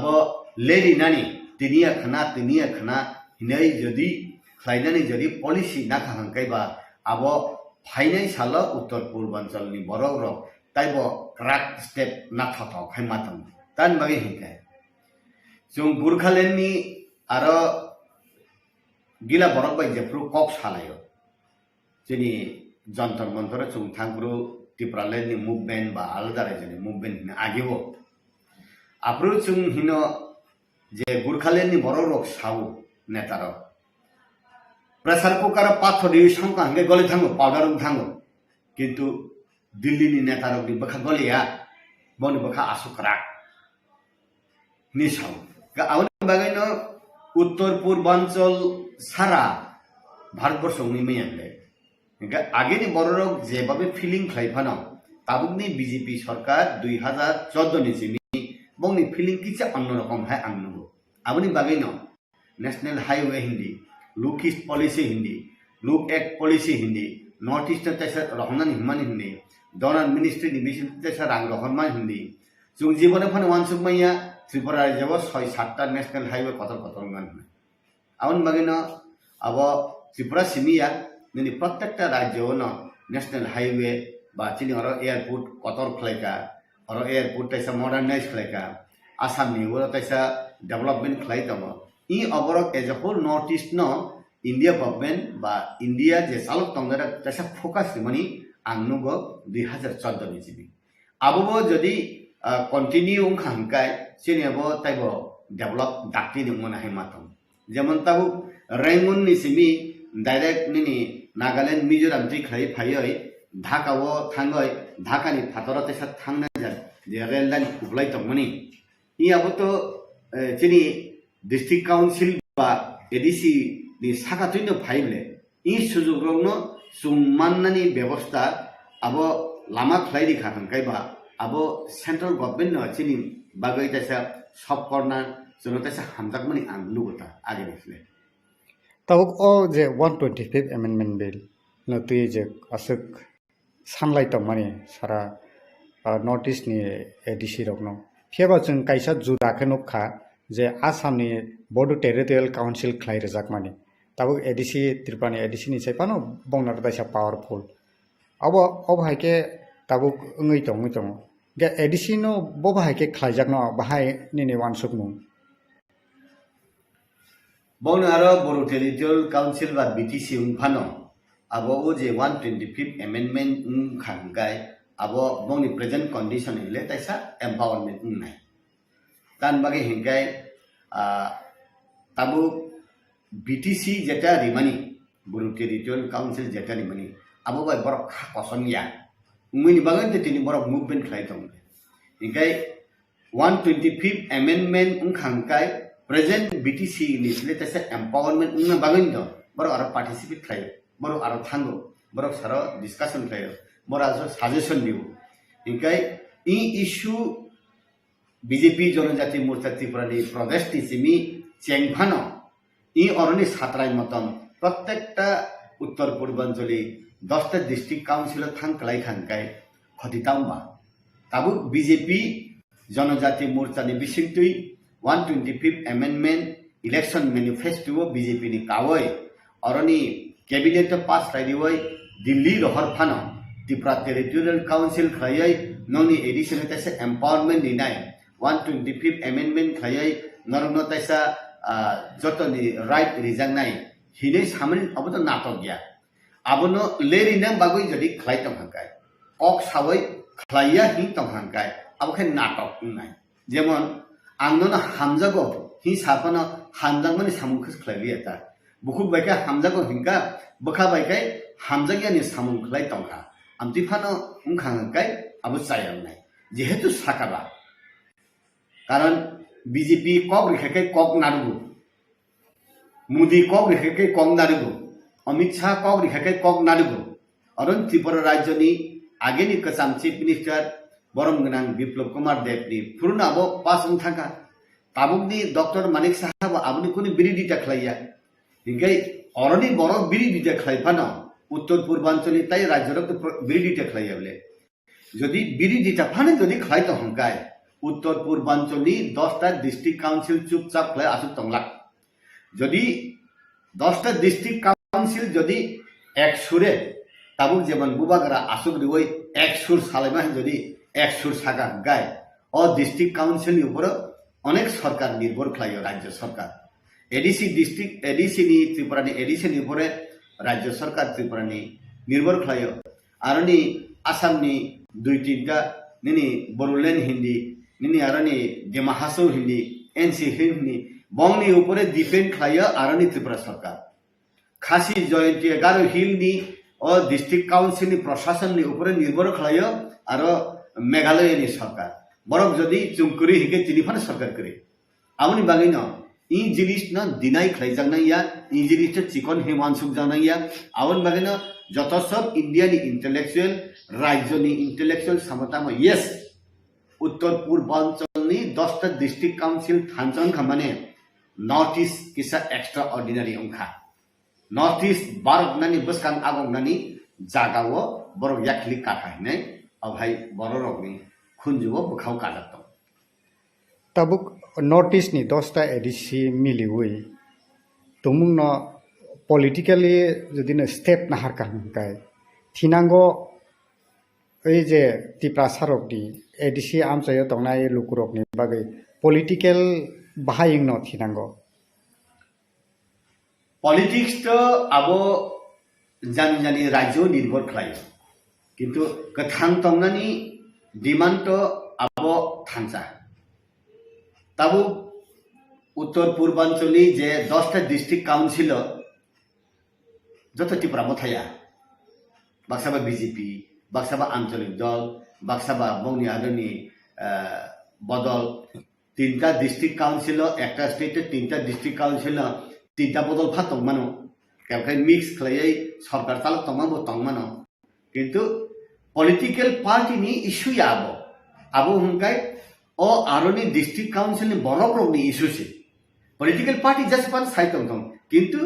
ব Larry নানি তিনিয়া খানা hinai jadi khlainani jadi policy na khangkai ba abo phainai sala uttar purbanchal ni borok rok taibo crack step na thoto khaimatam tan bagi hinkai jung Burkhaland ni aro gila borok bai jepru kok salayo jeni jantar mantar chung thangpru Tripura ni movement ba alda jeni movement ni agebo apru chung hino je Burkhaland ni borok rok sau netaro pressure cooker pathor di sangka hange gole thango powder thango kintu Delhi ni netaro ni bakha gole ya boni bakha asukrak ni sau ga awon bagai no uttar purbanchal sara bharatborsh ni meyande ga age ni bororok je babe feeling khlaifano tabukni BJP sarkar 2014 ni jini bongni feeling kicha onno rokom hai angnugo awoni bagai no National Highway Hindi, Look East Policy Hindi, Look Act Policy Hindi, North East Tesa Rohanan Himan Hindi, Donor Ministry Division Tesa Rang Rohaman Hindi, Jung Jibone Pan Wansumaya, Tripura Javos, Hoi Sata National Highway Kotor Kotongan. Aun Magina, our Tripura সিমিয়া नोंनि प्रत्येकटा राज्योआवनो national highway बा चिनि अरो airport कतर खलायका अरो airport तैसा modernize खलायका आसामनि वो तैसा डेवलपमेंट खलाय दङ इ अबरक as a whole north east नो इंडिया गवर्नमेंट बा इंडिया जे सालक तंगरा तैसा फोकस मनी आंगनुगो 2014 नि जिबि आबो जदि कंटिन्यू खांकाय चिनिबो ताइबो डेवलप दाक्ति नमन हाय मातम जेमन ताबु रेंगुन नि सिमि डायरेक्ट निनि नागालैंड मिजोराम ति खलाय फायै ढाकाओ थांगय ढाकानि फातरा तैसा थांना जा जे रेल लाइन खुबलाय तमनि इ आबो तो चिनि डिस्ट्रिक्ट काउंसिल बा एडीसी नि साखाथिनो फाइबले इ सुजुग्रनो सुमाननानि व्यवस्था आबो लामा खलायनि खाखांकाय बा आबो सेंट्रल गवर्नमेंट न चिनि बागै तैसा सब कर्नर जोनो तैसा हामजाकमनि आं लुगता आगे निखले तबक ओ जे 125 अमेंडमेंट बिल न तुय जे असक सानलाय तमनि सारा नॉर्थ ईस्ट नि एडीसी रकनो फेबा जों कायसा जुदाखनो खा जे आसामनि बडो टेरिटोरियल काउंसिल खलाय रजाक माने तबक एडीसी त्रिपुरानि एडीसी नि साइपानो बंगनार तैसा पावरफुल अब हायके तबक ngै दङ गे एडीसी नो बो हायके खलायजाक न बाहाय निने वानसुक नु बौनो आरो बडो टेरिटोरियल काउंसिल बा बीटीसी उनफानो आबो ओ जे 125 अमेंडमेंट खांगाय आबो बौनि प्रेजेंट कंडीशन इले तैसा एम्पावरमेंट उननाय तान बागे हिंगाय ताबु बीटीसी जेटा रिमानी बडो टेरिटोरियल काउंसिल जेटा रिमानी आबो बाय बरक कसनिया उमनि बागे तिनि बरक मुभमेंट खलाय दं हिंगाय 125 अमेंडमेंट खांगाय प्रेजेंट बीटीसी निसले तैसा एम्पावरमेंट उन बागै दं बरक आरो पार्टिसिपेट खाय बरक आरो थांगो बरक सारो डिस्कशन खाय बरक आरो सजेशन दिउ हिंगाय इ इश्यू बीजेपी जनजाति मोर्चा त्रिपुरानि प्रदेश टिसिमी चेंगफानो इ अरनि सातराय मतम प्रत्येकटा उत्तर पूर्वांचली 10टा डिस्ट्रिक्ट काउंसिल थांखलाय खांगाय खतितामबा ताबु बीजेपी जनजाति मोर्चानि बिसिंतुई 125 अमेंडमेंट इलेक्शन मैनिफेस्टो बीजेपी नि कावय अरनि कैबिनेट पास रायदिवय दिल्ली रहर फानो त्रिपुरा टेरिटोरियल काउंसिल खलायै नोंनि एडिशन तैसा एम्पावरमेंट दिनाय 125 अमेंडमेंट खलायै नरनो तैसा जतनि राइट रिजांनाय हिने सामन अब तो नाटक गया आबनो लेरिना बागै जदि खलाय तंहांकाय कक सावै खलाया हि तंहांकाय आबखै नाटक उनाय जेमन आंनो हामजागो हि सापनो हामजागमनि सामुखस खलायलियाता बुखुब बायका हामजागो हिंका बखा बायकाय हामजागियानि सामुं खलाय तंखा आमतिफानो उनखांकाय आबो चायनाय जेहेतु साकाबा कारण बीजेपी कक रिखाकै कक नारुगु मोदी कक रिखाकै कक नारुगु अमित शाह कक रिखाकै कक नारुगु अरुण त्रिपुरा राज्यनि आगेनि कसाम चीफ मिनिस्टर बरम गनां बिप्लब कुमार देवनि पुरनाबो पास उनथांका ताबुकनि डॉक्टर मानिक साहब आबनि कुनि बिरिदिता खलाया हिंगाय अरनि बरक बिरिदिता खलायफानो उत्तर पूर्वांचलनि ताई राज्यरक बिरिदिता खलायाबले जदि बिरिदिता फाने जदि खलायतो हंकाय उत्तर पूर्वांचलनि 10टा डिस्ट्रिक्ट काउंसिल चुपचाप खलाय आसुक तंगलाक जदि 10टा डिस्ट्रिक्ट काउंसिल जदि एक सुरे ताबुक जेमन बुबागरा आसुक दिवै एक सुर सालायमा जदि एक सुर सागा गाय और डिस्ट्रिक्ट काउंसिल ऊपर अनेक सरकार निर्भर खलायो राज्य सरकार एडीसी डिस्ट्रिक्ट एडीसी नि त्रिपुरानि एडीसी नि ऊपर राज्य सरकार त्रिपुरानि निर्भर खलायो आरनि आसामनि 2-3टा निनि बोरोलैंड हिंदी निनि आरनि डिमा हासाव हिंदी एनसी हिंदी बंगनि ऊपर डिपेंड खलायो आरनि त्रिपुरा सरकार खासी जयंती गारो हिल नि और डिस्ट्रिक्ट काउंसिल नि प्रशासन नि ऊपर निर्भर खलायो आरो मेघालय नि सरकार बरक जदि चुमकुरी हिके तिनिफान सरकार करे आमनि बागै न इ जिनिस न दिनाय खलायजांनाया इ जिनिस चिकन हेमानसुक जानाया आवन बागै न जत सब इंडिया नि इंटेलेक्चुअल राज्य नि इंटेलेक्चुअल क्षमता म यस उत्तर पूर्वांचल नि 10टा डिस्ट्रिक्ट काउंसिल थानचन खमाने नॉर्थ ईस्ट किसा एक्स्ट्रा ऑर्डिनरी अंखा नॉर्थ ईस्ट भारत नानि बसकां आगं नानि जागावो बरक याखलि काखायनाय अभाय बररकनि खुनजुबो बुखाव काजात तबुक नॉर्थ ईस्ट नि 10टा एडीसी मिलिवै तुमुंग न पलिटिकेलि जुदिनो स्टेप नाहारखां गाय थिनांगो ओइ जे तिप्रा सारकनि एडिसि आमचायाव दंनाय लुकुरकनि बागै पलिटिकेल बाहायिं न थिनांगो पलिटिक्स तो आबो जानि जानि राज्य निर्भर खालायो किन्तु गोथां तंनानि डिमान्ड तो आबो थांसा ताबो उत्तर पूर्वांचलनि जे 10टा डिस्ट्रिक्ट काउन्सिल जत त्रिपुरा थाया बाक्साबा बीजेपी बाक्साबा आंचलिक दल बाक्साबा बंनि हादरनि बदल 3टा डिस्ट्रिक्ट काउन्सिल एकटा स्टेट 3टा डिस्ट्रिक्ट काउन्सिल 3टा बदल फातक मानो केवखाय मिक्स खालायै सरकार चालक तंमाबो तंमानो किन्तु पॉलिटिकल पार्टी नि इश्यू आबो आबो हुनकाय ओ आरोनि डिस्ट्रिक्ट काउन्सिल नि बरकरनि इश्यू से पॉलिटिकल पार्टी जस्ट पान साइतम दं किन्तु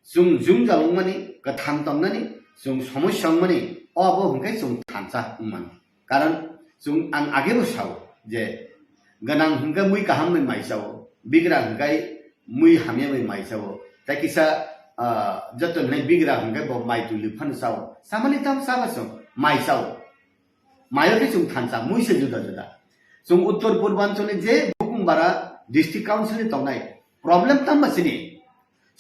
जुं जालंमानि गथां तंनानि जुं समस्या मानि आबो हुनकाय जुं थांसा उमान कारण जुं आं आगेबो साव जे गनां हुनका मुइ काहाम मै माइसाव बिग्रा हुनकाय मुइ हामिया मै माइसाव ताकिसा जत नै बिग्रा हुनकाय ब माइ तुलि फनसाव सामानि ताम साबासो माइसाव मायोके जुं थांसा मुइसे जुदा जुदा जुं उत्तर पूर्वांचलनि जे बुकुमबारा डिस्ट्रिक्ट काउन्सिल तंनाय प्रॉब्लम तामसिनि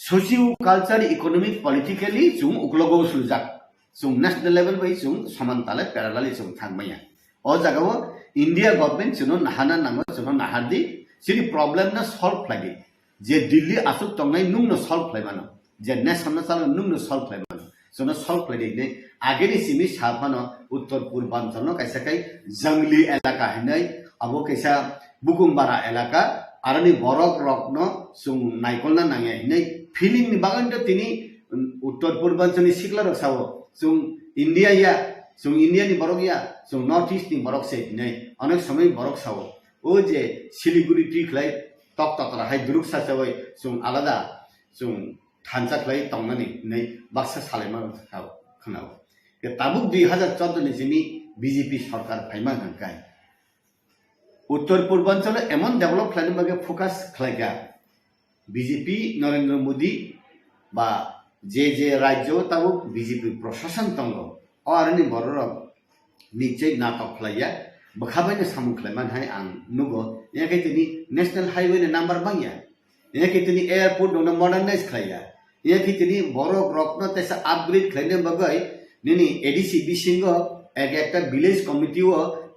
सोशियो कल्चर इकोनॉमिक पॉलिटिकली जुं उक्लगो सुलजाक जुं नेशनल लेवल बै जुं समानताले पैरेलली जुं थांमाया ओ जगाव इंडिया गवर्नमेंट जुनो नाहाना नांगो जुनो नाहादि सिनि प्रॉब्लम ना सॉल्व फ्लाइदि जे दिल्ली आसुक तंनाय नुंनो सॉल्व फ्लाइमानो जे नेशनल चाल नुंनो सॉल्व फ्लाइमानो जुनो सॉल्व फ्लाइदि ने आगेनि सिमि साफानो उत्तर पूर्वांचल कैसाकाय जंगली इलाका हिनै अबो कैसा बुकुमबारा इलाका आरनि बरक रत्न जुं नायकलना नांगे हिनै फिलिंग नि बागान तिनी उत्तर पूर्वांचलनि सिक्ला रसाव जुं इंडिया नि बरक या जुं नॉर्थ ईस्ट नि बरक से हिनै अनेक समय बरक साव ओ जे सिलिगुड़ी टिखलाय तक तक राहाय दुरुक सासावै जुं आलादा जुं थानसाखलाय तंनानि नै बाक्सा सालायमा खाव खनाव के ताबुक 2014 नि जिनि बीजेपी सरकार फाइमा हंकाय उत्तर पूर्वांचल एमन डेभलप खालामनो बागे फोकास खालायगा बीजेपी नरेंद्र मोदी बा जे राज्य ताबो बीजेपी प्रशासन तंगो आरनि बरर निचै नाटक खालाया बखाबायनो सामु खालायमान हाय आं नुगो याके तिनि नेशनल हाईवे नि नंबर बांया याके तिनि एयरपोर्ट नो मॉडर्नाइज खालाया याके तिनि बरक रत्न तेसा अपग्रेड खालायनो बागै निनि एडीसी बिसिंगो एक village committee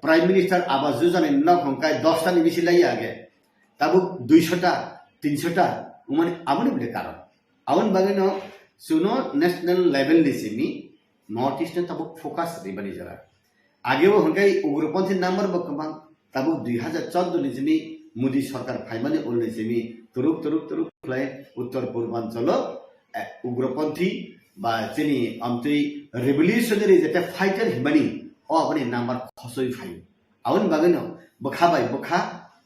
prime minister Awas Yojana नक हंकाय 10टा नि बिसि लाय आगे ताबु 200टा 300टा उमाने आबनि बले कारण आवन बागैनो सुनो नेशनल लेवल निसिमी नॉर्थ ईस्ट ताबु फोकस रिबानि जरा आगे वो हंकाय उग्रपंथी नंबर बकमा ताबु 2014 निसिमी मोदी सरकार फाइमानि उल निसिमी तुरुक फ्लाय उत्तर पूर्वांचल उग्रपंथी बा चिनी अमति रेवोल्यूशनरी जेते फाइटर हिमानी ओ अपने नंबर खसोय फाइ आवन बागैनो बखा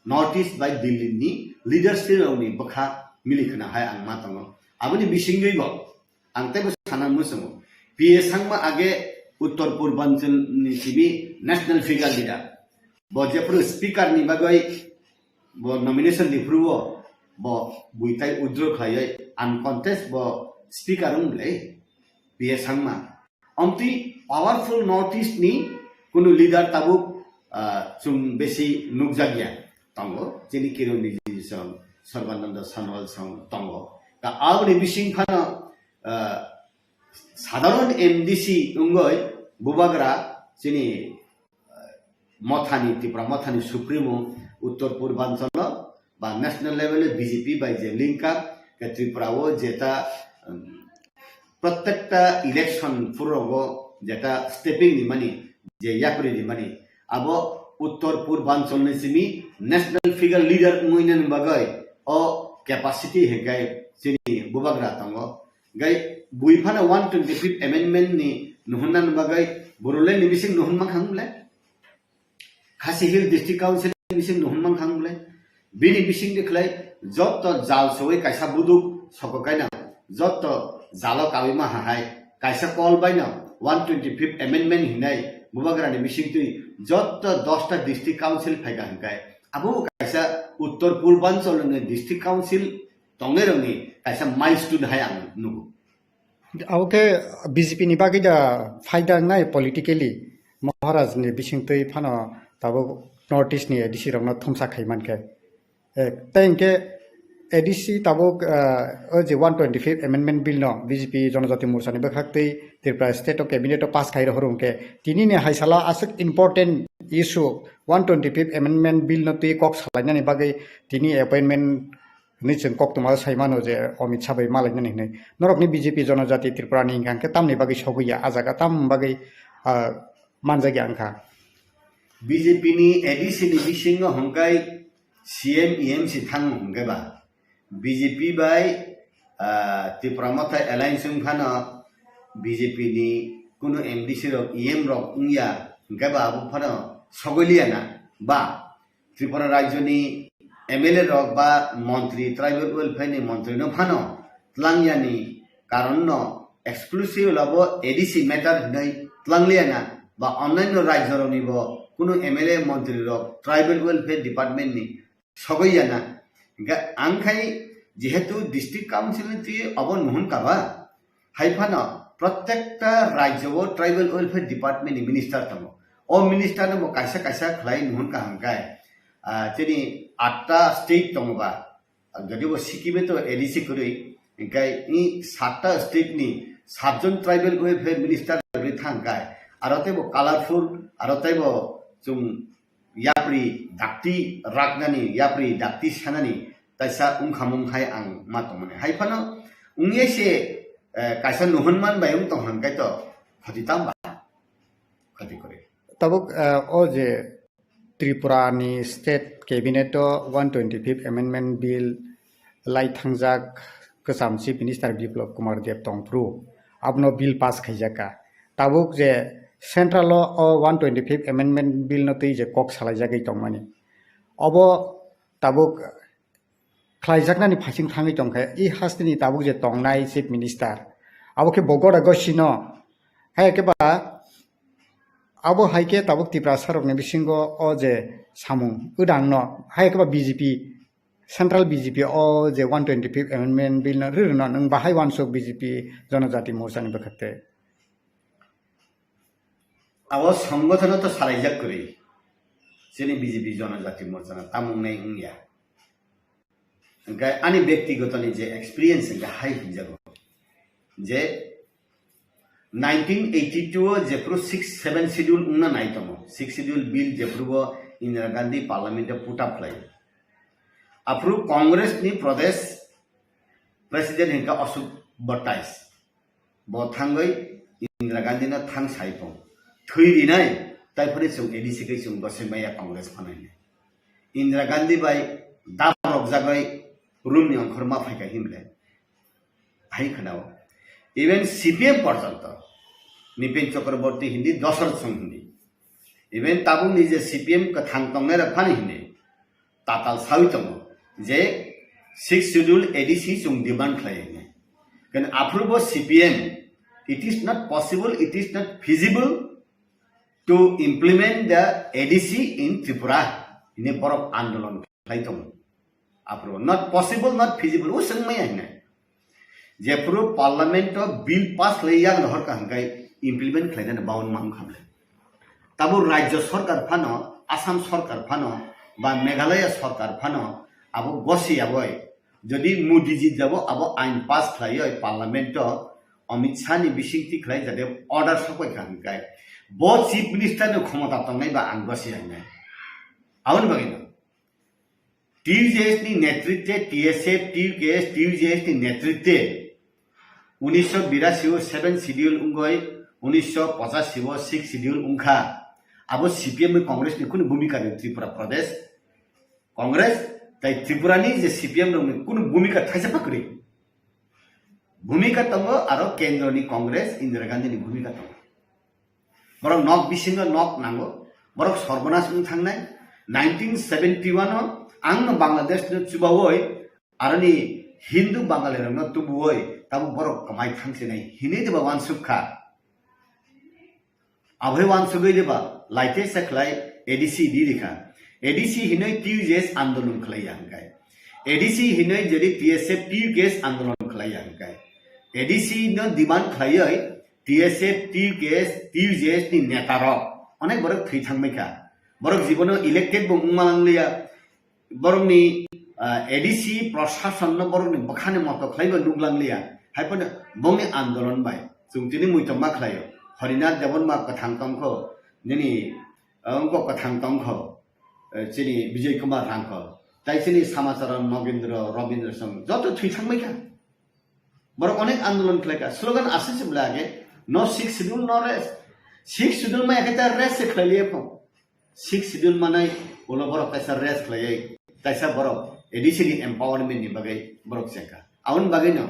नॉर्थ ईस्ट बाय दिल्ली नि लीडरशिप नि बखा मिलिखना हाय आं मा तंगो आबनि बिसिंगैबो आंतेबो साना मुसमो पीएसआंमा आगे उत्तर पूर्वांचल नि सिबि नेशनल फिगर लीडर ब जेफ्रु स्पीकर नि बागै ब नॉमिनेशन निफ्रुवो ब बुइताय उद्रो खायै अनकंटेस्ट ब स्पीकर उमले पीएसआंमा अमति पावरफुल नॉर्थ ईस्ट नि कुनु लीडर ताबु जुं बेसी नुकजागिया तंगो जेनि किरण निजिसं सर्बानंद सानवाल सं तंगो दा आवनि बिसिं फाना साधारण एमडीसी उंगय बुबाग्रा जेनि मथानि त्रिपुरा मथानि सुप्रीमो उत्तर पूर्वांचल बा national level BJP by J लिंका के त्रिपुराओ जेता प्रत्येकटा इलेक्शन फुरगो जेटा स्टेपिंग नि मानी जे याकुरि नि मानी अब उत्तर पूर्वांचल नि सिमी नेशनल फिगर लीडर मुइनन बगै ओ कैपेसिटी हेगाय सिनि बुबाग्रा तंगो गै बुइफाना 125th अमेंडमेंट नि नुहुनन बगै बुरुले नि बिसिं नुहुनमा खांबले खासी हिल डिस्ट्रिक्ट काउंसिल नि बिसिं नुहुनमा खांबले बिनि बिसिं देखलाय जत जाल सवै कायसा बुदुक सककायना जत जालो काबिमा हाय कायसा कॉल बायना 125th अमेंडमेंट हिनाय बुबाग्रानि बिसिंतुइ जत 10टा डिस्ट्रिक्ट काउंसिल फाइगा हंकाय आबो कायसा उत्तर पूर्वांचल नि डिस्ट्रिक्ट काउंसिल तंगेरंनि kaisa milestone hai ang nugu Auke BJP ni bagi da faida nai politically Maharaj ni bisingtei phano tabo notice ni ADC rongna thumsa khaiman ke tengke ADC tabo je 125 amendment bill no BJP Janajati Morcha ni bakhaktai Tripura state of cabinet pass khai rohrum ke tini ne haisala asuk important issue 125 amendment bill no tui kok salaina ni bagai tini appointment ni cheng kok tuma saimano je Amit Shah bai malai nani nei norok ni BJP Janajati Tripura ni ngang ke tamni bagai soguya ajaga tam bagai manjagi angka BJP ni ADC ni bisingo hongkai CM EMC thang hongkai ba BJP bai Tripura Mathai Alliance phano BJP ni kuno MDC rok EM rok ungya hongkai ba abu phano sogoliana ba Tripura rajyo ni MLA rok ba মন্ত্রী tribal welfare ni মন্ত্রী no phano tlangya ni karon no exclusive labo ADC matter nei tlangliana বা অন্যান্য রাজ্যর নিব কোনো MLA মন্ত্রী রক tribal welfare department নি সগইয়ানা আংখাই যেহেতু ডিস্ট্রিক্ট কাউন্সিল তি অবন নহন কাবা হাইফানা প্রত্যেকটা রাজ্য ট্রাইবাল ওয়েলফেয়ার ডিপার্টমেন্ট নি মিনিস্টার তম ও মিনিস্টার নো কাইসা কাইসা খলাই নহন কা হাঙ্গাই তিনি 8টা স্টেট তমবা যদিও সিকিমে তো এডিসি করি গাই ই 7টা স্টেট নি 7জন ট্রাইবাল ওয়েলফেয়ার মিনিস্টার রে থাঙ্গাই Arotebo colorful, arotebo zum yapri dakti ragnani, yapri dakti sanani, taisa khamung hai ang matomane. Hai pano ungye se kaisa nuhunman bayung tong hangkai to khati tamba khati kore. Tabuk o je Tripura ni state cabinet to 125 amendment bill lai thangjak kasam chief minister Biplab Kumar Dev tongpru abno bill pass khaijaka. Tabuk je Central Law 125 Amendment Bill no tui je kok salai jagai tongmani. Obo tabuk khlaijakna ni phasing thangi tongkha I hastini tabuk je tongnai chief minister. Abo ke bogora gosino. Hai ke ba abo hai ke tabuk Tripura sarok ni bisingo o je samung udang no. Hai ke ba BJP Central BJP o je 125 Amendment Bill no rirno nang bahai wansok BJP Janajati Morcha ni bakhate. Awo সংগঠন তো সালাইজাক করি সেনি BJP Janajati মোর্চা না তামুং নাই উংয়া আনি ব্যক্তিগত নি যে experience high হিজাগো যে 1982 যে পুরো 6-7 শিডিউল উন্না নাইতম 6 শিডিউল বিল যে পুরো ইন্দিরা গান্ধী পার্লামেন্টে পুট আপ লাই আপ্রু কংগ্রেস নি প্রদেশ প্রেসিডেন্ট হিনকা অশোক বট্টাইস বথাঙ্গই ইন্দিরা গান্ধী না থাং সাইপং থুইরি নাই তাইফরে সং এডিসি কে সং গসেমায়া কংগ্রেস ফানাইনে ইন্দিরা গান্ধী বাই দাবরক জাগাই রুমনি অংখরমা ফাইকা হিমলে হাই খানাও ইভেন সিপিএম পর্যন্ত নিপেন চক্রবর্তী হিন্দি দশরথ সং হিন্দি ইভেন তাবু নিজে সিপিএম কা থাংতংনে রাখানি হিন্দি তাতাল সাউতম যে 6 শিডিউল এডিসি সং ডিমান্ড খাইনে কেন approve CPM it is not possible, it is not feasible to implement the ADC in Tripura in a borok andolon klaitom apro not possible not feasible o sangmai aina je pro parliament of bill pass leiyang hor ka hangai implement klaina baun mang khamle tabu rajya sarkar phano assam sarkar phano ba meghalaya sarkar phano abo bosi aboy jodi modi ji jabo abo ain pass khlaioi parliament Amit Shah ni bisingti khlai jade order sapai khangai bo chief minister no khomata tongai ba angwasi ainai aun bagino TJS ni netritwe TSF TKS TJS ni netritwe 1982 7 schedule ungoi 1985 6 schedule ungkha abo CPM Congress ni kun bhumika ni Tripura Pradesh Congress tai Tripura ni je CPM no kun bhumika thaisa pakri ভূমিকা তঙ্গ আর কেন্দ্র নি কংগ্রেস ইন্দিরা গান্ধী নি ভূমিকা তঙ্গ বরং knock বিসিঙ্গ knock নাঙ্গো বরং সর্বনাশ থাংনাই 1971 আং Bangladesh no চুবাওই আর নি হিন্দু বাঙালি রং তুবুই তাবু বরং কমাই থাংছে নাই হিনে দেবা ওয়ানসুখা আভয় ওয়ানসুগই দেবা লাইতে সাকলাই এডিসি দি রেখা এডিসি হিনই টিউজেস আন্দোলন খলাই আংগাই एडीसी हिनै जदि टीएसए टीर केस आंदोलन खलाया हंकाय एडीसी न डिमांड खलायै टीएसए टीर जेस नि नेतार अनेक बरक थै थांबायखा बरक जीवनो इलेक्टेड बो उमालांलिया बरकनि एडीसी प्रशासन न बरकनि बखाने मत खलायबो नुगलांलिया हायपन बंनि आंदोलन बाय जोंतिनि मुइतो मा खलायो हरिनाथ देवन मा कथां तंखो निनि अंको कथां तंखो चिनि विजय कुमार रांखो ताइसिनि समाचारण नगेन्द्र रविन्द्र संग जत थै थांबायखा बरक अनेक आंदोलन खलायका स्लोगान आसे लागे no 6 schedule no rest 6 schedule में एकता रेस्ट से खलालिए फो 6 शेड्यूल माने बोलो बरक कैसा रेस्ट खलायै तैसा बरक एडीसी एम्पावरमेंट नि बगै बरक सेका आउन बगै न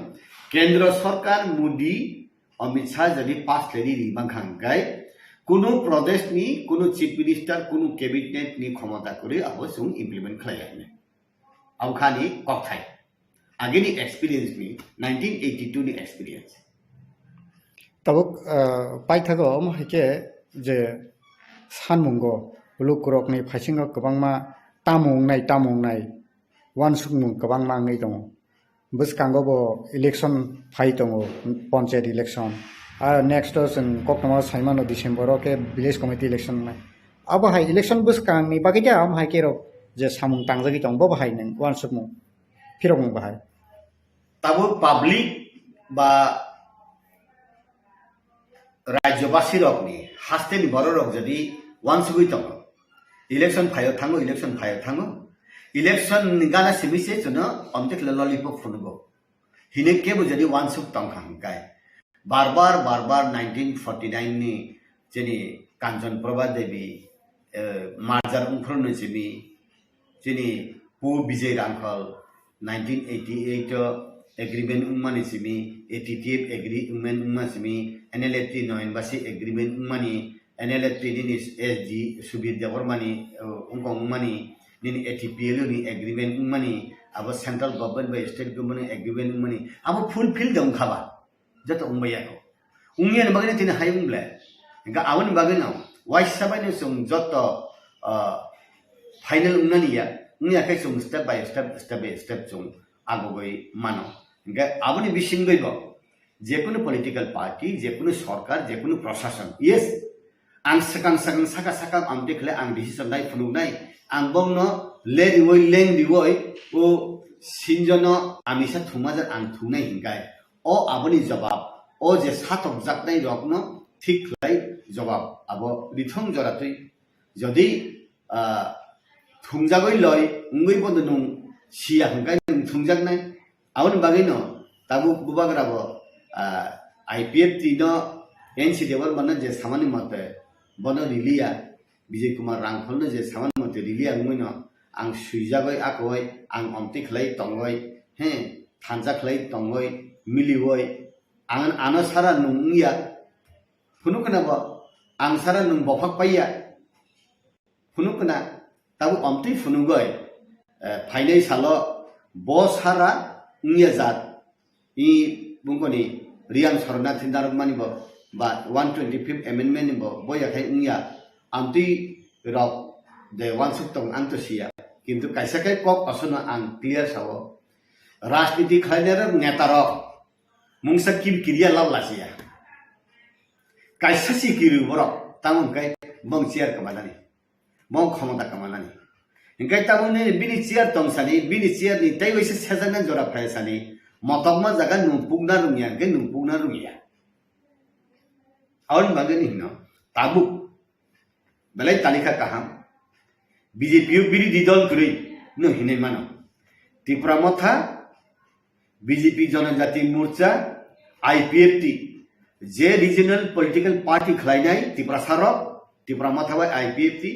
केंद्र सरकार मोदी अमित शाह जदि पास लेदी रिबांखां गाय कुनु प्रदेश नि कुनु चीफ मिनिस्टर कुनु कैबिनेट नि क्षमता करि अब सुं इम्प्लीमेंट खलायने आवखानि कथाय आगेनि एक्सपीरियंस नि 1982 नि एक्सपीरियंस तबक पाइथागो महके जे सानमुंगो लुकरकनि फाइसिंगा गोबांमा तामुंनाय वानसुकमुं गोबांमा ngै दङ बसकांगोबो इलेक्शन फाइ दङ पंचायत इलेक्शन आरो नेक्स्ट जों कक्टमा साइमानो डिसेम्बराव के विलेज कमिटी इलेक्शन में अब हाय इलेक्शन बसकांनि बागैदा हम हाय केरो जे सामुं तांजगि दङ बो बाहाय नों वानसुकमुं फिरमुं बाहाय ताबो पब्लिक बा राज्यवासी रकनि हास्तेनि बर रक जदि वानसुगै दङ इलेक्शन फायो थाङो इलेक्शन गाना सिमिसे जनो अमतेक लॉलीपॉप फुनगो हिने केबो जदि वानसुक तंखांकाय बार बार 1949 नि जेनि कांचन प्रभा देवी मार्जार उमफ्रनो जिमी जेनि पु विजय रांखल 1988 एग्रीमेंट उम्मानि जिमी 88 एग्रीमेंट उम्मा जिमी एनएलएटी 9 बासी एग्रीमेंट उम्मानि एनएलएटी नि एसडी सुबीर देवरमानि उंको उम्मानि निन एटीपीएल नि एग्रीमेंट उम्मानि अब सेंट्रल गवर्नमेंट बा स्टेट गवर्नमेंट एग्रीमेंट उम्मानि अब फुलफिल दं खाबा जत उम्बयाको उंगियन बगने तिन हायुंब्ले इंगा आवन बगनो वाइस सबायनो सुं जत फाइनल उन्नानिया उंगिया kai सुं स्टेप बाय स्टेप सुं आगोगै मानो इंगा आवनि बिसिंगैबो जेकुनु पॉलिटिकल पार्टी जेकुनु सरकार जेकुनु प्रशासन यस आं सकां साका आमदेखले आं डिसिसन नाय फुनुनाय आं बंनो लेरिवै लेंदिवै ओ सिनजनो आमिसा थुमाजार आं थुनाय हिंगाय ओ आबनि जवाब ओ जे सातक जाकनाय रकनो ठीक लाई जवाब आबो रिथं जरातै जदि थुमजागै लय उंगै बन्द नुं सिया हिंगाय थुमजागनाय आवन बागैनो ताबु बुबाग्राबो आईपीएफ तिनो एनसी देवर बन जे सामान्य मते बन रिलिया विजय कुमार रांखलनो जे सामान्य मते रिलिया मुइनो आं सुइजागै आकय आं अमतिखलै तंगै हे थानजाखलै तंगै मिलिवै आं आनो सारा नुंगिया फुनुकनाबो आं सारा नुं बफाक पाइया फुनुकना ताबु अमति फुनुगै फाइनै सालो ब सारा उंगिया जात इ बुंगनि रियां शरणार्थी नारमानिबो बा 125th amendment निबो बयाखाय उंगिया आमति रक दे वानसुक तंग आंतसिया किन्तु कायसाखाय कक असनो आं क्लियर सावो राजनीति खायनेर नेतार मुंसा किम किरिया लावलासिया कायसासि किरु बरक तामुंकाय बं चियार कमानानि बं क्षमता कमानानि इंकाय तामुनि बिनि चियार तंसानि बिनि चियार नि ताइवैसे सेजाना जरा फायसानि मतकमा जागा नुपुगना रुंगिया और बागनि हिनो ताबु बेलाय तालिका काहाम बीजेपी बिरोधी दल गुरै नो हिनै मानो त्रिपुरा मथा बीजेपी जनजाति मोर्चा आईपीएफटी जे रिजनल पॉलिटिकल पार्टी खलायनाय त्रिपुरा सारक त्रिपुरा मथा बाय आईपीएफटी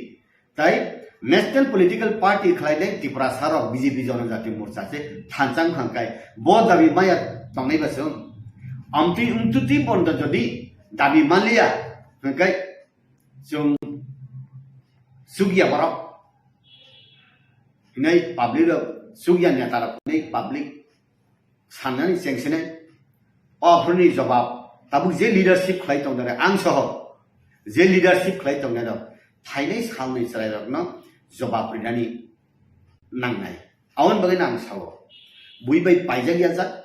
ताई नेशनल पॉलिटिकल पार्टी खलायनाय त्रिपुरा सारक बीजेपी जनजाति मोर्चा से थानचां हांकाय ब दाबि माया तंनाय बासों अमति उमतुति बन्द जदि दाबि मानलिया हांकाय जों सुगिया बरक हिनै पब्लिक सुगिया नेतारक नै पब्लिक साननानै जेंसिनाय अफोरनि जवाब ताबु जे लीडरशिप खलाय तंदरे आं सह जे लीडरशिप खलाय तंदरे थाइनै सालनै सरायरकनो जवाब रिनानि नांनाय Awan bagay nang sawo. Buibay paijagya jat,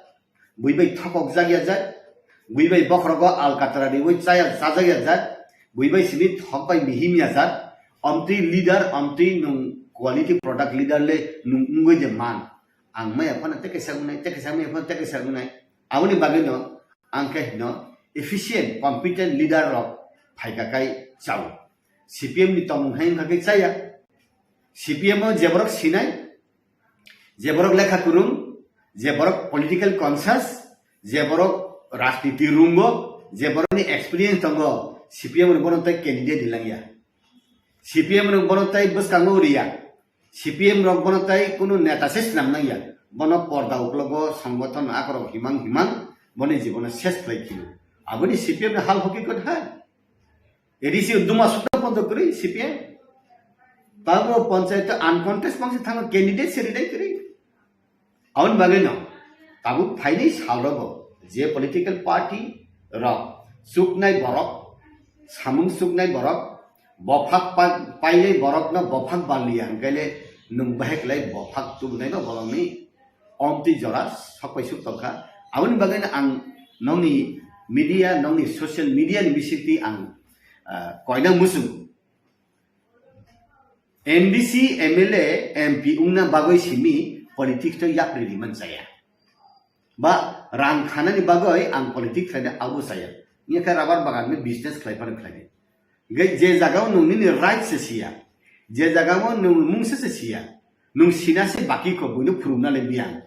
buibay thakok jagya jat, buibay bokrogo alkatara di buibay chaya jajagya jat, buibay simit thokbai mihimya jat, amti leader amti nung quality product leader le nung ngoi je man. Ang maya pana teke sagunai teke sagunai. Awani bagay no angke no efficient competent leader rok phaigakai chau. CPM ni tomung hain khakai chaya. CPM jeborok sinai, jeborok lekha kurung, jeborok political conscious, jeborok rajniti rungo, jeborok ni experience tongo. CPM ni bonotai candidate dilangya. CPM ni bonotai bus kango uriya. CPM rok bonotai kuno neta ses namnaya. Bono porda uklogo sangboton akorok himang bone jibona ses plaikilu. Aboni CPM ni hal hakikot hai. Edisi uduma sudah ponto kuri CPM. Tabo panchayat uncontest mangsi thang candidate seridai kuri. Awan bagai no. Tabu faini salrogo je political party rok suknai borok samung suknai borok bofak pailai borok no bofak balian kale nung bahek lai bofak tubnai no bolongni omti joras sapai suk tokha. Awan bagai na ang nongni media nongni social media ni bisiti ang koinang musung. NDC MLA MP ungna bagoi simi politik to yapri riman saya. Ba rang khana ni bagoi ang politik khana abu saya. Ni ka rabar bagan me business khlai par khlai. Gai je jagao nung ni right se sia. Je jagao nung mung se sia. Nung sina se baki ko bunu phuruna le biang.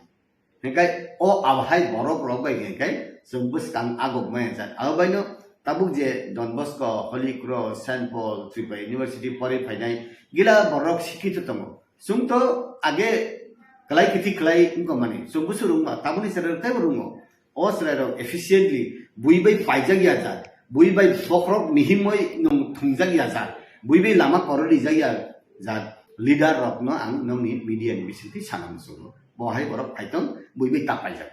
Gai o abhai borok rok bai gai sumbus kang agok mai jat. Abaino tabuk je Don Bosco Holy Cross St Paul Triple University pore phainai gila borok sikito tongo. Sungto age kalai kiti kalai unko mane sumbusu rungma tabuni serer tai rungo o serero efficiently buibai paijagya jat buibai bokrok mihimoi nung thungjagya jat buibai lama korori jagya jat leader rok no ang nongni media ni bisiti sanam sugo bohai borok paitong buibai tapai jat.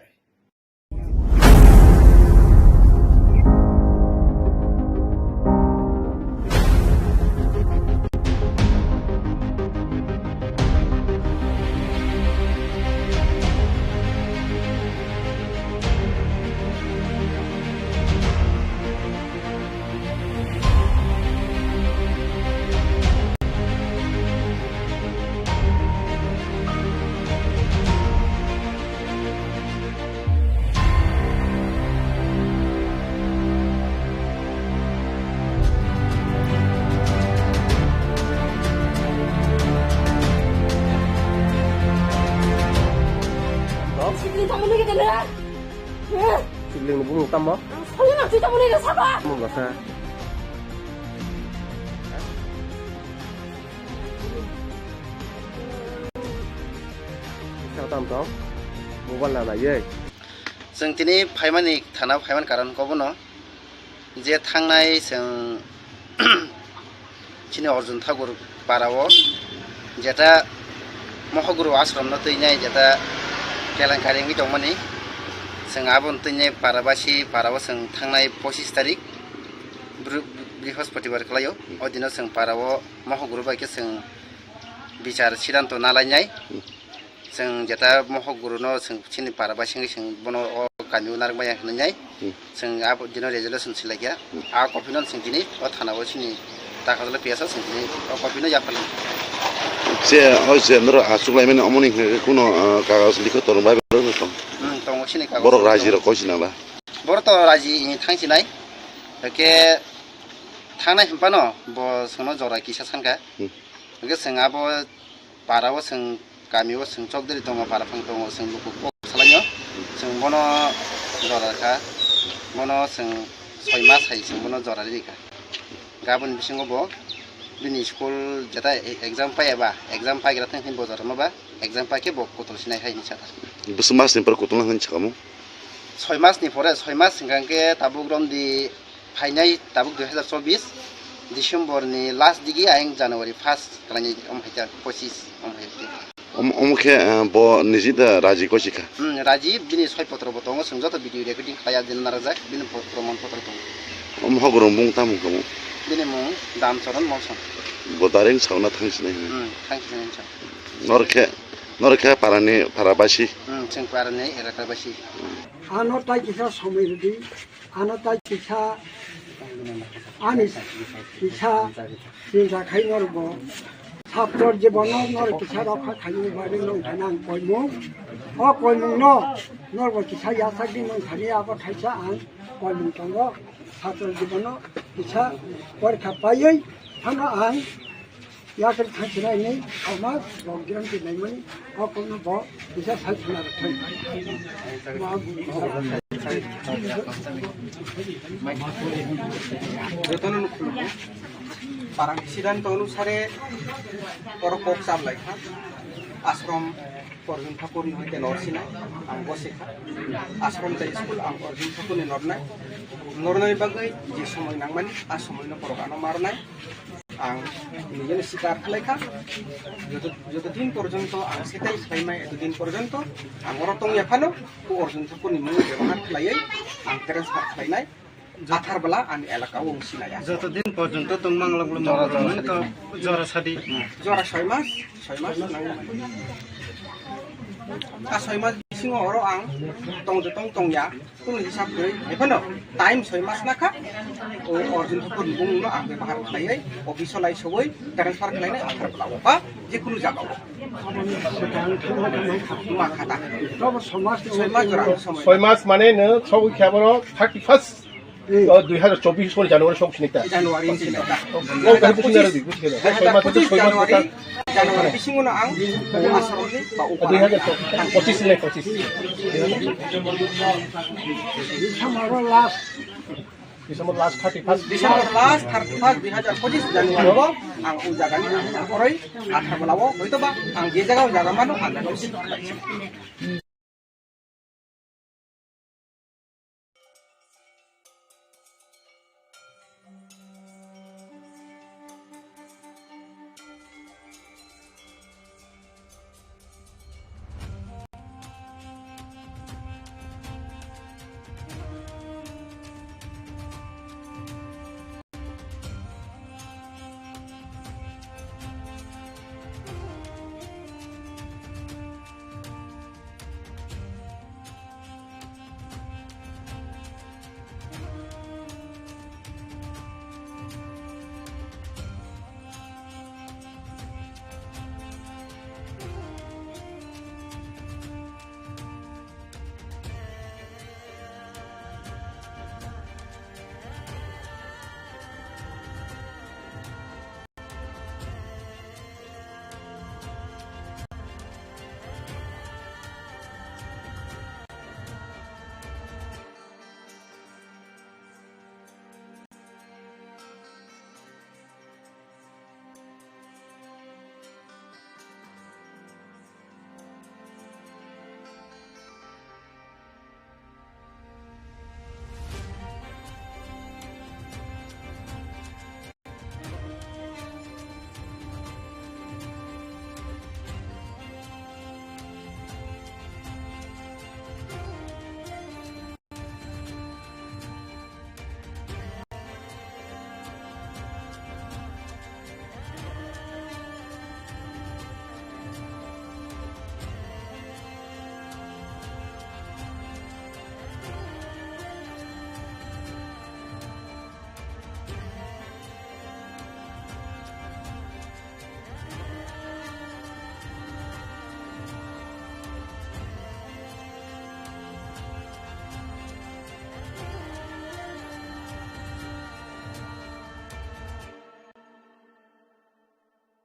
Sibling ni bung tam mo? Soalnya nak cerita boleh dah sabar. Mo basa. Sao tam to? Mobile la ye. जों दिनै फाइमानि थाना फाइमान कारनखौबो न जे थांनाय जों चिनि अर्जुन ठाकुर पाराव जेटा महगुरु आश्रम न तैनाय जेटा केलेंकारिनि दंमोननि जों आबन तैनाय पाराबासि पाराव जों थांनाय 25 तारिख बृहस्पतिबार खालायो ओ दिनाव जों पाराव महगुरु बायके जों बिचार सिद्धांत नालायनाय जों जेटा महगुरु न जों चिनि पाराबासि जों बनो कामिउ नारबाया होननाय जों आब दिनाव रेजोल्यूशन सिलायया आ कपिनो जों दिनै ओ थानाव चिनि ताकाजला पियासा जों दिनै ओ कपिनो याफालन जे होजे नर आसुलायमेन अमनि कुनो कागज लिखो तोर बाय रथम तंग चिनि कागज बर राजि र कसिनाला बर त राजि थांसिनाय के थांनाय हम्पानो ब सोनो जरा किसा सानका के जों आब पाराव जों गामियाव जों चकदरि दङ पाराफां दङ जों लुकु सालायो जों बनो जराखा बनो जों 6 मास हाय जों बनो जरा रिका गाबोन बिसिङाव ब बिनि स्कुल जेता एग्जाम पायाबा एग्जाम पाइग्रा थांथिन बजार माबा एग्जाम पाके ब कतल सिनाय हायनि साथा बस मास निपर कतल होन छकामु 6 मासनि परे 6 मास सिगांके ताबुक रमदि फाइनाय ताबुक 2024 डिसेम्बरनि लास्ट दिगि आयं जानुवारि 1 खालानि अमहायता 25 अमहायति अमखे ब निजिदा राजि कसिका राजि बिनि 6 पत्र बतंग संजत भिडियो रेकर्डिं खाया दिन नाराजा बिनि प्रमाण पत्र दं अमहगुरु बुं तामु कमु बिनि मुं दामचरन मौसम बदारें सावना थांसिनाय थांसिनाय नरखे নরখা পারানি পারাবাসী जों पारानि एलाकाबासि आनो ताई किसा समय दी आनो ताई किसा आनि किसा सिंजा खाइ नरबो साप्तर जे बनो नर किसा रखा खाइ बारे नं थानां कयमु अ कयमु न नरबो किसा यासागि नं थानि आबो थाइसा आं कयमु तंगो साप्तर जे बनो किसा परखा पायै थाना आं याकर थांसिनाय नै समाज बगिराम दिनायमोन अ कोनो ब किसा साइथना रथै सिद्धांत अनुसारे परकोक सामलायखा आश्रम अर्जुन ठाकुरनि हयते नरसिनाय आं बसेखा आश्रम ताई स्कुल आं अर्जुन ठाकुरनि नरनाय बागै जे समय नांमानि आ समयनो परगानो मारनाय आं निजेनो स्वीकार खालायखा যতদিন পর্যন্ত आं सेटाइ खालायनाय एतदिन पर्यन्त आं अरतं याफानो अर्जुन ठाकुरनि मुं व्यवहार खालायै आं ट्रेन्सफार खालायनाय जाथारबला आं एलाकायाव सिनाया যতদিন পর্যন্ত তোমাংলাগুলো মরাজমান তো জরা সাদি जरा 6 मास नांगौ आ 6 मास बिसिङाव अर आं तंया कुनु हिसाब गै एफानो टाइम 6 मास नाखा ओ अर्जुन ठाकुरनि मुंनो आं व्यवहार खालायै अफिसाव लायसबै ट्रेन्सफार खालायनाय आथारबला बा जिकुनु जागाव माखादा 6 मास माने नो सौख्याबो 31 2024 सन जानुवारि सौखिनिता जानुवारि जानुवारि बिसिङावनो आं आसामनि बा 2025 ने 25 डिसेम्बर लास्ट 31 डिसेम्बर लास्ट 31 2025 जानुवारिआव आं उ जागानि नखरै आथारबलाव हयतोबा आं जे जायगायाव जागामानो आं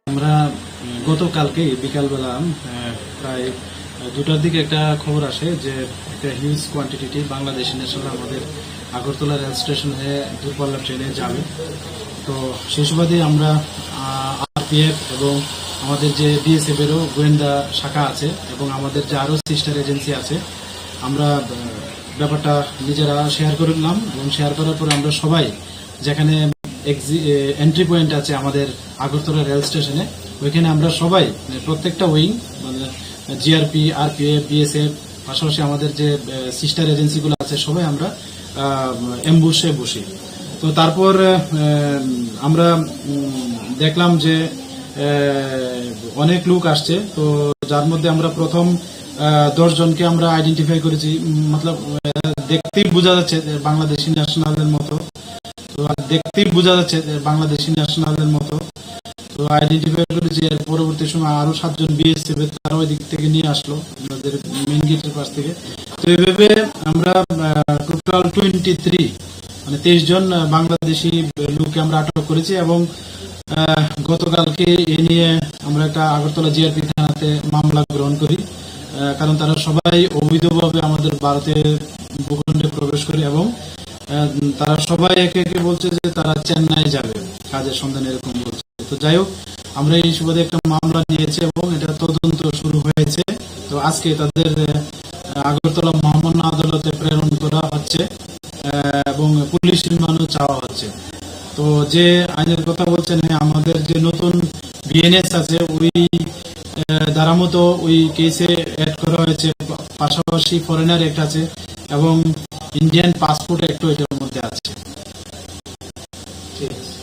আমরা গতকালকে বিকালবেলা প্রায় 2টার দিকে একটা খবর আসে যে একটা হিউজ কোয়ান্টিটি বাংলাদেশি ন্যাশনাল আমাদের আগরতলা রেল স্টেশন হয়ে দূরপাল্লার ট্রেনে যাবে। তো সেই সুবাদে আমরা আরপিএফ এবং আমাদের যে বিএসএফ এরও গোয়েন্দা শাখা আছে এবং আমাদের যে আরও সিস্টার এজেন্সি আছে, আমরা ব্যাপারটা নিজেরা শেয়ার করলাম এবং শেয়ার করার পর আমরা সবাই যেখানে এন্ট্রি পয়েন্ট আছে আমাদের আগরতলা রেল স্টেশনে, ওইখানে আমরা সবাই প্রত্যেকটা উইং মানে জিআরপি, আরপিএফ, বিএসএফ, পাশাপাশি আমাদের যে সিস্টার এজেন্সিগুলো আছে সবাই আমরা এমবুশে বসি। তো তারপর আমরা দেখলাম যে অনেক লোক আসছে। তো যার মধ্যে আমরা প্রথম 10 জনকে আমরা আইডেন্টিফাই করেছি, মতলব দেখতেই বোঝা যাচ্ছে যে বাংলাদেশি ন্যাশনালের মতো, তো দেখতেই বোঝা যাচ্ছে যে বাংলাদেশি ন্যাশনালের মতো, তো আইডেন্টিফাই করেছি। এর পরবর্তী সময় আরো 7 জন বিএসএফ তারা ওই দিক থেকে নিয়ে আসলো আমাদের মেইন গেটের পাশ থেকে। তো এইভাবে আমরা টোটাল 23 মানে 23 জন বাংলাদেশি লোককে আমরা আটক করেছি এবং গতকালকে এ নিয়ে আমরা একটা আগরতলা জিআরপি থানাতে মামলা গ্রহণ করি, কারণ তারা সবাই অবৈধভাবে আমাদের ভারতের ভূখণ্ডে প্রবেশ করে এবং তারা সবাই একে একে বলছে যে তারা চেন্নাই যাবে কাজের সন্ধানে, এরকম বলছে। তো যাই হোক, আমরা এই সুবাদে একটা মামলা নিয়েছি এবং এটা তদন্ত শুরু হয়েছে। তো আজকে তাদের আগরতলা মহামান্য আদালতে প্রেরণ করা হচ্ছে এবং পুলিশ রিমান্ডও চাওয়া হচ্ছে। তো যে আইনের কথা বলছেন, আমাদের যে নতুন বিএনএস আছে ওই দ্বারা মতো ওই কেসে অ্যাড করা হয়েছে, পাশাপাশি ফরেনার অ্যাক্ট আছে এবং ইন্ডিয়ান পাসপোর্ট অ্যাক্টও এটার মধ্যে আছে। ঠিক আছে।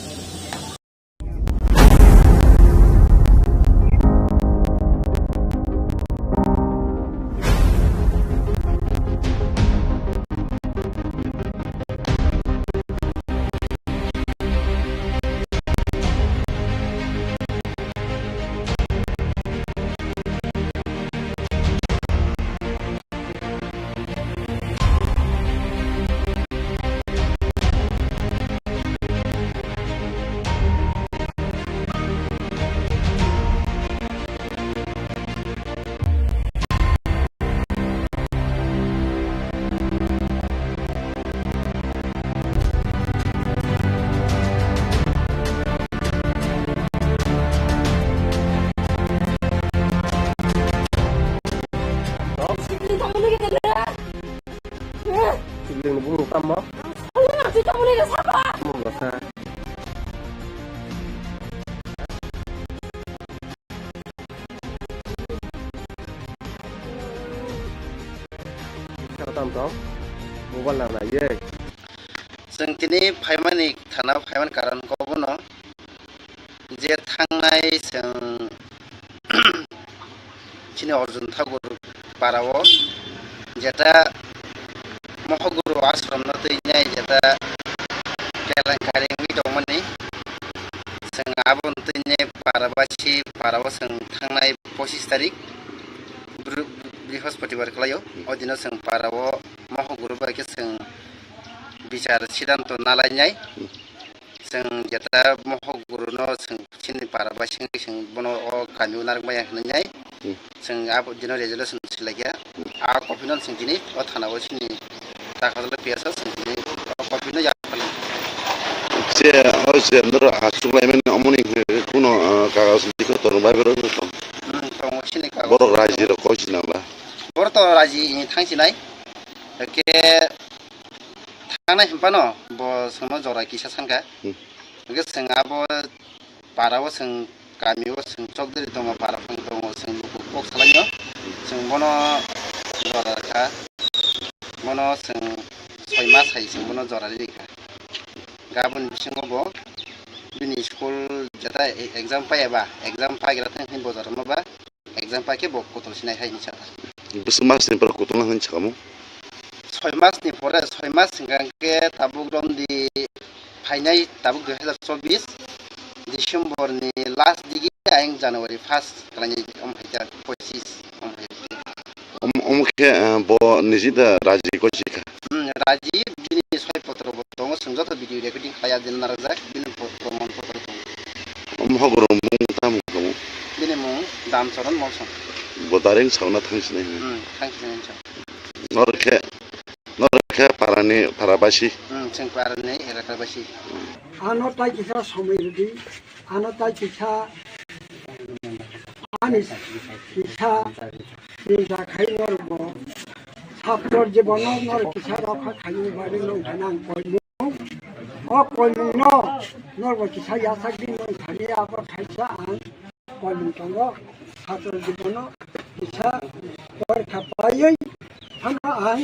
Sibling bung tamo. Mung sa. Tam tong. Mobile na ye. जों दिनै फाइमानि थाना फाइमान कारणखौ बुङो जे थांनाय जों चिनि अर्जुन ठाकुर पाराव जेटा महगुरु आश्रम न दैनाय जेटा केलेंकारि दंमोननि जों आबुन दैनाय पाराबासि पाराव जों थांनाय 25 तारिख बृहस्पतिबार खालायाव अदिनाव जों पाराव महगुरु बायके जों बिचार सिद्धांत नालायनाय जों जेटा महगुरुनो जों चिनि पाराबासि जों बनो गामियाव नारबाय होननाय जों आबो दिनाव रेजोल्यूशन सिलायगा आ कपिनो जों दिनै थानाव चिनि दाखादल पियासा जों दिनै कपिनो याफाल जे हयसे नर आसुलायमेन अमनि कुनो कागज लिखो तोरबाय बरो दङ चिनि कागज बर रायजो र कइसिनाबा बर त रायजो थांसिनाय के थांनाय हम्पानो ब सोनो जरा किसा सानका के जों आबो पाराव जों गामियाव जों चकदरि दङ पाराफां दङ जों कक सालायो जों बनो जराखा बनो जों 6 मास हाय जों बनो जरा लिखा गाबोन बिसिङावबो बिनि स्कुल जेटा एग्जाम पायाबा एग्जाम पाइग्रा थांखिन बजार माबा एग्जाम पाके बक कतलसिनाय हायनि साथा बस मासनि पर कतलना होन छामु 6 मासनि परे 6 मास सिगांके ताबुक रमदि फाइनाय ताबुक 2024 डिसेम्बरनि लास्ट दिगि आं जानुवारि 1 खालायनि ओमफाय 25 ओमके ब निजिदा राजि कइसिखा राजि बिनि सय पत्र दङ संजत भिडिअ रेकर्डिं खाया दिन नारजा बिनि प्रमाण पत्र दङ महगुरु मुं ताम खौ बिनि मुं दामचरन मलसन बदारिं सावना थांसिनाय थांसिनाय नरखे पारानि पाराबासि जों पारानि एलाकाबासि आनो ताइ किसा समिरदि आनो ताइ किसा आनि किसा नि जाखाय नरबो साप्तर जीवन नर किसा रखा खायनि बारे नोंथाना कयमु अ कयमु न नरबो किसा यासागि नोंथानि आबो खायसा आं कयमु तंग साप्तर जीवन किसा परखा पायै थाना आं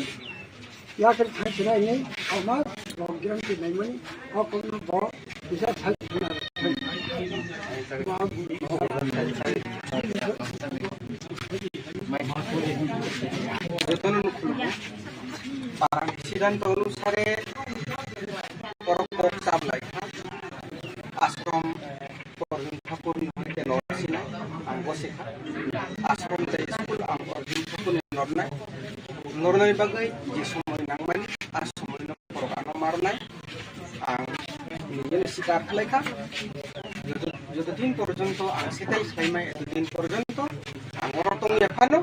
याकर थांसिनायनि अमा लकडाउन दिनैमोन अकनो ब बिसा थांसिना সিদ্ধান্ত অনুসারে পরপক চাবলাই আশ্রম অর্জুন ঠাকুর হইতে নরসিনা আং বসেখা আশ্রম তাই স্কুল আং অর্জুন ঠাকুর নরনাই নরনাই বাগै যে সময় নাংমানি আর সময় পরগানো মারনাই আং নিজের স্বীকার খালাইখা যতদিন পর্যন্ত আং সেটাই সাইমাই এতদিন পর্যন্ত আং অরতং এখানো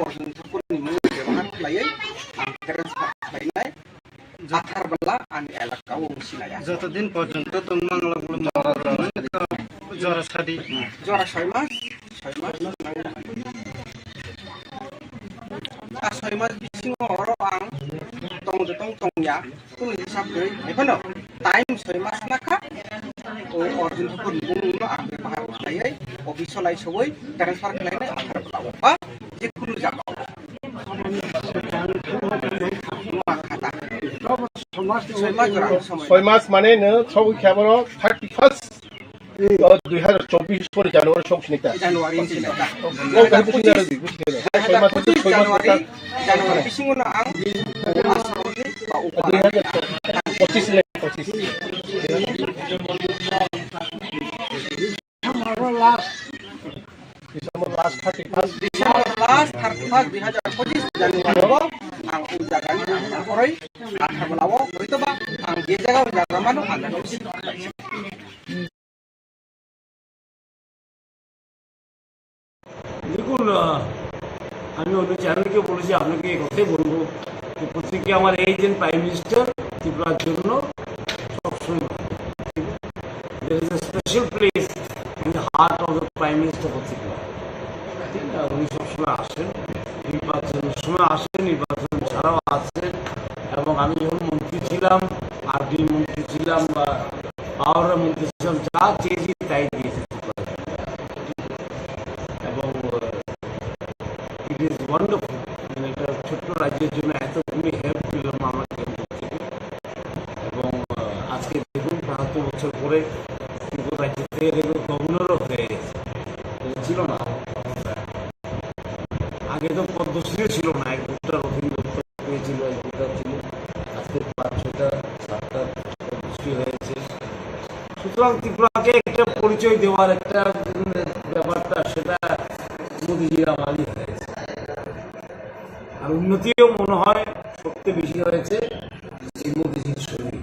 অর্জুন ঠাকুরনি মুখ ব্যবহার খালাইयै আং ট্রান্সফার খালাইনাই জাথার বেলা আং এলাকা অংশিলাইয়া যতদিন পর্যন্ত জরা সাদি জরা 6 মাস আর 6 মাস বিসিং হरो आं tong kun hisab deui ekono time 6 মাস নাখা ও অর্জুন ঠাকুর নিবংনো আং ব্যবহার খালাইयै অফিস লাই সবই ট্রান্সফার খালাইনাই আধার বেলা বা যে কোনো জায়গা 6 মাস মানে নো ছবি খেবর 31st 2024 করে জানুয়ারি সংশনিতা জানুয়ারি সংশনিতা ও কাই বুঝি না দি বুঝি না 6 মাস জানুয়ারি বিসিংনো আং আশ্রমনি বা উপায় 2025 লে 25 December last 31 2025 Januari ang ujagan oray akan melawo berito ba ang je jaga jaga mano ada dosi দেখুন আমি অন্য চ্যানেলকে বলেছি আপনাকে এই কথাই বলবো যে প্রত্যেকে আমার এই যে প্রাইম মিনিস্টার ত্রিপুরার জন্য সবসময় there is a special place in the heart of the prime minister of Tripura ঠিক না উনি সবসময় আসেন নির্বাচনের সময় আসেন নির্বাচন ছাড়াও আসেন এবং আমি যখন মন্ত্রী ছিলাম আরডি মন্ত্রী ছিলাম বা পাওয়ারের মন্ত্রী ছিলাম যা চেয়েছি তাই দিয়েছে এবং ইট ইজ ওয়ান্ডারফুল মানে একটা ছোট্ট রাজ্যের জন্য এতগুলি হেল্প পেলাম আমার কেন্দ্র থেকে এবং আজকে দেখুন ৭২ বছর পরে ত্রিপুরা রাজ্য থেকে দেখুন গভর্নরও হয়ে গেছে ছিল না আগে তো পদ্মশ্রী ছিল না এক দুটা রবীন্দ্র পেয়েছিল এক দুটা ছিল আজকে ৫-৬টা ৭টা পদ্মশ্রী হয়েছে সুতরাং ত্রিপুরাকে একটা পরিচয় দেওয়ার একটা ব্যাপারটা সেটা মোদীজির আমারই হয়েছে আর উন্নতিও মনে হয় সবচেয়ে বেশি হয়েছে মোদীজির শরীর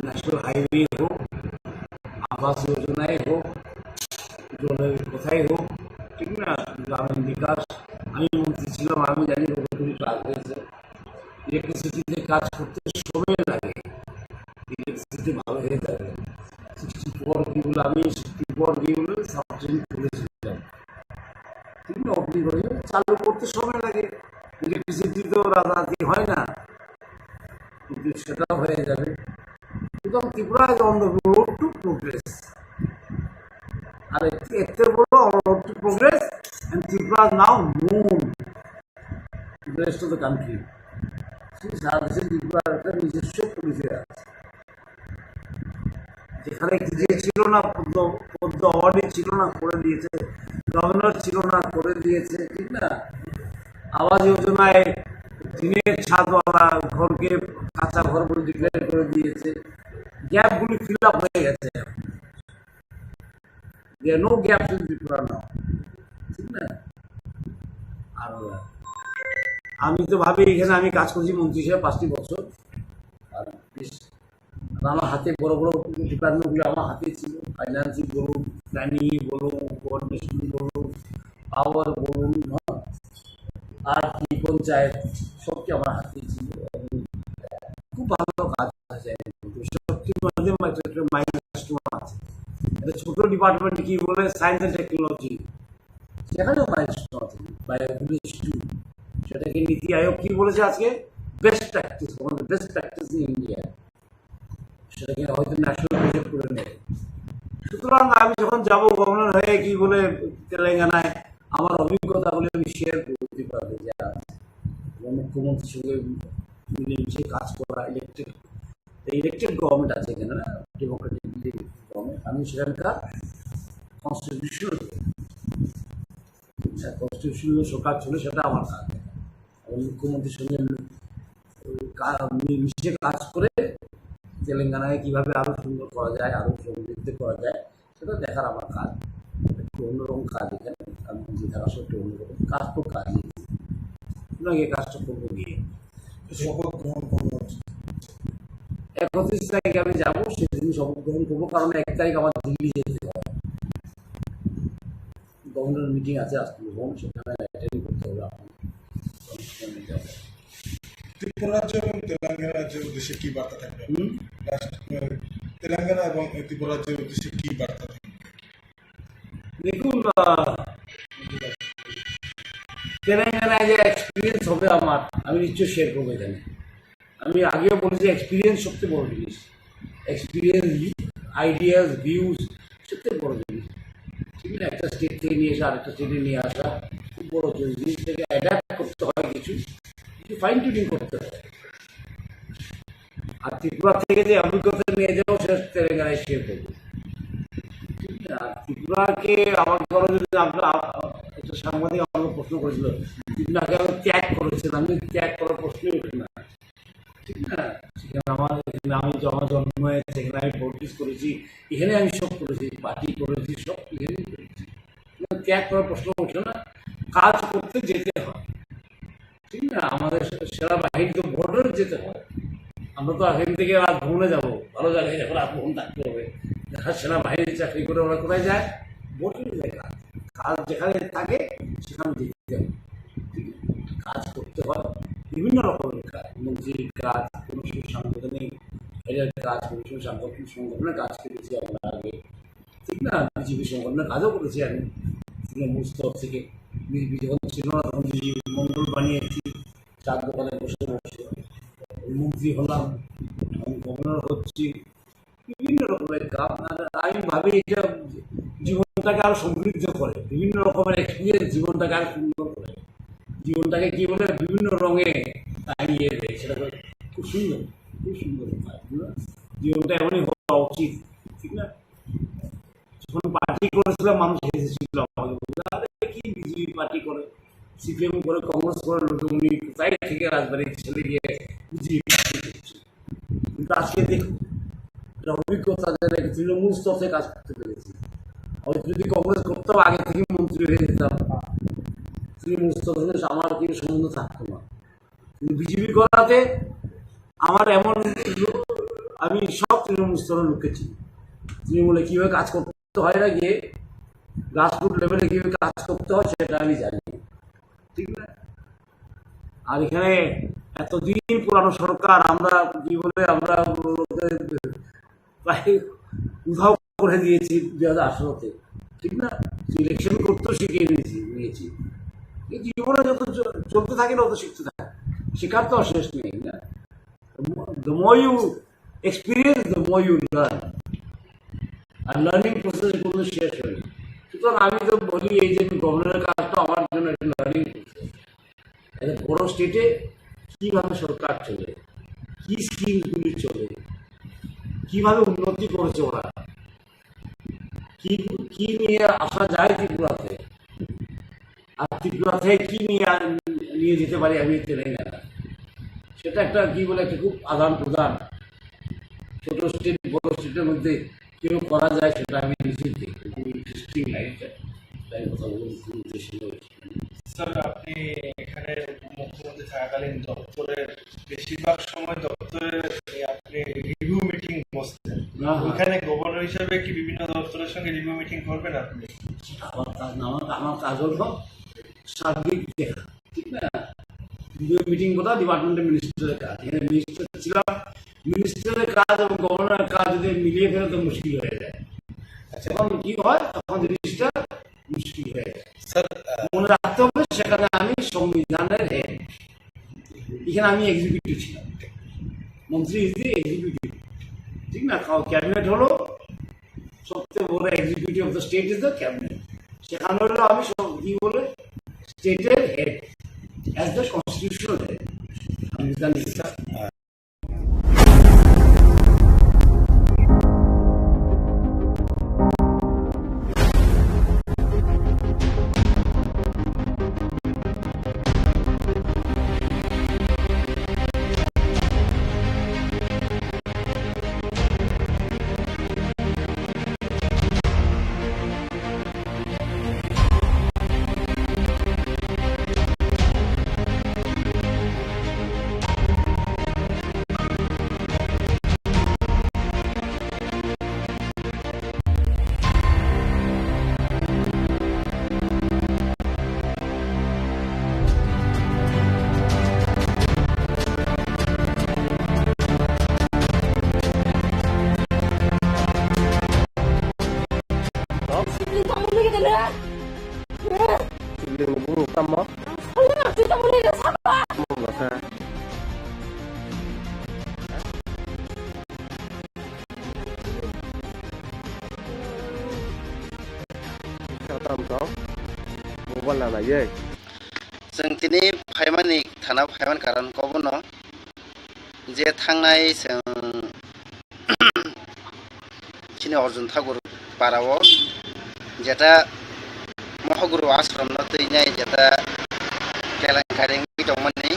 ন্যাশনাল হাইওয়ে হোক আবাস যোজনায় হোক জলের কোথায় হোক ঠিক না গ্রামীণ বিকাশ আমি মন্ত্রী ছিলাম আমি জানি কতটুকু কাজ হয়েছে ইলেকট্রিসিটিতে কাজ করতে সময় লাগে ইলেকট্রিসিটি ভালো হয়ে যাবে 64 কিগুলো আমি 64 কিগুলো সাবস্টেশন খুলেছিলাম ঠিক না অগ্নিগড়ে চালু করতে সময় লাগে ইলেকট্রিসিটি তো রাতারাতি হয় না কিন্তু সেটাও হয়ে যাবে সুতরাং Tripura is on the road to progress আর এতে বড় road to progress and Tripura is now known to the rest of the country. সারা দেশে ত্রিপুরা একটা নিজস্ব পরিচয় আছে যেখানে যে ছিল না পদ্ম অ্যাওয়ার্ডে ছিল না করে দিয়েছে গভর্নর ছিল না করে দিয়েছে ঠিক না আবাস যোজনায় টিনের ছাদওয়ালা ঘরকে কাঁচা ঘর বলে ডিক্লেয়ার করে দিয়েছে গ্যাপগুলি ফিল আপ হয়ে গেছে there are no gaps in Tripura now ঠিক না আর আমি তো ভাবি এখানে আমি কাজ করছি মন্ত্রী হিসেবে 5টি বছর আর আমার হাতে বড় বড় ডিপার্টমেন্টগুলো আমার হাতে ছিল ফাইন্যান্সই বলুন প্ল্যানিং বলুন কোঅর্ডিনেশন বলুন পাওয়ার বলুন আর কি পঞ্চায়েত সবটি আমার হাতে ছিল খুব ভালো কাজ আছে সবটির মধ্যে মাইলস্টোন আছে এটা ছোট ডিপার্টমেন্ট কি বলে সায়েন্স অ্যান্ড টেকনোলজি সেখানেও মাইলস্টোন আছে বায়োভিলেজ 2 সেটাকে নীতি আয়োগ কি বলেছে আজকে best practice best practice in India সেটাকে হয়তো ন্যাশনাল প্রজেক্ট করে নেয় সুতরাং আমি যখন যাব গভর্নর হয়ে কি বলে তেলেঙ্গানায় আমার অভিজ্ঞতা বলে আমি শেয়ার করতে পারবো যে মুখ্যমন্ত্রীর সঙ্গে মিলেমিশে কাজ করা ইলেকটেড গভর্নমেন্ট আছে এখানে না ডেমোক্রেটিক গভর্নমেন্ট আমি সেখানকার কনস্টিটিউশনাল সরকার ছিল সেটা আমার কাজ মুখ্যমন্ত্রীর সঙ্গে মিশে কাজ করে তেলেঙ্গানায় কিভাবে আরো সুন্দর করা যায়, আরো সমৃদ্ধ করা যায়, সেটা দেখার আমার কাজ। একটু অন্যরকম কাজ এখানে, আমি যে থাকা সত্ত্বেও অন্যরকম কাজ তো কাজ এই কাজটা করবো গিয়ে শপথ গ্রহণ করবো। 31 তারিখে আমি যাবো, সেদিন শপথ গ্রহণ করবো, কারণ 1 তারিখ আমার দিল্লি যেতে হয়, গভর্নর মিটিং আছে আজকে, সেখানে অ্যাটেন্ড করতে হবে। ত্রিপুরা রাজ্য এবং তেলেঙ্গানা রাজ্যের উদ্দেশ্যে কি বার্তা থাকবে? তেলেঙ্গানা এবং ত্রিপুরা রাজ্যের উদ্দেশ্যে কি বার্তা থাকবে? দেখুন, তেলেঙ্গানায় যে এক্সপিরিয়েন্স হবে আমার, আমি নিশ্চয়ই শেয়ার করবো এখানে। আমি আগেও বলেছি, এক্সপিরিয়েন্স সবচেয়ে বড় জিনিস। এক্সপিরিয়েন্স, আইডিয়াস, ভিউজ সবচেয়ে বড় জিনিস। ঠিক না? একটা স্টেট থেকে নিয়ে এসে আরেকটা স্টেটে নিয়ে আসা খুব বড় জিনিসটাকে অ্যাডাপ্ট করতে হয়, কিছু ফাইন টিউনিং করতে হয়। আর ত্রিপুরা থেকে যে অভিজ্ঞতা নিয়ে যাবো, সেটা তেলেঙ্গানায় শেয়ার করবো। ঠিক না? ত্রিপুরাকে আমার ধরো যদি আপনার একটা সাংবাদিক আমাকে প্রশ্ন করেছিল, ত্রিপুরাকে আমি ত্যাগ করেছেন, আমি ত্যাগ করার প্রশ্নই উঠে না। ঠিক না? সেখানে আমি জন্ম হয়েছে, সেখানে আমি পলিটিক্স করেছি, এখানে আমি সব করেছি, পার্টি করেছি, সব এখানেই করেছি। ত্যাগ করার প্রশ্ন ওঠে না, কাজ করতে যেতে হয়। ঠিক না? আমাদের সেনাবাহিনী তো বর্ডারে যেতে হয়, আমরা তো এখান থেকে রাত ভ্রমণে যাবো, ভালো জায়গায় যাবো, রাত ভ্রমণ থাকতে হবে। সেনাবাহিনী চাকরি করে ওরা কোথায় যায়? বর্ডারে যায়। কাজ যেখানে থাকে সেখানে যেতে হবে, কাজ করতে হয়। বিভিন্ন রকমের কাজ, মন্ত্রীর কাজ, কোনো সময় সাংগঠনিক হেডের কাজ, কোনো সময় সাংগঠনিক সংগঠনের কাজ করেছি আমরা আগে। ঠিক না? বিজেপি সংগঠনের কাজও করেছি আমি তৃণমূল স্তর থেকে। বিজেপি যখন ছিল না তখন বিজেপি মন্ডল বানিয়েছি, 4 দোকানে বসে বসে মন্ত্রী হলাম, এখন গভর্নর হচ্ছি, বিভিন্ন রকমের কাজ। আমি ভাবি এটা জীবনটাকে আরো সমৃদ্ধ করে, বিভিন্ন রকমের এক্সপিরিয়েন্স জীবনটাকে আরো সুন্দর করে, জীবনটাকে কি বলে বিভিন্ন রঙে টাঙিয়ে দেয়। সেটা খুব সুন্দর, খুব সুন্দর জীবনটা এমনই হওয়া উচিত। ঠিক না? যখন পার্টি করেছিলাম মানুষ হেসেছিল আমাকে, বলতে কি বিজেপি পার্টি করে, সিপিএম করে, কংগ্রেস করে, লোকমনি কোথায় থেকে রাজবাড়ির ছেলে গিয়ে বিজেপি পার্টি করছে। কিন্তু আজকে দেখুন, এটা অভিজ্ঞতা যে তৃণমূল স্তরে কাজ করতে পেরেছি। হয়তো যদি কংগ্রেস করতাম, আগে থেকে মন্ত্রী হয়ে যেতাম, তৃণমূল স্তরে আমার কিছু সম্বন্ধ থাকতো না। কিন্তু বিজেপি করাতে আমার এমন, আমি সব তৃণমূল স্তরে লুকেছি, তৃণমূলে কীভাবে কাজ করতে হয় না, গিয়ে গ্রাসরুট লেভেলে কীভাবে কাজ করতে হয় সেটা আমি জানি। ঠিক না? আর এখানে এতদিন পুরানো সরকার, আমরা কি বলে আমরা প্রায় উধাও করে দিয়েছি 2018-তে। ঠিক না? ইলেকশন করতেও শিখিয়ে নিয়েছি। এই জীবনে যত চলতে থাকে না, তত শিখতে থাকে, শেখার তো শেষ নেই না। The more you experience, the more you learn. R learning process কোনো শেষ হয়নি। সুতরাং আমি তো বলি, এই যে গভর্নরের কাজটা আমার জন্য একটা লার্নিং প্রসেস। একটা বড় স্টেটে কীভাবে সরকার চলে, কী স্কিমগুলি চলে, কীভাবে উন্নতি করেছে ওরা, কি নিয়ে আসা যায় ত্রিপুরাতে, আর ত্রিপুরা থেকে কি নিয়ে যেতে পারি আমি তেলেঙ্গানা, সেটা একটা কি বলে একটা খুব আদান প্রদান, ছোট স্টেট বড় স্টেটের মধ্যে কেউ করা যায়, সেটা আমি নিজেই দেখি। খুব ইন্টারেস্টিং লাইফটা, তাই কথা বলতে খুব ইন্টারেস্টিং হয়েছে। স্যার, আপনি এখানে মুখ্যমন্ত্রী থাকাকালীন দপ্তরের বেশিরভাগ সময় দপ্তরে আপনি রিভিউ মিটিং বসতেন, ওখানে গভর্নর হিসেবে কি বিভিন্ন দপ্তরের সঙ্গে রিভিউ মিটিং করবেন আপনি? আমার কাজ হলো সার্বিক দেখা। ঠিক না? রিভিউ মিটিং কথা ডিপার্টমেন্টের মিনিস্টারের কাজ। এখানে মিনিস্টার ছিলাম, মিনিস্টারের কাজ এবং গভর্নরের কাজ যদি মিলিয়ে ফেলে তো মুশকিল হয়ে যায়। যখন কি হয় তখন জিনিসটা মুশকিল হয়ে যায়। মনে রাখতে হবে, সেখানে আমি সংবিধানের হেড, এখানে আমি এক্সিকিউটিভ ছিলাম, মন্ত্রী ইজ দি এক্সিকিউটিভ। ঠিক না? ক্যাবিনেট হলো সবচেয়ে বড় executive of the state is the cabinet. সেখানে হলো আমি সব কি বলে স্টেটের head as the constitutional head, সংবিধান। mobile là ye जों दिनै फाइमानि थाना फाइमान कारण कबनो जे थांनाय जों चिनि अर्जुन ठाकुर पाराव जेटा महगुरु आश्रम न दैनाय जेटा केलेंकारिं दंमोननि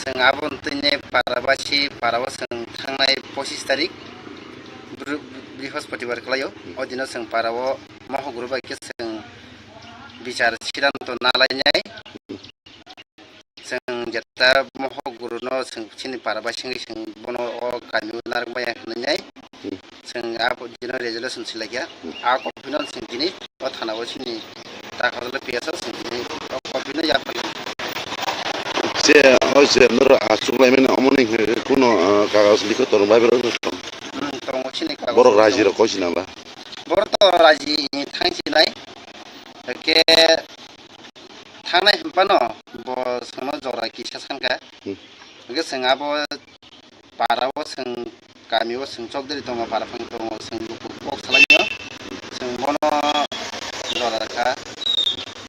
जों आबुन दैनाय पाराबासि पाराव जों थांनाय 25 तारिख बृहस्पतिबार खालायो अदिनो जों पाराव महगुरु बायके जों बिचार सिद्धांत नालायनाय जों जेटा महगुरु न जों चिनि पाराबासि जों बनो गामि नारबाय होननाय जों आबो दिनो रेजोल्यूशन सिलागिया आ कपिनो जों दिनै थानाव चिनि ताखाले पेसा जों दिनै कपिनो याफाल जे होजे नर आसुलायमेन अमनि कुनो कागज लिखो तर बाइबेल दङ चिनि कागज बर राजि र कसिनाला बर त राजि थांसिनाय के थानाय हम्पानो ब सोनो जरा किसा सानका के जों आबो पाराव जों गामियाव जों चौधरी दङ पाराफां दङ जों बक सालायो जों बनो जराखा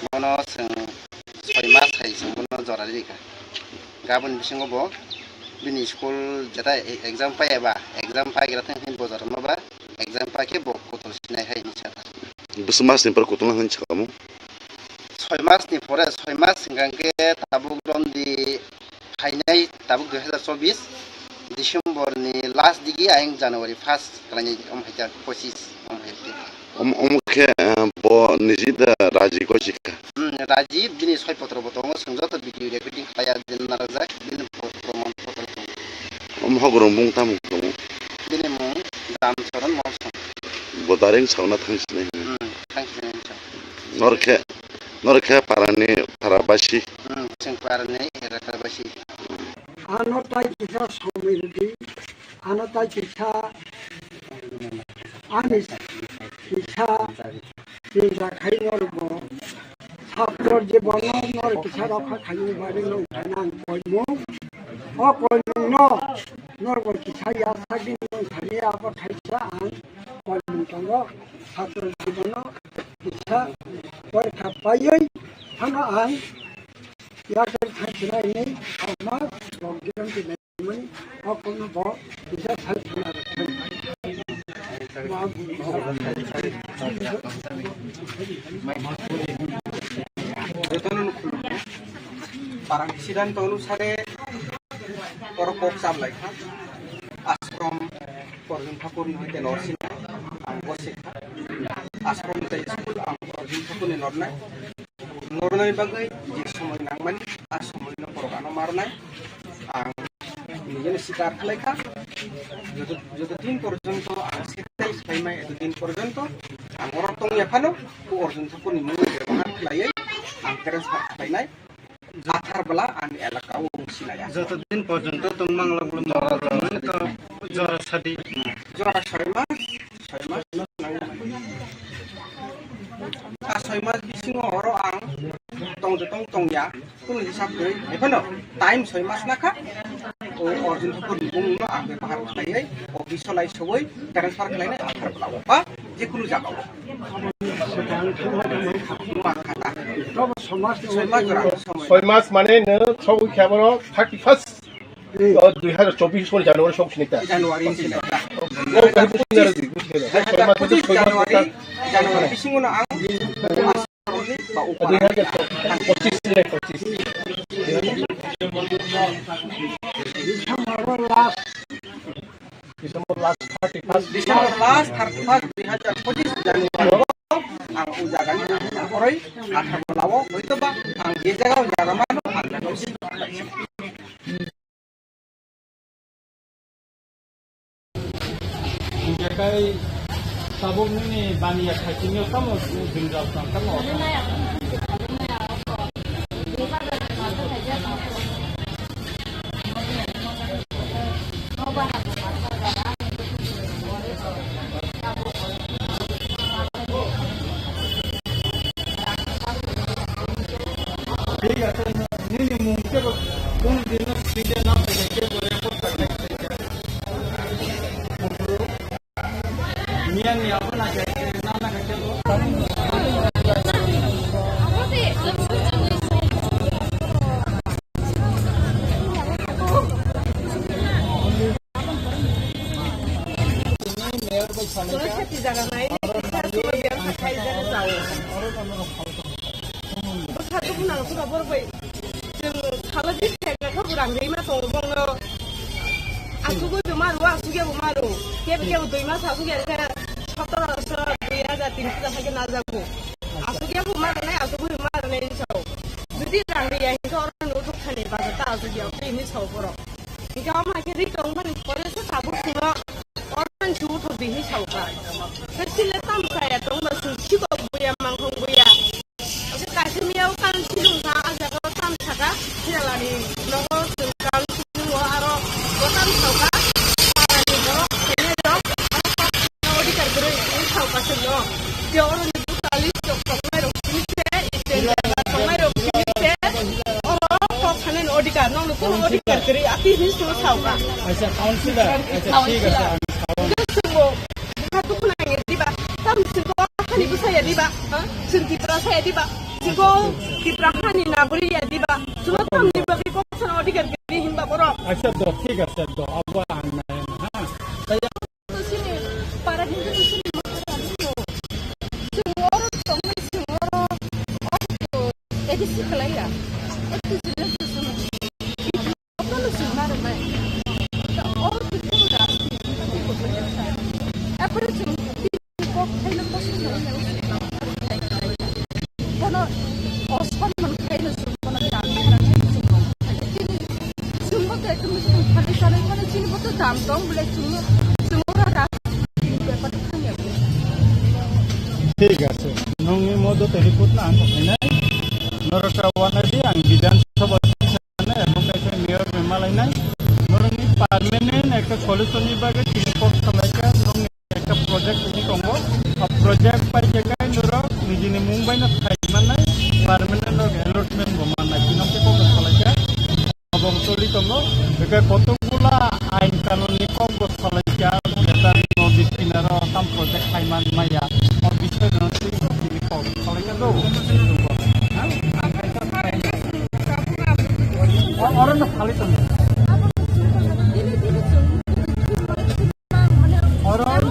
बनो जों 6 मास थायो जों बनो जरा लिखा गाबोन बिसिङाव ब बिनि स्कुल जेटा एग्जाम पायाबा एग्जाम पाइग्रा थांफिन बजार माबा एग्जाम पाके बक कतल सिनाय हाय निसा बस मास निपर कतल होन छकामु 6 मासनि परे 6 मास सिगांके ताबुक रमदि फाइनाय ताबुक 2024 डिसेम्बरनि लास्ट दिगी आइं जानुवारि 1 खालायनि अमहायता 25 अमहायति अमखे ब निजिद राजि कसिका राजीव दिनै 6 पत्र बतङ संजत भिडियो रेकर्डिं खाया दिन नाराजा दिन प्रमाण पत्र अमहगुरु मुंताम दङ दिनै मुं दामचरण मौसम बदारें सावना थांसिनाय थांसिनाय नरखे पारानि पाराबासि जों पारानि हेराखाबासि आनो ताई किसा समिति आनो ताई किसा आनि किसा जिंजा खाइनरबो ছাত্র জীবন নর কিসা রক্ষা খাইনি বাড়ি নং কইমু অ কইমু নর কিসা ইয়া থাকি নং খালি আবার খাইছা আন কইমু তঙ্গ ছাত্র জীবন কিসা পরীক্ষা পাইই থানা আন ইয়া করে খাইছিনা নেই আমা লকডাউন কি নেই অ কোন ব কিসা খাইছিনা Parang sidanto अनुसारे परकोक सामलायखा आश्रम अर्जुन ठाकुर होते नरसिना आं बसेखा आश्रम ते स्कुल आं अर्जुन ठाकुर नरनाय नरनाय बागै जे समय नांमानि आ समय न परगानो मारनाय आं निजेनो स्वीकार खालायखा যতদিন পর্যন্ত आं सेटाइ खालायनाय এতদিন পর্যন্ত आं अरतं याफानो अर्जुन ठाकुरनि मुं बेवहार खालायै आं ट्रेन्सफार खालायनाय जाथारब्ला आंनि एलाकायाव सिनाया যতদিন পর্যন্ত তোমাংলা গুলো জরা সাদি जरा 6 मास आ 6 मास बिसिङाव हरो आं तंया कुनु हिसाब गै एफानो टाइम 6 मास नाखा ओ अर्जुन ठाकुर बुंनो आं बेवहार खालायै अफिसलाय सबै ट्रेन्सफार खालायनाय आथारब्ला बा जिकुनु जागाव ছয় মাস মানে নো সব খেবর 31 2024 কোন জানুয়ারি সব সিনিতা জানুয়ারি জানুয়ারি বিসিङावनो आं বা उपाय 25 लास्ट 31 2025 जानुवारि आं उजागानि हरै आथाबलाव हयतोबा आं बे जायगायाव जागामानो आं Jakai sabuk ni bani ya kacinya kamu tinggal kamu. Satu pun aku tak boleh. Kalau di sekolah aku kurang lima tahun banglo. Aku pun cuma dua, aku juga malu. Dia begitu dua masa aku juga kan. Satu dia ada tinggi dah saja nazaku. Aku juga malu nih, aku pun malu nih cau. Jadi orang dia itu orang untuk kan ini pada tahu aku juga ini cau bro. Jika orang kiri kawan pada setabu semua orang cuma tu bihi cau kan. Kecil letam saya tu masih cukup buaya mangkung buaya. Kasihnya kan cilung sa aja kalau tam saga tidak lagi nopo sungkan semua aro kotam sauka parani do kene do no di kargre ini sauka semua dia orang itu kali cokok mero kite ite mero kite orang kok kene no di kar no no di kargre aki ini semua sauka अच्छा councillor अच्छा ठीक है semua satu pun yang di ba tam semua kan ibu saya di ba senti saya di ba Jiko kiprahani naguri ya diba, semua tam diba kiko sana odi kerja himba borok. अच्छा तो ठीक है sir तो अब आना है हाँ saya Di sini para Hindu di sini masyarakat semua orang sampai semua orang edisi kelaya. Itu jelas semua. Apa lu sebenarnya mai? Orang itu sudah apa itu kok helm posisi kono osman mengkain semua orang semua tu itu mesti hari hari mana sini betul dam dong boleh semua orang dapat kan ya ठीक है sir नोंगे Modi telephone ना आंको है नरका वाना दी आंग Vidhan Sabha sana এবং কাছে mayor মেমালাইনাই নরংনি permanent একটা সলিউশন নিবাগে তিন পক্ষ খালাইকা নরং একটা project ini tonggo project pai jagai nurok nijini mumbai na thaimanai permanent og allotment bomana kinam ke kong khalaika abong toli tonggo beka kotogula ain kanon ni kong khalaika betar nodi kinaro tam project thaiman maya or bishoy noti ni kong khalaika do orang na khali tonggo orang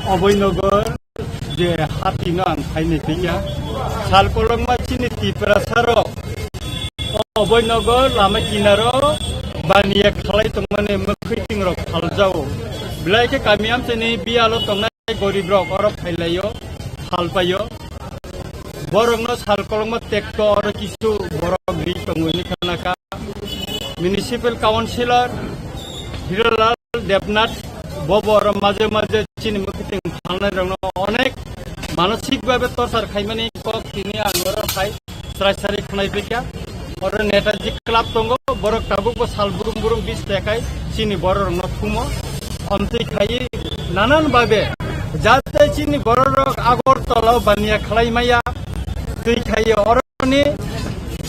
Aboynogar je hatinang haine tiya salkolong machini tiprasaro Aboynogar lama kinaro baniya khalai tongmane mukhiting rok khaljao blai ke kamiam seni bialo tongnai gorib rok orok khailayo khalpayo borongno salkolong ma tekto or kisu borok ri tonguni kanaka municipal councilor Hiralal Devnath Bobor maje maje চিনি মুখে ফালনাই রং অনেক মানসিকভাবে torture খাইমানি cock তিনি আঙর খাই স্রাইসারি খুনাই বেকা और Netaji club दंग बरक टाबुक साल बुरुम बुरुम बिस देखाय चिनी बर रंग थुमो अमथै खाई नानान भाबे जाते चिनी बर रक आगरतला बानिया खालायमाया दै खाई अरनि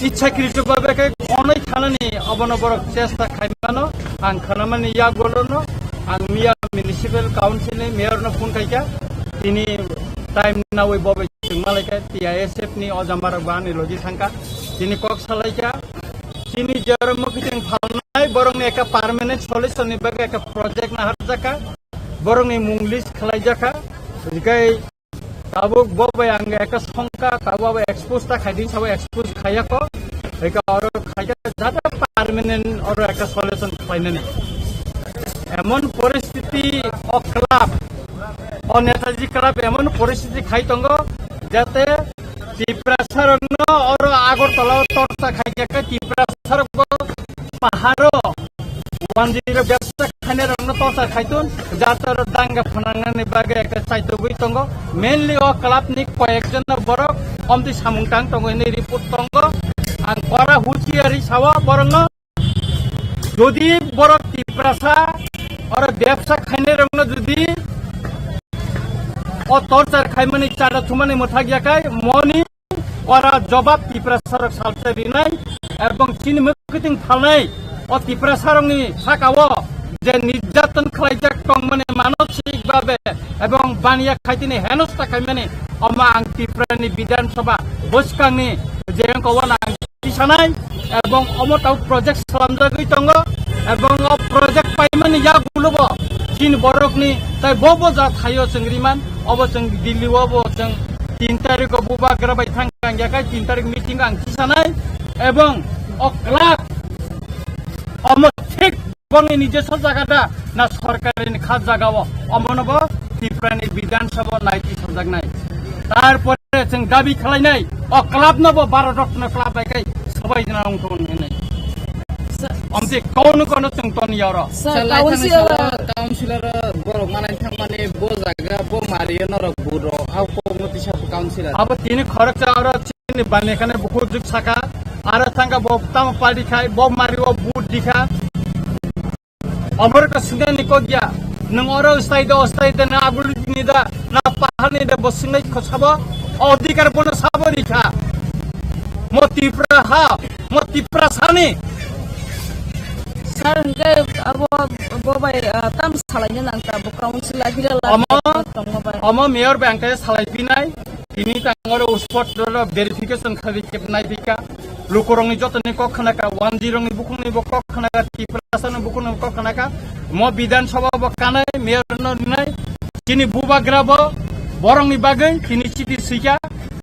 इच्छाकृत भाबे खाय अनै खानानि अबन बरक चेष्टा खायमानो आं खानामानि या गलनो आं मिया म्युनिसिपल काउन्सिल मेयरनो फोन खायका तिनी टाइम नावै बबे मालायका टीआईएसएफ नि अजामार बानि लजि थांका तिनी कक सालायका तिनी जरमुखिथिं फालनाय बरंनि एका पार्मानेंट सल्यूशन नि बागै एका प्रोजेक्ट ना हारजाका बरंनि मुंलिस खालायजाका जिकाय काबुक बबे आं एका संका काबुक एक्सपोज ता खायदिं साबो एक्सपोज खायाको एका और खायका जाता पार्मानेंट और एका सल्यूशन खायनानै एमन परिस्थिति अ क्लाब अ नेताजी क्लाब एमन परिस्थिति खायतंग जाते टिप्रासार और आगरतला टर्चा खायका टिप्रासार पाहाड़ 10 व्यवसा खाने रंग टर्चा खायतुन जातर दांगा फनांगनानि बागे एक चाइतोगै तंग मेनलि अ क्लाबनि कयेकजन बरक अमति सामुंटां तंग नि रिपोर्ट तंग आं करा हुचियारि सावा बरंग যদি বরক টিপ্রাসা और व्यवसा खाने रंग যদি ও टर्चार खायमानि चाडा थुमानि मोथा गयाखाय मनि ওরা জবাব টিপ্রাসারক সালতে রিনাই এবং চিনিমুখিथिं फालनाय ও টিপ্রাসারंनि साकाव जे निर्यातन खालायजाक दं माने मानसिकभावे এবং बानिया खायतिनि हेनस्था खायमानि अमा आं टिप्रानि विधानसभा बसखांनि जे अंकवान आं तिसानाय এবং অমতাव प्रजेक्ट खालामजागै दङ এবং अ प्रजेक्ट पाइमानि या गुलब चिन बरकनि ताय बबो जा थायो जों रिमान अब जों दिल्लीआव जों 3 तारिख बुबाग्राबाय थांगांगाखाय 3 तारिख मिटिं आं थिसानाय एवं अ क्लाब अम ठीक बंनि निजेस्व जागादा ना सरकारिनि खास जागाव अमनबो टिप्रानि विधानसभा नायति सजागनाय तारपरे जों दाबि खालायनाय अ क्लाब नबो भारत रत्न क्लाब बायखाय सबाय जना अंतन होनाय अमते कौन कौन जों तनियार काउन्सिलर बर मानाय थांमाने बो जागा बो मारियो नरक बुरो आव कोमति सब काउन्सिलर अब तिनी खरचा और चिनि बानेखाने बुखु जुग साका आरो थांगा बक्ताम पार्टी खाय बो मारियो बुट दिखा अमर का सिंगानि को गया नों और अस्ताइद ना आगुल निदा ना पाहानि दे बसिंगै खसाबो अधिकार बनो साबो दिखा मोतिप्रा सानि सर के अब बबाय ताम सालायनो नांता बो काउन्सिल आगिरा अमा मेयर बैंके सालायफिनाय तिनि तांगर स्पॉट वेरिफिकेशन खालि केबनाय बिका लोकरंनि जतनि कखनाका 10 नि बुकुनि बो कखनाका टिप्रासानि बुकुनि कखनाका म विधानसभा बो कानाय मेयर न निनाय तिनि बुबाग्राबो बरंनि बागै तिनि सिटि सिका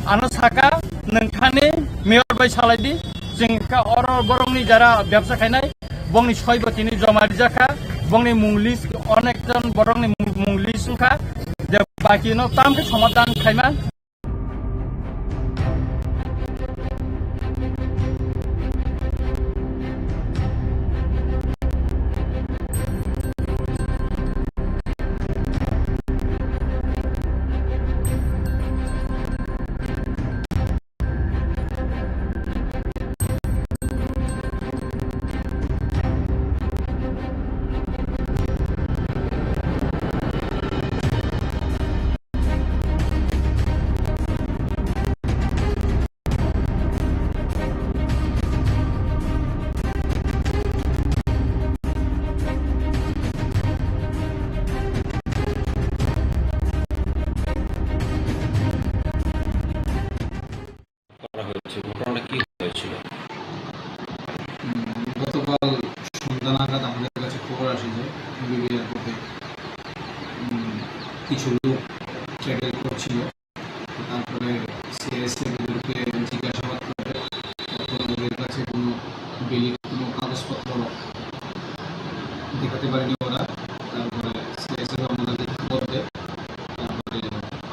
आनो साका नोंथानि मेयर बाय सालायदि जोंका और बरंनि जारा व्यवसा खायनाय बंनि सयबो तिनि जमारि जाखा बंनि मुंलिस अनेकजन बरंनि मुंलिसखा जे बाकी न तामके समाधान खायमा গতকাল সন্ধ্যা নাগাদ আমাদের কাছে খবর আসে যে এয়ারপোর্টে কিছু লোক ট্র্যাভেল করছিল তারপরে সিএসএফকে জিজ্ঞাসাবাদ করে ওদের কাছে কোনো বেলির কোনো কাগজপত্র দেখাতে পারেনি ওরা তারপরে সিএসএফ আমাদেরকে খবর দেয় তারপরে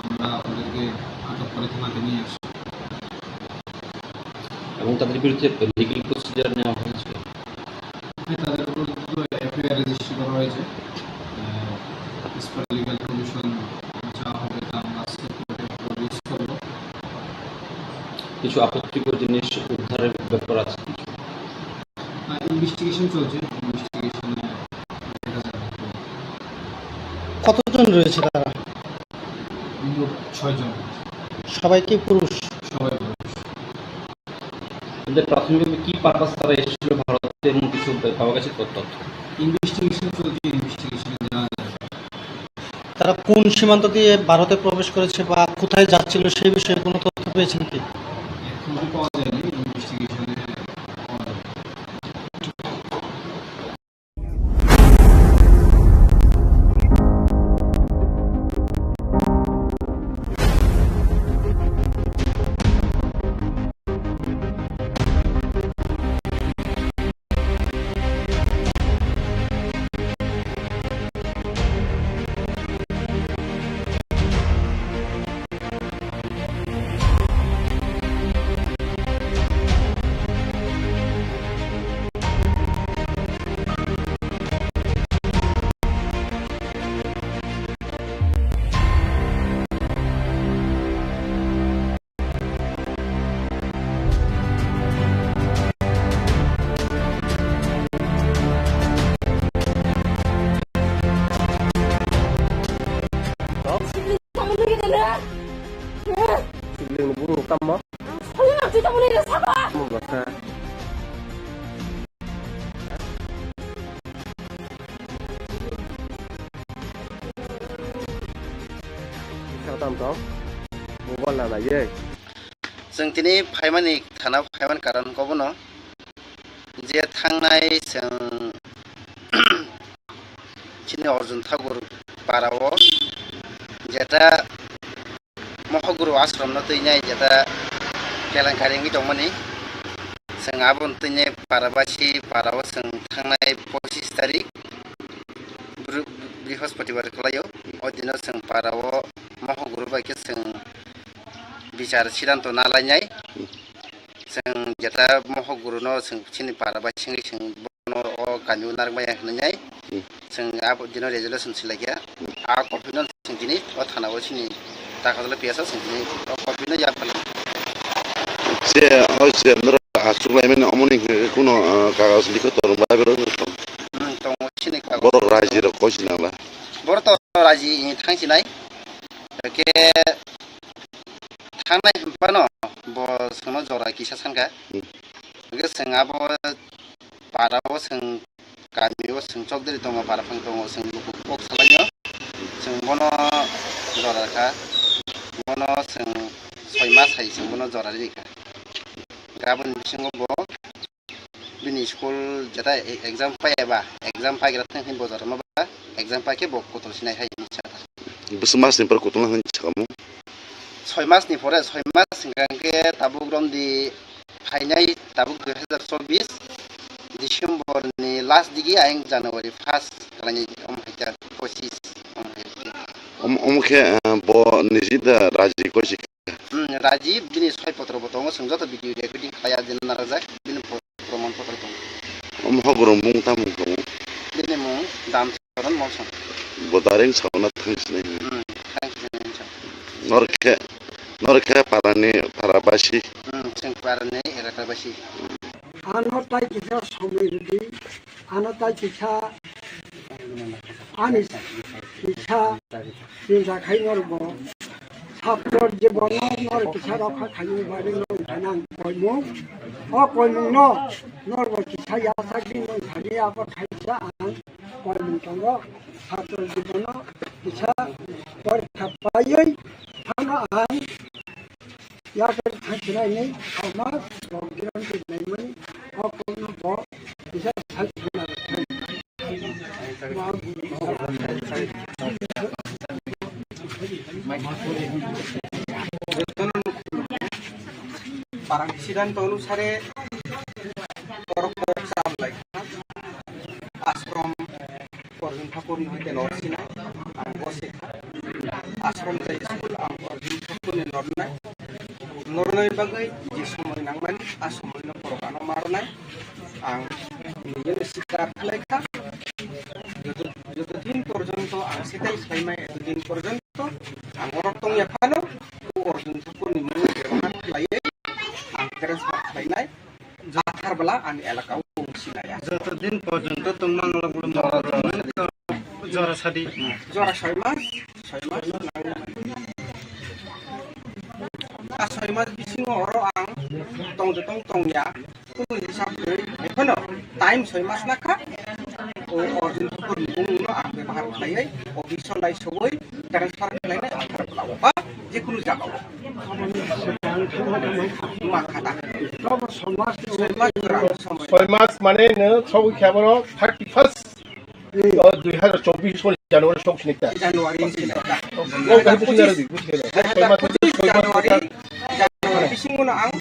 আমরা ওদেরকে আটক করে থানাতে নিয়ে আসি এবং তাদের বিরুদ্ধে লিগ্যাল প্রসিজার নেওয়া হয়েছে তাদের উপর এফআইআর রেজিস্টার করা হয়েছে লিগ্যাল কমিশন কিছু আপত্তিকর জিনিস উদ্ধারের ব্যাপার আছে কিছু? ইনভেস্টিগেশন চলছে, ইনভেস্টিগেশনে কতজন রয়েছে তারা? মোট 6 জন। সবাই কি পুরুষ? সবাই পুরুষ। এদের প্রাথমিকভাবে কি পারপাস তারা এসেছিল ভারতে এবং কিছু পাওয়া গেছে তথ্য? ইনভেস্টিগেশন চলছে, ইনভেস্টিগেশনে জানা যাবে। তারা কোন সীমান্ত দিয়ে ভারতে প্রবেশ করেছে বা কোথায় যাচ্ছিল সেই বিষয়ে কোনো তথ্য পেয়েছেন কি? এখনো পাওয়া যায়নি, ইনভেস্টিগেশনে পাওয়া যাবে। Sibling burung tama. Mubasa. Tam tong. Mobile na ye. जों दिनै फाइमानि थाना फाइमान कारण कबनो जे थांनाय जों चिनि अर्जुन ठाकुर पाराव जेटा महगुरु आश्रम न तैनाय जेटा केलेंकारिंनि दंमोननि जों आबुन तैनाय पाराबासि पाराव जों थांनाय 25 तारिख बृहस्पतिबार खालायो अदिनाव जों पाराव महगुरु बायके जों बिचार सिद्धांत नालायनाय जों जेटा महगुरु न जों चिनि पाराबासिनि जों बनो अ गानु नारमाया होननाय जों आबु दिनाव रेजोल्यूशन सिलायया आ कपिनो जों दिनै अ थानाव चिनि दाखादले पियासा जों दिनै अ कपिनो याफाल जे हसे नर आसुलायमेन अमनि कुनो कागज लिखो तरबा बेरो दङ चिनि बर रायजो र कसिनाला बर त राजि थांसिनाय के थांनाय हम्पानो ब सोनो जरा किसा सानगा के जों आबो पाराव जों गामियाव जों चौधरी दङ पाराफां दङ जों लुकुक सालायो जों बनो जराखा बनो जों 6 मास हाय जों बनो जरा रिखा गाबोन बिसिङो ब बिनि स्कुल जेटा एग्जाम पायबा एग्जाम पायग्रा थांहिन बजार माबा एग्जाम पाके ब कतल सिनाय हाय निचा बस मासनि पर कतल हाय छकामु 6 मासनि परे 6 मास सिगांके ताबुक रमदि फाइनाय ताबुक 2024 डिसेम्बरनि लास्ट दिगि आं जानुवारि 1 खालानि अमहायता 25 अमखे ब निजिद राजि कोसि राजि बिनि 6 पत्र बतंग जों जत भिडिअ रेकर्डिं खाया दिन नाराजाक बिनि प्रमाण पत्र दं अमहागुरु मुं ताम दं बिनि मुं दामचरन मलसन बदारें सावना थांसिनाय नरखे पारानि पाराबासि जों पारानि एलाकाबासि आनताय किसा समिति आनताय किसा आनि किसा जिंजा खाइनरबो साप्तर जे बनो नर किसा रखा खाइनि बारे नो थाना कइमु अ कइमु न नरबो किसा यासागि नो थानि आबो खाइसा आं कइमु तंग साप्तर जे बनो किसा परीक्षा पायै थाना आं याकर थांसिनाय नै समाज बगिरान दिनैमोन अकनो ब किसा साइना parang siddhant অনুসারে পরপক সামলাই আশ্রম অর্জুন ঠাকুর হইতে নরসিনা আর বসেখা আশ্রম যাই স্কুল অর্জুন ঠাকুর নরনাই নরনাই বাগৈ যে সময় নাংমানি আর সময় ন পরকানো মারনাই আং নিজের শিকার খালাইখা যতদিন পর্যন্ত আং সেটাই সাইমাই এতদিন পর্যন্ত আং অরতং এখানো অর্জুন ঠাকুর নিমু ব্যবহার খালাইয়ে Sila an elaka Sila ya. যতদিন পর্যন্ত তোমার জরা সাদি Jora 6 mas, 6 mas bising oro ang tong ya. Kuno hisab deui. Ekono time 6 mas nakha. O orjin pur bungno ang behar khlaiai, official lai soboi transfer khlainai akhar bolawo ba je kuno jagao. Makhata. 6 মাস মানে no ছবি খেবর 31st 2024 সালে জানুয়ারি সংশোধনীটা Januari sila. ও কাহি বুঝি না দি বুঝি না 6 মাস Januari bising mo ang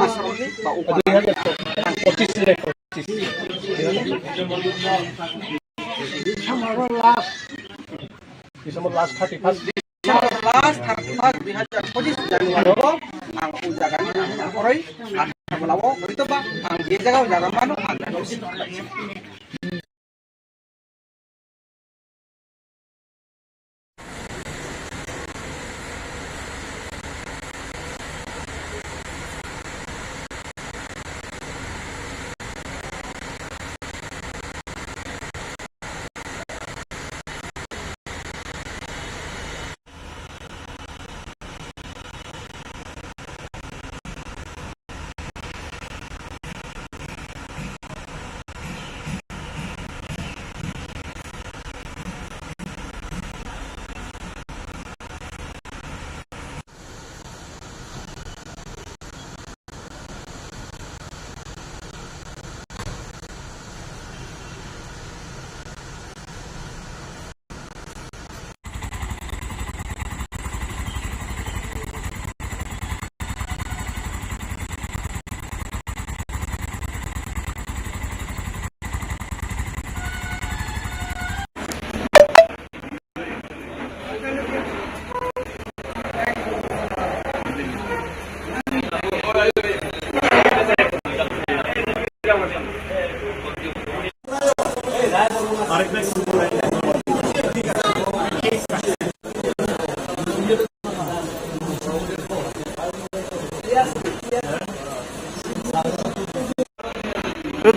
asroni ba upa. 2025 সালে December last 31st Last 2025 Januari ko ang ujagan ang oroy at balawo dito ba ang jagaw jaga mano ang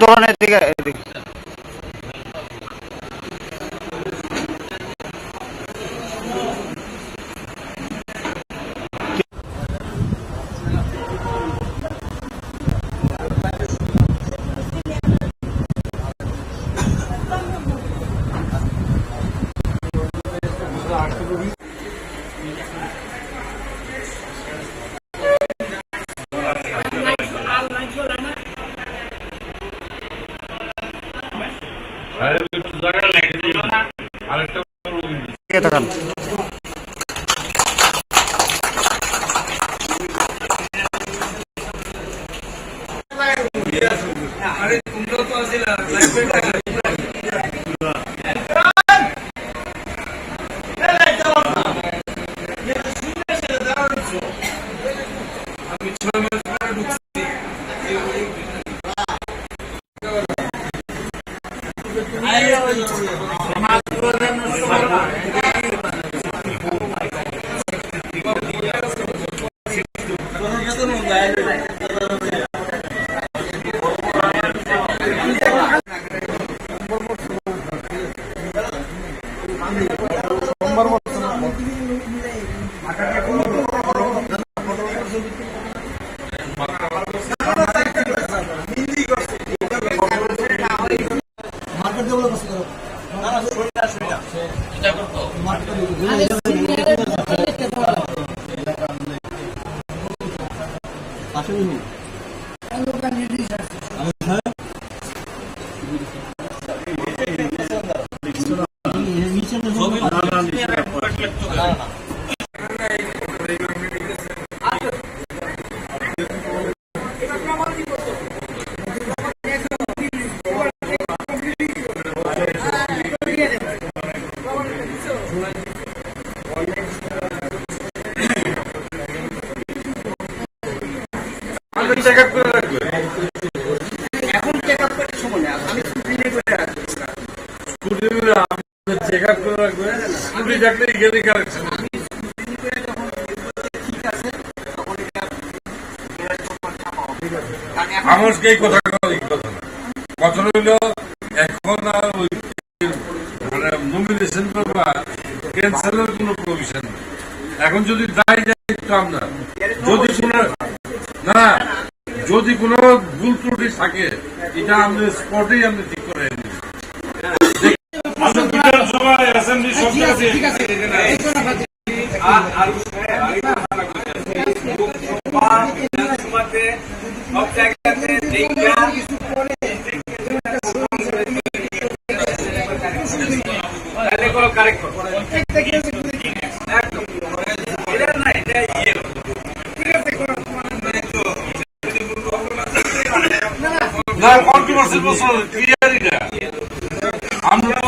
ধরনের দিকে আমার এই কথা কথা হইল এখন আর ওই মানে নমিনেশন করবা ক্যান্সেলের কোনো প্রভিশন নেই। এখন যদি দায় যায় একটু আমরা যদি কোনো না যদি কোনো ভুল ত্রুটি থাকে এটা আমরা স্পটেই আমরা ঠিক করে নিই। বিধানসভা অ্যাসেম্বলি সব না কন্ট্রোভার্সি বছর ক্লিয়ার এটা আমরা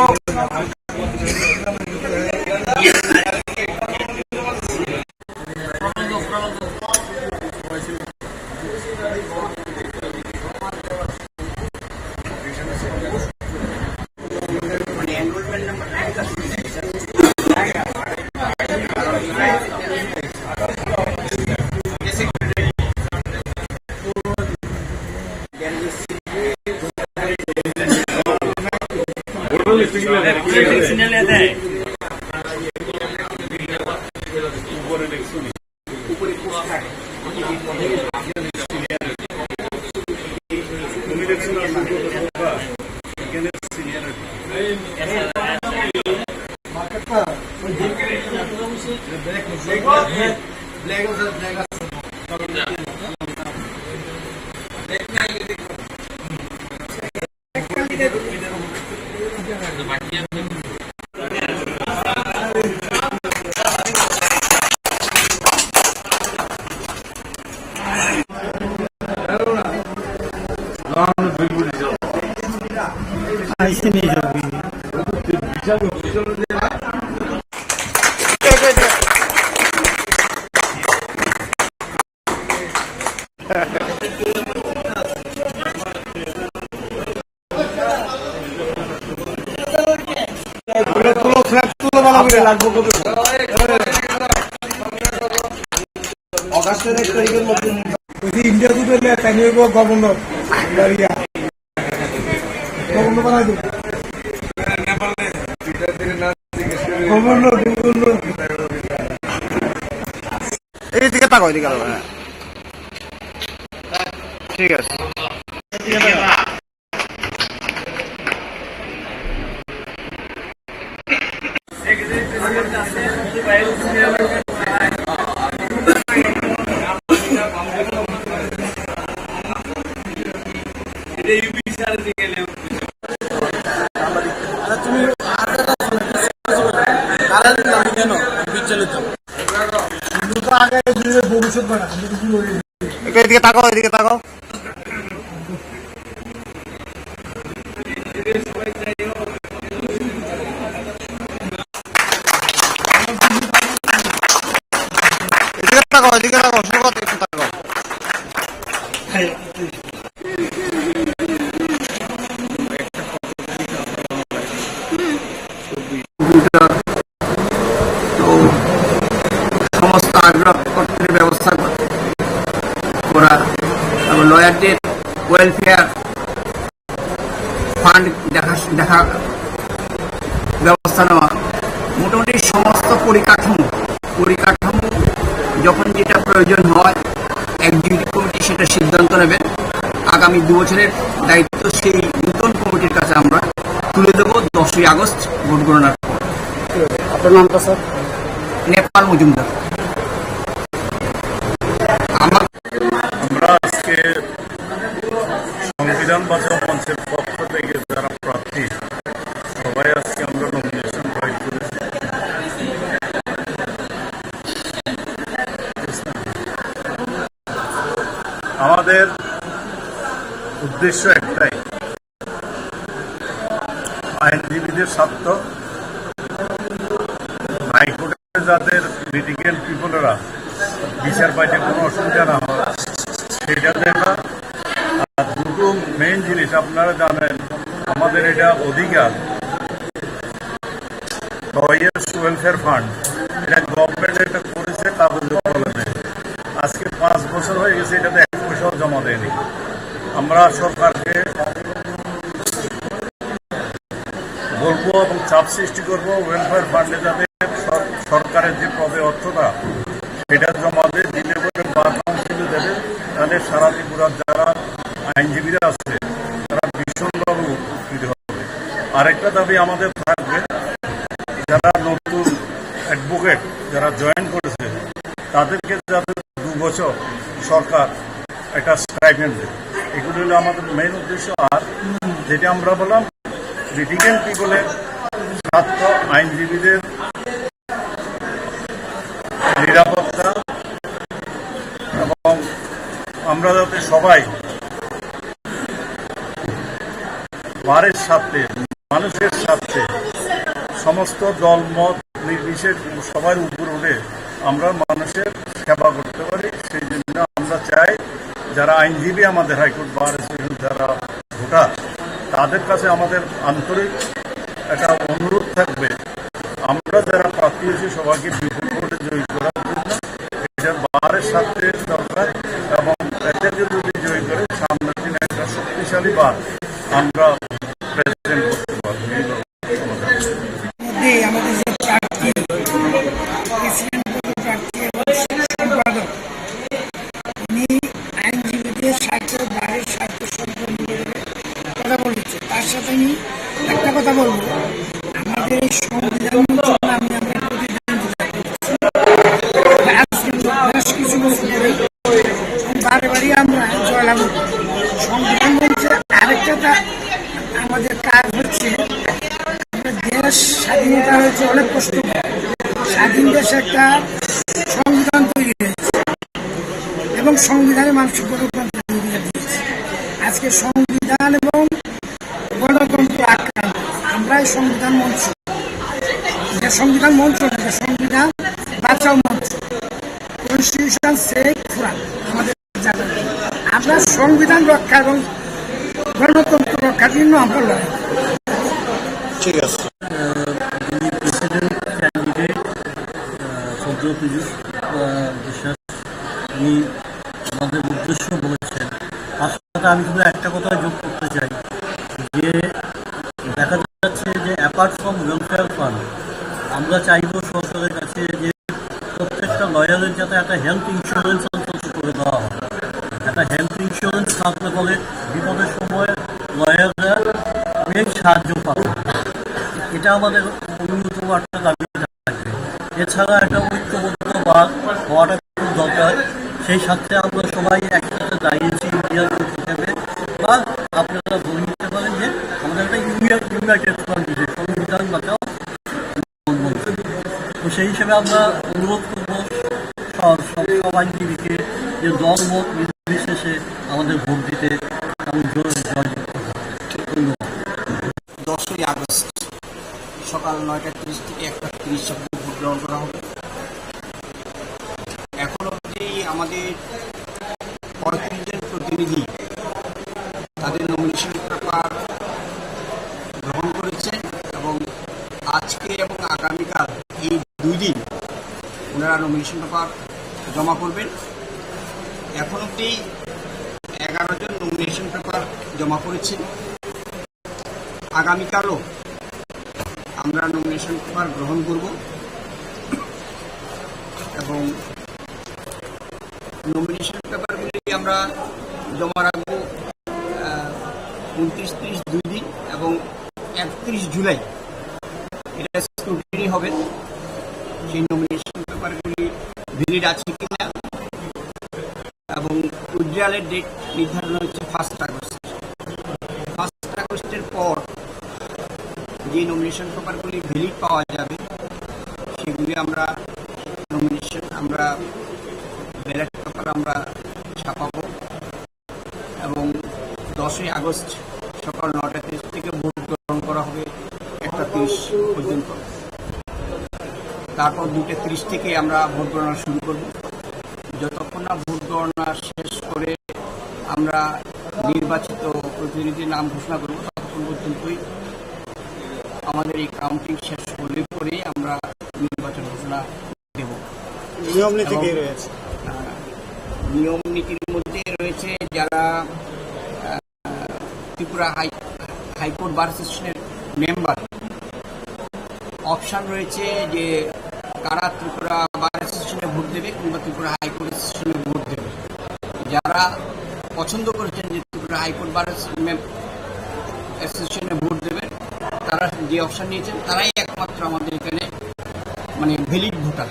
ইন্ডিয়া দুটো গভর্নর গভর্নর বানাই দেব গভর্নর এইদিকে তাকাও এদিকে ঠিক আছে এদিকে তাকাও এদিকে তাকাও এদিকে তাকাও সবাই একটু তাকাও সমস্ত আগ্রহ ব্যবস্থা করা এবং লয়ারদের ওয়েলফেয়ার ফান্ড দেখা ব্যবস্থা নেওয়া মোটামুটি সমস্ত পরিকাঠামো যখন যেটা প্রয়োজন হয় এক্সিকিউটিভ কমিটি সেটা সিদ্ধান্ত নেবেন। আগামী 2 বছরের দায়িত্ব সেই নতুন কমিটির কাছে আমরা তুলে দেব 10ই আগস্ট ভোট গণনার পর। আপনার নামটা স্যার? নেপাল মজুমদার। আমরা আজকে সংবিধান বাঁচাও মঞ্চের পক্ষ থেকে যারা প্রার্থী সবাই আজকে আমরা নমিনেশন ফাইল করেছি। আমাদের উদ্দেশ্য একটাই, আইনজীবীদের স্বার্থ, হাইকোর্টে যাদের লিটিগেন্ট পিপলেরা বিচার পাইতে কোনো অসুবিধা না হয় সেটা দেখা। আর দুটো মেইন জিনিস আপনারা জানেন, আমাদের এটা অধিকার লয়ার্স ওয়েলফেয়ার ফান্ড, এটা গভর্নমেন্ট এটা করেছে তাদের কলেজে। আজকে 5 বছর হয়ে গেছে, এটাতে 1 পয়সাও জমা দেয়নি। আমরা সরকারকে এবং চাপ সৃষ্টি করব ওয়েলফেয়ার ফান্ডে যাতে সরকারের যে পদে অর্থটা সেটা জমা দিলে পরে বার কাউন্সিলে দেবে, তাহলে সারা ত্রিপুরার যারা আইনজীবীরা আছে তারা ভীষণভাবে উপকৃত হবে। আরেকটা দাবি আমাদের থাকবে, যারা নতুন অ্যাডভোকেট যারা জয়েন করেছে তাদেরকে যাতে 2 বছর সরকার একটা স্টাইপেন্ড দেয়, এগুলো হলো আমাদের মেইন উদ্দেশ্য। আর যেটা আমরা বললাম লিটিগেন্ট পিপলের ছাত্র আইনজীবীদের নিরাপত্তা, এবং আমরা যাতে সবাই বারের স্বার্থে মানুষের স্বার্থে সমস্ত দল মত নির্বিশেষ সবার উপর উঠে আমরা মানুষের সেবা করতে পারি। সেই জন্য আমরা চাই যারা আইনজীবী আমাদের হাইকোর্ট বার অ্যাসোসিয়েশন যারা ভোটার তাদের কাছে আমাদের আন্তরিক একটা অনুরোধ থাকবে, আমরা যারা প্রার্থী হয়েছি সবাইকে বিপুল ভোটে জয়ী করার জন্য এটা বারের স্বার্থে দরকার, এবং এদেরকে যদি জয়ী করে সামনের দিনে একটা শক্তিশালী বার আমরা প্রেজেন্ট করতে পারবো। আমাদের যে প্রার্থী প্রেসিডেন্ট প্রার্থী এবং সম্পাদক উনি আইনজীবীদের স্বার্থ বারের স্বার্থ সম্পর্কে কথা বলেছে। তার সাথে আমি একটা কথা বলবো, আমাদের এই সংবিধান আমি আমরা বেশ কিছু বছর ধরে বারে বারে আমরা জয়লাভ সংবিধান মঞ্চে আরেকটা আমাদের কাজ হচ্ছে, দেশ স্বাধীনতা হয়েছে অনেক কষ্ট, স্বাধীন দেশে একটা সংবিধান তৈরি হয়েছে এবং সংবিধানে মানুষের গণতন্ত্র তৈরি দিয়েছে। আজকে সংবিধান এবং গণতন্ত্র আক্রান্ত, আমরা এই সংবিধান মঞ্চ, সংবিধান মঞ্চ সংবিধান বাঁচাও মঞ্চ, কনস্টিটিউশন সেভ কোরআন আমাদের জানা, আমরা সংবিধান রক্ষা এবং গণতন্ত্র রক্ষার জন্য আমরা লড়াই। ঠিক আছে। প্রেসিডেন্ট ক্যান্ডিডেট সদ্য পীযূষ বিশ্বাস উনি আমাদের উদ্দেশ্য বলেছেন। তার সাথে আমি শুধু একটা কথা যোগ করতে চাই যে দেখা যাচ্ছে যে অ্যাপার্ট ফ্রম ওয়েলফেয়ার ফান্ড আমরা চাইব সরকারের কাছে যে প্রত্যেকটা লয়ারের যাতে একটা হেলথ ইন্স্যুরেন্স অন্তত করে দেওয়া হয়। একটা হেলথ ইন্স্যুরেন্স থাকলে পরে বিপদের সময় লয়াররা অনেক সাহায্য পাবে, এটা আমাদের অন্যতম একটা দাবি থাকবে। এছাড়া একটা ঐক্যবদ্ধ বাদ হওয়াটা খুব দরকার। সেই সাথে আমরা সবাই একসাথে দাঁড়িয়েছি ইন্ডিয়ান হিসেবে, বা আপনারা বলে নিতে পারেন যে আমাদের একটা ইউনাইটেড ফ্রন্ট হিসেবে সংবিধান বাঁচাও। তো সেই হিসেবে আমরা অনুরোধ করবো সব আইনজীবীকে যে দল মত নির্বিশেষে আমাদের ভোট দিতে এবং জয়যুক্ত হবে। 10ই আগস্ট সকাল 9:30 থেকে 1:30 ভোট গ্রহণ করা হবে। এখন অবধি আমাদের 35 জন প্রতিনিধি তাদের নমিনেশন পেপার গ্রহণ করেছেন এবং আজকে এবং আগামীকাল এই 2 দিন ওনারা নমিনেশন পেপার জমা করবেন। এখন অবধি 11 জন নমিনেশন পেপার জমা করেছেন। আগামীকালও আমরা নমিনেশন পেপার গ্রহণ করব এবং নমিনেশন পেপারগুলি আমরা জমা রাখবো 29-30 2 দিন এবং 31 জুলাই এটা স্ক্রুটিনি হবে। সেই নমিনেশন পেপারগুলি ভ্যালিড আছে কিনা এবং উইথড্রয়ালের ডেট নির্ধারণ হচ্ছে 1 আগস্ট। 1 আগস্টের পর যে নমিনেশন পেপারগুলি ভ্যালিড পাওয়া যাবে সেগুলি আমরা নমিনেশন আমরা ব্যালট পেপার আমরা ছাপাবো এবং 10ই আগস্ট সকাল 9:30 থেকে ভোট গ্রহণ করা হবে 1:30 পর্যন্ত। তারপর 2:30 থেকে আমরা ভোট গণনা শুরু করব। যতক্ষণ না ভোট গণনা শেষ করে আমরা নির্বাচিত প্রতিনিধির নাম ঘোষণা করব ততক্ষণ পর্যন্তই আমাদের এই কাউন্টিং শেষ হলে পরে আমরা নির্বাচন ঘোষণা দেব। নিয়ম নীতি কি রয়েছে? নিয়ম নীতির মধ্যে রয়েছে যারা ত্রিপুরা হাইকোর্ট বার অ্যাসোসিয়েশনের মেম্বার অপশান রয়েছে যে কারা ত্রিপুরা বার অ্যাসোসিয়েশনে ভোট দেবে কিংবা ত্রিপুরা হাইকোর্ট অ্যাসোসিয়েশনে ভোট দেবে। যারা পছন্দ করেছেন যে ত্রিপুরা হাইকোর্ট বার অ্যাসোসিয়েশনে ভোট দেবেন, তারা যে অপশান নিয়েছেন তারাই একমাত্র আমাদের এখানে মানে ভ্যালিড ভোটার।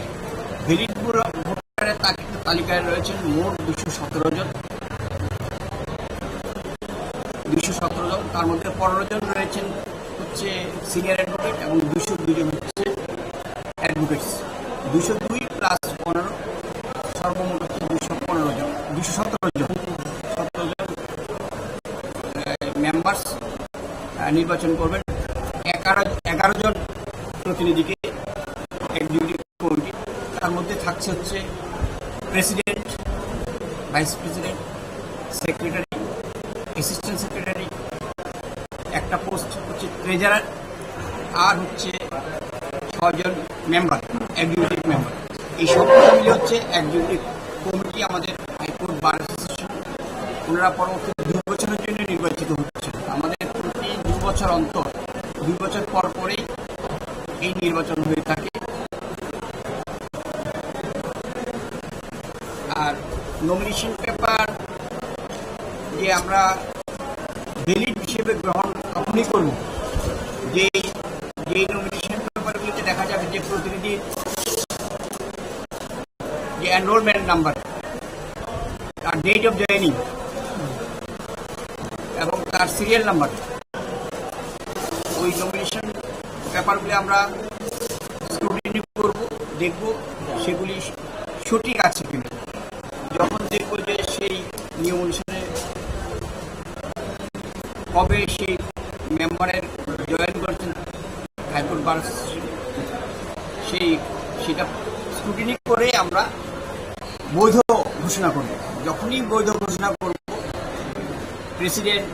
ভ্যালিড ভোটারের তালিকায় রয়েছেন মোট 217 জন। তার মধ্যে 15 জন রয়েছেন হচ্ছে সিনিয়র অ্যাডভোকেট এবং 202 জন হচ্ছে অ্যাডভোকেটস। 202 প্লাস 15 সর্বমোট হচ্ছে 217 জন মেম্বার্স নির্বাচন করবেন। 11 জন প্রতিনিধিকে এক্সিকিউটিভ কমিটি, তার মধ্যে থাকছে হচ্ছে president, vice president, secretary, assistant secretary, একটা পোস্ট হচ্ছে ট্রেজারার, আর হচ্ছে 6 জন মেম্বার, এক্সিকিউটিভ মেম্বার। এই সবগুলো মিলে হচ্ছে এক্সিকিউটিভ কমিটি আমাদের হাইকোর্ট বার অ্যাসোসিয়েশন। ওনারা পরবর্তী 2 বছরের জন্য নির্বাচিত হচ্ছে। আমাদের প্রতি 2 বছর অন্তর, 2 বছর পর পরেই এই নির্বাচন হয়ে থাকে। আর নমিনেশন পেপার যে আমরা ভ্যালিড হিসেবে গ্রহণ তখনই করব যেই নমিনেশন পেপারগুলিতে দেখা যাবে যে প্রতিনিধির যে এনরোলমেন্ট নাম্বার, তার ডেট অফ জয়েনিং এবং তার সিরিয়াল নাম্বার, ওই নমিনেশন পেপারগুলি আমরা স্ক্রুটিনি করব, দেখব সেগুলি সঠিক আছে কিনা। যখন দেখব যে সেই নিয়ম অনুসারে কবে সেই মেম্বারের জয়েন করছেন হাইকোর্ট বার অ্যাসোসিয়েশন, সেটা স্ক্রুটিনি করে আমরা বৈধ ঘোষণা করব। যখনই বৈধ ঘোষণা করব, president,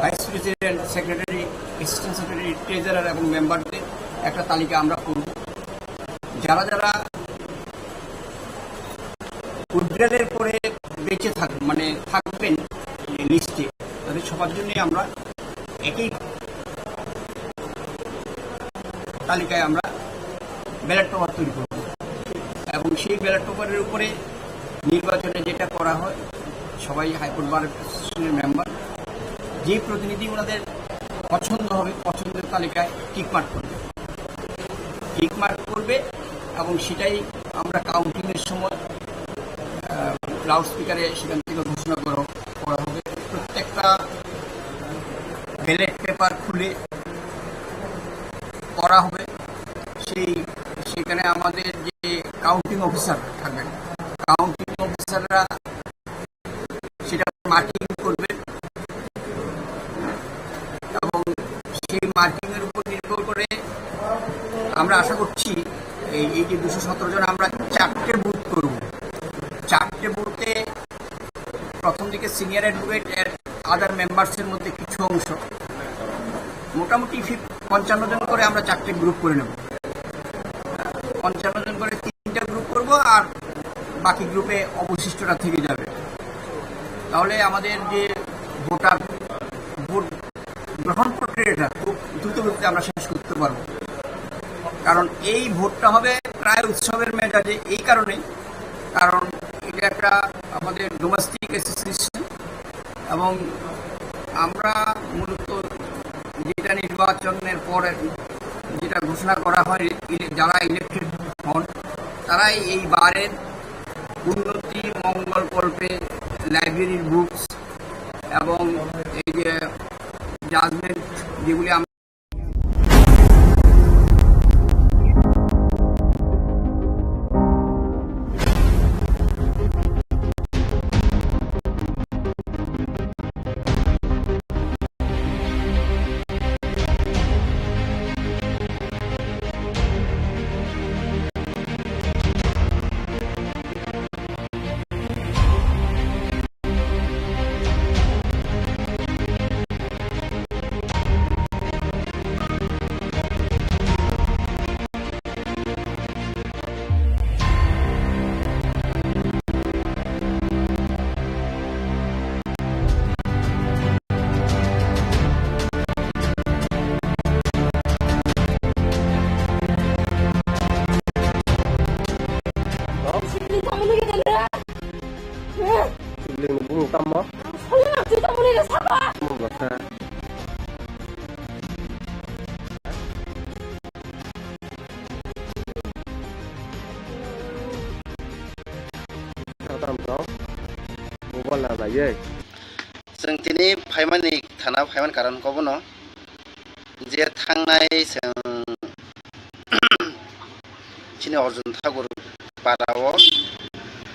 vice president, secretary, assistant secretary, treasurer এবং মেম্বারদের একটা তালিকা আমরা করব। যারা যারা উইথড্রলের পরে বেঁচে থাকবেন লিস্টে, তাদের সবার জন্যই আমরা একই তালিকায় আমরা ব্যালট পেপার তৈরি করব এবং সেই ব্যালট পেপারের উপরে নির্বাচনে যেটা করা হয়, সবাই হাইকোর্ট বার অ্যাসোসিয়েশনের মেম্বার যে প্রতিনিধি ওনাদের পছন্দ হবে, পছন্দের তালিকায় টিকমার্ক করবে এবং সেটাই আমরা কাউন্টিংয়ের সময় লাউড স্পিকারে সেখান থেকে ঘোষণা করা হবে। প্রত্যেকটা ব্যালট পেপার খুলে করা হবে। সেখানে আমাদের যে কাউন্টিং অফিসার থাকবেন, কাউন্টিং অফিসাররা সেটা মার্কিং করবেন এবং সেই মার্কিংয়ের উপর নির্ভর করে আমরা আশা করছি এই যে 217 জন আমরা 4টে বুথ করব। 4টে বুথে প্রথম দিকে সিনিয়র অ্যাডভোকেট এর আদার মেম্বার্সের মধ্যে কিছু অংশ, মোটামুটি 55 জন করে আমরা 4টে গ্রুপ করে নেব। 55 জন করে 3টা গ্রুপ করব আর বাকি গ্রুপে অবশিষ্টটা থেকে যাবে। তাহলে আমাদের যে ভোট গ্রহণ প্রক্রিয়াটা খুব দ্রুত গতিতে আমরা শেষ করতে পারব। কারণ এই ভোটটা হবে প্রায় উৎসবের মেজাজে, এই কারণেই কারণ এটা একটা আমাদের ডোমেস্টিক অ্যাসোসিয়েশন এবং আমরা মূলত যেটা নির্বাচনের পরে যেটা ঘোষণা করা হয়, যারা ইলেক্টেড হন তারাই এই বারের উন্নতি মঙ্গল কল্পে লাইব্রেরির বুকস এবং এই যে জাজমেন্ট যেগুলি আমরা mobile là ye जों दिनै फाइमानि थाना फाइमान कारन कबनो जे थांनाय जों चिनि अर्जुन ठाकुर पाराव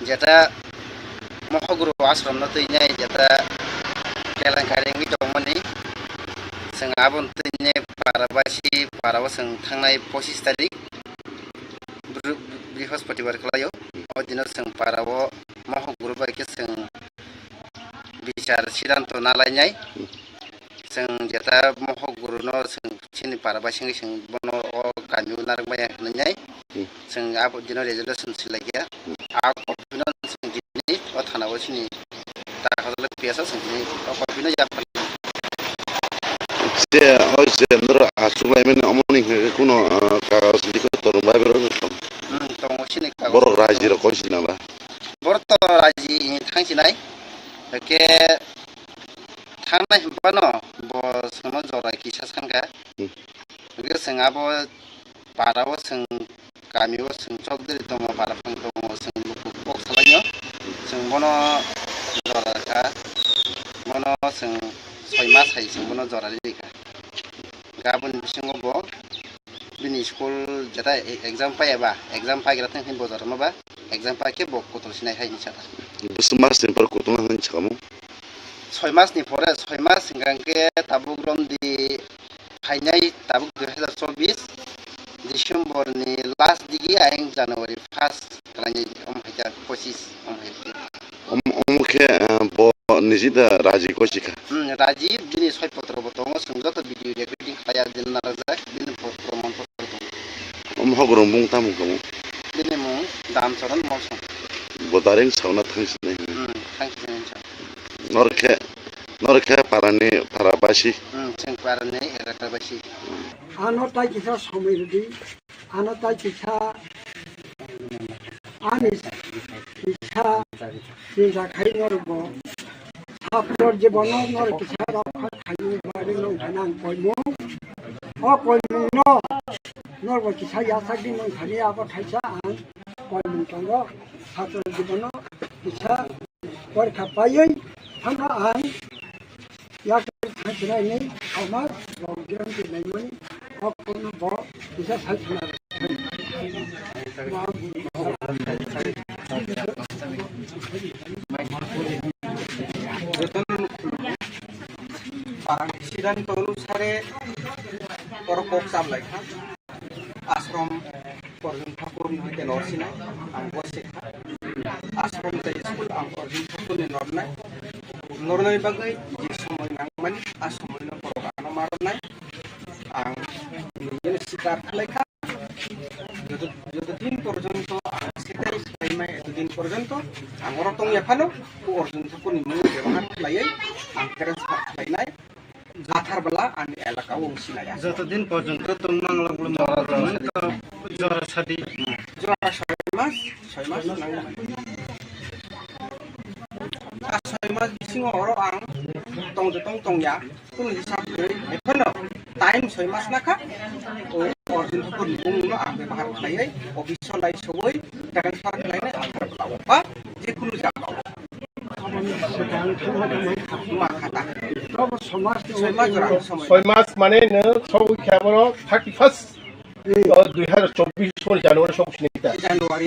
जेता महगुरु आश्रम न तैनाय जेता केलेंकारिनि दंमोननि जों आबन तैनाय पाराबासि पाराव जों थांनाय 25 तारिख बृहस्पतिबार खालायो अदिनो जों पाराव महगुरु बायके जों बिचार सिद्धांत नालायनाय जों जेता महगुरुनो जों चिनि पाराबासिनि जों बनो गामिउ नारबाय होननाय जों आब दिनो रेजोल्यूशन सिलायया आ कपिनो जों दिनै थानाव सिनि दाखल पेसा जों दिनै कपिनो जाफाल जे होजे नर आसुलायमेन अमनि कुनो कागज लिखो तोरबाय बेरो दङ सिनि बर रायजो कइसिनाबा बर रायजो थांसिनाय के थांनाय हबानो ब सोनो जरा किसा सानगा बे जोंआबो पाराव जों गामियाव जों चौधरी दङ पाराफां दङ जों लुकुक सालायो जों बनो जराखा बनो जों 6 मास हाय जों बनो जरा लिखा गाबोन बिसिङावबो बिनि स्कुल जेता एग्जाम पायाबा एग्जाम पाइग्रा थांखिन बजार माबा एग्जाम पाके बक कतल सिनाय हायनि साथा बस मास टेम्पर कतल हायनि सामु 6 मासनि परे 6 मास सिंगांके ताबुग्रम दि फाइनाय ताबुक 2024 डिसेम्बरनि लास्ट दिगि आयं जानुवारि 1 खालायनि अमहायजा 25 अमहाय अमखे ब निजिदा राजि कसिका राजीव दिनै 6 पत्र बतङ संजत भिडियो रेकर्डिं खाया दिन नाराजा दिन प्रमाण पत्र दङ अमहगरम बुं तामु कमु दिनै मु दामचरन मसं बदारें सावना थांसिनाय थांसिनाय नरखे पारानि पाराबासि जों पारानि एराटाबासि आनो ताइ किसा समिरदि आनो ताइ किसा आनि किसा सिंजा खाइ नरबो साफ्रोर जीवन नर किसा रखा खाइ बारे नंथाना कइमु अ कइमु न नरबो किसा यासागि नंथानि आबो थाइसा आं कइमु तंग साफ्रोर जीवन किसा परखा पायै थांगा आं याकर थांसिनायनि समाज रंगिरं दिनैमोन अकनो ब किसा साइसना सिद्धांत अनुसारे परकोक सामलायखा आश्रम अर्जुन ठाकुर निते नरसिनाय आं बसेखा आश्रम जाय स्कुल आं अर्जुन ठाकुरनि नरनाय बागै जे समय नांमानि आ समयनो परगानो मारनाय आं निजे सिकार खालायखा যতদিন পর্যন্ত সেটাই সাইমাই এতদিন পর্যন্ত আমার রতং এখানো অর্জুন ঠাকুরনি মুখ ব্যবহার খালাইयै আং ট্রান্সফার খালাইনাই जाथारबला आंनि एलाकायाव सिनाया যতদিন পর্যন্ত তোমার जरा साथी जरा 6 मास नांगौ 6 मास बिसिङाव आं तंया कुन हिसाबै बेखौनो टाइम 6 मास नाखा अर्जुन ठाकुरनि मुंनो आं व्यवहार खालायै अफिसाव लायसबै ट्रान्सफार खालायनाय आधारबला बा जिखुनु जागाव ছয় মাস মানে সব খেয়াবর 31 2024 সরি জানুয়ারি সব সিনেতা জানুয়ারি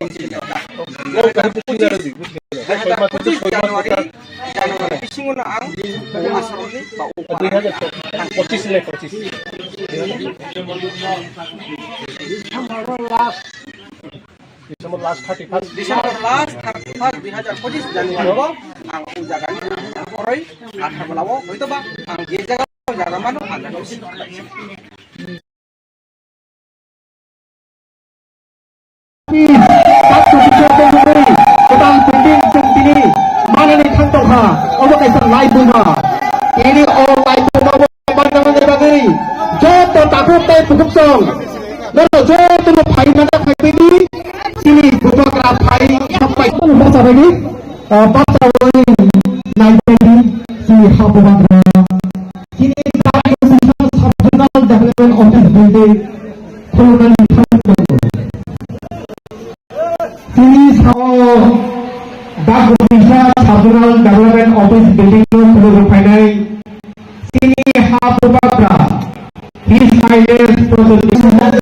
बिसिङावनो आं आसामनि बा 2025 ले 25 December last 31 2025 Januari ang ujagan orai akhir belawo itu bang ang jaga jaga mana ada dosis Manani Kantokha, Obokasan Lai Buma, ini online Buma pandangan sebagai Joto takut tutup song, lalu Joto Pai mana Pai ini, sini fotograaf Pai sampai baca lagi, baca lagi naik si Bubagra, kini Sub-Regional Development Office Building, Khulungan Tangtonggo. Kini Dak Bisa Sub-Regional Development Office Building Khulungan Painai, kini Bubagra, His Highness President.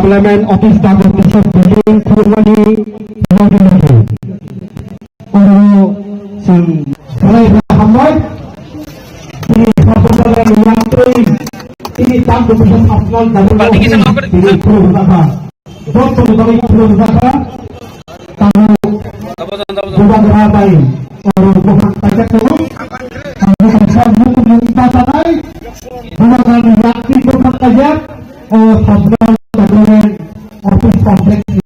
Development Office Dago Bisa Building Khulungan Lagi. Orang sang mulai berhambat di proposal yang menyangkut ini tanggung jawab Nasional Development di Khulungan. Doktor dari Khulungan tanggung Bubagra bayi orang bukan pajak dulu. Tanggung jawab hukum pasai Bubagra yakti bukan pajak Nasional Development Office Complex di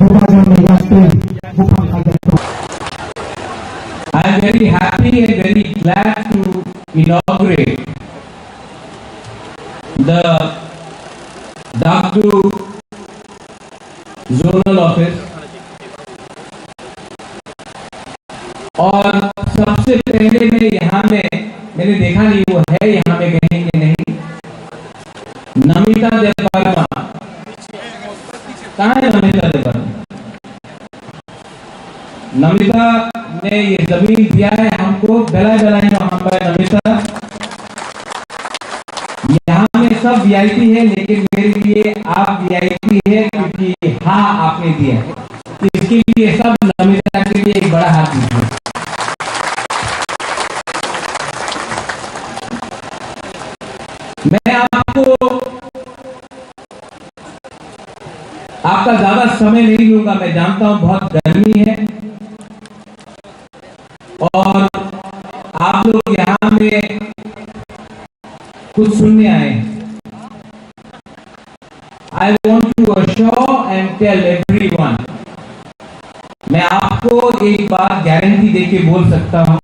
Bubagra yakti bukan pajak. I am very happy and very glad to inaugurate the Dagdu Zonal Office और सबसे पहले मैंने देखा नहीं वो है यहाँ में कहीं कि नहीं नमिता देवर्मा कहाँ है नमिता देवर्मा नमिता ने ये जमीन दिया है हमको बेला वहाँ पर नमिता यहाँ में सब वीआईपी है लेकिन मेरे लिए आप वीआईपी है क्योंकि हाँ आपने दिया है इसके लिए सब नमिता के लिए एक बड़ा हाथ दीजिए। मैं आपका ज्यादा समय नहीं लूंगा, मैं जानता हूं बहुत गर्मी है और आप लोग यहाँ में कुछ सुनने आए हैं। I want to assure and tell everyone, मैं आपको एक बात गारंटी देके बोल सकता हूं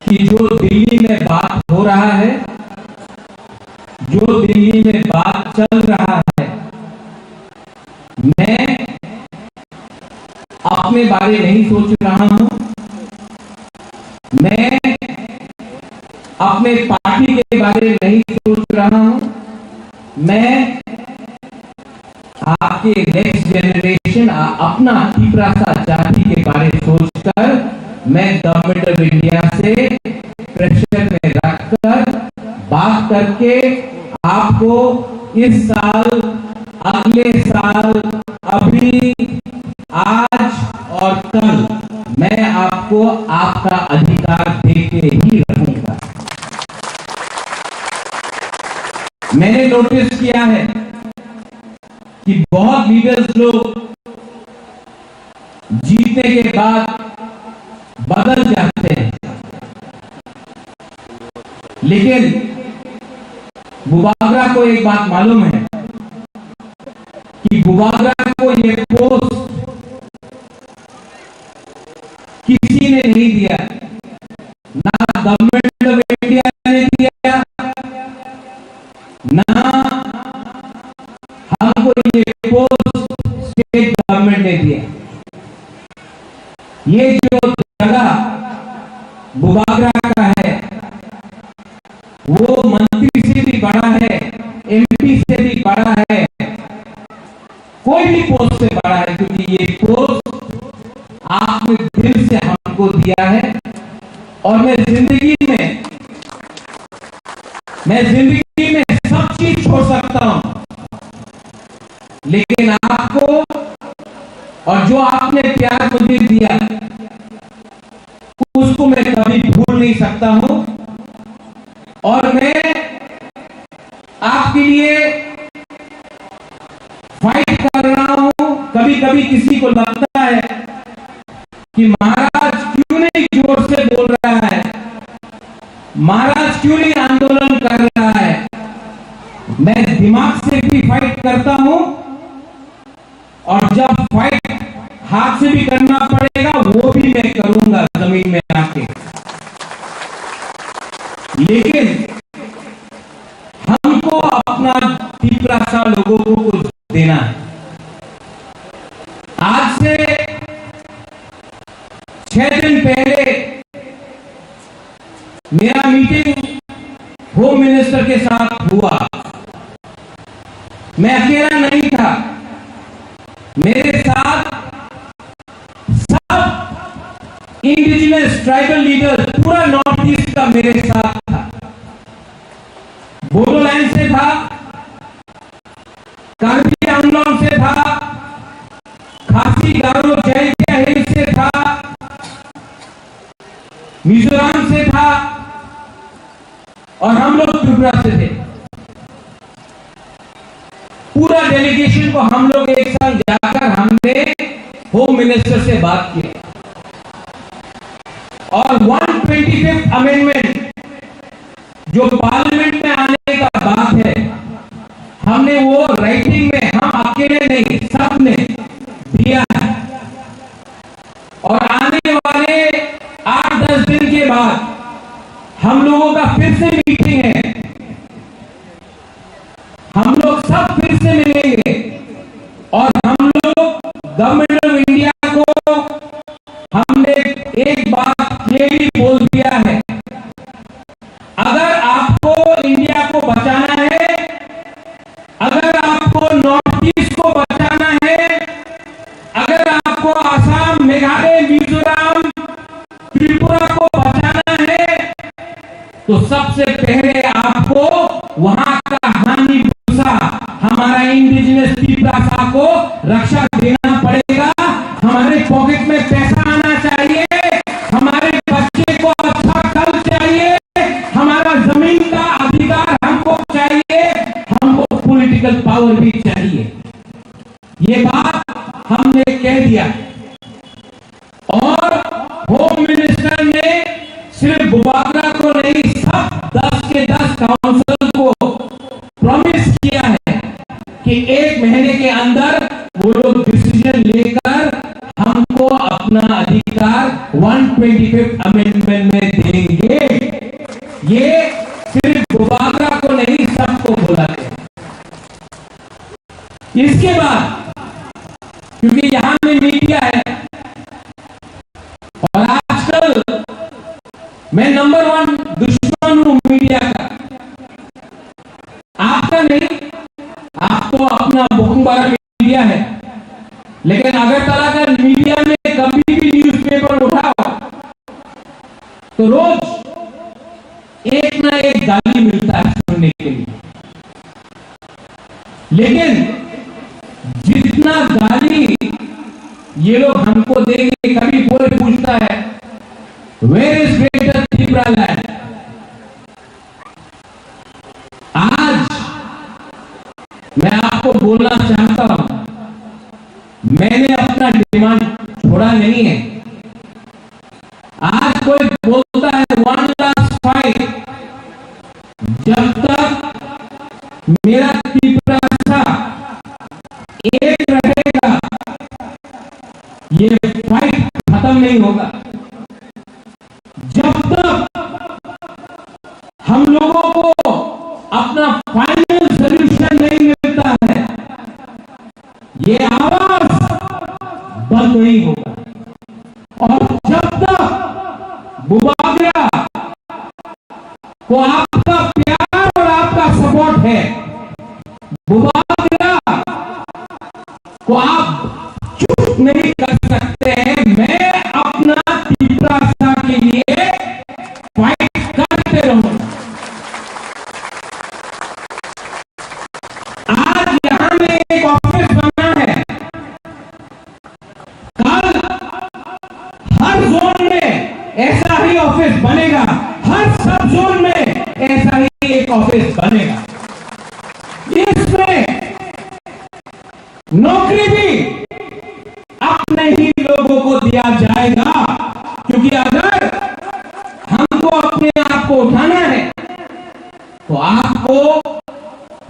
कि जो दिल्ली में बात हो रहा है, जो दिल्ली में बात चल रहा है, मैं अपने बारे नहीं सोच रहा हूं, मैं अपने पार्टी के बारे में नहीं सोच रहा हूं, मैं आपके नेक्स्ट जनरेशन अपना पिपरासा जाति के बारे में सोचकर मैं गवर्नमेंट ऑफ इंडिया से प्रेशर में रखकर बात करके आपको इस साल, अगले साल, अभी, आज और कल मैं आपको आपका अधिकार देके ही रहूंगा। मैंने नोटिस किया है कि बहुत लीडर्स लोग जीतने के बाद बदल जाते हैं, लेकिन बुबागरा को एक बात मालूम है कि बुबागरा को ये पोस्ट किसी ने नहीं दिया, ना गवर्नमेंट ऑफ इंडिया ने दिया, ना हमको ये पोस्ट स्टेट गवर्नमेंट ने दिया। ये जो जगह बुबागरा का है वो मंत्री से भी बड़ा है, एमपी से भी बड़ा है, कोई भी पोस्ट से बड़ा है, क्योंकि ये पोस्ट आपने दिल से हमको दिया है। और मैं जिंदगी में सब चीज छोड़ सकता हूं, लेकिन आपको और जो आपने प्यार मुझे दिया उसको मैं कभी भूल नहीं सकता हूं। और मैं आपके लिए फाइट कर रहा हूं। कभी कभी किसी को लगता है कि महाराज क्यों नहीं जोर से बोल रहा है, महाराज क्यों नहीं आंदोलन कर रहा है। मैं दिमाग से भी फाइट करता हूं और जब फाइट हाथ से भी करना पड़ेगा वो भी मैं करूंगा जमीन में आके। लेकिन हमको अपना तीसरा लोगों को कुछ देना है। आज से 6 दिन पहले मेरा मीटिंग होम मिनिस्टर के साथ हुआ। मैं अकेला नहीं था, मेरे साथ सब इंडिजिनस ट्राइबल लीडर पूरा नॉर्थ ईस्ट का मेरे साथ था। बोडोलैंड से था, कार्बी आंगलोंग से था, खासी गारो जैंतिया हिल से था, मिजोरम से था और हम लोग त्रिपुरा से थे। पूरा डेलीगेशन को हम लोग एक साथ जाकर हमने होम मिनिस्टर से बात की और 125th अमेंडमेंट जो पार्लियामेंट में आने का बात है, हमने वो राइटिंग में, हम अकेले नहीं सबने दिया है। और आने वाले 8-10 दिन के बाद हम लोगों का फिर से मीटिंग है, हम लोग सब फिर से मिलेंगे और हम लोग गवर्नमेंट ऑफ इंडिया को हमने एक बात क्लियरली बोल दिया है, अगर आपको इंडिया को बचाना है, अगर आपको नॉर्थ ईस्ट को बचाना है, अगर आपको असम, मेघालय, मिजोरम, त्रिपुरा को बचाना है, तो सबसे पहले आपको वहां का हानि भूसा हमारा इंडिजिनस त्रिपुरा को रक्षा देना पड़ेगा। हमारे पॉकेट में पैसा आना चाहिए, हमारे बच्चे को अच्छा कल चाहिए, हमारा जमीन का अधिकार हमको चाहिए, हमको पॉलिटिकल पावर भी चाहिए। ये बात हमने कह दिया और होम मिनिस्टर ने सिर्फ बुबागरा को नहीं, सब 10 के 10 काउंसिल को प्रॉमिस किया है कि 1 महीने के अंदर वो लोग डिसीजन लेकर हमको अपना अधिकार 125th अमेंडमेंट में देंगे। ये सिर्फ बुबागरा को नहीं, सबको बोला गया। इसके बाद क्योंकि यहां में मीडिया है और आजकल मैं नंबर 1 दुश्मन हूं मीडिया का, आपका नहीं, आप तो अपना बहुत मीडिया है, लेकिन अगरतला का मीडिया में कभी भी न्यूज़पेपर उठाओ तो रोज एक ना एक गाली मिलता है सुनने के लिए। लेकिन जितना गाली ये लोग हमको देंगे, कभी कोई पूछता है where is greater Tripura land. आज मैं आपको बोलना चाहता हूं, मैंने अपना डिमांड छोड़ा नहीं है। आज कोई बोलता है 1 last fight, जब तक मेरा त्रिपुरा एक रहेगा ये फाइट खत्म नहीं होगा। जब तक हम लोगों को अपना फाइनल सॉल्यूशन नहीं मिलता है, ये आवाज बंद नहीं होगा। और जब तक बुबागरा को आपका प्यार और आपका सपोर्ट है, बुबागरा को आप चुप नहीं कर सकते हैं। मैं अपना त्रिपुरा के लिए फाइट करते रहूंगा। आज यहां में एक ऑफिस बना है, कल हर जोन में ऐसा ही ऑफिस बनेगा, हर सब जोन में ऐसा ही एक ऑफिस बनेगा। इसमें नौकरी भी अपने में ही लोगों को दिया जाएगा, क्योंकि अगर हमको अपने आप को उठाना है तो आपको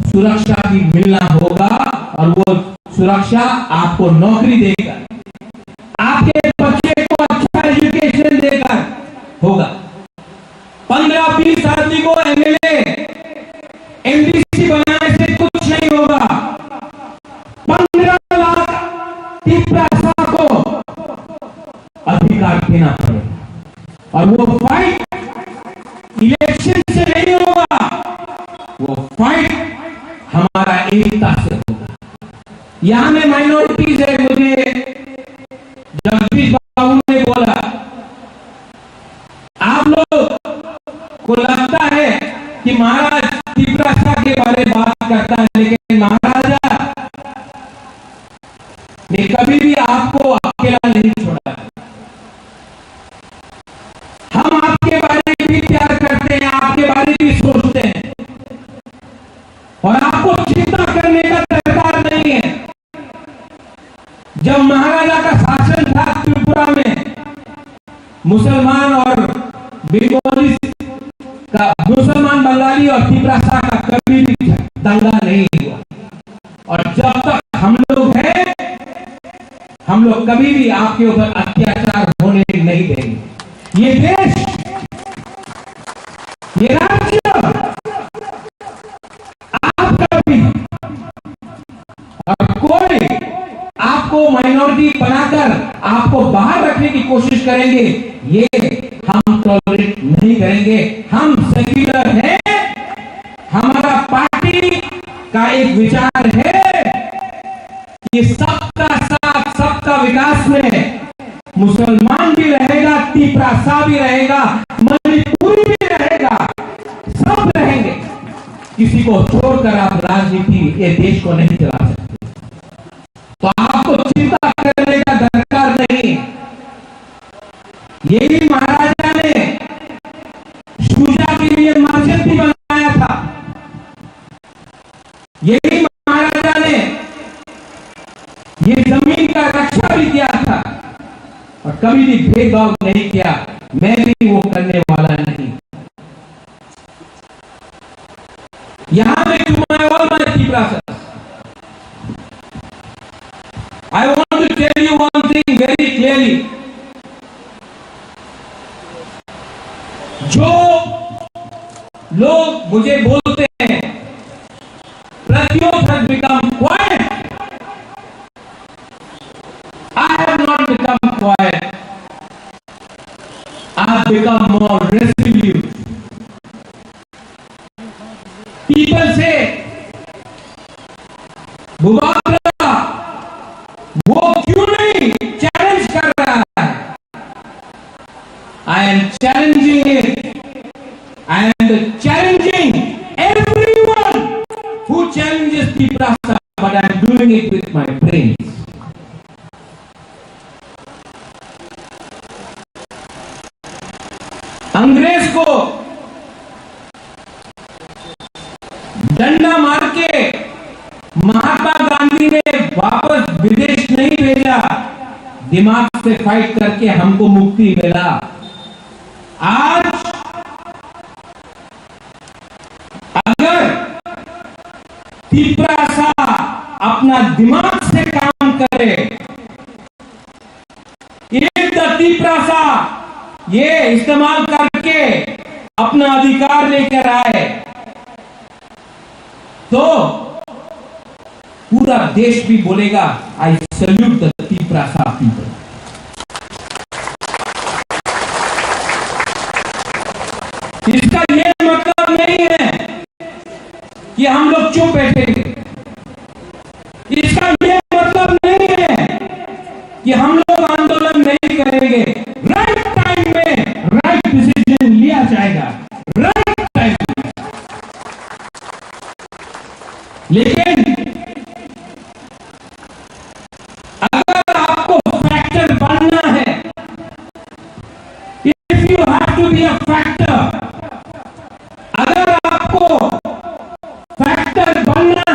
सुरक्षा भी मिलना होगा, और वो सुरक्षा आपको नौकरी देकर, आपके बच्चे को अच्छा एजुकेशन देकर होगा। 15-20 आदमी को एमएलए एमडीसी बनाने से कुछ नहीं होगा। 15 लाख तिपरासा को अधिकार देना पड़ेगा, और वो फाइट इलेक्शन से नहीं होगा, वो फाइट हमारा एकता से होगा। यहां में माइनॉरिटीज है, मुझे जगदीश बाबू ने बोला, आप लोग को लगता है कि महाराज तिपरासा के बारे में बात करता है, लेकिन महाराजा ने कभी भी आपको अकेला नहीं छोड़ा। हम आपके बारे में भी प्यार करते हैं, आपके बारे में भी सोचते हैं, और आपको चिंता करने का दरकार नहीं है। जब महाराजा का शासन था त्रिपुरा में, मुसलमान और बंगाली का, मुसलमान बंगाली और तिपरासा का कभी भी दंगा नहीं हुआ, और जब तक हम लोग हैं, हम लोग कभी भी आपके ऊपर अत्याचार होने नहीं देंगे। ये देश, ये राज्य आपका भी, और कोई आपको माइनॉरिटी बनाकर आपको बाहर रखने की कोशिश करेंगे, ये हम टॉलरेट नहीं करेंगे। हम सेक्युलर हैं, हमारा पार्टी का एक विचार है कि सबका साथ सबका विकास में मुसलमान भी रहेगा, तिपरासा भी रहेगा, मणिपुरी भी रहेगा, सब रहेंगे। किसी को छोड़कर आप राजनीति ये देश को नहीं चला सकते, तो आपको चिंता करने का दरकार नहीं। यही महाराजा ने शुजा के लिए मस्जिद भी बनाया था, यही महाराजा ने ये जमीन का रक्षा भी किया था, और कभी भी भेदभाव नहीं किया। मैं भी वो करने वाला नहीं। यहां में I want to tell you one thing very clearly. जो लोग मुझे बोलते हैं Pratyot has become quiet, I have not become quiet. I have become more resolute. People say, मुबारक वो क्यों नहीं चैलेंज कर रहा है? I am challenging it. I am challenging everyone who challenges Tiprasa, but I am doing it with my brains. अंग्रेज को डंडा मार के महात्मा गांधी ने वापस विदेश नहीं भेजा, दिमाग से फाइट करके हमको मुक्ति मिला। आज अगर तिपरासा अपना दिमाग से काम करे, एक तिपरासा ये इस्तेमाल करके अपना अधिकार लेकर आए, तो पूरा देश भी बोलेगा I salute the Tiprasa people. इसका ये मतलब नहीं है कि हम लोग चुप बैठेंगे, इसका ये मतलब नहीं है कि हम लोग आंदोलन नहीं करेंगे। राइट टाइम में राइट डिसीजन लिया जाएगा, राइट टाइम में। लेकिन अगर आपको फैक्टर बनना है, if you have to be a factor, अगर आपको फैक्टर बनना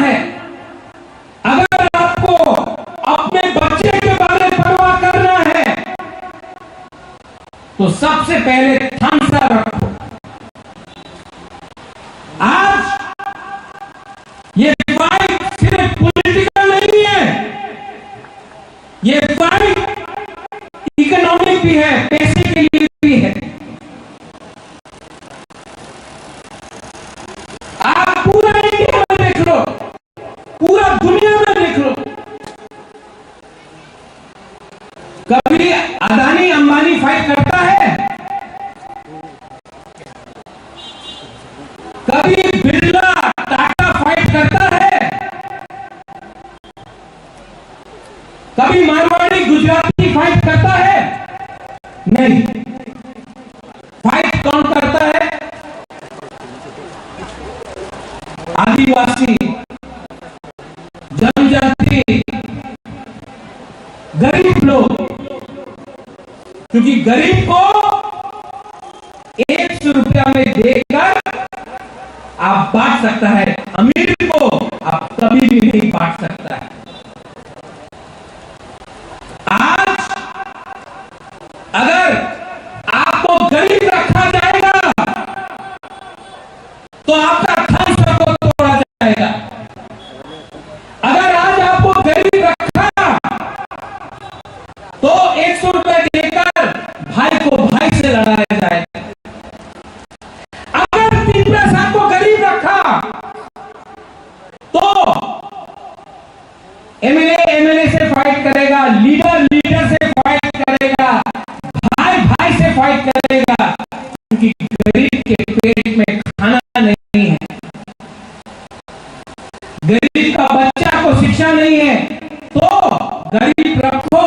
तो सबसे पहले थांसा रखो। आज ये फाइट सिर्फ पॉलिटिकल नहीं है, ये फाइट इकोनॉमिक भी है, पैसे के लिए भी है। आप पूरा इंडिया में देख लो, पूरा दुनिया में देख लो, कभी अदानी अंबानी फाइट करता है, कभी बिरला टाटा फाइट करता है, कभी मारवाड़ी गुजराती फाइट करता है? नहीं। फाइट कौन करता है? आदिवासी, जनजाति, गरीब लोग। क्योंकि गरीब को 100 रुपया में देकर आप बांट सकता है, अमीर को आप कभी भी नहीं बांट सकता है। आज अगर आपको गरीब रखा जाएगा तो आपका थांसा को तोड़ा जाएगा। अगर आज आपको गरीब रखा तो 100 रुपए देकर भाई को भाई से लड़ाया जाएगा। अगर त्रिपुरा साहब को गरीब रखा तो एमएलए से फाइट करेगा, लीडर से फाइट करेगा, भाई से फाइट करेगा, क्योंकि गरीब के पेट में खाना नहीं है, गरीब का बच्चा को शिक्षा नहीं है, तो गरीब रखो,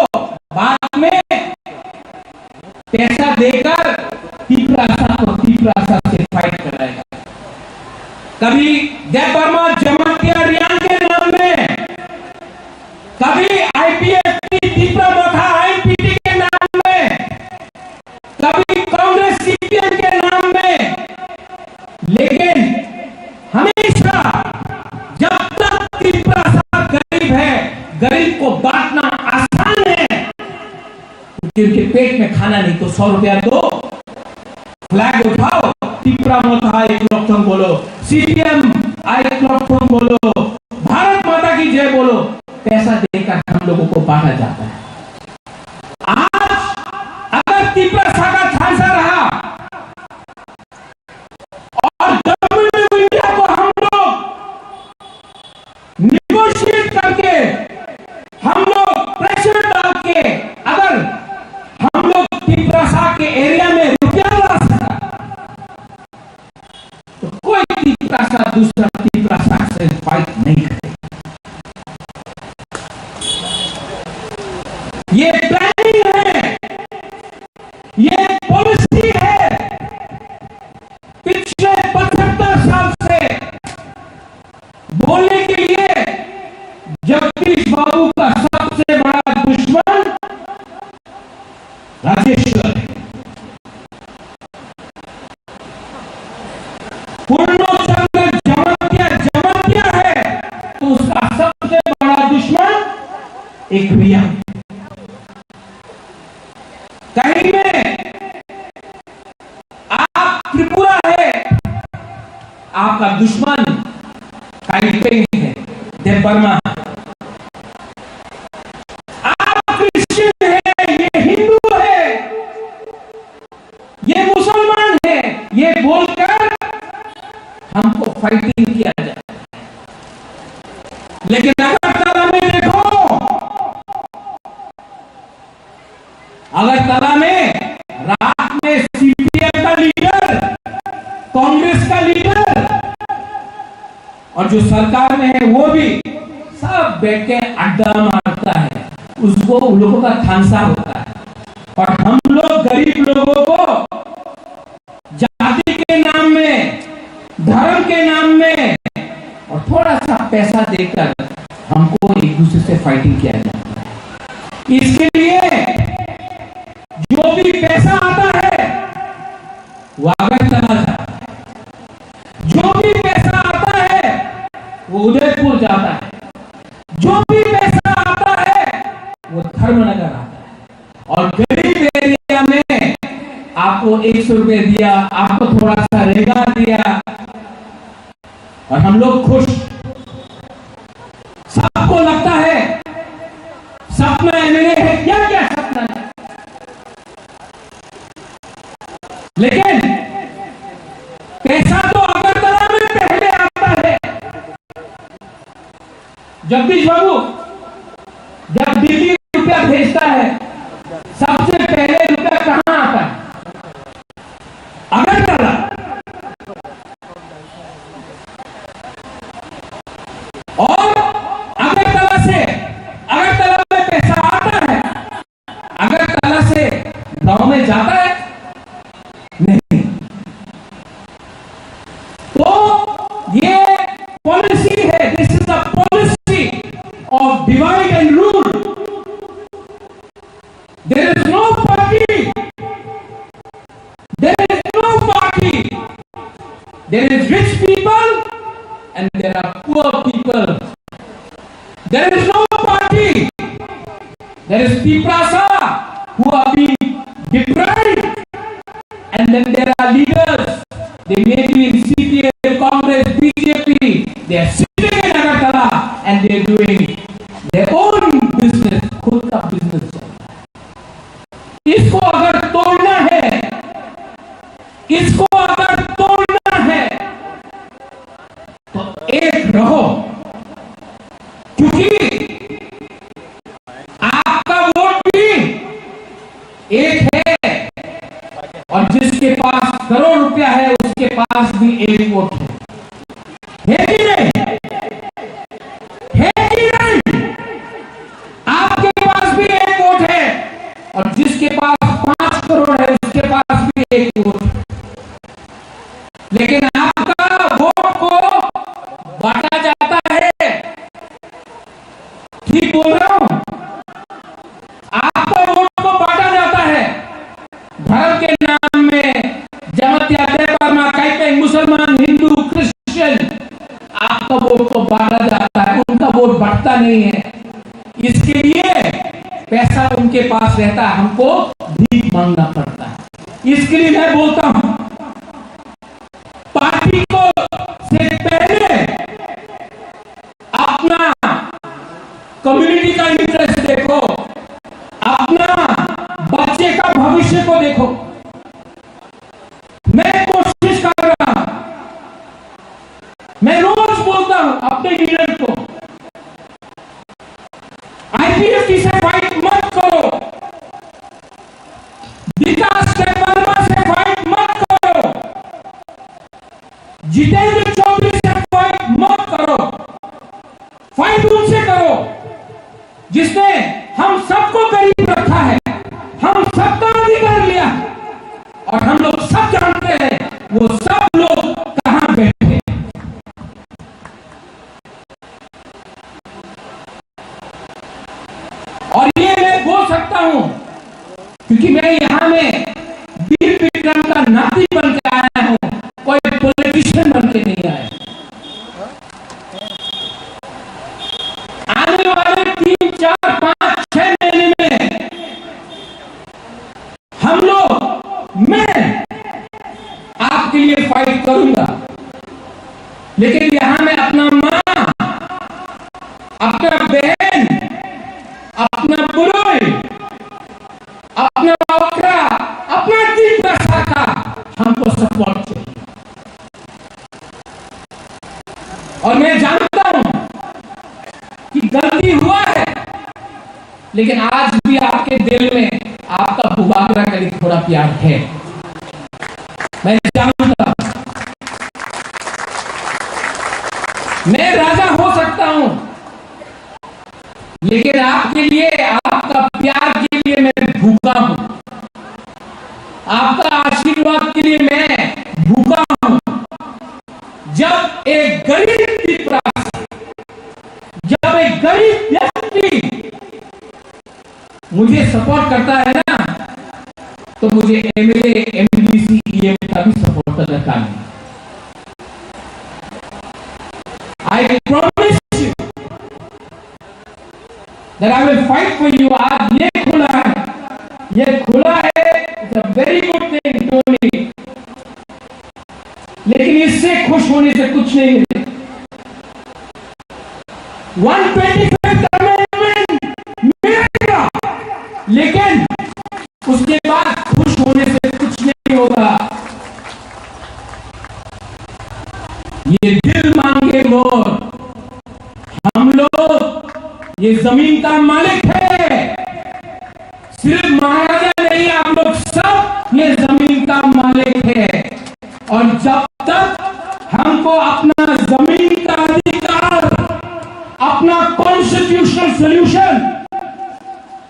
बाद में पैसा देकर त्रिपुरा से फाइट कराएगा। कभी देवबर्मा जमातिया रियान के नाम में, कभी आईपीएफटी त्रिपुरा मोथा आईपीटी के नाम में, कभी कांग्रेस सीपीएम के नाम में, लेकिन हमेशा जब तक त्रिपुरा साहब गरीब है, गरीब को बांटना आसान है, क्योंकि उनके पेट में खाना नहीं। तो 100 रुपया दो, फ्लैग उठाओ, त्रिपुरा मोथा आईक्लॉप्थम बोलो, सीपीएम आईक्लॉप्थम बोलो, भारत माता की जय बोलो, पैसा देकर हम लोगों को बांटा जाता है। आज अगर त्रिपुरा साहब का थांसा रहा और गवर्नमेंट ऑफ इंडिया को हम लोग निगोशिएट करके, हम लोग प्रेशर डाल के, अगर हम लोग त्रिपुरा साहब के एरिया में रुपया ला सका, तो कोई त्रिपुरा साहब दूसरा त्रिपुरा साहब से फाइट नहीं करेगा। ये प्लानिंग है, ये पॉलिसी है। पिछले 75 साल से बोलने के लिए जगदीश बाबू का सबसे बड़ा दुश्मन राजेश्वर है, पूर्णचंद्र जमातिया है, तो उसका सबसे बड़ा दुश्मन एक रिया। कहीं में आप त्रिपुरा है, आपका दुश्मन काइपेंग है, देवबर्मा। आप क्रिश्चियन है, ये हिंदू है, ये मुसलमान है, ये बोलकर हमको फाइटिंग किया जाए। लेकिन अगरतला में देखो, अगरतला में रात में सीपीएम का लीडर, कांग्रेस का लीडर और जो सरकार में है वो भी सब बैठ के अड्डा मारता है, उसको उन लोगों का थांसा होता है। और हम लोग गरीब लोगों को जाति के नाम में, धर्म के नाम में और थोड़ा सा पैसा देकर हमको एक दूसरे से फाइटिंग किया जाता है। इसके लिए जो भी पैसा आता है वो अगरतला जाता है, जो भी पैसा आता है वो उदयपुर जाता है, जो भी पैसा आता है वो धर्मनगर आता है। और गरीब एरिया में आपको 100 रुपए दिया, आपको थोड़ा सा रेगा दिया और हम लोग खुश। सबको लगता है सपना एमएलए है, क्या क्या सपना है, लेकिन पैसा तो अगरतला में पहले आता है। जगदीश बाबू जब दिल्ली रुपया भेजता है, सबसे पहले रुपया कहां आता है? अगरतला। और अगरतला में पैसा आता है, अगरतला से गांव में जाता है नहीं। तो ये पॉलिसी है, this is the policy of divide and rule. There is no party, there is no party, there is rich people and there are poor people. There is no party. There is Piprasa who are being deprived, and then there are leaders. They may be in CPM, Congress, BJP. They are sitting in Agartala and they are doing their own business, खुद का business। इसको अगर तोड़ना है, इसको अगर तोड़ना है तो एक रहो, क्योंकि आपका वोट भी एक है और जिसके पास करोड़ रुपया है उसके पास भी एक वोट है कि नहीं? है कि नहीं? आपके पास भी एक वोट है और जिसके पास 5 करोड़ है उसके पास भी एक वोट है। लेकिन आपका वोट को बांटा जाता है, ठीक बोल रहा हूं? आपका वोट को बांटा जाता है धर्म के नाम में, जमातिया परमा कई मुसलमान, हिंदू, क्रिश्चियन, आपका वोट को बांटा जाता है, उनका वोट बढ़ता नहीं है। इसके लिए पैसा उनके पास रहता है, हमको भीख मांगना पड़ता है। इसके लिए मैं बोलता हूं, पार्टी को से पहले अपना कम्युनिटी का इंटरेस्ट देखो, अपना बच्चे का भविष्य को देखो। मैं कोशिश कर रहा हूं, मैं रोज बोलता हूं अपने लीडर को, आईपीएफ से फाइट मत करो, विकास के वर्मा से फाइट मत करो, जितेंद्र चौधरी से फाइट मत करो, फाइट उनसे करो जिसने हम सबको करीब रखा है, हम सबका अधिकार लिया और हम लोग सब जानते हैं वो सब लोग कहां बैठे। और ये मैं बोल सकता हूं क्योंकि मैं यहां में वीर विक्रम का नाती बन के आया हूं, कोई पॉलिटिशियन बन के नहीं आया। आने वाले 3, 4, 5, 6 महीने में हम लोग, मैं आपके लिए फाइट करूंगा, लेकिन यहां में अपना मां, अपना बहन, अपना पुरोहित, अपना ओकरा, अपना तीव्रता का हमको सपोर्ट चाहिए। और मैं जानता हूं कि गलती हुआ है, लेकिन आज भी आपके दिल में आपका बुबाकरा का थोड़ा प्यार है, मैं जानता हूं। मैं राजा हो सकता हूं, लेकिन आपके लिए, आपका प्यार के लिए मैं भूखा हूं, आपका आशीर्वाद के लिए मैं भूखा हूं। जब एक गरीब पिपरासी, जब एक गरीब व्यक्ति मुझे सपोर्ट करता है ना, तो मुझे एमएलए, एमडीसी, ईएम का भी सपोर्ट करना चाहिए। I promise you that I will fight for you। आज ये खुला है, ये खुला है, it's a very good thing to होने से कुछ नहीं मिले। 125th अमेंडमेंट मिलेगा, लेकिन उसके बाद खुश होने से कुछ नहीं होगा। ये दिल मांगे वोट। हम लोग ये जमीन का मालिक है, सिर्फ महाराजा नहीं, आप लोग सब ये जमीन का मालिक है। और जब तक हमको अपना जमीन का अधिकार, अपना कॉन्स्टिट्यूशनल सॉल्यूशन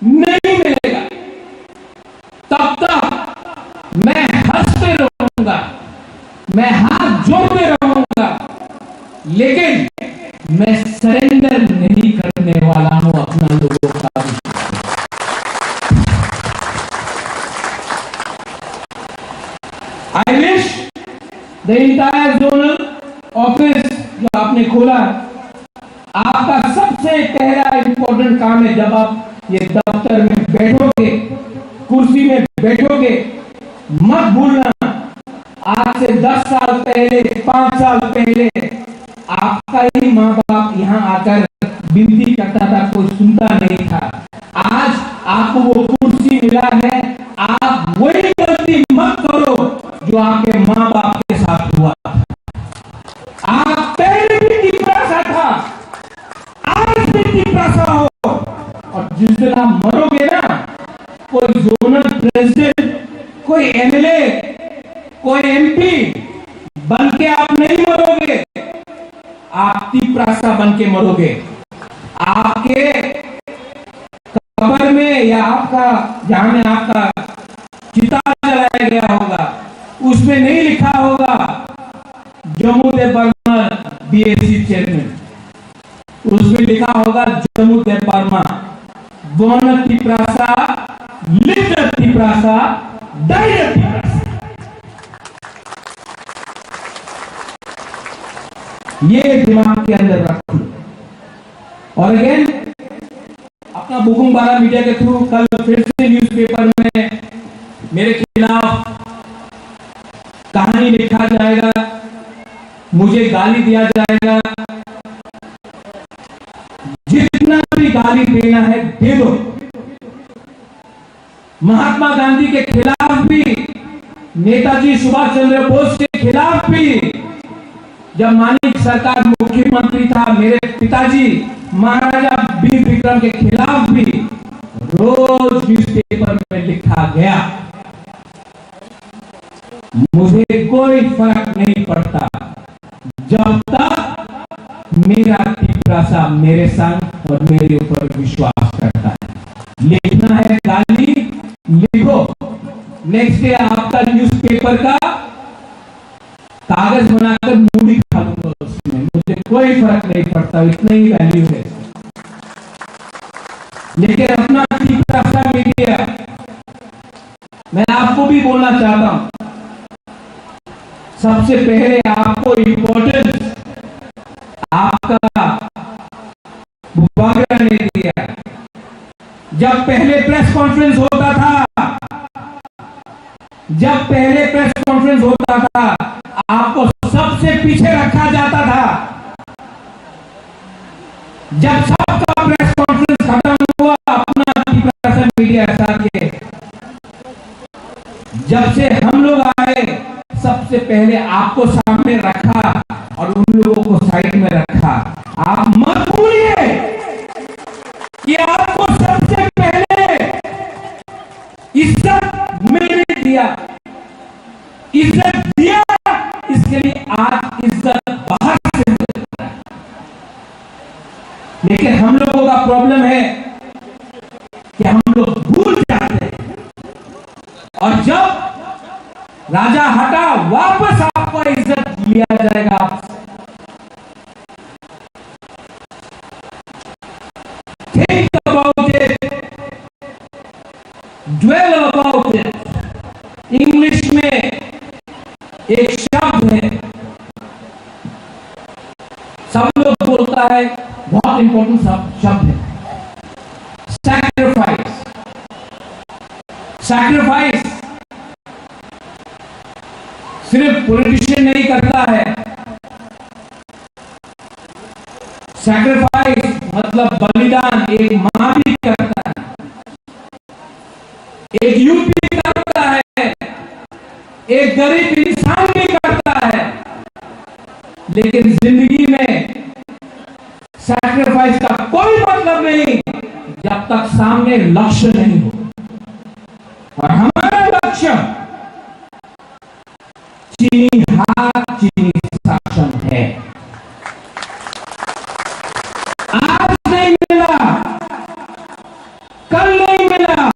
नहीं मिलेगा, तब तक मैं हंसते रहूंगा, मैं हाथ जोड़ते रहूंगा, लेकिन मैं सरेंडर नहीं करने वाला हूं अपना लोगों का। I wish the entire zonal office जो आपने खोला, आपका सबसे पहला इंपॉर्टेंट काम है, जब आप ये दफ्तर में बैठोगे, कुर्सी में बैठोगे, मत भूलना आज से 10 साल पहले, 5 साल पहले आपका ही माँ बाप यहाँ आकर विनती करता था, कोई सुनता नहीं था। आज आपको वो कुर्सी मिला है, आप वही गलती मत करो जो आपके माँ बाप के साथ हुआ। आप पहले भी टिप्रासा था, आज भी टिप्रासा हो, और जिस दिन आप मरोगे ना, कोई जोनल प्रेसिडेंट, कोई एमएलए, कोई एमपी बन के आप नहीं मरोगे, आप टिप्रासा बन के मरोगे। आपके कब्र में या आपका जहां में आपका चिता जलाया गया होगा, उसमें नहीं लिखा होगा जम्मू दे बर्मा बीएससी चेयरमैन, उसमें लिखा होगा जम्मू दे बर्मा बोन टिप्रासा, लिव्ड टिप्रासा, डाइड टिप्रासा। ये दिमाग के अंदर रखो। और अगेन अपना बुकुमबारा मीडिया के थ्रू कल फिर से न्यूज़पेपर में मेरे खिलाफ कहानी लिखा जाएगा, मुझे गाली दिया जाएगा। जितना भी गाली देना है दे दो। महात्मा गांधी के खिलाफ भी, नेताजी सुभाष चंद्र बोस के खिलाफ भी, जब मानिक सरकार मुख्यमंत्री था, मेरे पिताजी महाराजा वीर विक्रम के खिलाफ भी रोज न्यूज़पेपर में लिखा गया। मुझे कोई फर्क नहीं पड़ता जब तक मेरा टिप्रासा मेरे संग और मेरे ऊपर विश्वास करता है। लिखना है गाली, लिखो। नेक्स्ट डे आपका न्यूज़पेपर का कागज बनाकर मूड़ी खा लूंगा उसमें, मुझे कोई फर्क नहीं पड़ता, इतना ही वैल्यू है। लेकिन अपना टिप्रासा मीडिया, मैं आपको भी बोलना चाहता हूं, सबसे पहले आपको इम्पोर्टेंस आपका बागरा ने दिया। जब पहले प्रेस कॉन्फ्रेंस होता था, जब पहले प्रेस कॉन्फ्रेंस होता था, आपको सबसे पीछे रखा जाता था। जब सबका प्रेस कॉन्फ्रेंस खत्म हुआ, अपना टिप्रासा मीडिया के जब से हम लोग आए, सबसे पहले आपको सामने रखा और उन लोगों को साइड में रखा। आप मत भूलिए कि आपको सबसे पहले इज्जत मैंने दिया, इज्जत दिया, इसके लिए आज इज्जत बाहर से मिल रहा है। लेकिन हम लोगों का प्रॉब्लम है कि हम लोग भूल जाते हैं, और जब राजा हटा, वापस आपको इज्जत लिया जाएगा आपसे। Think about it, dwell about it। English में एक शब्द है, सब लोग बोलता है, बहुत इंपॉर्टेंट शब्द है, सैक्रिफाइस। सैक्रिफाइस सिर्फ पॉलिटिशियन नहीं करता है, सैक्रिफाइस मतलब बलिदान एक माँ भी करता है, एक युग भी करता है, एक गरीब इंसान भी करता है, लेकिन जिंदगी में सैक्रिफाइस का कोई मतलब नहीं जब तक सामने लक्ष्य नहीं हो। और हमारा लक्ष्य चीनी हाथ चीनी शासन है। आज नहीं मिला, कल नहीं मिला,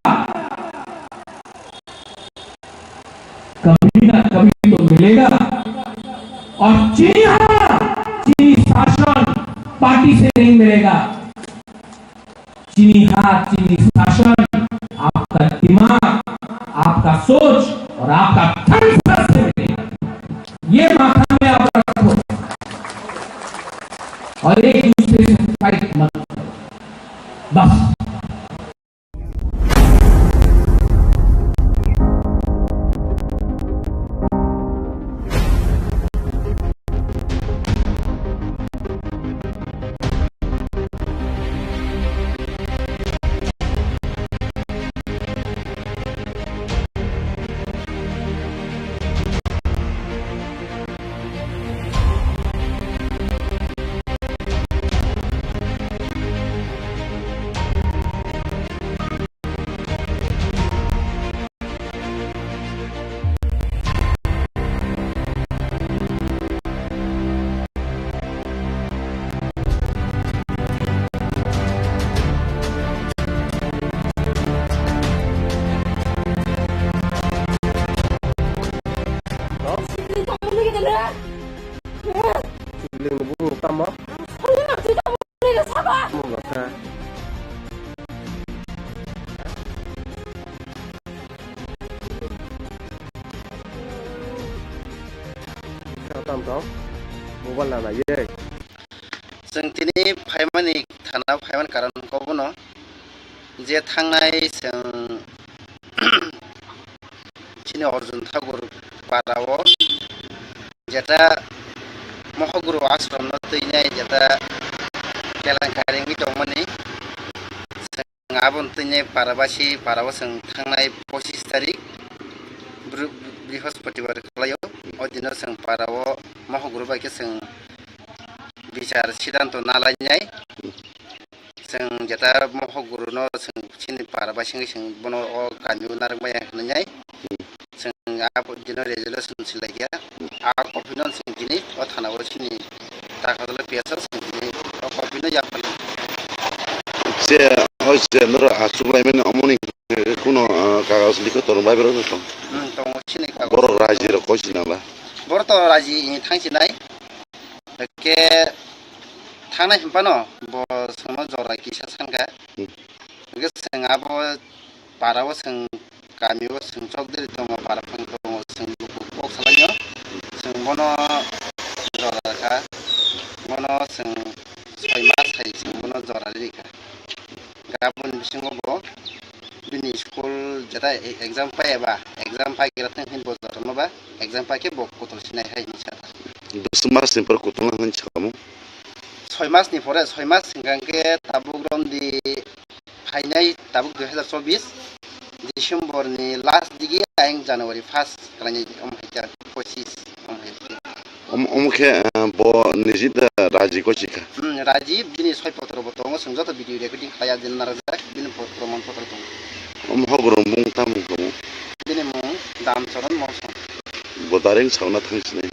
कभी ना कभी तो मिलेगा। और चीनी हाथ चीनी शासन पार्टी से नहीं मिलेगा। चीनी हाथ चीनी शासन आपका दिमाग, आपका सोच और आपका धन से मिलेगा। ये माथा में आप रखो और एक दूसरे से फाइट मत करो, बस। Sibling bung utama. Mengapa? Tam tau. Mobile lana ye. जों दिनै फाइमानि थाना फाइमान कारनखौ बुङो जे थांनाय जों चिनि अर्जुन ठाकुर पाराव जेटा महगुरु आश्रम न तैनाय जेटा केलांकारिंगि दंमोननि जों आबन तैनाय पाराबासि पाराव जों थांनाय 25 तारिख बृहस्पतिबार खालायाव अदिनो जों पाराव महगुरु बायके जों बिचार सिद्धांत नालायनाय जों जेटा महगुरु न जों चिनि पाराबासि जों बनो गामियाव नारबाय होननाय जों आब दिनो रेजोल्यूशन सिलायया आ कपिनो जों दिनै थानाव चिनि ताकादल पेसा जों दिनै कपिनो याफाल जे हयसे नर आसुलायमेन अमनि कुनो कागज लिखो तोरबाय बरो दं दङ चिनि कागज बर रायजो र कइसिनाला बर त रायजो थांसिनाय के थांनाय हम्पानो ब सम जरा किसा सानगा के जों आब पाराव जों गामियाव जों चौधरी दङ पाराफां दङ जों बक सालायो जों बनो जराखा बनो जों 6 मास हाय जों बनो जरा रिखा गाबोन बिसिङाव बिनि स्कुल जेटा एग्जाम पाएबा एग्जाम पाइग्रा थिं बजार माबा एग्जाम पाके बक कतल सिनाय हाय निसा 10 मास निपर कतल होन सामु 6 मास नि परे 6 मास सिंगांके ताबुक रमदि फाइनाय ताबुक 2024 डिसेम्बर नि लास्ट दिगे आं जनवरी 1 खालायनि अमहायता 25 अमहायता अमखे ब निजित राजी कोचिका राजीव दिनै 6 पत्र बतंग संजत भिडियो रेकर्डिं खाया दिन नारजा दिन प्रमाण पत्र दं अमहगुरु मुं ताम दं दिनै मुं दामचरण मौसम बदारिं सावना थांसिनाय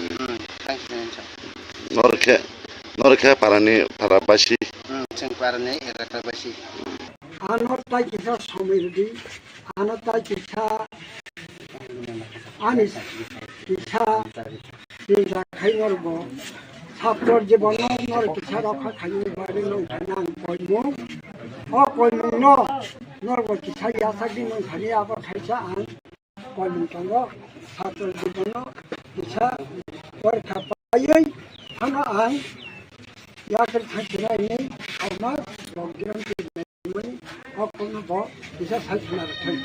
थांसिनाय नरखे पारानि पाराबासि जों पारानि एराकाबासि आनता किसा समिति आनता किसा आनि किसा जिंजा खाइनरबो ছাত্র জীবন নর কিছা রক্ষা খাইনি বারে নং কইমু অ কইমু ন নরব কিছা ইয়াসাকি নং খালি আবার খাইছা আন কইমু তঙ্গ ছাত্র জীবন কিছা পরীক্ষা পাইই আনা আন ইয়াকের থাকছিনা নেই আমার লকডাউন মই অ কইমু ব কিছা সাইছনা থাই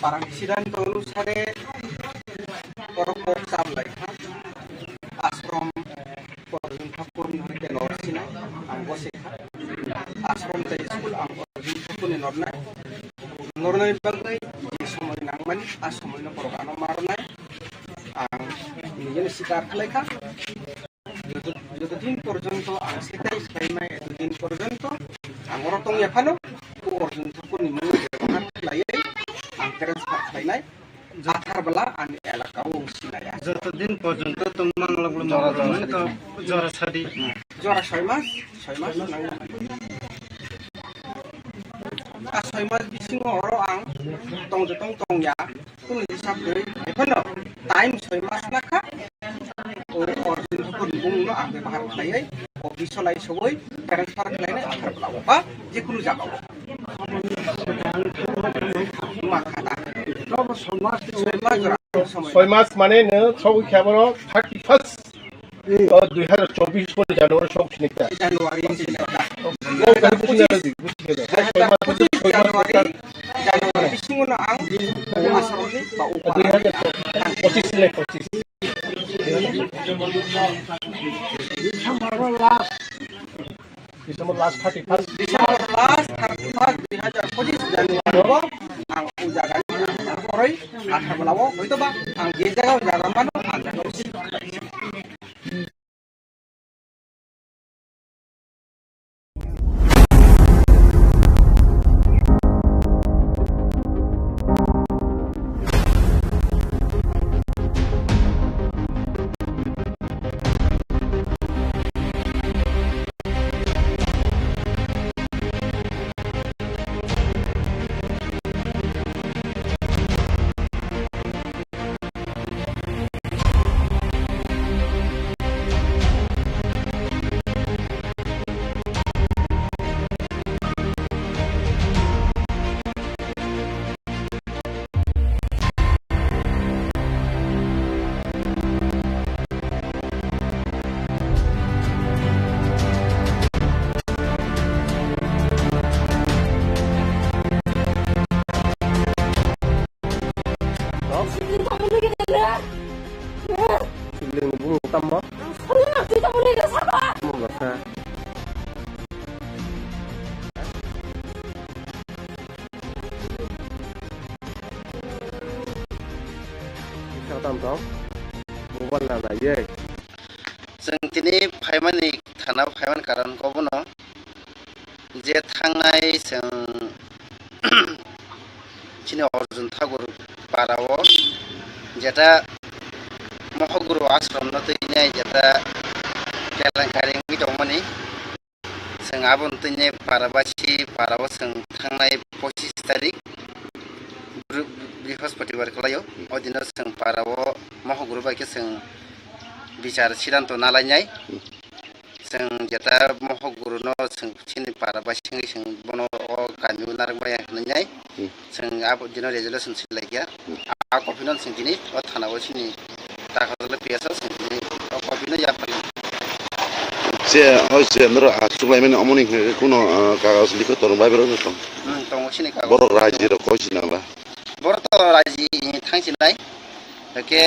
parang sidanto অনুসারে পরপক চামলাই আশ্রম অর্জুন ঠাকুরনি হইতে নরসিনাই আং বসেখা আশ্রম তাই স্কুল আং অর্জুন ঠাকুরনি নরনাই নরনাই বাগৈ যে সময় নাংমানি আর সময় পরগানো মারনাই আং নিজের শিকার খালাইখা যতদিন পর্যন্ত আং সেটাই খাইমাই এতদিন পর্যন্ত আঙর টং এখানো অর্জুন ঠাকুরনি মুখ ব্যবহার খালাইयै আং ট্রান্সফার খালাইনাই जाथारबला आं एलाकायाव सिनाया যতদিন পর্যন্ত তোমার জরাসাদি जरा 6 मास आ 6 मास बिसिङाव हरो आं तंया कुन हिसाब गै एखनो टाइम 6 मास नाखा अर्जुन ठाकुरनि बुंनो आं व्यवहार खालायै अफिस लाई सबै ट्रान्सफार खालायनाय आथारबला बा जिकुनु जागाव ছয় মাস মানে নো ছবি খেবর 31 2024 জানুয়ারি সব সিনেক্তা জানুয়ারি बिसिङावनो आं आसामनि बा 2025 December last 31 2025 Januari ang ujagan korai akan melawo itu bang ang di jaga ujagan mana ang jaga usi Siling bung tamba. Mengapa? Sao tam tong? Mobile là ye. जों दिनै फाइमानि थाना फाइमान कारण कबनो जे थांनाय जों चिनि अर्जुन ठाकुर पाराव जेटा महगुरु आश्रम न तैनाय जेटा केलांकारि दंमोनि जों आबन तैनाय पाराबासि पाराव जों थांनाय 25 तारिख बृहस्पतिबार खालायो अदिनो जों पाराव महगुरु बायके जों बिचार सिद्धांत नालायनाय जों जेटा महगुरु न जों चिनि पाराबासि जों बनो गामियाव नारबाय होननाय जों आबो दिनो रेजुलेसन सिलायगिया आ कफिनन जों दिनै थानाव सिनि ताकाजले पियासा जों दिनै कफिनो याफाल जे हयसे नर आसुलायमेन अमनि कोनो कागज लिखो तोर बायबरो दं दङ सिनि कागज बर रायजो र कसिनाबा बर त रायजि थांसिनाय के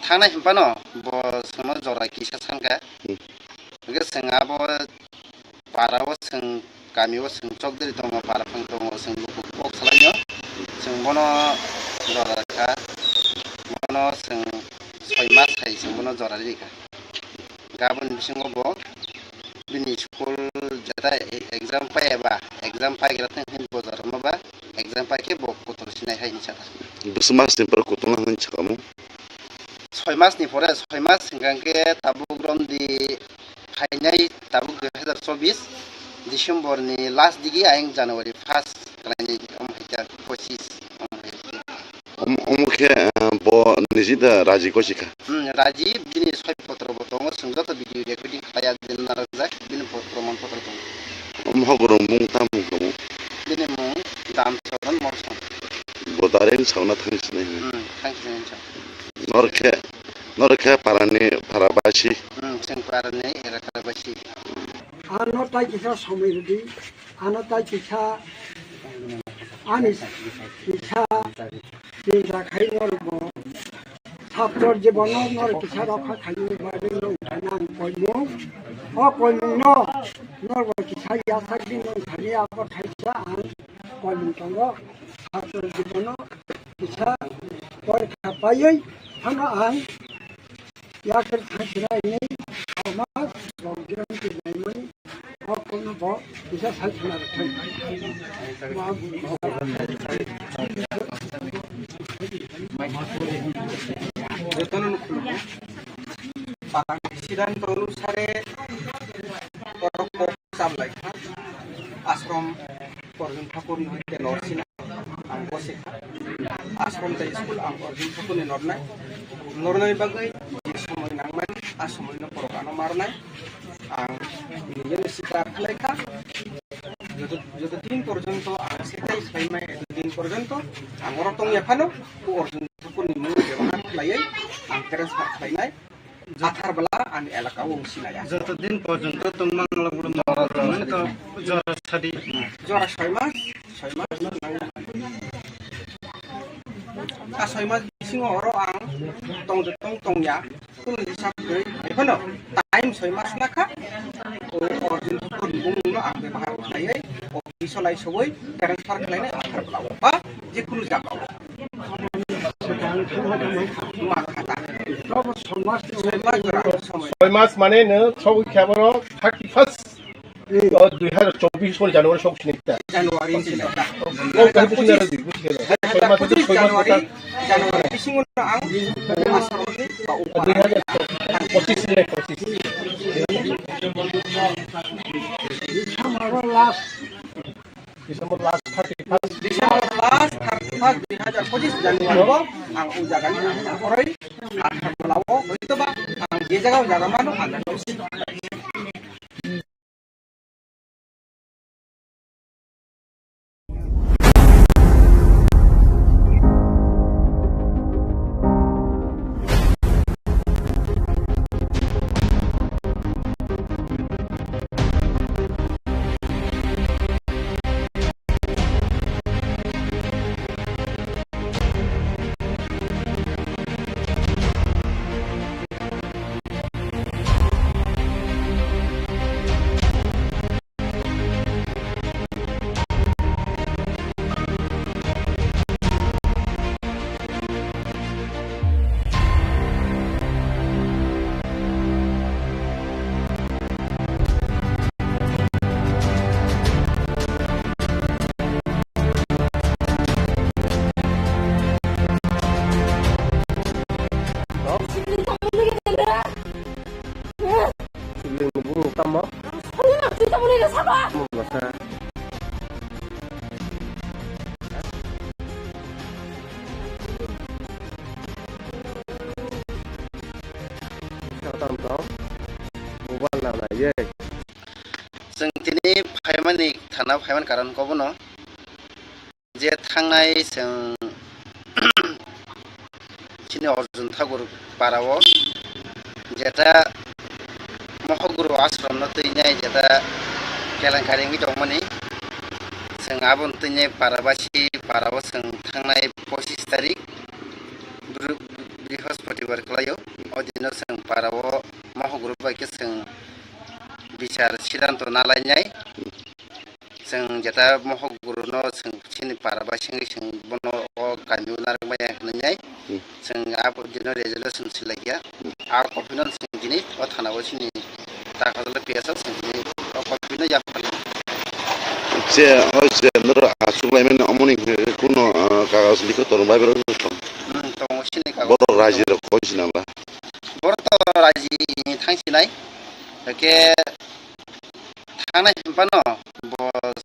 थांनाय हिमपानो ब सम जरा किसा सांगा के जों आबो पाराव जों गामियाव जों चकदरि दङ पाराफां दङ जों लुक खालामनो जों बनो जराखा बनो जों 6 मास हाय जों बनो जरा लिखा गाबोन बिसिङाव ब बिनि स्कुल जेटा एग्जाम पायबा एग्जाम पायग्रा थांहिन बजार माबा एग्जाम पायके ब गथर सिनाय हायनि साथा बस मास निपर कोतना होन छकामु 6 मासनि परे 6 मास सिगांके ताबुक रमदि फाइनाय ताबुक 2024 डिसेम्बरनि लास्ट दिगि आयं जानुवारि 1 खालायनि अमहायता 25 अमखे ब निजिदा राजि कसिका राजि बिनि सय पत्र बतंग संजत भिडिअ रेकर्डिं खाया दिन नारजा बिनि प्रमाण पत्र दं महगुरु मुं ताम दं बिनि मुं दाम सदन मरसन बदारेन सावना थांसिनाय थांसिनाय नरखे पाराबासि जों पारानि एलाकाबासि आनो ताइ किसा समय दी आनो ताइ किसा 아니 기차 진짜 가이노르고 삽돌 집어넣어 너를 기차로 가기를 말을 그냥 골목 골목로 너를 기차 야사기는 다리하고 갈차 안 골목으로 삽돌 집어넣어 기차 머리 가빠이 하나 안 약을 다시라니 아마 먹기는 기내면 그거는 뭐 기차 살펴나를 वेतन सिद्धांत अनुसारे आश्रम अर्जुन ठाकुर नरसिना बसेखा आश्रम स्कूल अर्जुन ठाकुर नरनाय बागै जे समय नांनाय आ समय परकानो मारनाय निजेनो सिदा खालायखा যতদিন পর্যন্ত সেটাই সাইমাই এতদিন পর্যন্ত আমার তং এখানো অর্জুন ঠাকুরনি মুখ ব্যবহার খালাইयै আং ট্রান্সফার খালাইনাय আথারবেলা আন এলাকা অংশিনায়া যতদিন পর্যন্ত তোমার মানে তো জরা ছাড়ি জরা 6 মাস आ 6 मास बिसिङाव हरो आं तंया कुन हिसाब गै एखनो टाइम 6 मास लाखा अर्जुन ठाकुर बुंनो आं व्यवहार खालायै अफिस लाय सबै ट्रान्सफार खालायनाय आथारब्लाव बा जिकुनु जाबाव ছয় মাস মানে নো সব খেবর 31 2024 জানুয়ারি সব সিনিতা জানুয়ারি সিনিতা ও কাই বুঝিনা দি বুঝিনা ছয় মাস থেকে 6 মাস জানুয়ারি বিসিङाव आं आसामनि 2025 रे 25 December last 31 2025 Januari ang ujagan orai atharblawo hoito ba ang je jaga jaga mano ang जों दिनै फाइमानि थाना फाइमान कारण कबनो जे थांनाय जों चिनि अर्जुन ठाकुर पाराव जेता महगुरु आश्रम न तैनाय जेता केलेंकारिनि दंमोनि जों आबन तैनाय पाराबासि पाराव जों थांनाय 25 तारिख बृहस्पतिबार खालायो अदिनो जों पाराव महगुरु बायके जों बिचार सिद्धांत नालायनाय जों जेता महगुरुनो जों चिनि पाराबासिङै जों बनो गामियाव नारबाय होननाय जों आब दिनो रेजोल्यूशन सिलागिया आ कपिनो जों दिनै थानाव चिनि ताकाजल पेसाव जों दिनै कपिनो जाफालि जे होजे नर आसुलायमेन अमनि कुनो कागज लिखो तोरबाय बेरो दङ चिनि कागज बर रायजो कइसिनाबा बर रायजो थांसिनाय के थांनाय पानो ब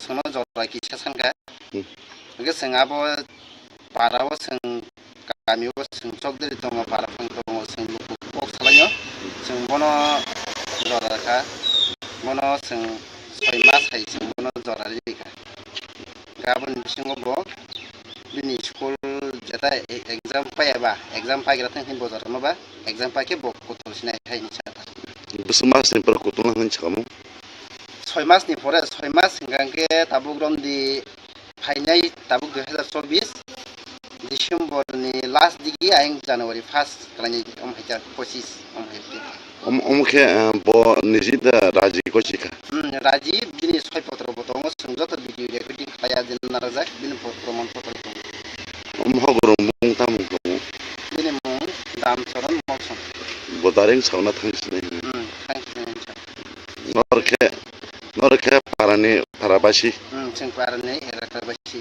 सोनो जरा किसा सानगा के जोंआबो पाराव जों गामियाव जों चकदरि दङ पाराफां दङ जों बक सालायो जों बनो जराखा बनो जों 6 मास हाय जों बनो जरा लिखा गाबोन बिसिङाव ब बिनि स्कुल जेता एग्जाम पायाबा एग्जाम पाइग्रा थां हिन बजार नबा एग्जाम पाके बक कतलसिनाय हायनि साथा बेसमासनि पर कतल होन छामु 6 मासनि परे 6 मास सिगांके ताबुग्रमदि फाइनाय ताबुक 2024 डिसेम्बरनि लास्ट दिगी आं जानुवारि 1 खालायनाय अमहायता 25 अमहायता अमखे ब निजिद राजी कोचिका राजी बिनि 6 पत्र बतंग संजत भिडियो रेकर्डिं खाया दिन नाराजाक बिनि प्रमाण पत्र अमहगरम मुंताम बिनि मुं दामचरण मौसम बदारें सावना थांसिनै नरखे पारानि पाराबासी जों पारानि एलाकाबासी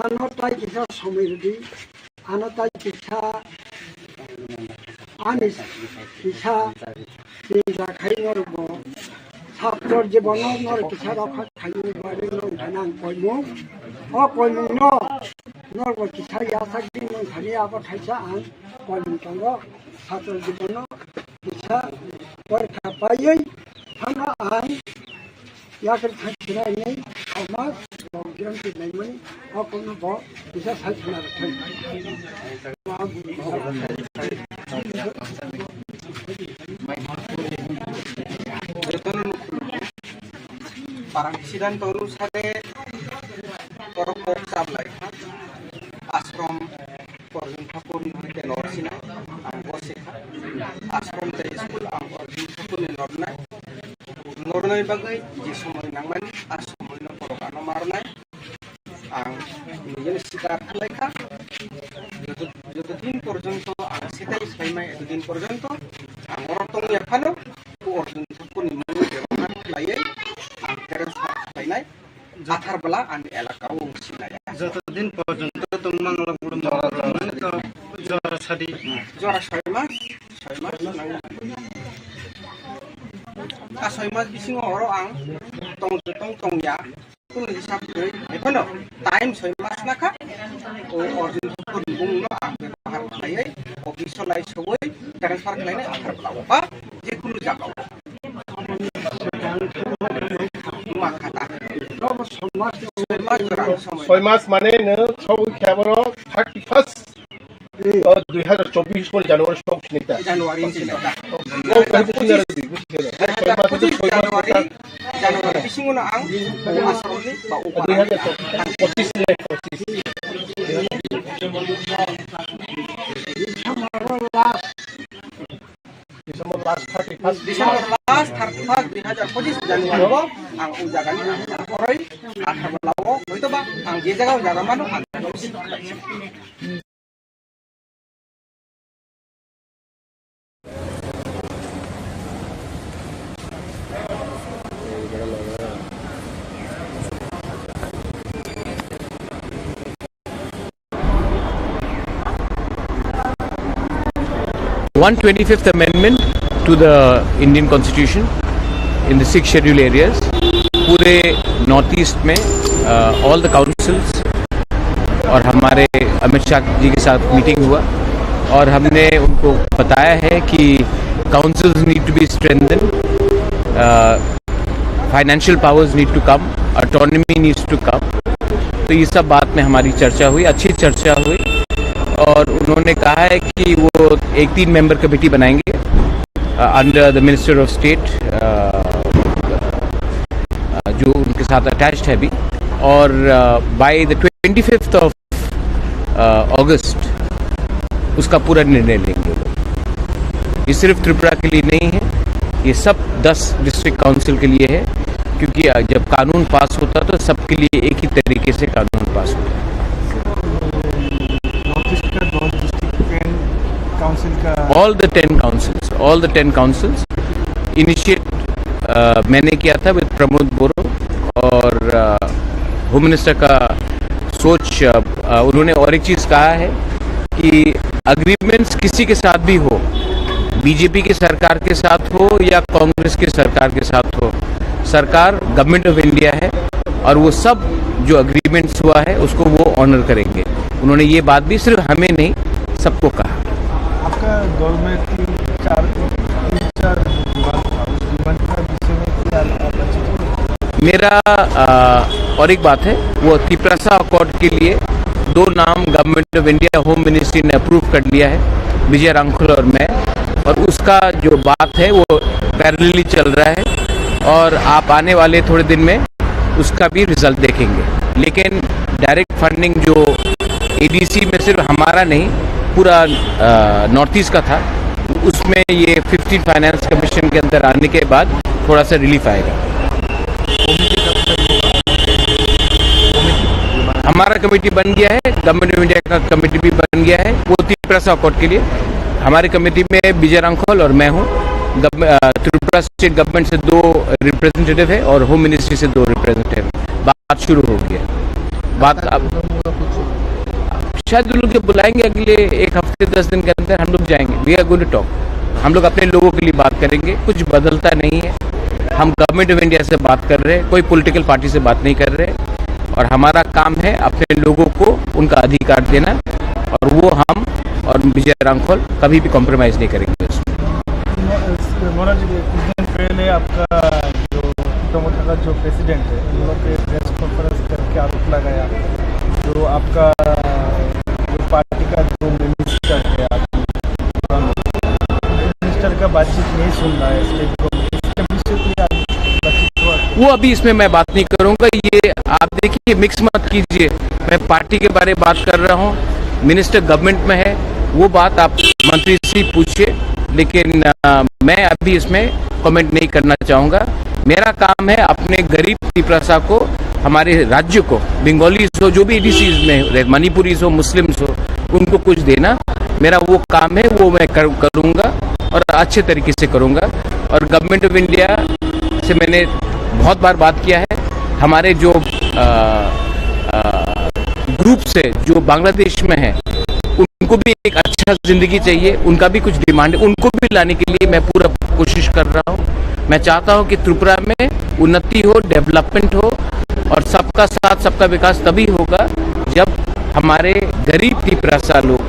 आनताय किसा समिति आनताय किसा आनि किसा जिंजा खाइनरबो ছাত্র জীবনৰ নৰ কিছা ৰখা খাইনি বাৰে নধানাং কইমু কইমু নৰ কিছা ইয়াথাক দিন নধানি আবার খাইছা আং কইমু তঙ্গ ছাত্র জীবন কিছা পরীক্ষা পাইयै থানা আং ইয়াকে থাকছিনাই নেই সমাজ বজ্ঞান দিনাইমনি কোনো ব কিছা সাইছনা রাখাই Parang sidan tolu sare korok sablay ashram Arjun Thakur ke norsina ang bosika ashram te school ang Arjun Thakur ni nornai bagai je somoy nangman ashram no korokano marnai ang নিজের শিকার লেখা যতদিন পর্যন্ত সেটাই সাইমাই এতদিন পর্যন্ত আমার তো এখানে অর্জুন ঠাকুর নির্মাণ ব্যবহার লাইয়ে নাই আথার বেলা আমি এলাকাও সিনাই যতদিন পর্যন্ত তোমার গুরু জরা সাদি জরা 6 মাস আর 6 মাস বিসিং হরো আং টংয়া কোনো হিসাব করে এখনো টাইম 6 মাস নাকা ও অর্জুন ঠাকুর বুংনো আং ব্যবহার লাইয়ে অফিস লাই সবই ট্রান্সফার লাইনে আথার বেলা বা যে কোনো জায়গা ছয় মাস মানে সব খেবর 31 2024 করে জানুয়ারি সব নিতা জানুয়ারি সিংহনো আং আসরনি বা 2025 December last 31 2025 Januari ang ujagan orai athar balawo hoito ba ang je jaga jaga mano ang One 25th Amendment to the Indian Constitution in the 6 scheduled areas. पूरे नॉर्थ ईस्ट में ऑल द काउंसिल्स और हमारे अमित शाह जी के साथ meeting हुआ और हमने उनको बताया है कि councils need to be strengthen, financial powers need to come, autonomy needs to come. तो ये सब बात में हमारी चर्चा हुई, अच्छी चर्चा हुई और उन्होंने कहा है कि वो एक 3 मेंबर कमेटी बनाएंगे under the minister of state जो उनके साथ अटैच्ड है अभी और बाय द 25th ऑफ अगस्त उसका पूरा निर्णय लेंगे। ये सिर्फ त्रिपुरा के लिए नहीं है, ये सब 10 डिस्ट्रिक्ट काउंसिल के लिए है क्योंकि जब कानून पास होता तो सबके लिए एक ही तरीके से कानून पास होता है। All the 10 councils initiate मैंने किया था विद प्रमोद बोरो और होम मिनिस्टर का सोच उन्होंने और एक चीज़ कहा है कि अग्रीमेंट्स किसी के साथ भी हो, बीजेपी की सरकार के साथ हो या कांग्रेस की सरकार के साथ हो, सरकार गवर्नमेंट ऑफ इंडिया है और वो सब जो अग्रीमेंट्स हुआ है उसको वो ऑनर करेंगे। उन्होंने ये बात भी सिर्फ हमें नहीं सबको कहा। आपका दौर में 3-4 मेरा और एक बात है, वो तिप्रासा अकॉर्ड के लिए 2 नाम government of India home ministry ने अप्रूव कर लिया है, विजय रांखल और मैं, और उसका जो बात है वो पैरेलली चल रहा है और आप आने वाले थोड़े दिन में उसका भी रिजल्ट देखेंगे। लेकिन डायरेक्ट फंडिंग जो एडीसी में सिर्फ हमारा नहीं पूरा नॉर्थ ईस्ट का था, उसमें ये 15 फाइनेंस कमीशन के अंदर आने के बाद थोड़ा सा रिलीफ आएगा। हमारा कमेटी बन गया है, गवर्नमेंट ऑफ इंडिया का कमेटी भी बन गया है वो त्रिपुरा अकॉर्ड के लिए। हमारे कमेटी में विजय रांखल और मैं हूँ। त्रिपुरा स्टेट गवर्नमेंट से 2 रिप्रेजेंटेटिव है और होम मिनिस्ट्री से 2 रिप्रेजेंटेटिव। बात शुरू हो गया। बात अब शायद उन लोग के बुलाएंगे अगले 1 हफ्ते 10 दिन के अंदर हम लोग जाएंगे। We are going to talk. हम लोग अपने लोगों के लिए बात करेंगे, कुछ बदलता नहीं है। हम गवर्नमेंट ऑफ इंडिया से बात कर रहे हैं, कोई पॉलिटिकल पार्टी से बात नहीं कर रहे और हमारा काम है अपने लोगों को उनका अधिकार देना और वो हम और विजय रांखल कभी भी कॉम्प्रोमाइज़ नहीं करेंगे उसमें। मनोज जी, कुछ दिन पहले आपका जो टोमोटा का जो प्रेसिडेंट है उन लोग के प्रेस कॉन्फ्रेंस करके आरोप लगाया जो आपका जो पार्टी का जो मिनिस्टर है मिनिस्टर का बातचीत नहीं सुन रहा है स्टेट गवर्नमेंट, इसके विषय में बातचीत हुआ? वो अभी इसमें मैं बात नहीं करूंगा। ये आप देखिए, मिक्स मत कीजिए। मैं पार्टी के बारे में बात कर रहा हूँ, मिनिस्टर गवर्नमेंट में है, वो बात आप मंत्री से पूछिए, लेकिन मैं अभी इसमें कमेंट नहीं करना चाहूँगा। मेरा काम है अपने गरीब त्रिपुरा को, हमारे राज्य को, बंगालीज हो, जो भी एडीसीज में, मणिपुरीज हो, मुस्लिम्स हो, उनको कुछ देना मेरा वो काम है। वो मैं करूँगा और अच्छे तरीके से करूँगा। और गवर्नमेंट ऑफ इंडिया से मैंने बहुत बार बात किया है। हमारे जो ग्रुप से जो बांग्लादेश में है उनको भी एक अच्छा जिंदगी चाहिए, उनका भी कुछ डिमांड है, उनको भी लाने के लिए मैं पूरा कोशिश कर रहा हूँ। मैं चाहता हूँ कि त्रिपुरा में उन्नति हो, डेवलपमेंट हो और सबका साथ सबका विकास तभी होगा जब हमारे गरीब त्रिपुरा लोग,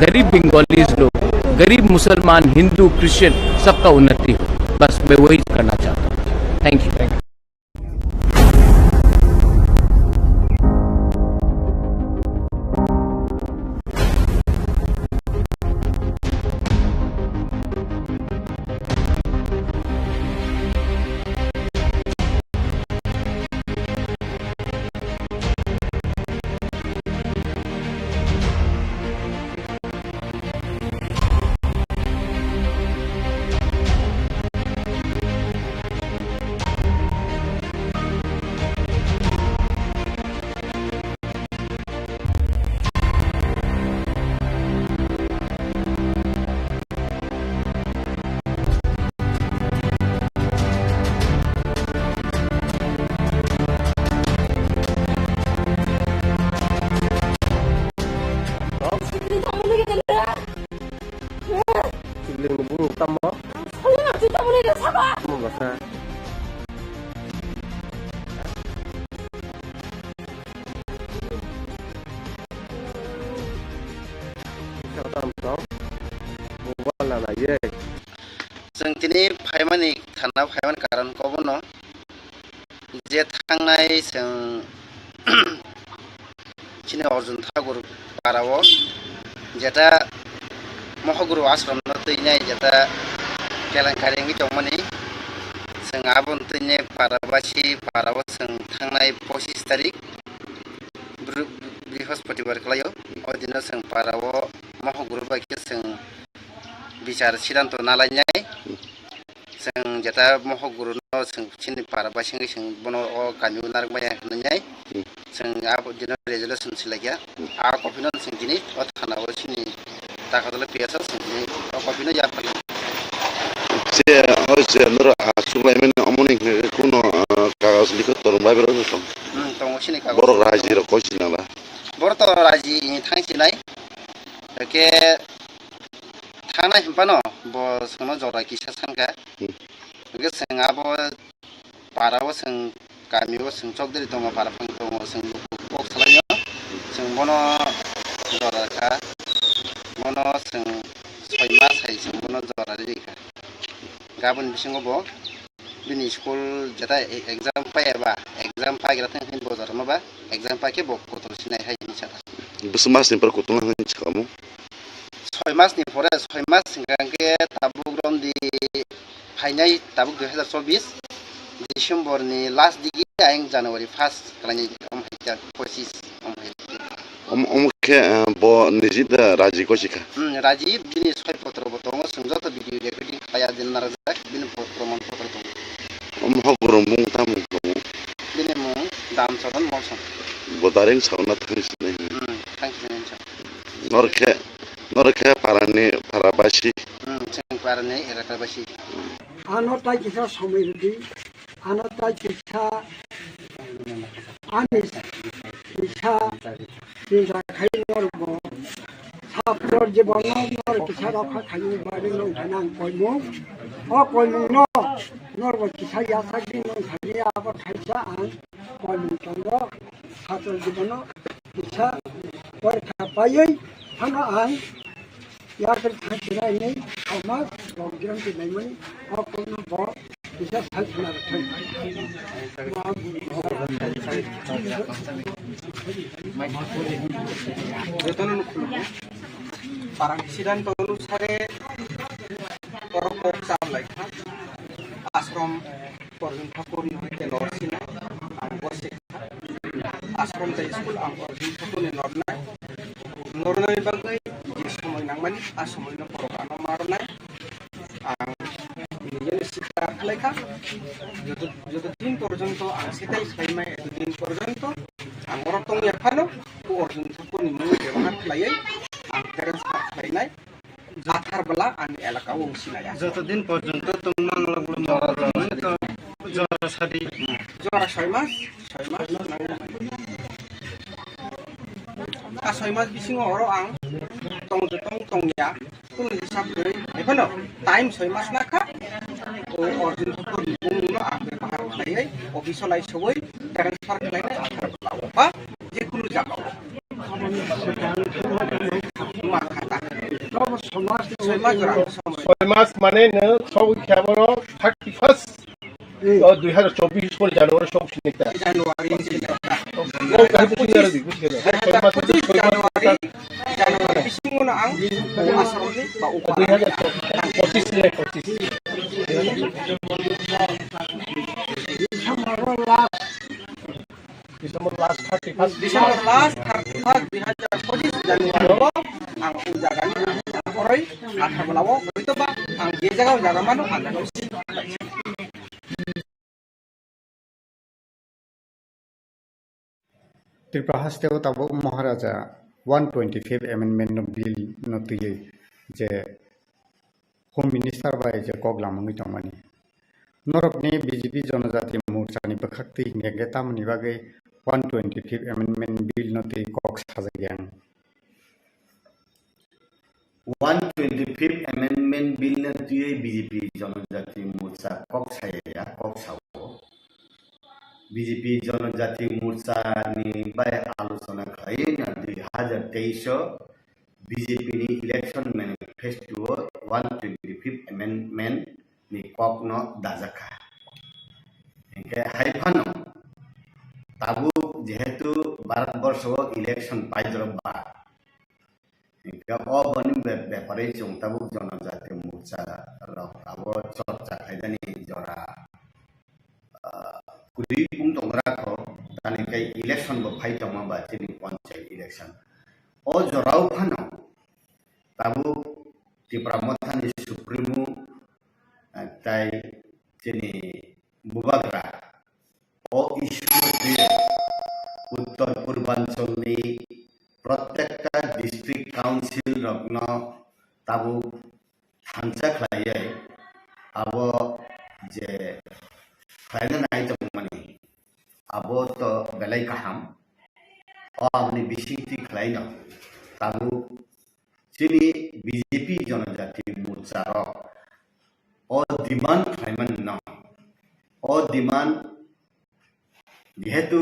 गरीब बंगालीज लोग, गरीब मुसलमान, हिंदू, क्रिश्चियन सबका उन्नति हो। बस मैं वही करना चाहता हूँ। Thank you. जों दिनै फाइमानि थाना फाइमान कारनखौ बुंनो जे थांनाय जों चिनि अर्जुन ठाकुर पाराव जेटा महगुरु आश्रम न तैनाय जेटा केलेंकारिनि दंमोनि जों आबुन तैनाय पाराबासि पाराव जों थांनाय 25 तारिख बृहस्पतिबार खालायो अदिनो जों पाराव महगुरु बायके जों बिचार सिद्धांत नालायनाय जों जेटा महगुरु न जों चिनि पाराबासि जों बनो गामियाव नारबाय होननाय जों आब दिनो रेजोल्यूशन सिलाया आ कपिनो जों दिनै थानाव चिनि ताकादले पियासा जों दिनै कपिनो याफाल जे होजे नर आसुलायमेन अमनि कोनो कागज लिखो तरबाय बेरो सम दङ चिनि कागज बर राजि र कसिनाला बर त राजि थांसिनाय के थाना हिंपानो ब सोनो जरा किसा सानका के जों आब पाराव जों गामियाव जों चौधरी दङ पाराफां दङ जों बक सालायो जों बनो जराखा बनो जों 6 मास हाय जों बनो जरा रेखा गाबोन बिसिङो बो बिनि स्कुल जेटा एग्जाम पायाबा एग्जाम पाइग्रा थांखिन बजार माबा एग्जाम पाके बक गथ' सिनाय हाय निसारा बस मास निपर गथ'ना होन छकामु 6 मासनि परे 6 मास सिगांके ताबुग्रम दि फाइनाय ताबुक 2024 डिसेम्बरनि लास्ट दिगि आयं जानुवारि 1 खालायनाय 25 Omke bo nizida raji ko chika. Rajiv bini 6 potro botongo sungjata video recording kaya din narazak bini proman potro tong. Hogurung tamu ko. Bini mo dam soron morson. Bodaring sauna thris nei. Thank you Norke parabasi. Sing parane erakabasi. Ano tayo kisa somirdi, ano tayo kisa anis, kisa sinsa kayo norbo, sapor jebono nor kisa raka kayo bari nong tanang koymo, o koymo no, norbo kisa yasagi nong kaya apa kaya ang koymo tondo, sapor jebono kisa koy kapayoy, ano ang याकर खचरा नहीं हमार programme के नहीं money और कोनो बहुत इसे खचरा रखे যতন parang সিদ্ধান্ত অনুসারে পরপর চালাই আশ্রম পর্যন্ত করি হইতে নরসিনা আর বসে আশ্রম তাই স্কুল আম পর্যন্ত কোনে নরনা নরনাই বাগৈ যে সময় নাংমানি আর সময় না পরকানো মারনাই আং নিজের শিক্ষা লেখা যতদিন পর্যন্ত আং সেটাই সাইমাই এতদিন পর্যন্ত আমার তং এখানো ও অর্জন কোনি মুই ব্যবহার খাইয়াই আং প্যারেন্টস খাইনাই জাথার বেলা আং এলাকা অংশিনাই যতদিন পর্যন্ত তোমার জরা সারি জরা 6 মাস আর 6 মাস বিসিङाव हरो आं tongya kun hisab deui ekhano time 6 মাস নাখা ও অর্জন কোনি মুনো আং ব্যবহার খাইয়াই অফিসলাই সবই ট্রান্সফার খাইনাই আধার বেলা বা যে কোনো জায়গা মাস মানে সব খেবর 31st 2024 করে জানুয়ারি সব সিনেটা জানুয়ারি বিসিङावनो आं आसामनि बा उपाधि 2025 last 31st 2025 Januari ang ujagan oray athar balawo hoito ba ang je jaga jaga mano ang si Tripura हास्टेव तब महाराजा 125 amendment bill नतुये J home minister by J कगलामंगै तंमानि नरकनि BJP जनजाति मोर्चानि बखक्ति नेगेतामनि बागै 125 एमेंडमेंट बिल नतुये कक साजायगां 125 एमेंडमेंट बिल नतुये बीजेपी जनजाति मोर्चा कक साया कक साव बीजेपी जनजाति मोर्चा नि bye आलोचना खायना 2023 बीजेपी नि इलेक्शन मैनिफेस्टो 125 अमेंडमेंट नि ककनो दाजाखा एके हाइफानो ताबु जेहेतु भारतवर्ष इलेक्शन पाइद्रबा एके अबनि व्यापारी जोंताबु जनजाति मोर्चा अब चर्चा खायदानि जरा कुड़ी पुंग तोंगरा को ताने कई इलेक्शन बो फाइट तमा बाती नि पंचायत इलेक्शन ओ जराउ फानो ताबु त्रिपुरा मथानि सुप्रीमो ताई जेनि बुबाग्रा ओ इश्यू उत्तर पूर्वांचलनि प्रत्येकटा डिस्ट्रिक्ट काउंसिल रत्न ताबु थांचा खलायै अब जे फाइनल आई तो मनी अब तो बेलाई कहम और अपनी विशिष्टि खलाइन ताबु चिनी बीजेपी जनजाति मोर्चा और डिमांड खलाइमन न और डिमांड जेहेतु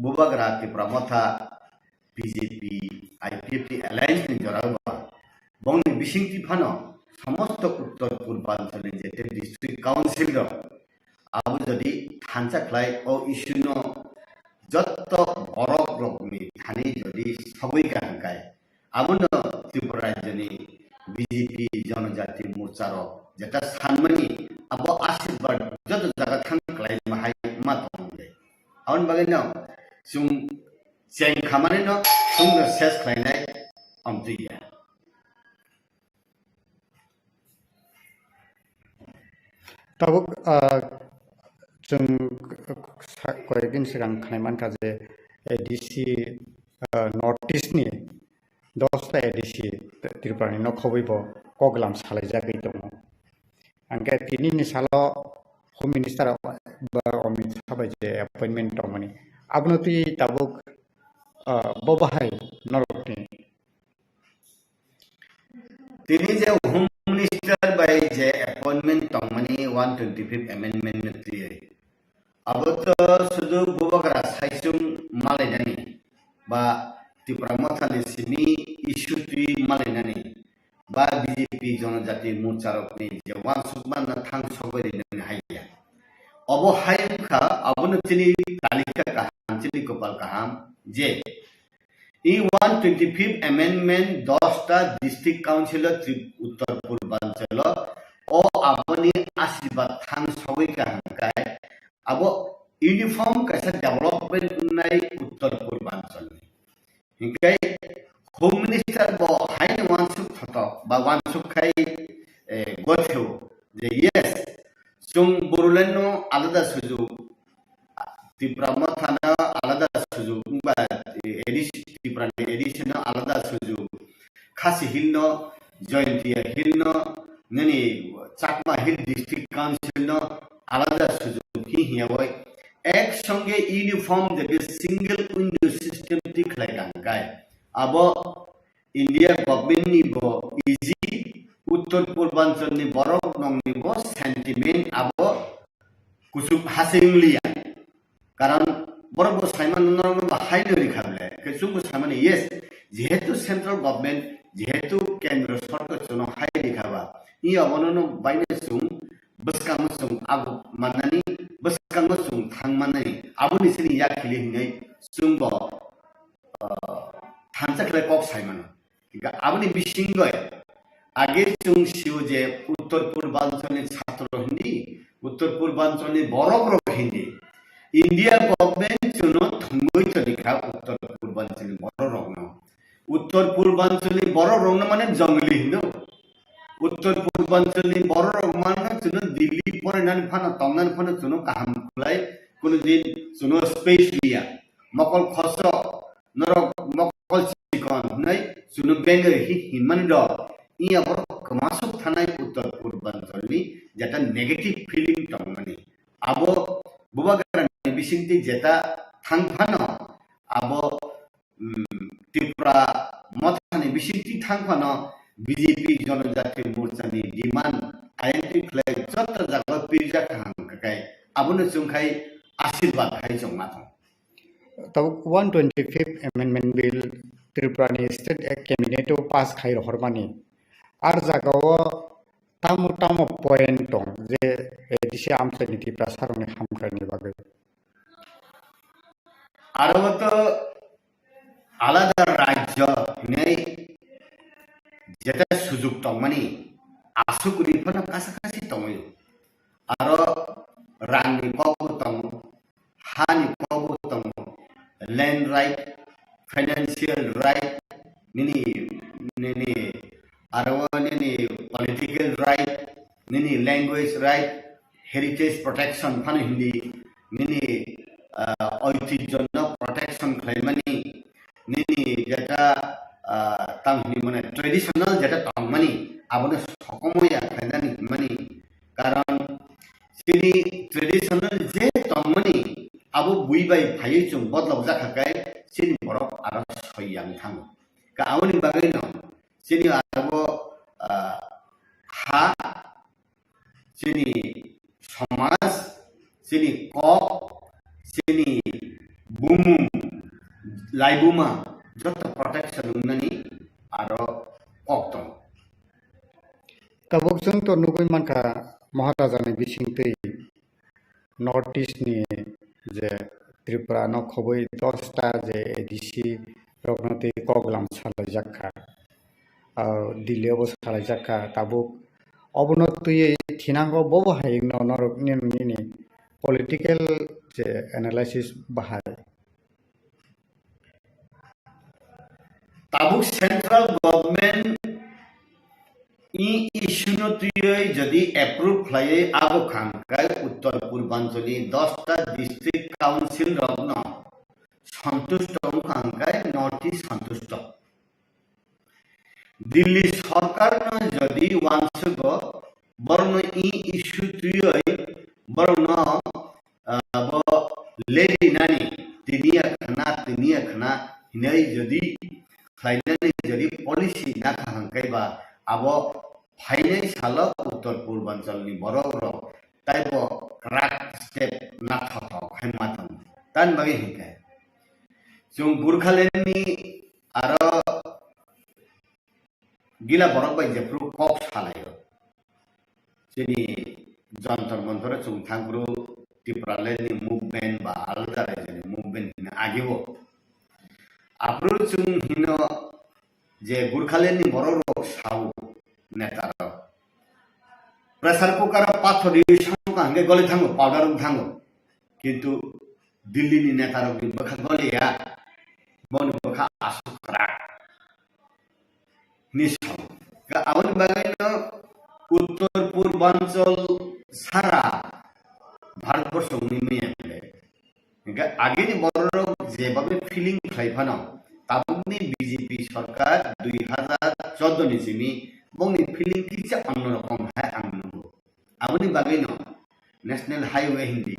बुबाग्रा Tripura Motha BJP IPF alliance नि जराबा बंग विशिष्टि फानो समस्त उत्तर पूर्वांचल जेते डिस्ट्रिक्ट काउंसिल अब जदि थांचा खलाय ओ इश्यूनो जत्त बरक रकमी थानी जदि सबै कांकाय आबनो त्रिपुरा राज्यनि बीजेपी जनजाति मोर्चा र जेटा सानमनि अब आशीर्वाद जत जगत खान खलाय माहाय मातंगे आउन बगैनो सुम चेंज खामानि न सुंग सेस खालायनाय अमतिया ताबुक जों कয়েকদিन सिगां खानायमानखा जे एडिसि नर्थ इस्टनि 10टा एडिसि त्रिपुरानि नखबैब कगलाम सालायजागै दङ आंके तिनि साल होम मिनिस्टार अमित शाह जे अपॉइंटमेंट दंमोन आबनो ती ताबुक बबाहाय नरकनि तिनि जे home minister by J appointment दंमोन 125 अमेंडमेंट नत्रियै अब तो सुदु बुबगरा साइसुम मालायनानि बा त्रिपुरा मथानि सिनि इशू ति मालायनानि बा बीजेपी जनजाति मोर्चारकनि जे वानसुकमान थां सबैरि नों हाया अब हायखा अबनो तिनि तालिका काहाम तिनि कपाल काहाम जे ई 125 अमेंडमेंट 10टा डिस्ट्रिक्ट काउंसिल उत्तर पूर्वांचल ओ आबनि आशीर्वाद थां सबै काहामकाय अब यूनिफॉर्म कैसा डेवलपमेंट उन्नाय उत्तर पूर्वांचल हिंकाय होम मिनिस्टर बो हाइन वानसुक थत बा वानसुक खाय गथेव जे यस जों बरलेण्ड आलादा सुजुग त्रिपुरा मथाना आलादा सुजुग बा त्रिपुरा एडिशन आलादा सुजुग खासी हिल न जयंतिया हिल न ननि चाकमा हिल डिस्ट्रिक्ट काउंसिल न आलादा सुजुग की हियावय एक संगे यूनिफॉर्म जे सिंगल विंडो सिस्टम दिखलायदां गाय अब इंडिया गवर्नमेंट नि बो इजी उत्तर पूर्वांचल नि बरफ नंनि बो सेंटिमेंट अब कुसुक हासिंगलिया कारण बरफ साइमान नरन हाइनो रिखाबले कुसुक साइमान यस जेहेतु सेंट्रल गवर्नमेंट जेहेतु केंद्र सरकार जनो हाइ रिखाबा इ अबनो बाइने सुं बसकामसुं आगु माननानि बसकामसुं थांमानानि आबुनि सिनि याखिलि हिनै सुंबो थांचाखले कक साइमान आबुनि बिसिंगय आगे सुं सिउ जे उत्तर पूर्वांचलनि छात्र हिंदी उत्तर पूर्वांचलनि बरफ हिंदी इंडिया गवर्नमेंट जनो थंगै तरिखा उत्तर पूर्वांचलनि बरफ उत्तर पूर्वांचलनि बरफ माने जंगली हिंदो उत्तर पूर्वांचलनि बरफ माने जनो दिल्ली फरायनानै फाना तंनानै फाना जनो काहाम खुलाय कुनु दिन जनो स्पेस लिया मकल खस नरक मकल सिकन नै जनो बेंगर हिमान द इया बरफ कमासुक थानाय उत्तर पूर्वांचलनि जेटा नेगेटिव फीलिंग तंमानि आबो बुबागारानि बिसिंति जेटा थांफानो आबो त्रिपुरा मथानि बिसिंति थांफानो बीजेपी जनजाति मोर्चानि डिमांड आइडेंटिफाई जत्र जागा पिरजा काहांकाय आबुनो जोंखाय आशीर्वाद हाय जोंमाथों तब 125 अमेंडमेंट बिल त्रिपुरानि स्टेट कैबिनेट पास खाय हरमानि आर जागाव तामु तामु पॉइंट दं जे एडिसि आमसानि त्रिपुरा सारनि हामख्रानि बागै आरोबत आलादा राज्य नै जेटा सुजुग तंमानि आसुकुरिफोरना कासाकासि तंयो आरो रांनि कबो तंग हानि कबो तंग लैंड राइट फाइनेंशियल राइट निनी आरो निनी पॉलिटिकल राइट निनी लैंग्वेज राइट हेरिटेज प्रोटेक्शन फान हिंदी निनी ऐतिह्य प्रोटेक्शन खालामनानै निनी जेटा तांनि माने ट्रेडिशनल जेटा तंमानि आबनो सकमया खालामनानै माने कारण सिनि ट्रेडिशनल जे तंमानि आबो बुइबाय फायै जों बदलाव जाखाकाय सिनि बरफ आरो सयां थाङो का आवनि बागै न सिनि आबो हा सिनि समाज सिनि कक सिनि बुमु लाइबुमा जत प्रोटेक्शन उन्ननि आरो कक्तम तबक जों तो नुगै मानका महाराजानि बिसिंतै नॉर्थ ईस्टनि जे त्रिपुरा नखबै 10टा जे एडिसि रगनते कगलाम सालायजाखा दिल्लीयावबो सालायजाखा ताबुक अबनतयै थिनांगौ बबाहाय नरकनि पलिटिकल जे एनालाइसिस बाहाय tabuk central government ইস্যু তুই যদি এপ্রুভ খাইয়ে আবো খানকায় উত্তর পূর্বাঞ্চলে 10টা ডিস্ট্রিক্ট কাউন্সিল রগ্ন সন্তুষ্ট খানকায় নর্থ ইস্ট সন্তুষ্ট দিল্লি সরকার যদি ওয়ানসগ বরণ ইস্যু তুই বরণ লেডি নানি তিনিয়া খানা হিনাই যদি খাইনানি যদি পলিসি না খানকাইবা আবো ফাইনাই সাল উত্তর পূর্বাঞ্চলনি বড় তাইব রাগ স্টেপ না থাকা হেমাতন তান বাগে হিকায় जों गुरखालेनि आरो गिला बरक बाय जेफ्रु कप सालायो जोंनि जन्तर मन्तर जों थांग्रु त्रिपुरालेनि मुभमेन्ट बा आलादा रायजोनि मुभमेन्ट आगेव आप्रु जों हिनो जे गुरखालेनि बर' रक साव नेतार प्रेसार कुकार पाथरि सांगा हंगे गले थाङो पाउडार थाङो किन्तु दिल्लीनि नेतार बखा गलेया बन बखा आसुखरा निसाव आवन बागैनो उत्तर पूर्वांचल सारा भारतवर्षनि मैयाले आगेनि बर' जेबाबे फिलिं खालायफानो ताबुकनि बीजेपी सरकार 2014 नि सिमी बंनि फिलिं किसे अन्नरकम हाय आंनो आबनि बागैनो नेशनल हाईवे हिंदी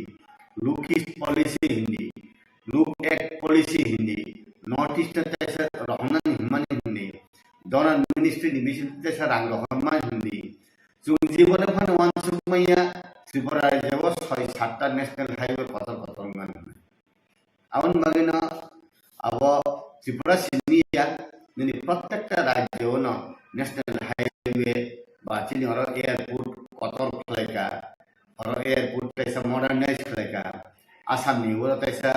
लुक ईस्ट पॉलिसी हिंदी लुक एक्ट पॉलिसी हिंदी नॉर्थ ईस्ट तैसा रहना हिमानी हिंदी डोनर मिनिस्ट्री डिविजन तैसा रंग रहमा हिंदी जो जीवन फन वांसुक मैया त्रिपुरा जेव 6-7टा नेशनल हाईवे कतर मान आवन बागैनो अब त्रिपुरा सिनिया नि प्रत्येकटा राज्योनो नेशनल हाईवे बा चिनि और एयरपोर्ट कतर खलायका और एयरपोर्ट तैसा मॉडर्नाइज खलायका आसाम नि वो तैसा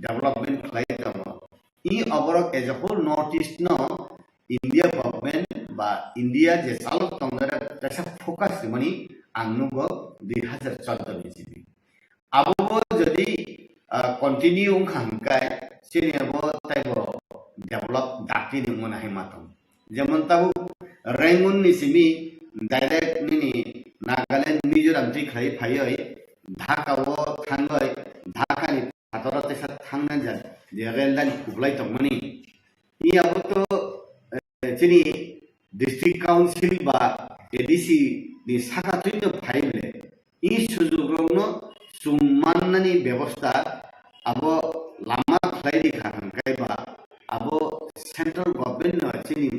डेवलपमेंट खलायका इ अबरक as a whole north east नो इंडिया गवर्नमेंट बा इंडिया जे सालक तंगरा तैसा फोकस मनी आंगनुगो 2014 नि सिबि आबो जदि कंटिन्यू खांकाय सिनेबो ताइबो डेवलप दाति नि मनाहि मातम जेमन ताबु रेंगुन नि सिमी डाइरेक्ट नि नागालैंड मिजोराम थि खाइ फायै ढाकावो थांगै ढाकानि हादर तैसा थांना जा जे रेल लाइन खुबलाय तमनि इ आबो तो चिनि डिस्ट्रिक्ट काउंसिल बा एडीसी नि साखाथुइनो फाइले इ सुजुगरनो सुमाननानि व्यवस्था आबो लामा खलायनि खांखायबा आबो सेंट्रल गवर्नमेंट न चिनि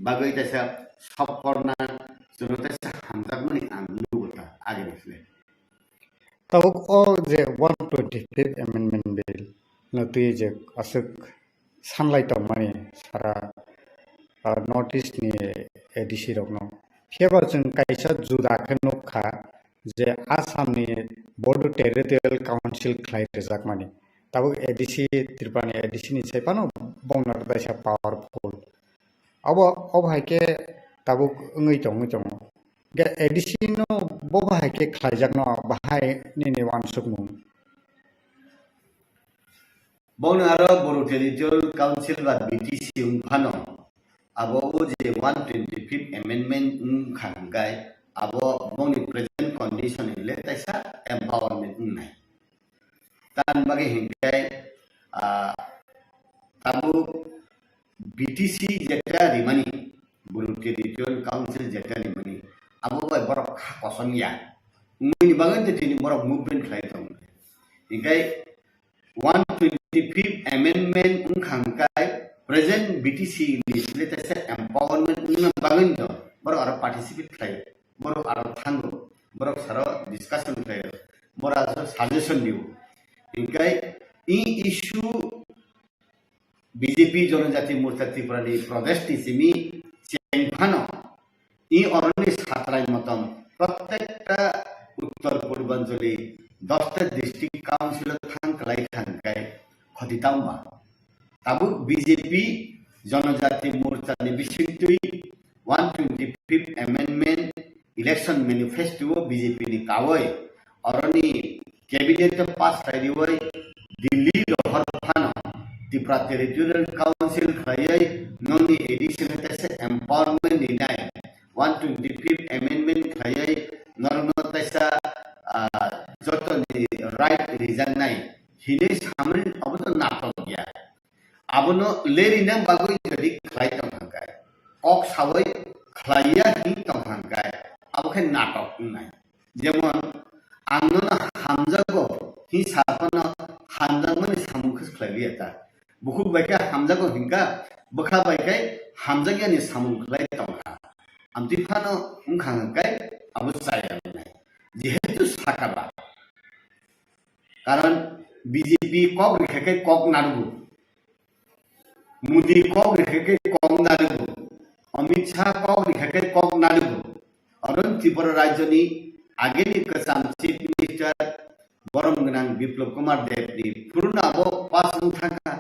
बागै तैसा सबकरना जनता हामजागमनि आंनुगोता आगे निसले तब ओ जे 125 अमेंडमेंट बिल नतुय जे असक सानलायताव माने सारा नॉर्थ ईस्ट नि एडीसी रगनो फेबा जों कायसा जुदाखौ नखा जे आसामनि बर्ड टेरिटरियल काउंसिल खलायजाक माने तब एडीसी त्रिपुरानि एडीसी नि साइपानो बंनार दायसा पावरफुल अब हायके तब ओङै दङ गे एडीसी नो बबा हायके खलायजाक न बाहाय नि वानसुकमु बन आरो बर्ड टेरिटरियल काउंसिल बा बीटीसी उमफानो आबो जे 125 अमेंडमेंट खांगाय आबो बंनि प्रेजेंट कंडीशन ले तैसा एम्पावरमेंट उनाय तान बागे हिंगाय ताबु बीटीसी जेटा रिमानी बर्ड टेरिटरियल काउंसिल जेटा रिमानी आबो बाय बर कसनिया उनि बागै तेनि बर मुभमेंट खालायदों हिंगाय 125 अमेंडमेंट खांगाय प्रेजेंट बीटीसी लिस्टले तैसा एम्पावरमेंट उन बागै दो बर आरो पार्टिसिपेट खालाय बर आरो थांगो बर सारो डिस्कशन खालाय बर आरो सजेशन दिउ हिंगाय इ इश्यू बीजेपी जनजाति मोर्चा त्रिपुरानि प्रदेश निसिमी चेंफानो इ अरनि सातराय मतम प्रत्येकटा उत्तर Purvanchali 10टा district council थांखलाय थांखाय खदितांबा ताबु BJP Janajati मोर्चा नि बिसिंतुइ 125 अमेंडमेंट इलेक्शन मैनिफेस्टो बीजेपी नि कावय अरनि कैबिनेट पास थाइदिवय दिल्ली रहर फानो त्रिपुरा टेरिटरियल काउंसिल खायै नोंनि एडिशन तैसे एम्पावरमेंट दिनाय 125th amendment खायै नरनो तैसा जतनि राइट रिजन नाय हिने सामने अब तो नाटक गया अब नो लेरिना बागै जदि खाय तंगाय कक सावै खाया हि तंगाय अब खे नाटक नाय जेमन आंनो हामजागो हि साफनो हामजागमनि सामुखस खायलियाता बुखु बायका हामजागो हिंगा बखा बायकाय हामजागियानि सामुखलाय तंगा आमतिफानो उंखांगाय अब जाया नाय जेहेतु साकाबा कारण बीजेपी कक रेखेके कक नारगु मोदी कक रेखेके कक नारगु अमित शाह कक रेखेके कक नारगु अरुण त्रिपुरा राज्यनि आगेनि कसाम चीफ मिनिस्टर बरम गनां बिप्लब कुमार देवनि पुरुनाबो पास उठाका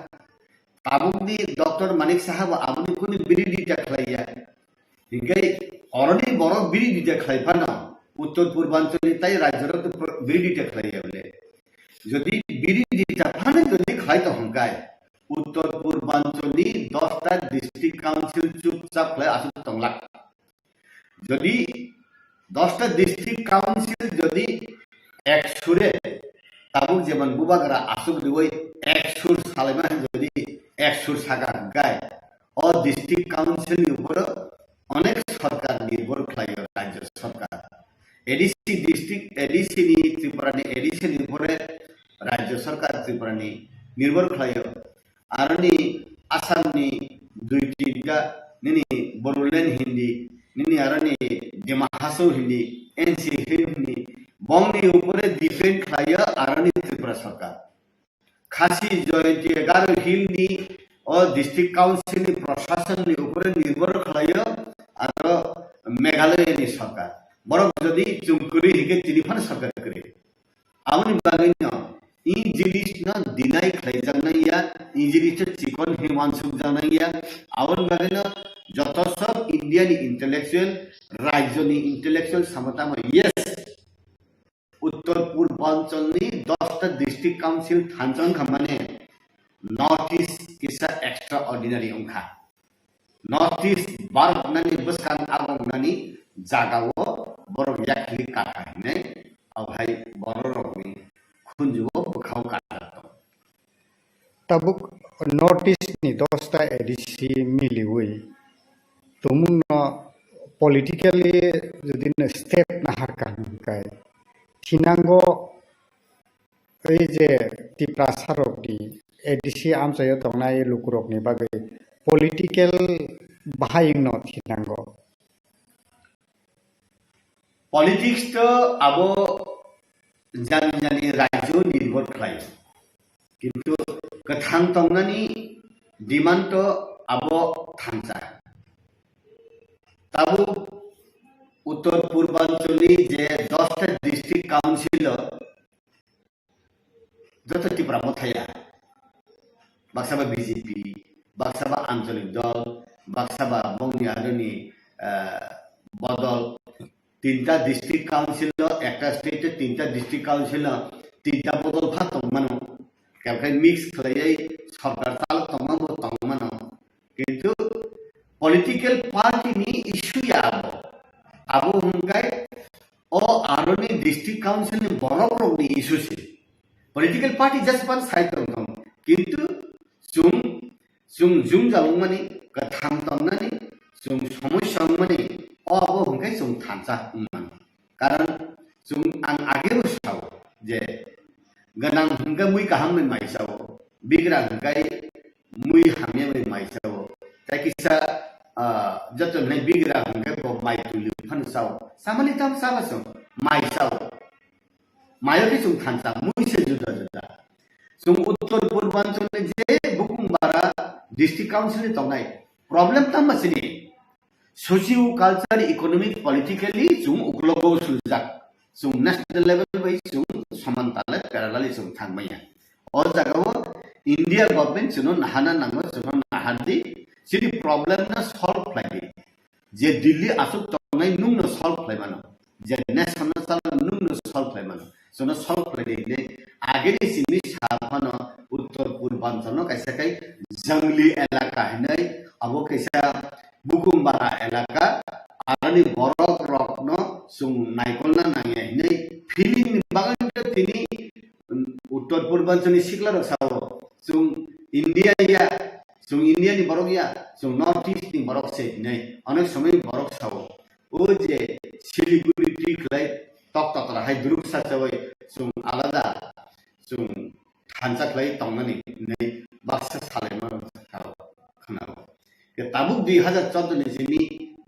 ताबुकनि डॉक्टर मानिक साहब आबनि कुनि बिरिदि देखलाया हिंगाय अरनि बर बिरिदि देखलायफानो उत्तर पूर्वांचलनि ताई राज्यर बिरिदि देखलाया बोले যদি বিরোধিতা ফানে যদি খাইতো হংকায় উত্তর পূর্বাঞ্চলনি 10টা ডিস্ট্রিক্ট কাউন্সিল চুপচাপ হয়ে আসুক তংলাক যদি 10টা ডিস্ট্রিক্ট কাউন্সিল যদি এক সুরে তাবুক যেমন বুবাগরা আসুক দিবই এক সুর সালেমা যদি এক সুর সাগা হংকায় ও ডিস্ট্রিক্ট কাউন্সিলনি উপর অনেক সরকার নির্ভর খায় রাজ্য সরকার एडीसी डिस्ट्रिक्ट एडीसी नि त्रिपुरानि एडीसी निरभरे राज्य सरकार त्रिपुरानि निर्भर खायो आरनि आसामनि दुइटिगा निनि बडोलेण्ड हिंदी निनि आरनि डिमा हासाव हिंदी एनसी हिंदी बंगनि ऊपरे डिपेंड खायो आरनि त्रिपुरा सरकार खासी जयंती 11 हिलनि और डिस्ट्रिक्ट काउंसिल नि प्रशासन नि ऊपरे निर्भर खायो आरो मेघालयनि सरकार बरफ जदि चुमकुरी हिगे तिनिफान सरकार करे आउनि बागैनो इ जिलिस न दिनाय खायजानाया इ जिलिस चिकन हिमांसुक जानाया आउन बागैनो जत सब इंडियानि इंटेलेक्चुअल राज्यनि इंटेलेक्चुअल समतामा यस उत्तर पूर्वांचलनि 10टा डिस्ट्रिक्ट काउंसिल थानचन खामाने north east is extraordinary उंखा नॉर्थ ईस्ट बारनानि बसखान आगंनानि जागावो बरफ याखलि काटायने अवहाय बररनि खुनजुओ बखाव काटातो तबुक नॉर्थ ईस्ट नि 10टा एडीसी मिलिवै तुमुंग पॉलिटिकली जदि स्टेप नाहाकाय थिनांगो ओइ जे तिप्रा सारकनि एडीसी आमसायाव तंनाय लुकुरकनि बागै पॉलिटिकल बाहायनो थिनांगो पॉलिटिक्स तो अब जानी जानी राज्य निर्भर खायो किंतु कथां तंगनानि डिमांड तो अब थांजा तब उत्तर पूर्वांचली जे 10टा डिस्ट्रिक्ट काउंसिल जत त्रिपुरा मथाया बाक्साबा बीजेपी बाक्साबा आंचलिक दल बाक्साबा बंगनि आरनि बदल 3टा डिस्ट्रिक्ट काउंसिल एक स्टेट 3टा डिस्ट्रिक्ट काउंसिल 3टा बदल फातम मानो केवल मिक्स खालायै सरकार चाल तमाबो तमानो किंतु पॉलिटिकल पार्टी नि इश्यूया अब हुंगाय ओ आरोनि डिस्ट्रिक्ट काउंसिल नि बरकरनि इश्यू से political party just one side दं किंतु जुं जालुंमानि कथां तंनानि जुं समस्या मानि अब हुंगाय जुं थांजा कारण जुं आं आगे बसाव जे गनां हुंगा मुई काहाम में माइसाव बिग्रा हुंगाय मुई हामे में माइसाव ताकिसा जतो नै बिग्रा हुंगाय को माइ तुलि फनसाव सामानि ताम साबासो माइसाव मायो के जुं थांजा मुई से जुदा जुदा जुं उत्तर पूर्वांचल जे बुकुमबारा डिस्ट्रिक्ट काउंसिल तंनाय प्रॉब्लम तामसिनि सोशियो कल्चर इकोनॉमिक पॉलिटिकली जुं उग्लगो सुजाक जुं नेशनल लेवल बै जुं समानताले पेरालालि जुं थांबाया और जगाव इंडिया गवर्नमेंट जुनो नाहाना नांगो जुनो नाहादि सिरि प्रॉब्लम ना सॉल्व खालायदि जे दिल्ली आसुक तंनाय नुंनो सॉल्व खालायमानो जे नेशनल साल नुंनो सॉल्व खालायमानो जुनो सॉल्व खालायदि आगेनि सिनि साफानो उत्तर पूर्वांचल कैसे जंगली इलाका है abo kaisa bukum bara elaka arani borok rokno sung naikolna nangya hinai feeling bagan tini uttor purbanchali sikla rok sao sung India ya sung India ni borok ya sung north east ni borok se hinai onek somoy borok sao o je Siliguri tree klai tok tok ra hai drup sa chawai sung alada sung hansa klai tongmani nei baksa salema khao khanao ke tabuk 2014 ni sini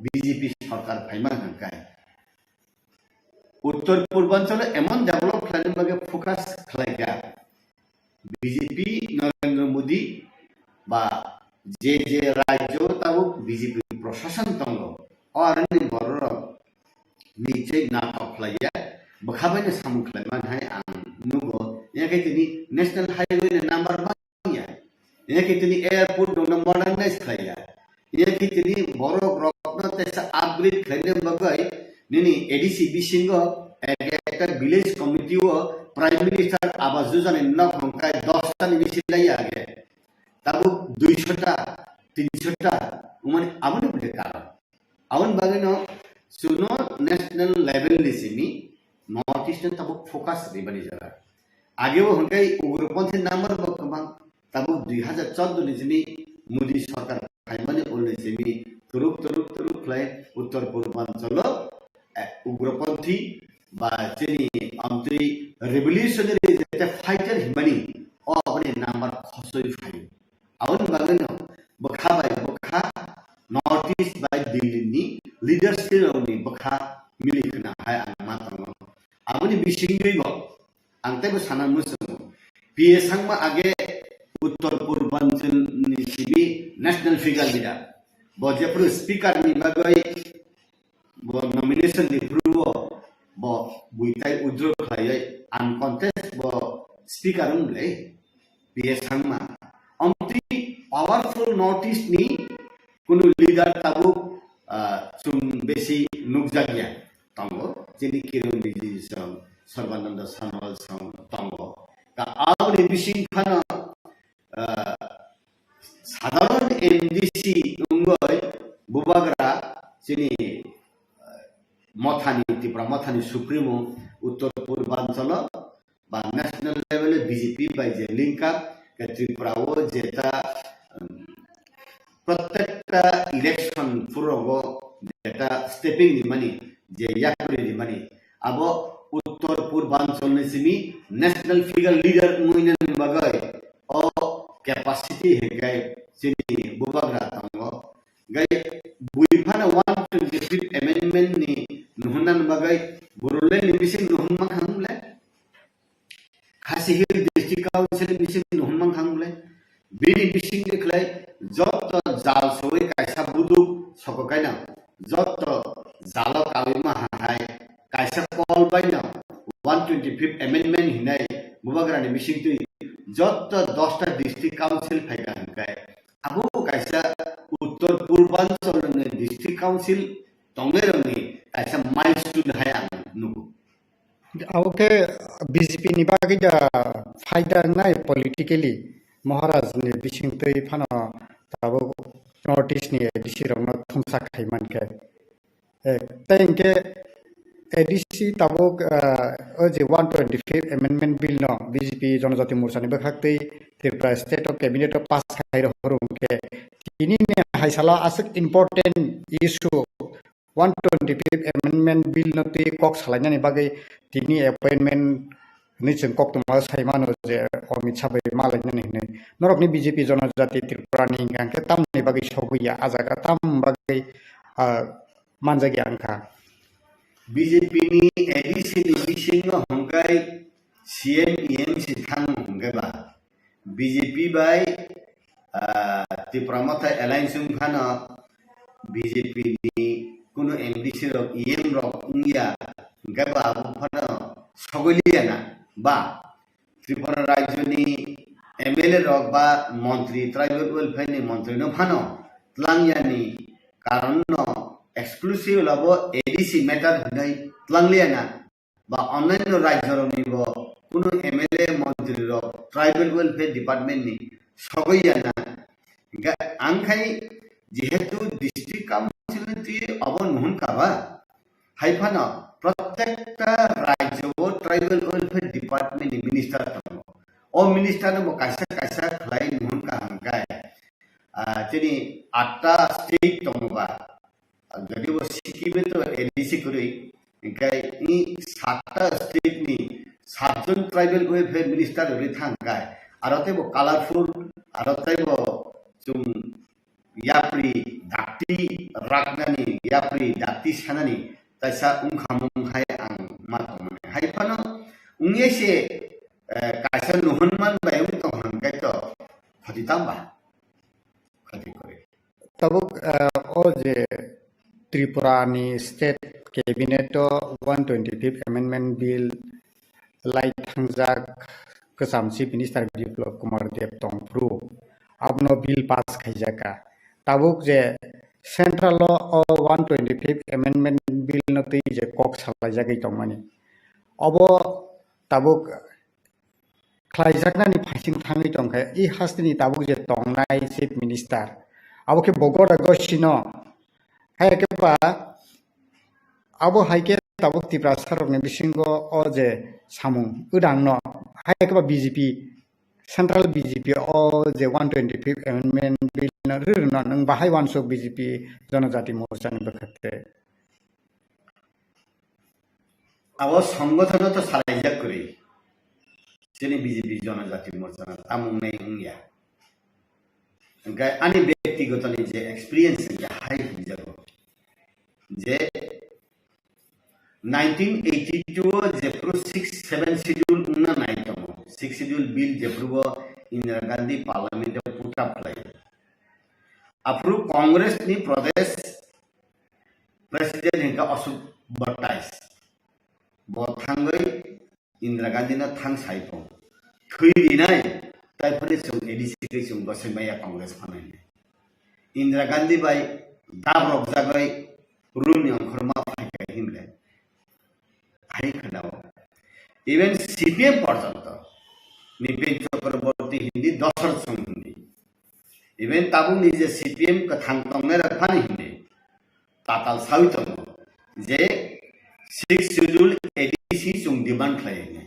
BJP সরকার ফাইমান হাঙ্কায় উত্তর পূর্বাঞ্চলে এমন develop খাইলে বাগে focus খাইগা BJP Narendra Modi বা যে যে রাজ্য তাবুক BJP প্রশাসন তঙ্গ অরনি বড় নিচে নাটক খাইয়া বখাবাইনে সামু খাইমান হাই আং নুগো ইয়াকে তিনি ন্যাশনাল হাইওয়ে নাম্বার 1 ইয়া ইয়াকে তিনি এয়ারপোর্ট দং মডার্নাইজ খাইয়া ইয়াকে তিনি বড় তেসা আপগ্রেড খাইলে বাগাই নিনি এডিসি বিসিঙ্গ একটা ভিলেজ কমিটি ও prime minister Awas Yojana knock হংকাই 10টা নিবিসি লাই আগে তাবু 200টা 300টা মানে আমনে বলে কারণ আউন বাগানো সুনো ন্যাশনাল লেভেল লিসিমি নর্থ ইস্টার্ন তাবু ফোকাস রিবানি জায়গা আগেও হংকাই উগ্রপন্থী নাম্বার বকমান তাবু 2014 নিজিমি মোদি সরকার খাইমানে ওলনেজিমি তুরুক তুরুক তুরুক লাই উত্তর পূর্বাঞ্চল উগ্রপন্থী বা যিনি আন্তরি রেভলিউশনারি যেটা ফাইটার হিমানি ও আপনি নাম্বার খসই ফাই আউন বাগানো বখা বাই বখা নর্থ ইস্ট বাই দিল্লি নি লিডারশিপ নি বখা মিলিখনা হাই মাতানো আপনি বিসিংগইব আংতেবো সানা মুসুম পিএসআংমা আগে উত্তর পূর্বাঞ্চল নি সিবি ন্যাশনাল ফিগার লিডার বজেপ্রু speaker ni bagai bo nomination ni pruwo bo buitai udro khlai uncontest bo speaker umle PSangma amti powerful notice ni kunu leader tabu sum besi nukjagya tango jini kirun biji song sarbananda sanwal song tango ka awni bising khana সাধারণ MDC উঙ্গই বুবাগরা যিনি মথানি Tripura মথানি supremo উত্তর পূর্বাঞ্চল বা national লেভেলে BJP by যে link up ত্রিপুরাও যেটা প্রত্যেকটা election পুরোগ যেটা স্টেপিং নিমানি যে ইয়াকরি নিমানি আবো উত্তর পূর্বাঞ্চল নিসিমি ন্যাশনাল ফিগার লিডার মুইনান বাগাই ও capacity hegai sini bubagra tango gai buifana 125 amendment ni nuhunan bagai burule ni bising nuhun mang hangle khasi hill district council bising nuhun mang hangle bini bising deklai jot jal soi kaisa budu sokokaina jot jalo kalima hai kaisa call baina 125 amendment hinai bubagra ni bising tu যত 10টা district council ফাইকা হংকাই আবু কাইসা উত্তর পূর্বাঞ্চল district council তংলেরনি কাইসা milestone হাই আং নুগু আওকে BJP নি বাগি দা ফাইদা নাই পলিটিক্যালি মহারাজ নি বিসিংতৈ ফানো তাবো নর্থ ইস্ট নি ডিসি রংনা থমসা খাইমানকে তাইকে এডিসি তাবুক যে 125 এমেন্ডমেন্ট বিল ন বিজেপি জনজাতি মোর্চানি বখাক্তৈ Tripura state of cabinet of pass খাই হরুমকে তিনি নে হাইসালা আসক ইম্পর্টেন্ট ইস্যু 125 এমেন্ডমেন্ট বিল নতি কক সালাইনানি বাগৈ তিনি অ্যাপয়েন্টমেন্ট নিচেন কক তোমা সাইমানো যে অমিত সাबै মালাইনানি নে নরকনি বিজেপি জনজাতি ত্রিপুরানি গাंके তামনি বাগৈ সগুইয়া আজাগা তাম বাগৈ মানজাগি আংকা BJP ni edisi ni bisingo hongkai CM sikhang hongkai ba BJP bai Tripura Alliance phana BJP ni kuno MDC rok EM rok ungya hongkai ba phana sogoliya na ba Tripura rajyo ni MLA rok ba mantri tribal welfare ni mantri no phano tlangya ni karon no exclusive labo ADC matter নাই tlangলিয়ানা বা অন্যান্য রাজ্যর নিব কোনো MLA মন্ত্রীর tribal welfare department নি সগইয়ানা আংখাই যেহেতু ডিস্ট্রিক্ট কাউন্সিল দিয়ে অবনহন কাবা হাইফান প্রত্যেকটা রাজ্য ট্রাইবাল ওয়েলফেয়ার ডিপার্টমেন্ট মিনিস্টার দङ ও মিনিস্টাर কাইসা কাইসা খাই নহন কাহাंगाय তিনি 8টা স্টেট দङबा যদিও সিকিমে তো এডিসি করি गाय नि 7টা स्टेट नि 7 जन ट्राइबल वेलफेयर मिनिस्टर रि थांगाय आरो ते कलरफुल आरो ते जों याप्रि दाक्ति रागनानि याप्रि दाक्ति सानानि ताइसा उंखामुं हाय आं मातमने हायफानो उंगेसे काइसा नुहनमान बायम तो हांगाय तो खदितांबा खदि करे तबुक ओ जे त्रिपुरानि स्टेट कैबिनेट 125 अमेंडमेंट बिल लाइट थांजाक गोजामसिन मिनिस्टार बिप्लब कुमार देव दंफ्रु आबनो बिल पास खाइजाका ताबुक जे सेंट्रल लॉ 125 अमेंडमेंट बिल नतै जे कक सालायजागै दंमानि अबो ताबुक खाइजाकनानि फाइसिं थाङै दंखाय इ हास्तिनि ताबुक जे दंनाय चिफ मिनिस्टार आबोके बगरा गसिनो हायकेबा आबो हायके ताबुक तिब्रा सारकनि बिसिंगो ओ जे सामुं उदांनो हायकेबा बीजेपी सेंट्रल बीजेपी ओ जे 125 अमेंडमेंट बिल न रुना नों बाहाय वानसक बीजेपी जनजाति मोर्चानि बखते आबो संगठन तो सालायजा करि जेने बीजेपी जनजाति मोर्चा तामुंनाय हुंया गाय आनि व्यक्तिगतनि जे एक्सपीरियंस हाय बिजागो जे 1982 जेफ्रु 6-7 शेड्यूल उन्ना नाय दङ 6 शेड्यूल बिल जेफ्रुबो Indira Gandhi parliament put up लाय अफ्रु कांग्रेस नि प्रदेश प्रेसिडेंट हिंका अशोक बट्टाइस बथांगै इंदिरा गांधी न थां साइतो थैरिनाय ताइफोरनि जों एडीसी के जों गसैमाया कांग्रेस फानायने इंदिरा गांधी बाय दाब्रब जागै रुमनि अंखरमा फायखाय हिमले हाय खनाव इवन सीपीएम पर्यंत निपेन चक्रवर्ती हिंदी दशरथ सिंह हिंदी इवन ताबु निजे सीपीएम का थांतंगने रखानि हिंदी ताताल सावितम जे 6 शेड्यूल एडीसी जों डिमांड खालायने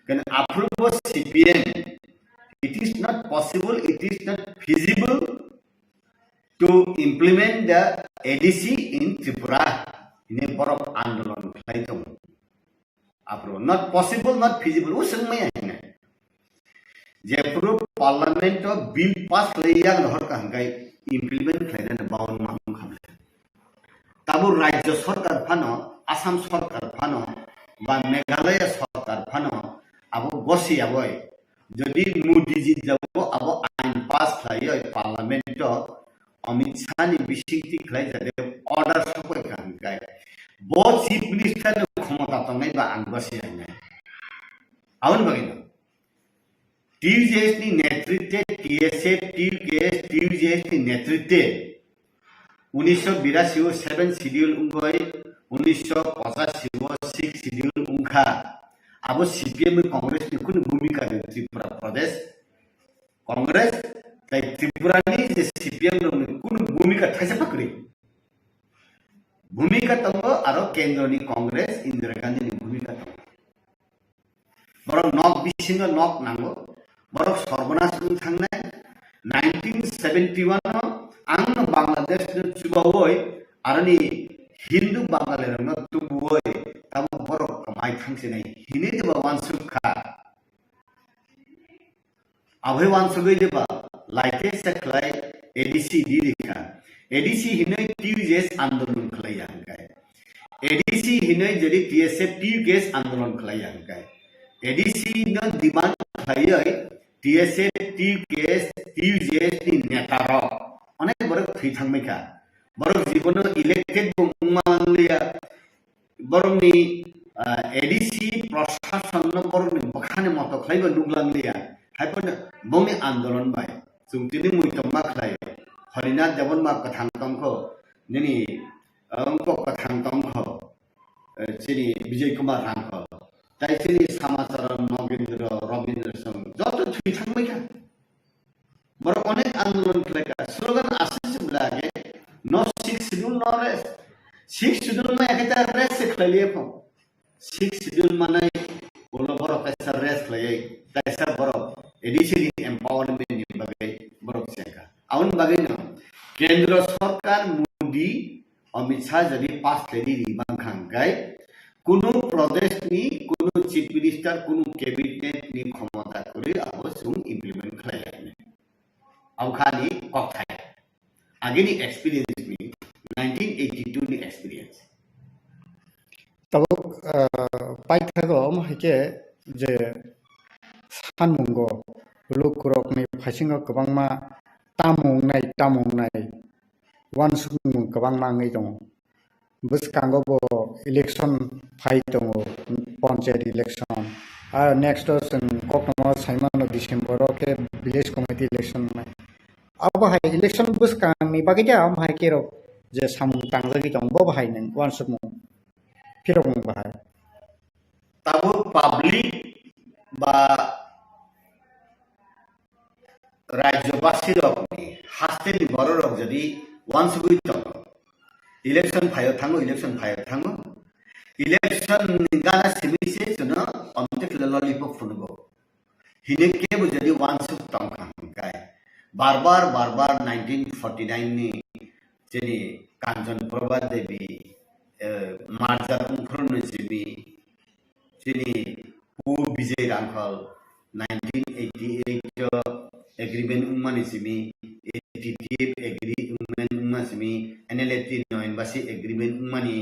कन approve CPM it is not possible, it is not feasible to implement the ADC in Tripura in a borok andolon khlaitong apro not possible, not feasible usang maya hina jepro parliament of bill pass layang rohor ka hangai implement khlainan baun mahum khable tabu rajya sarkar phano asam sarkar phano ba meghalaya sarkar phano abo gosi aboy যদি মোদি জি যাব আবো আইন pass খাইয় parliament Amit Shah নি বিশিংতি খাই যাতে order সপয় কাঙ্গায় ব chief minister ক্ষমতা তঙ্গাই বা আনবাসি আইনা আউন বাগিন টিজেএস নি নেতৃত্বে টিএসএফ টিকেএস টিজেএস নি নেতৃত্বে 1982 7 শিডিউল উঙ্গই 1985 6 শিডিউল উঙ্খা अब सीपीएम कांग्रेस ने कुछ भूमिका दी त्रिपुरा प्रदेश कांग्रेस ताई त्रिपुरा ने जे सीपीएम ने कुछ भूमिका थाइसे पकड़ी भूमिका तंगो आरो केंद्र नि कांग्रेस इंदिरा गांधी नि भूमिका तंगो बरक नक बिसिंग नक नांगो बरक सर्वनाश थांनाय 1971 आं बांग्लादेश ने चुबावय आरनि हिंदू बांगाली रंग तुबुय तब बरक कमाई थांसे नै हिने देबा वानसुखा अभय वानसुगै देबा लाइटे सकलाय एडीसी दिरिखा एडीसी हिने टीजेएस आंदोलन खलाया हंगाय एडीसी हिने जदि टीएसएफ टीकेएस आंदोलन खलाया हंगाय एडीसी न डिमांड खलाय टीएसएफ टीकेएस टीजेएस नि नेतार अनेक बरक थै थांमैखा बरक जीवन इलेक्टेड बुंमांलिया बरकनि एडीसी प्रशासन बरकनि बखाने मत खलायबो नुगलांलिया हायपन बंनि आंदोलन बाय जुंतिनि मुइतमा खलाय हरिनाथ देवनमा कथांतंखो निनि अंको कथांतंखो चिनि विजय कुमार रांखो ताइसिनि समाचार नगेन्द्र रविन्द्र सिंह जत थै थांमैखा बरक अनेक आंदोलन खलायका स्लोगान आसिस लागे खालिए फो 6 शेड्यूल माने बोलो बरो कैसा रेस खालिए कैसा बरो एडिशनली एम्पावरमेंट नि बागै बरो सेका आउन बागै न केंद्र सरकार मोदी अमित शाह जदि पास लेदी रिबां खांगाय कुनु प्रदेश नि कुनु चीफ मिनिस्टर कुनु कैबिनेट नि क्षमता करि अब सुं इम्प्लीमेंट खालायने अब खाली कथाय आगेनि एक्सपीरियंस नि 1982 नि एक्सपीरियंस तब पाइथागो माहिके जे सानमुंगो लुकुरकनि फाइसिंगो गोबांमा तामुंनाय वानसुंगो गोबांमा ngै दङ बसकांगो बो इलेक्शन फाइट दङ पंचायत इलेक्शन आरो नेक्स्ट जों कक्टमा साइमान डिसेम्बर के विलेज कमिटी इलेक्शन अब हाय इलेक्शन बसकांनि बागै जा माय केरो जे सामुं तांजागि दङ बो बाहाय नों वानसुंगो फिरं बाहाय तब पब्लिक बा राज्यवासी रकनि हास्टेल बर रक जदि वान्स गुइ दङ इलेक्शन फायो थाङो इलेक्शन गाना सिमिसे जुन अन्ते ललिपप फुनगो हिने के जदि वान्स दङ खांगाय बार बार 1949 नि जेनि कांचन प्रभा देवी मार्जा उखरन जिबि जेनि पु विजय रांखल 1988 एग्रीमेंट उमानि जिबि 88 एग्री उमेन उमासिमी एनएलएटी 9 बासी एग्रीमेंट उमानि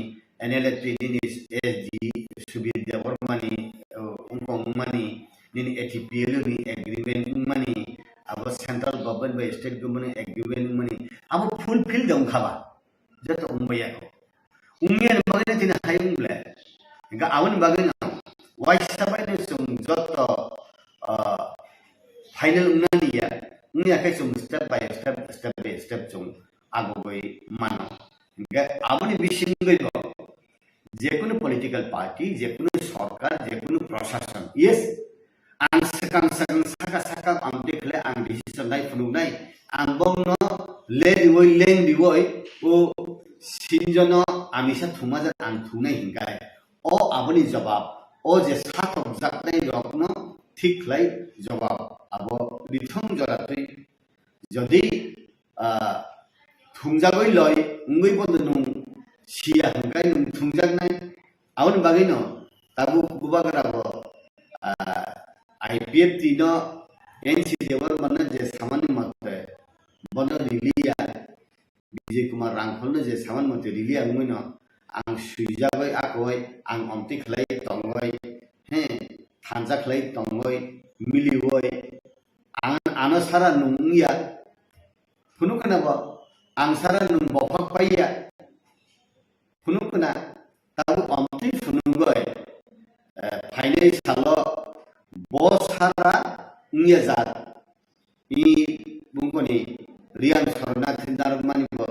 एनएलएटी नि एसडी सुबीर देवरमानि उंखं उमानि नि एटीपीएल नि एग्रीमेंट उमानि अब सेंट्रल गवर्नमेंट बाय स्टेट गवर्नमेंट एग्रीमेंट उमानि अब फुलफिल दं खाबा जत उमबया उमियान बागै दिन हायंब्ले गा आवन बागै ना वाइसाबाय सुं जत final उनानिया उनिया kai sum step by step chung agogoi mano गा आवन बिसिंगै बो जेकुनु पॉलिटिकल पार्टी जेकुनु सरकार जेकुनु प्रशासन यस आं साका आं देखले आं डिसिजन नाय फुनुनाय आं बंनो लें दिवय ओ सिनजन आमिसा थुमाजा आं थुनाय हिंगाय ओ आबनि जवाब ओ जे साथक जातनाय रकनो थिकलाय जवाब आबो बिथं जरातै जदि थुंजागै लय उंगै बन्द नु सिया हंगाय नु थुंजागनाय आवन बागै न ताबु गुबागराबो आईपीएफटी न एनसी देवर मन जे सामान्य मते बन्द रिलिया विजय कुमार रांखल जे सामान्य मते रिलिया उंगै न आं सुइजागै आखय आं अमति खलाय तंगय हे थांजा खलाय तंगय मिलिवय आं आनो सारा नुंगिया कुनु कनाबो आं सारा नुं बफक पाइया कुनु कना ताबु अमति सुनुगय फाइनाय सालो बो सारा उंगिया जात इ बुंगनि रियान सरना थिंदार मानि बो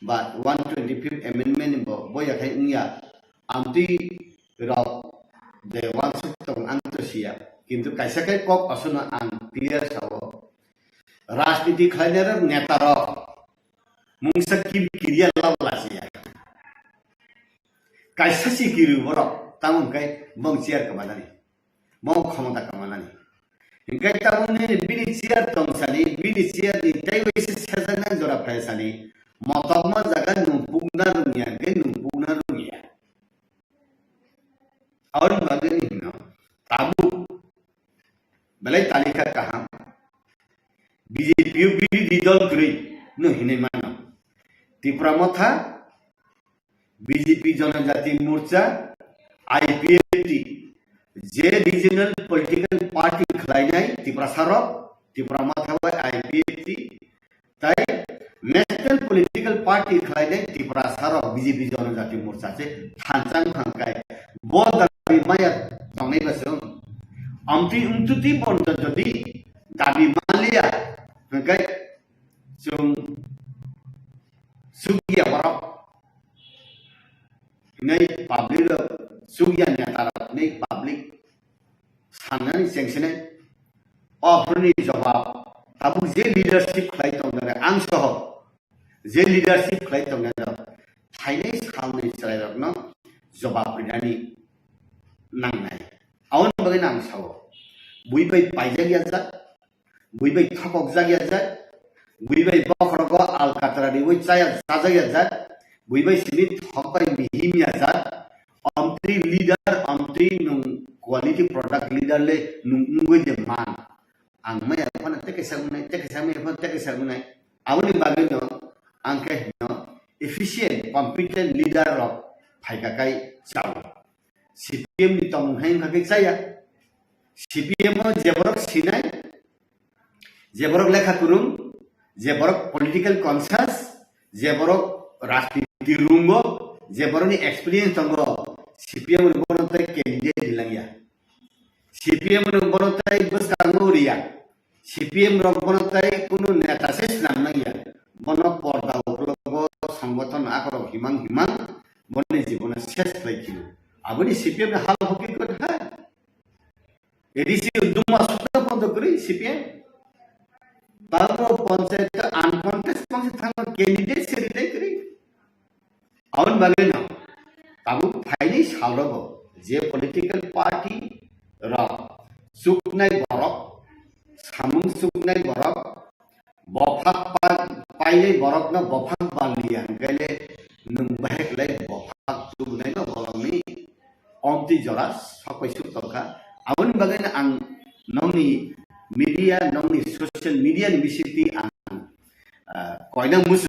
बा 125th amendment बो बोया खाय उंगिया आमति रक दे वान्स तंग आंतसिया किंतु कैसा काय कक असुन आं क्लियर सावो राजनीति खायनेर नेता र मुंसा की क्रिया लाबलासिया कैसा सी किरु बर तामुन काय मं चेयर कमानानि मं क्षमता कमानानि इंगाय तामुन बिनि चेयर तंसानि बिनि चेयर नि ताइवैसे सेजना जरा फायसानि मतमा जागा नुपुगना रुनिया गे नुपुगना रुनिया और बागनि न ताबु बलाई तालिका कहा बीजेपी विरोधी दल गई न हिने मानो त्रिपुरा मथा बीजेपी जनजाति मोर्चा आईपीएफटी जे रीजनल पॉलिटिकल पार्टी खलाइनाय त्रिपुरा सारो त्रिपुरा मथा आईपीएफटी ताई नेशनल पॉलिटिकल पार्टी खलाइनाय त्रिपुरा सारो बीजेपी जनजाति मोर्चा से थानचांग खांकाय बोदाबि माया तंगै बसों अमति उंतुति बन्द जदि दाबि मालिया हंगाय जों सुगिया बर नै पब्लिक सुगिया नेतारा नै पब्लिक साननानै जेंसनाय अफोरनि जवाब ताबु जे लीडरशिप खालाय दंना आं सह जे लीडरशिप खालाय दंना फाइनाय सालनि चलायरकनो jawab berdani nangnai awan bagai nang sawo buibai paijak yajat buibai thakok jak yajat buibai bokrogo alkatra di woi chaya sajak yajat buibai sini thokai mihim yajat amtri leader amtri nung quality product leader le nung ngoi de man ang maya pana teke sagunai awani bagai no angke no efficient competent leader of phaigakai chau CPM ni tong hain khakai saya CPM jeborok sinai jeborok lekha kurung jeborok political conscious jeborok rajniti rungo jeborok ni experience tongo CPM ni bonotai candidate dilangya CPM ni bonotai bestanguria CPM ro bonotai kunu neta ses namnaya bonok porda uklogo সংগঠন আকর হিমাং বনে জীবনে শেষ লাইছিল আবনি CPM না হাল hockey কর হ্যাঁ ADC উদ্যম সুতা পদ করি সিপিএম তারপর পঞ্চায়েত আনকন্টেস্ট মানে থাঙ্গ ক্যান্ডিডেট সেরিলাই করি আউন বাগে না তাবু ফাইনি সালরব যে পলিটিক্যাল পার্টি র সুকনাই বরক সামুং সুকনাই বরক bofak pailai borok na bofak balian gale nung bahek lai bofak tu nai no bolami omti joras sakai su toka awon bagana ang nongni media nongni social media ni bisiti ang koina musu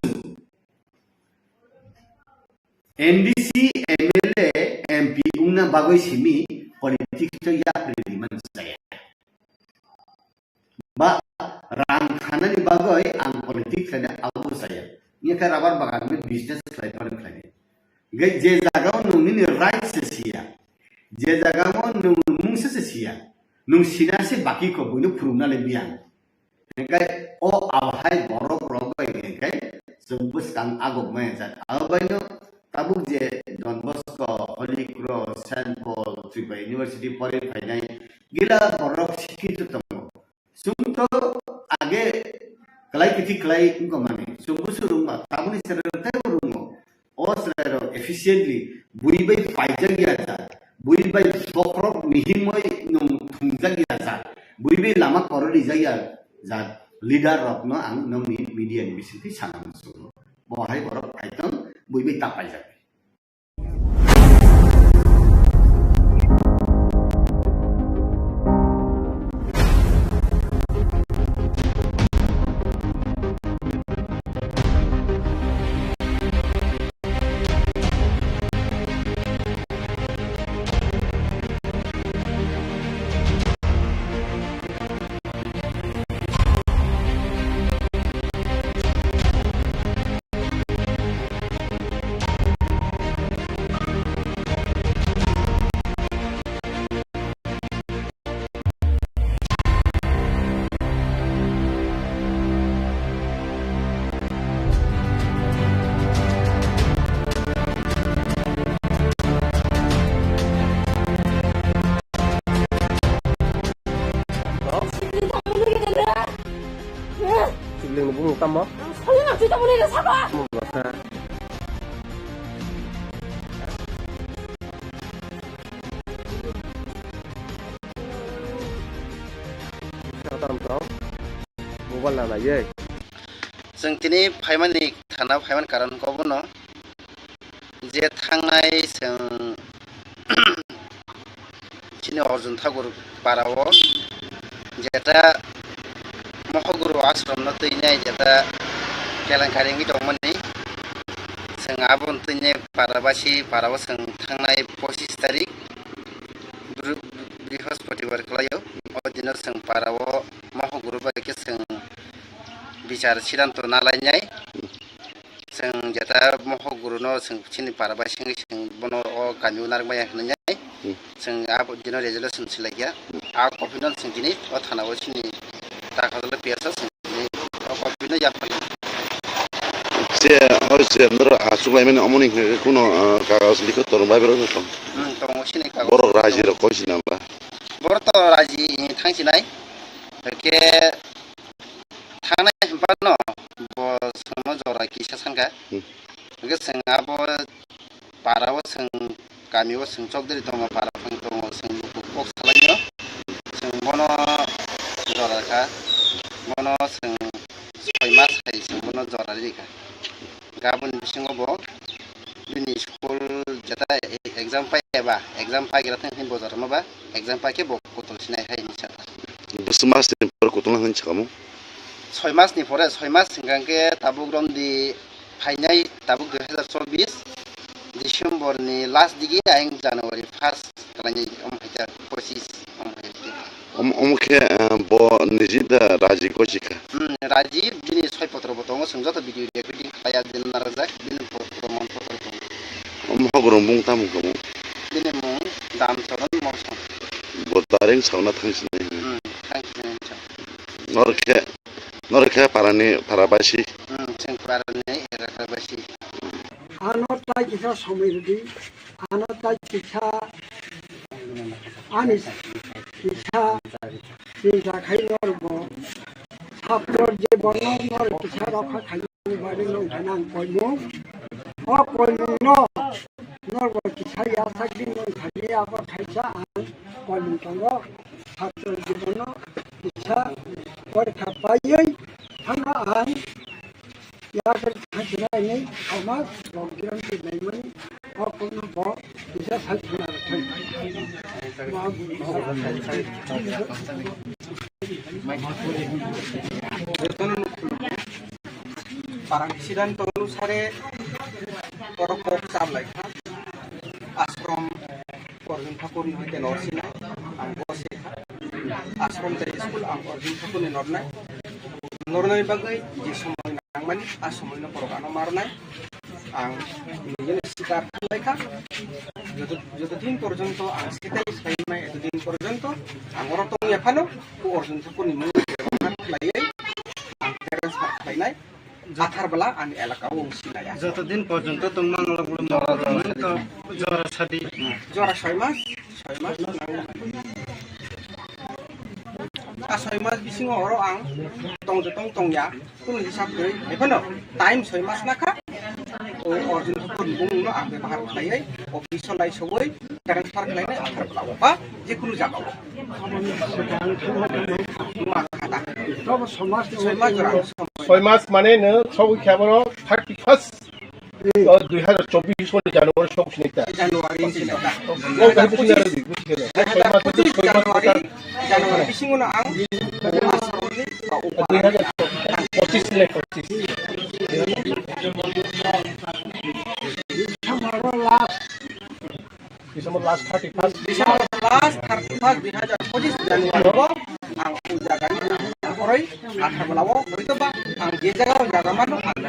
NDC MLA MP ungna bagoi simi politics to ya prediman saya ba rang khana ni bagai ang politik khana abu saya ini kan rabar bagan में business khai पर khai गे जे जगह नुंग नि right से सिया जे जगह में नुंग मुंग से सिया नुंग सिना से बाकी को बुनु फुरुना ले बियान kai o awhai borok rogai kai sebus kang agok me jat abaino tabuk je Don Bosco Holy Cross Saint Paul Tripa University pore phainai gila borok sikit tamo sumto age kelai kiti kelai ingko mane sumbu suruma tabuni serta urungo osrero efficiently buibai paijak yaja buibai bokrok mihimoi nung thungjak yaja buibai lama korori jaya ja leader rokno ang nongni media ni bisiti sanam suru bohai borok kaitong buibai tapaijak Sibling mo bung tamo. Sayang aku tak boleh sabar. Masa. Tam tau. Mobile na ye. जों दिनै फाइमाननि थाना फाइमान कारण कबनो जे थांनाय जों चिनि अर्जुन ठाकुर पाराव जेता महगुरु आश्रम न तैनाय जेता केलांखारिनि दंमोननि जों आबुन तैनाय पाराबासि पाराव जों थांनाय 25 तारिख बृहस्पतिबार खालायाव अदिनो जों पाराव महगुरु बायके जों बिचार सिद्धांत नालायनाय जों जेता महगुरुनो जों चिनि पाराबासि जों बनो गामियाव नारबाय होननाय जों आबो दिनो रेजोल्यूशन सिलायया आ कपिनो जों दिनै थानाव चिनि दाखाले पेसा जों दिनै कपिनो याफाल जे हरसे नर आसुलायमेन अमनि कुनो कागज लिखो तोर बायबरो दं दङ चिनि कागज बर राजि र कइसि नामा बर त राजि थांसिनाय के थांनाय हम्पानो बो संनो जरा किसा सानगा के जों आबो पाराव जों गामियाव सोंचकदोरि दङ पाराफां दङ जों कक सालायनो जों बनो जराखा बनो जों 6 मास हाय जों बनो जरा रिखा गाबोन बिसिङावबो दिनै स्कुल जेता एग्जाम पाइबा एग्जाम पाइग्रा थांखिन बजार माबा एग्जाम पाइके बक कतल सिनाय हाय निसा बेसे मासनि कतल हानि साकामो 6 मासनि परे 6 मास सिगांके ताबुक रमदि फाइनाय ताबुक 2024 डिसेम्बरनि लास्ट दिगी आं जानुवारि 1 खालायनि अमफायता 25 अमखे ब निजिदा राजी कोशिका राजीव दिनै 6 पत्र बतंग सोंजात भिडिअ रेकर्डिं खाया दिन नाराजाक दिन प्रमाण पत्र दं हमगरम बुं ताम गमो दिनै मुं दाम चरण मौसम बोतारें सावना थांसिनाय नरखे पारानि पाराबासि जों पारानि एराबासि आनताय किसा समिति आनताय किसा आनि किसा चिंता खाइनरबो ছাত্র জীবন নর কিছা রক্ষা খাইনি বাড়ি নো ধানাং কইমু অ কইমু নর কিছা ইয়া সাকদিন নো খালি আবার খাইছা আন কইমু তঙ্গ ছাত্র জীবন কিছা পরীক্ষা পাইই থানা আন ইয়া করে খাইছাই নেই সমাজ লকডাউন কি নাইমনি অ কইমু ব কিছা সাইছনা রাখাই parang sidanto अनुसारे परपक सामलायखा आश्रम अर्जुन ठाकुरनि हयते नरसिनाय आं बसेखा आश्रम जाय स्कुल आं अर्जुन ठाकुरनि नरनाय नरनाय बागै जे समय नांमानि आ समयनो परगानो मारनाय आं निजेनो स्वीकार खालायखा যতদিন পর্যন্ত আং সেটাই সাইনাই এতদিন পর্যন্ত আমার তো এখানো অর্জুন ঠাকুরনি মুখ খালাইयै আং ট্রান্সফার খালাইনাই जाथारबला आं एलाकायाव सिनाया যতদিন পর্যন্ত তোমার জরা সাদি जरा 6 मास आ 6 मास बिसिङाव हरो आं तंया कुन हिसाब गै एफोनो टाइम 6 मास नाखा ओ अर्जुन ठाकुरनि बुंनो आं बेवहार खालायै अफिस लाय सबै ट्रान्सफार खालायनाय आथारबला बा जिकुनु जागाव ছয় মাস মানে নো সব খেবর 31 2024 জানুয়ারি সব সিনেতা জানুয়ারি সিনেতা ও কাহিনী সিনেতা জানুয়ারি বিসিङावनो आं आसामनि 2025 ले 25 December last 31 2025 Januari ang ujagan oray atharbalawo hoyto ba ang je jaga jagamano ang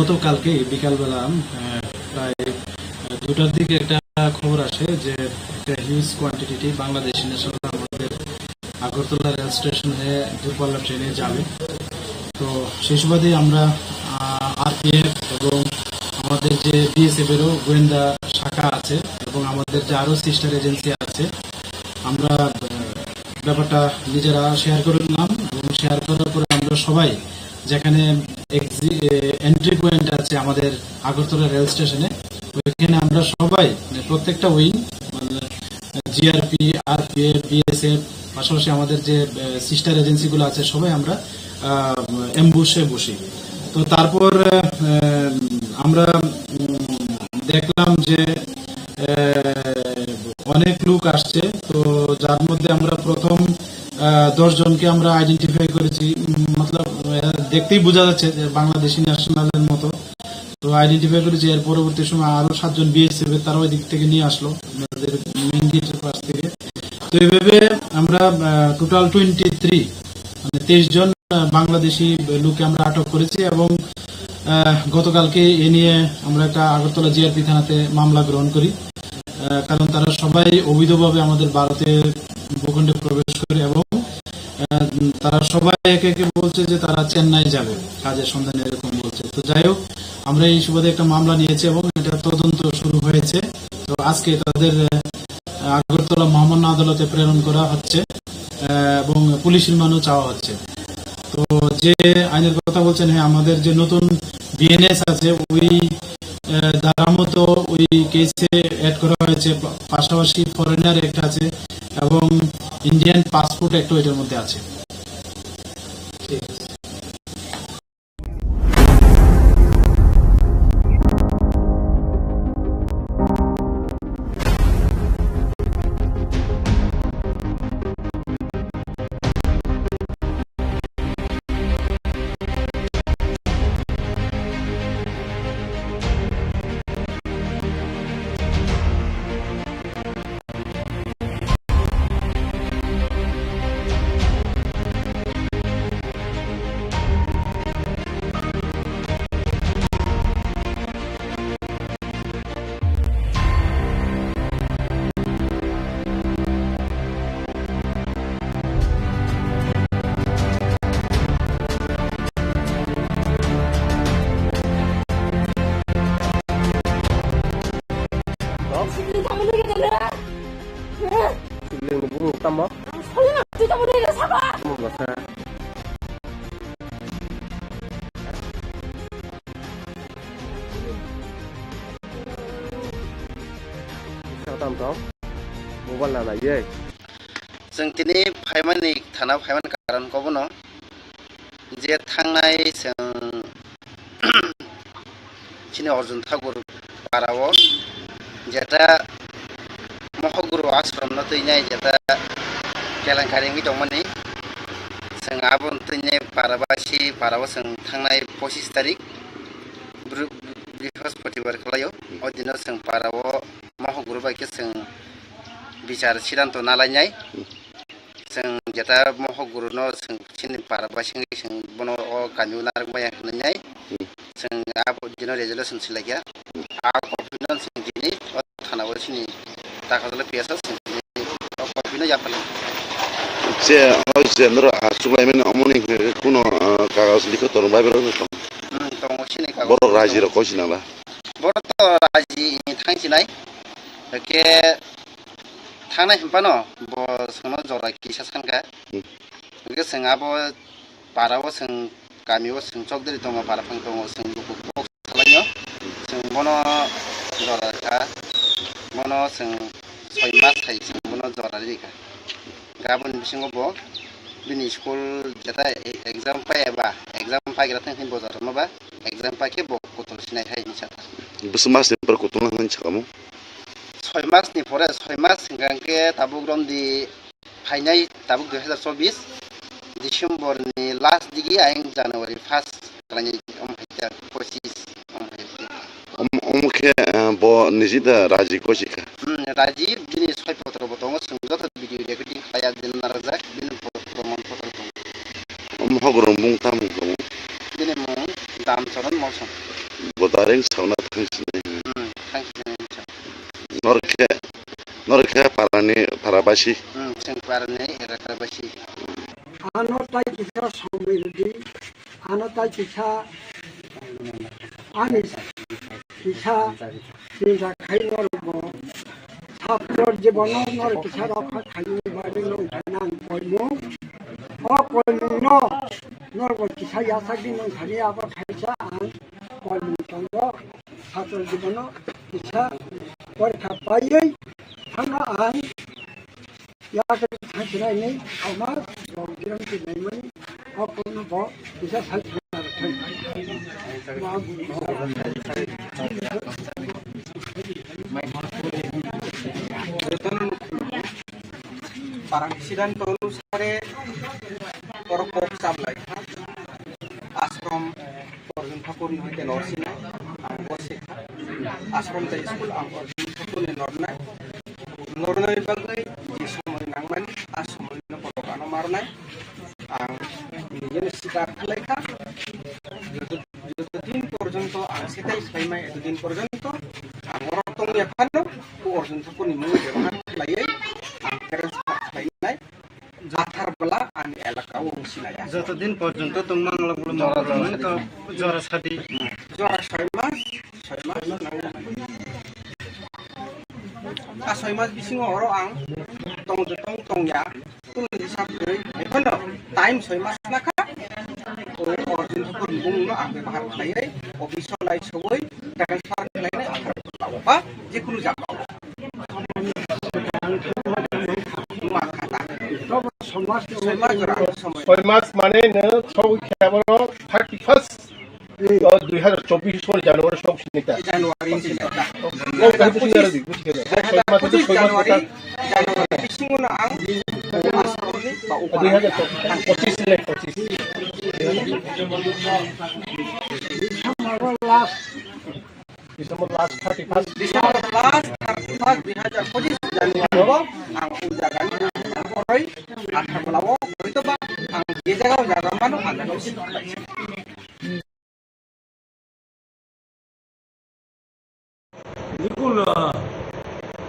গতকালকে বিকালবেলা প্রায় 2টার দিকে একটা খবর আসে যে একটা হিউজ কোয়ান্টিটি বাংলাদেশি ন্যাশনাল আমাদের আগরতলা রেল স্টেশনে দূরপাল্লা ট্রেনে যাবে। তো সেই সুবাদে আমরা আরপিএফ এবং আমাদের যে বিএসএফ এরও গোয়েন্দা শাখা আছে এবং আমাদের যে আরও সিস্টার এজেন্সি আছে, আমরা ব্যাপারটা নিজেরা শেয়ার করে নিলাম এবং শেয়ার করার পরে আমরা সবাই যেখানে এন্ট্রি পয়েন্ট আছে আমাদের আগরতলা রেল স্টেশনে, ওইখানে আমরা সবাই প্রত্যেকটা উইং মানে জিআরপি, আরপিএফ, বিএসএফ, পাশাপাশি আমাদের যে সিস্টার এজেন্সিগুলো আছে সবাই আমরা এমবুশে বসি। তো তারপর আমরা দেখলাম যে অনেক লোক আসছে। তো যার মধ্যে আমরা প্রথম 10 জনকে আমরা আইডেন্টিফাই করেছি, মতলব দেখতেই বোঝা যাচ্ছে যে বাংলাদেশি ন্যাশনালের মতো। তো আইডেন্টিফাই করেছি। এর পরবর্তী সময় আরো 7 জন বিএসএফ তারা ওই দিক থেকে নিয়ে আসলো আমাদের মেইন গেটের পাশ থেকে। তো এইভাবে আমরা টোটাল 23 মানে 23 জন বাংলাদেশি লোককে আমরা আটক করেছি এবং গতকালকে এ নিয়ে আমরা একটা আগরতলা জিআরপি থানাতে মামলা গ্রহণ করি, কারণ তারা সবাই অবৈধভাবে আমাদের ভারতের ভূখণ্ডে প্রবেশ করে এবং তারা সবাই একে একে বলছে যে তারা চেন্নাই যাবে কাজের সন্ধানে, এরকম বলছে। তো যাই হোক, আমরা এই সুবাদে একটা মামলা নিয়েছি এবং এটা তদন্ত শুরু হয়েছে। তো আজকে তাদের আগরতলা মহামান্য আদালতে প্রেরণ করা হচ্ছে এবং পুলিশ রিমান্ডও চাওয়া হচ্ছে। তো যে আইনের কথা বলছেন, হ্যাঁ, আমাদের যে নতুন বিএনএস আছে ওই ধারা মতো ওই কেসে অ্যাড করা হয়েছে, পাশাপাশি ফরেনার অ্যাক্ট আছে এবং ইন্ডিয়ান পাসপোর্ট অ্যাক্ট এটার মধ্যে আছে। ঠিক আছে। जों दिनै फाइमानि थाना फाइमान कारण कबनो जे थांनाय जों चिनि अर्जुन ठाकुर पाराव जेटा महगुरु आश्रम न तैनाय जेटा केलेंकारिंगि दंमोन जों आबन तैनाय पाराबासि पाराव जों थांनाय 25 तारिख बृहस्पतिबार खालायो अदिनो जों पाराव महगुरु बायके जों बिचार सिद्धांत नालायनाय जों जेटा महगुरु न जों चिनि पाराबासि जों बनो गामियाव नारबाय होननाय जों आब दिनो रेजोल्यूशन सिलायया आ कपिनो जों दिनै थानाव चिनि दाखादले पियासा जों दिनै कपिनो जाफाल जे जे नर आसुलायमेन अमनि कुनो कागज लिखो तोर बाइबेल दङ चिनि कागज बर राजि र कसिनाला बर तो राजि थांसिनाय के थांनाय हम्पानो ब सोनो जरा किसा सानका के जों आबो पाराव जों गामियाव जों चकदरि दङ पाराफां दङ जों लुकु बक्स खालायो जों बनो जराखा बनो जों 6 मास थायो जों बनो जरा रिखा गाबोन बिसिङाव ब बिनि स्कुल जेटा एग्जाम पायाबा एग्जाम पाइग्रा थांखिन बजार माबा एग्जाम पाके ब कतल सिनाय थायो निसा बस मास पर कतल होन छकामो 6 मास नि परे 6 मास सिंगांके ताबुक रमदि फाइनाय ताबुक 2024 डिसेम्बर नि लास्ट दिगि आइं जानुवारि 1 खालानि अमफाइता 25 अमखे ब निजिदा राजि कोसिका राजि दिनि 6 पत्र बतंग संगत भिडियो रेकर्डिं खाया दिन नाराजा दिन प्रमाण पत्र दं महगुरु मुं ताम दं दिनि मुं दाम चरण मौसम Botaring sauna thangsini. Norke parabasi. Sing parane erakabasi. Ano tai kita somedi, ano tai kita anis kita sinja kainor bo. Saptor জীবনৰ নৰ কিছু ৰখা খালি বাৰে লৈ নাম কইমো অ কইমো নৰ কিছু ইয়াসাকি ন খালি আব খাইছা আন কইমো চন্দ্র ছাত্র জীবন কিছু পরীক্ষা পাইই থানা আন ইয়াকে থাকলাই নেই আমার রংকিরণ কি নেই অ কইমো ব কিছু সাইজ Parang sidanto अनुसारे korpok sablay ashram Arjun Thakur ni hoite norsinai ang bosekha ashram ta school ang Arjun Thakur ni nornai bagai je somoy nangmani asomoy no porokano marnai ang nijen sikar khalaiha যতদিন পর্যন্ত ang setai saimai এতদিন পর্যন্ত ang orotong yakhano ku Arjun Thakur ni mui ব্যবহার khalaiai ang parents khalaiai जाथार बला आनि एलाका उंसिनाय যতদিন পর্যন্ত তোমার লগলো মরণ তো জ্বর সাদি জ্বর 6 মাস आ 6 मास बिसिङाव हरो आं तंया तुन हिसाब गै एखनो टाइम 6 मास नाखा ओ अर्जुन Thakur बुंनो आं व्यवहार खालायै अफिसाव लाइ सबै ट्रान्सफार खालायनाय आं बा जिकुनु जाबाव ছয় মাস মানে সব খেয়াবর 31 2024 জানুয়ারি সব সিনিতা জানুয়ারি ও কাহিনী সিনিয়ারি বুঝি গেল 6 মাস জানুয়ারি বিসিङनो आं आसामनि बा 2025 December last 31 December last 2025 Januari ang ujagan orai akhir belawo itu ba ang je jaga jaga manu ada dosi দেখুন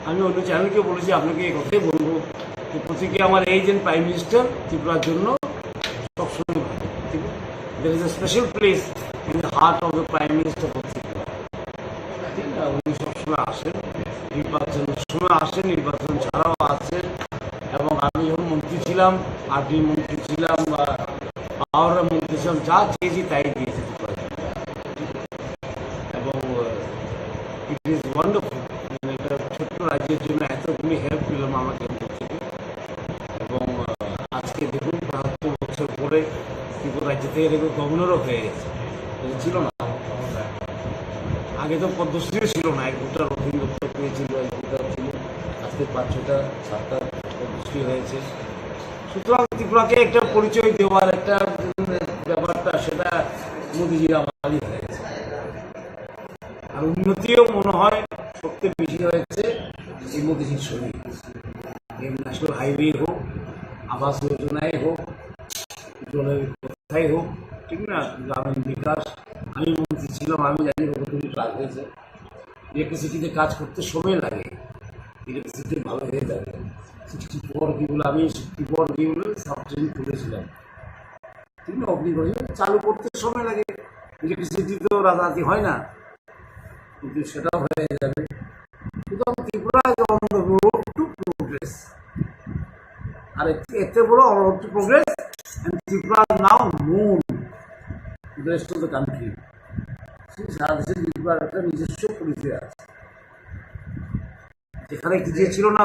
আমি অন্য চ্যানেলকে বলেছি আপনাকে এই কথাই বলবো যে প্রত্যেকে আমার এজেন্ট প্রাইম মিনিস্টার ত্রিপুরার জন্য সবসময় ভালো ঠিক আছে there is a special place in the heart of the prime minister of Tripura ঠিক না উনি সবসময় আসেন নির্বাচনের সময় আসেন নির্বাচন ছাড়াও আসেন এবং আমি যখন মন্ত্রী ছিলাম আরডি মন্ত্রী ছিলাম বা পাওয়ার মন্ত্রী ছিলাম যা চেয়েছি তাই দিয়েছে এবং ইট ইজ ওয়ান্ডারফুল একটা ছোট্ট রাজ্যের জন্য এতগুলি হেল্প পেলাম আমার কেন্দ্র থেকে এবং আজকে দেখুন ৭২ বছর পরে ত্রিপুরা রাজ্য থেকে দেখুন গভর্নরও হয়ে গেছে ছিল না আগে তো পদ্মশ্রীও ছিল না এক দুটা রবীন্দ্র দত্ত পেয়েছিল এক দুটা ছিল আজকে ৫-৬টা ৭টা পদ্মশ্রী হয়েছে সুতরাং ত্রিপুরাকে একটা পরিচয় দেওয়ার একটা ব্যাপারটা সেটা মোদিজির আমারই হয়েছে আর উন্নতিও মনে হয় সবচেয়ে বেশি হয়েছে এই মোদিজির সঙ্গে এই ন্যাশনাল হাইওয়ে হোক আবাস যোজনায় হোক জলের কথাই হোক ঠিক না গ্রামীণ বিকাশ আমি মন্ত্রী ছিলাম আমি জানি কতটুকু কাজ হয়েছে ইলেকট্রিসিটিতে কাজ করতে সময় লাগে ইলেকট্রিসিটি ভালো হয়ে যাবে 64 কিগুলো আমি 64 কিগুলো সাবস্টেশন খুলেছিলাম ঠিক না অগ্নিগড়ে চালু করতে সময় লাগে ইলেকট্রিসিটি তো রাতারাতি হয় না কিন্তু সেটাও হয়ে যাবে সুতরাং Tripura on the road to progress আর এতে বড় road to progress and Tripura now known to the rest of the country. সারা দেশে ত্রিপুরার একটা নিজস্ব পরিচয় আছে এখানে যে ছিল না